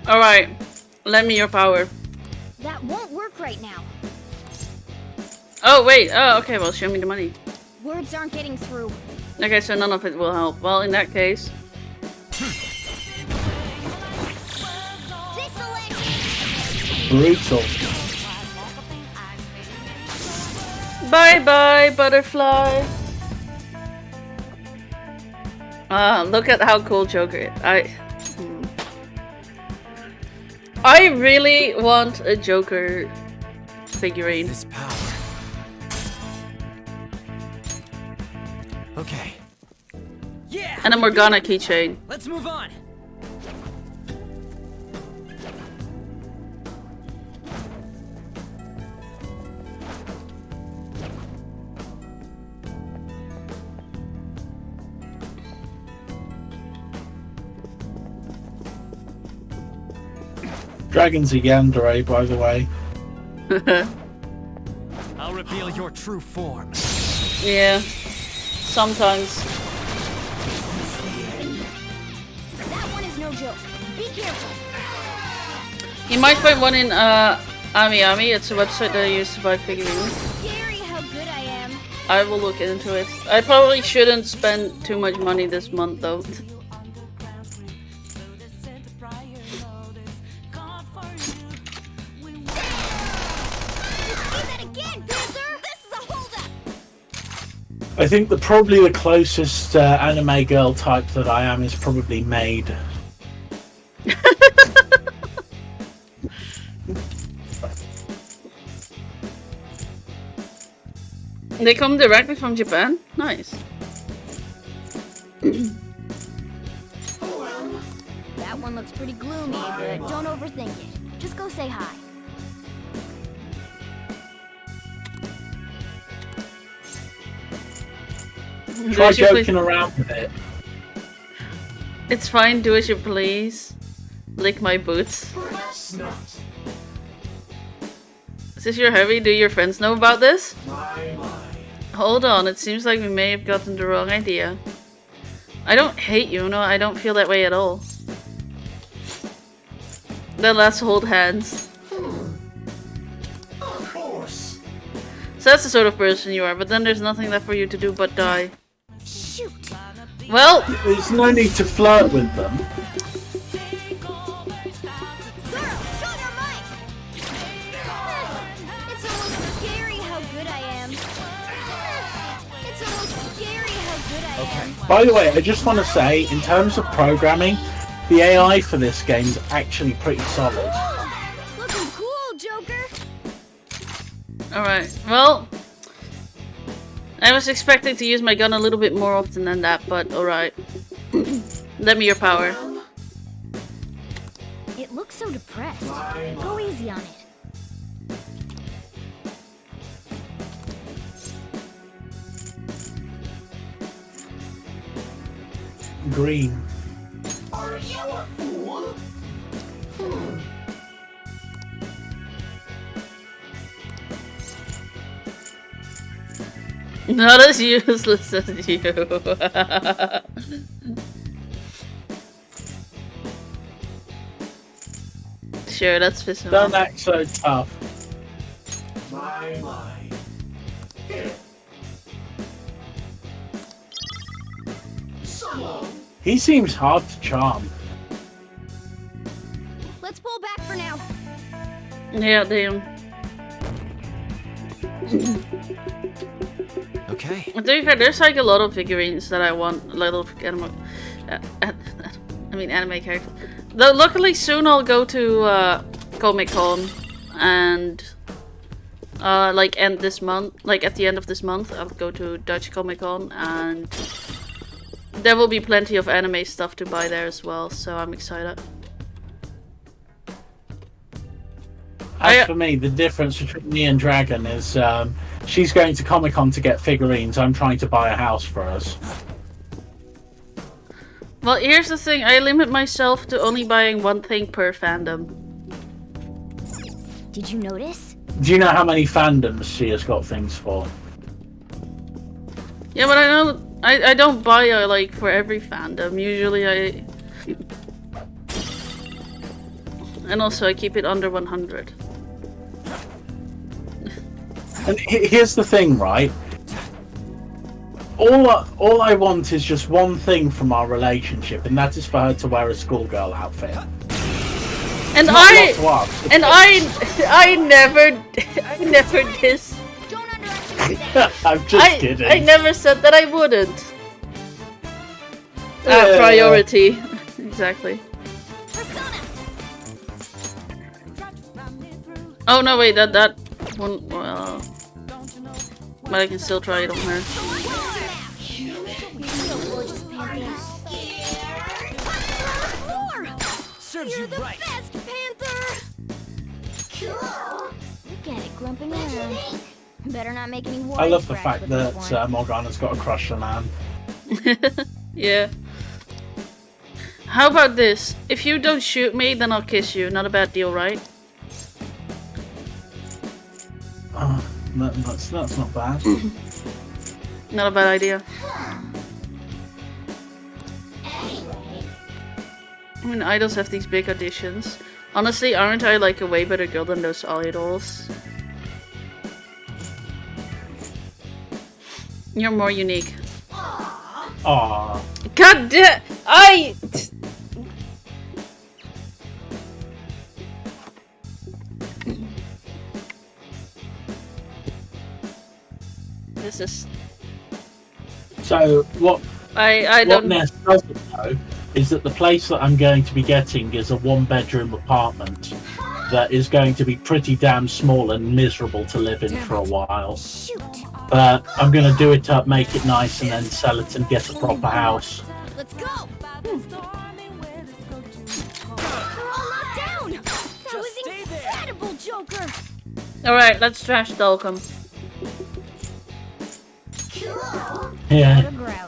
Alright, lend me your power. That won't work right now. Oh, wait. Oh, okay, well, show me the money. Words aren't getting through. Okay, so none of it will help. Well, in that case... Brutal. Bye-bye, butterfly. Ah, look at how cool Joker is. I really want a Joker figurine. This power. Okay. Yeah. And a Morgana keychain. Let's move on. Dragon's a yandere, by the way. I'll reveal your true form. Yeah. Sometimes. That one is no joke. Be careful. You might find one in Ami. It's a website that I use to buy figurines. Scary how good I am. I will look into it. I probably shouldn't spend too much money this month though. I think probably the closest anime girl type that I am is probably Maid. They come directly from Japan? Nice. That one looks pretty gloomy, but don't overthink it. Just go say hi. Try joking around with it. It's fine, do as you please. Lick my boots. Is this your hobby? Do your friends know about this? Hold on, it seems like we may have gotten the wrong idea. I don't hate you, no, I don't feel that way at all. Then let's hold hands. So that's the sort of person you are, but then there's nothing left for you to do but die. Shoot! Well, there's no need to flirt with them. It's almost scary how good I am. It's almost scary how good I am. By the way, I just want to say, in terms of programming, the AI for this game is actually pretty solid. Looking cool, Joker. alright, well... I was expecting to use my gun a little bit more often than that, but alright. Lend me your power. It looks so depressed. Go easy on it. Green. Are you a fool? Not as useless as you. Sure, that's pissing Don't off. act so tough. My. He seems hard to charm. Let's pull back for now. Yeah, damn. Okay. To be fair, there's like a lot of figurines that I want, little anime, anime characters. Though luckily soon I'll go to Comic-Con and like end this month, like at the end of this month, I'll go to Dutch Comic-Con and there will be plenty of anime stuff to buy there as well, so I'm excited. As for me, the difference between me and Dragon is she's going to Comic-Con to get figurines. I'm trying to buy a house for us. Well, here's the thing. I limit myself to only buying one thing per fandom. Did you notice? Do you know how many fandoms she has got things for? Yeah, but I know I don't buy like for every fandom. Usually I... And also I keep it under 100. And here's the thing, right? All I want is just one thing from our relationship, and that is for her to wear a schoolgirl outfit. And I never this. I'm just kidding. I never said that I wouldn't. Priority. Exactly. Oh no, wait, that one, well... But I can still try it on her. Serves you right. Best, Panther! Look at it grumping around. Better not make any I love the fact that Morgana's got a crush on Anne. Yeah. How about this? If you don't shoot me, then I'll kiss you. Not a bad deal, right? That's not bad. Not a bad idea. I mean, idols have these big auditions. Honestly, aren't I like a way better girl than those idols? You're more unique. Aww. God damn! This is... So, what don't... Ness doesn't know is that the place that I'm going to be getting is a one-bedroom apartment that is going to be pretty damn small and miserable to live in for a while. Shoot! But I'm gonna do it up, make it nice, and then sell it and get a proper house. Let's go! They're all locked down! That was incredible, Joker! Alright, let's trash Dalcom. Yeah.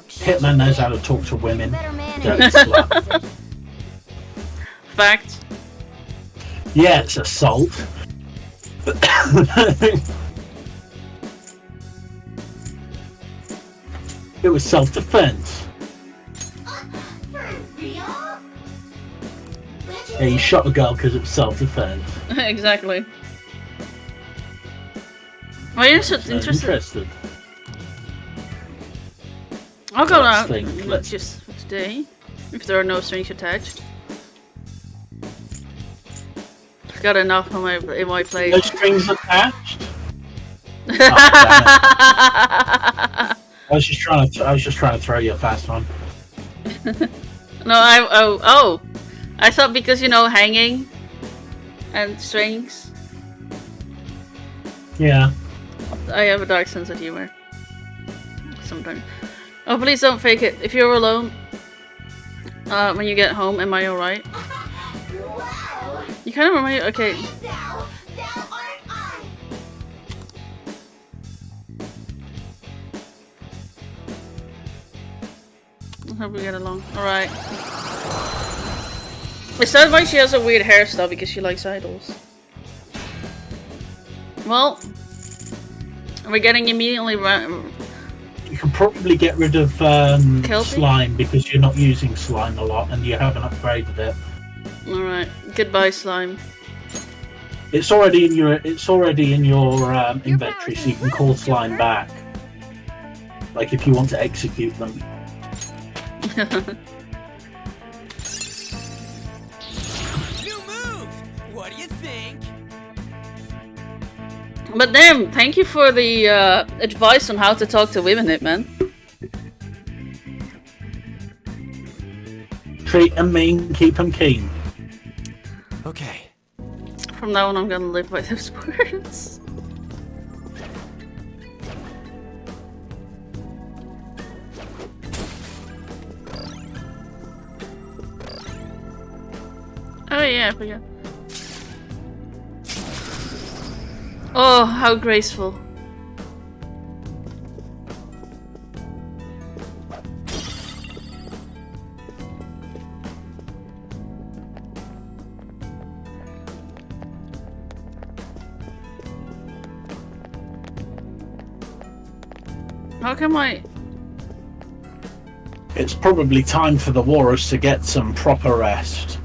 Hitman knows how to talk to women. Dirty slut. Fact. Yeah, it's assault. It was self-defense. Yeah, you shot a girl because it was self-defense. Exactly. Well, you're so interested. I'll go out just for today, if there are no strings attached. I've got enough on in my plate. No strings attached? Oh, I was just trying to throw you a fast one. No, I thought because, you know, hanging and strings. Yeah. I have a dark sense of humor. Sometimes. Oh, please don't fake it. If you're alone, when you get home, am I alright? You kind of remind me. Okay. I hope we get along. Alright. Is that why she has a weird hairstyle? Because she likes idols? Well, we're getting immediately. You can probably get rid of slime because you're not using slime a lot and you haven't upgraded it. Alright, goodbye slime. It's already in your inventory, so you can call slime back. Like if you want to execute them. New move! What do you think? But damn, thank you for the advice on how to talk to women, Hitman. Treat them mean, keep them keen. Okay. From now on, I'm gonna live by those words. Oh yeah, I forgot. Oh, how graceful. How come I... It's probably time for the Warriors to get some proper rest.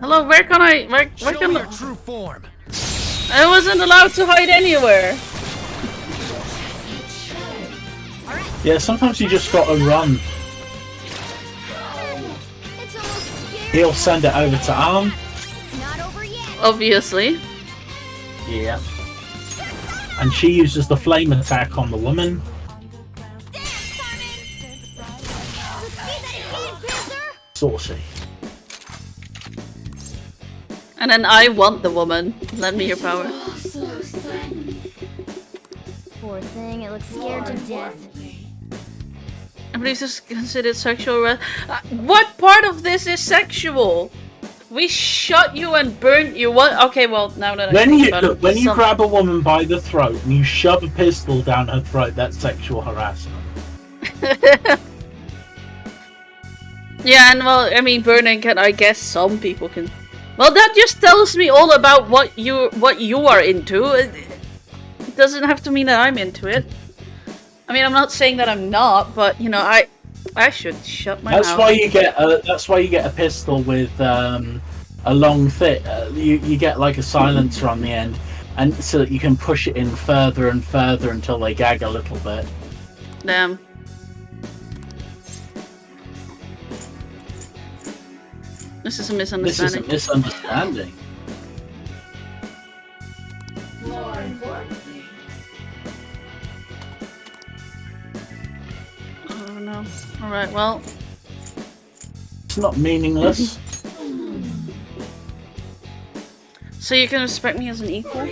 Hello, where can I... Where can your true form. I wasn't allowed to hide anywhere. Yeah, sometimes you just gotta run. He'll send it over to Arm. Obviously. Yeah. And she uses the flame attack on the woman. Saucy. And then I want the woman. Lend me your power. Poor thing, it looks scared to death. I believe this is considered sexual. What part of this is sexual? We shot you and burnt you. What? Okay, well now that when you grab a woman by the throat and you shove a pistol down her throat, that's sexual harassment. Yeah, and well, I mean, burning can. I guess some people can. Well, that just tells me all about what you are into. It doesn't have to mean that I'm into it. I mean, I'm not saying that I'm not, but you know, I should shut my mouth. That's why you get a pistol with a long thick. You get like a silencer on the end, and so that you can push it in further and further until they gag a little bit. Damn. This is a misunderstanding. This is a misunderstanding. Oh no. Alright, well. It's not meaningless. So you can respect me as an equal?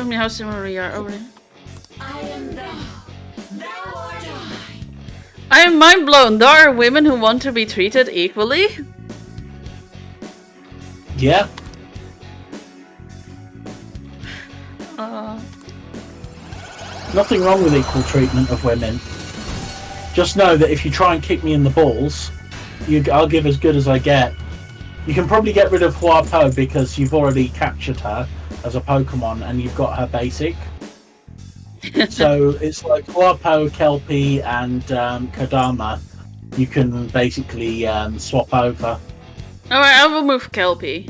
Show me how similar we are. Over. I am thou. Thou art I. I am mind blown. There are women who want to be treated equally. Yeah. Nothing wrong with equal treatment of women. Just know that if you try and kick me in the balls, I'll give as good as I get. You can probably get rid of Huapo because you've already captured her as a Pokemon and you've got her basic. So it's like Huapo, Kelpie, and Kodama. You can basically swap over. Alright, I will move Kelpie.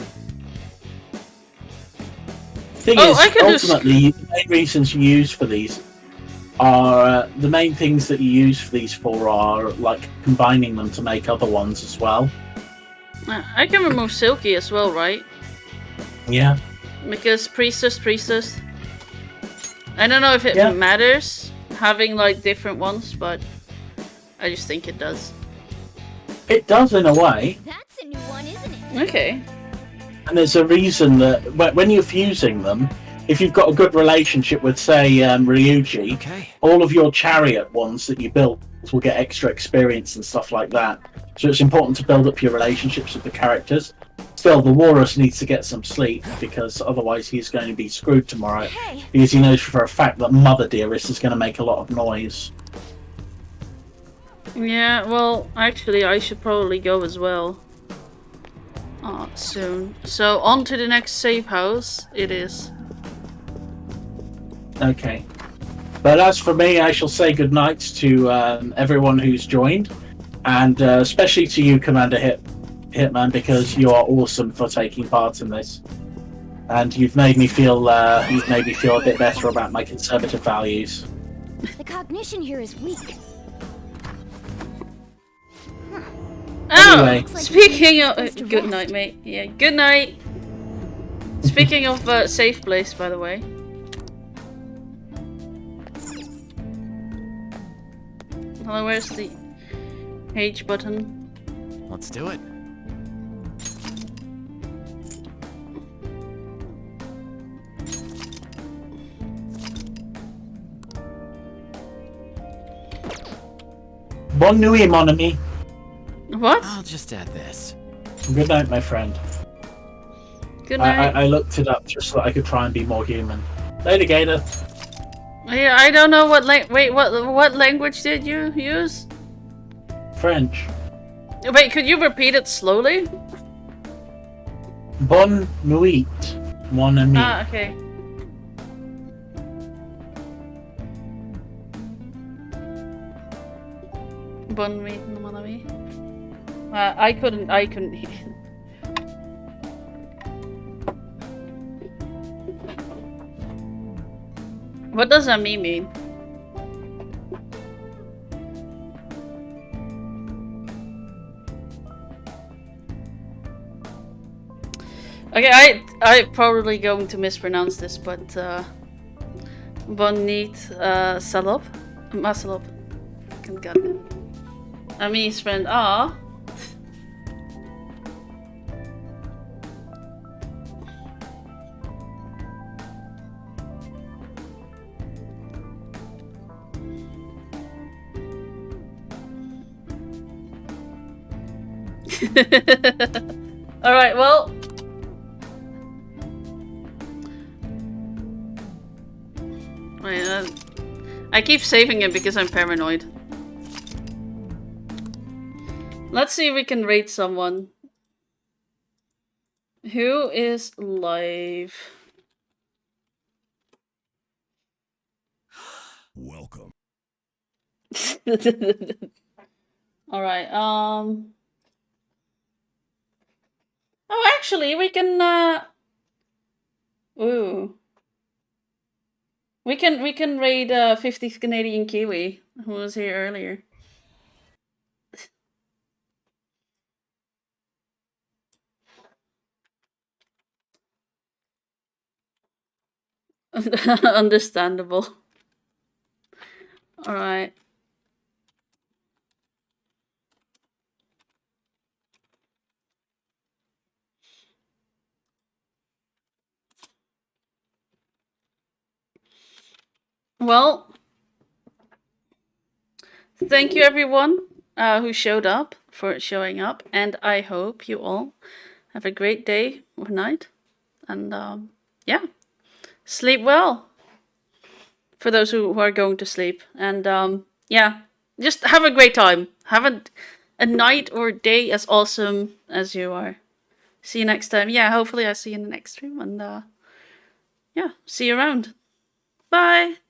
Thing is, ultimately, the main reasons you use for these are the main things that you use for these for are like combining them to make other ones as well. I can remove Silky as well, right? Yeah. Because Priestess. I don't know if it matters having like different ones, but I just think it does. It does in a way. That's a new one, isn't it? Okay. And there's a reason that when you're fusing them, if you've got a good relationship with, say, Ryuji, all of your chariot ones that you built will get extra experience and stuff like that. So it's important to build up your relationships with the characters. Still, the Walrus needs to get some sleep because otherwise he's going to be screwed tomorrow. Because he knows for a fact that Mother Dearest is going to make a lot of noise. Yeah, well, actually, I should probably go as well. Soon. So, on to the next safe house. It is. Okay. But as for me, I shall say goodnight to everyone who's joined. And especially to you, Commander Hitman, because you are awesome for taking part in this. And you've made me feel a bit better about my conservative values. The cognition here is weak. Oh, Anyway. speaking of... good night, mate. Yeah, good night. Speaking of safe place, by the way. Hello, where's the H button? Let's do it. Bonne nuit, mon ami. What? I'll just add this. Good night, my friend. Good night. I looked it up just so that I could try and be more human. Later, Gator. Yeah, I don't know what what language did you use? French. Wait, could you repeat it slowly? Bonne nuit, mon ami. Ah, okay. Bonne nuit, mon ami. I couldn't. What does that mean? Okay, I probably going to mispronounce this, but Bonit Salop? Masalop. God. Ami's friend. Ah. Alright, well. Wait, I keep saving it because I'm paranoid. Let's see if we can rate someone. Who is live? Welcome. Alright, oh, actually, we can, ooh. We can raid 50th Canadian Kiwi, who was here earlier. Understandable. Alright. Well, thank you everyone who showed up for showing up, and I hope you all have a great day or night, and yeah, sleep well for those who are going to sleep, and yeah, just have a great time. Have a night or day as awesome as you are. See you next time. Yeah, hopefully I see you in the next stream, and yeah, see you around. Bye.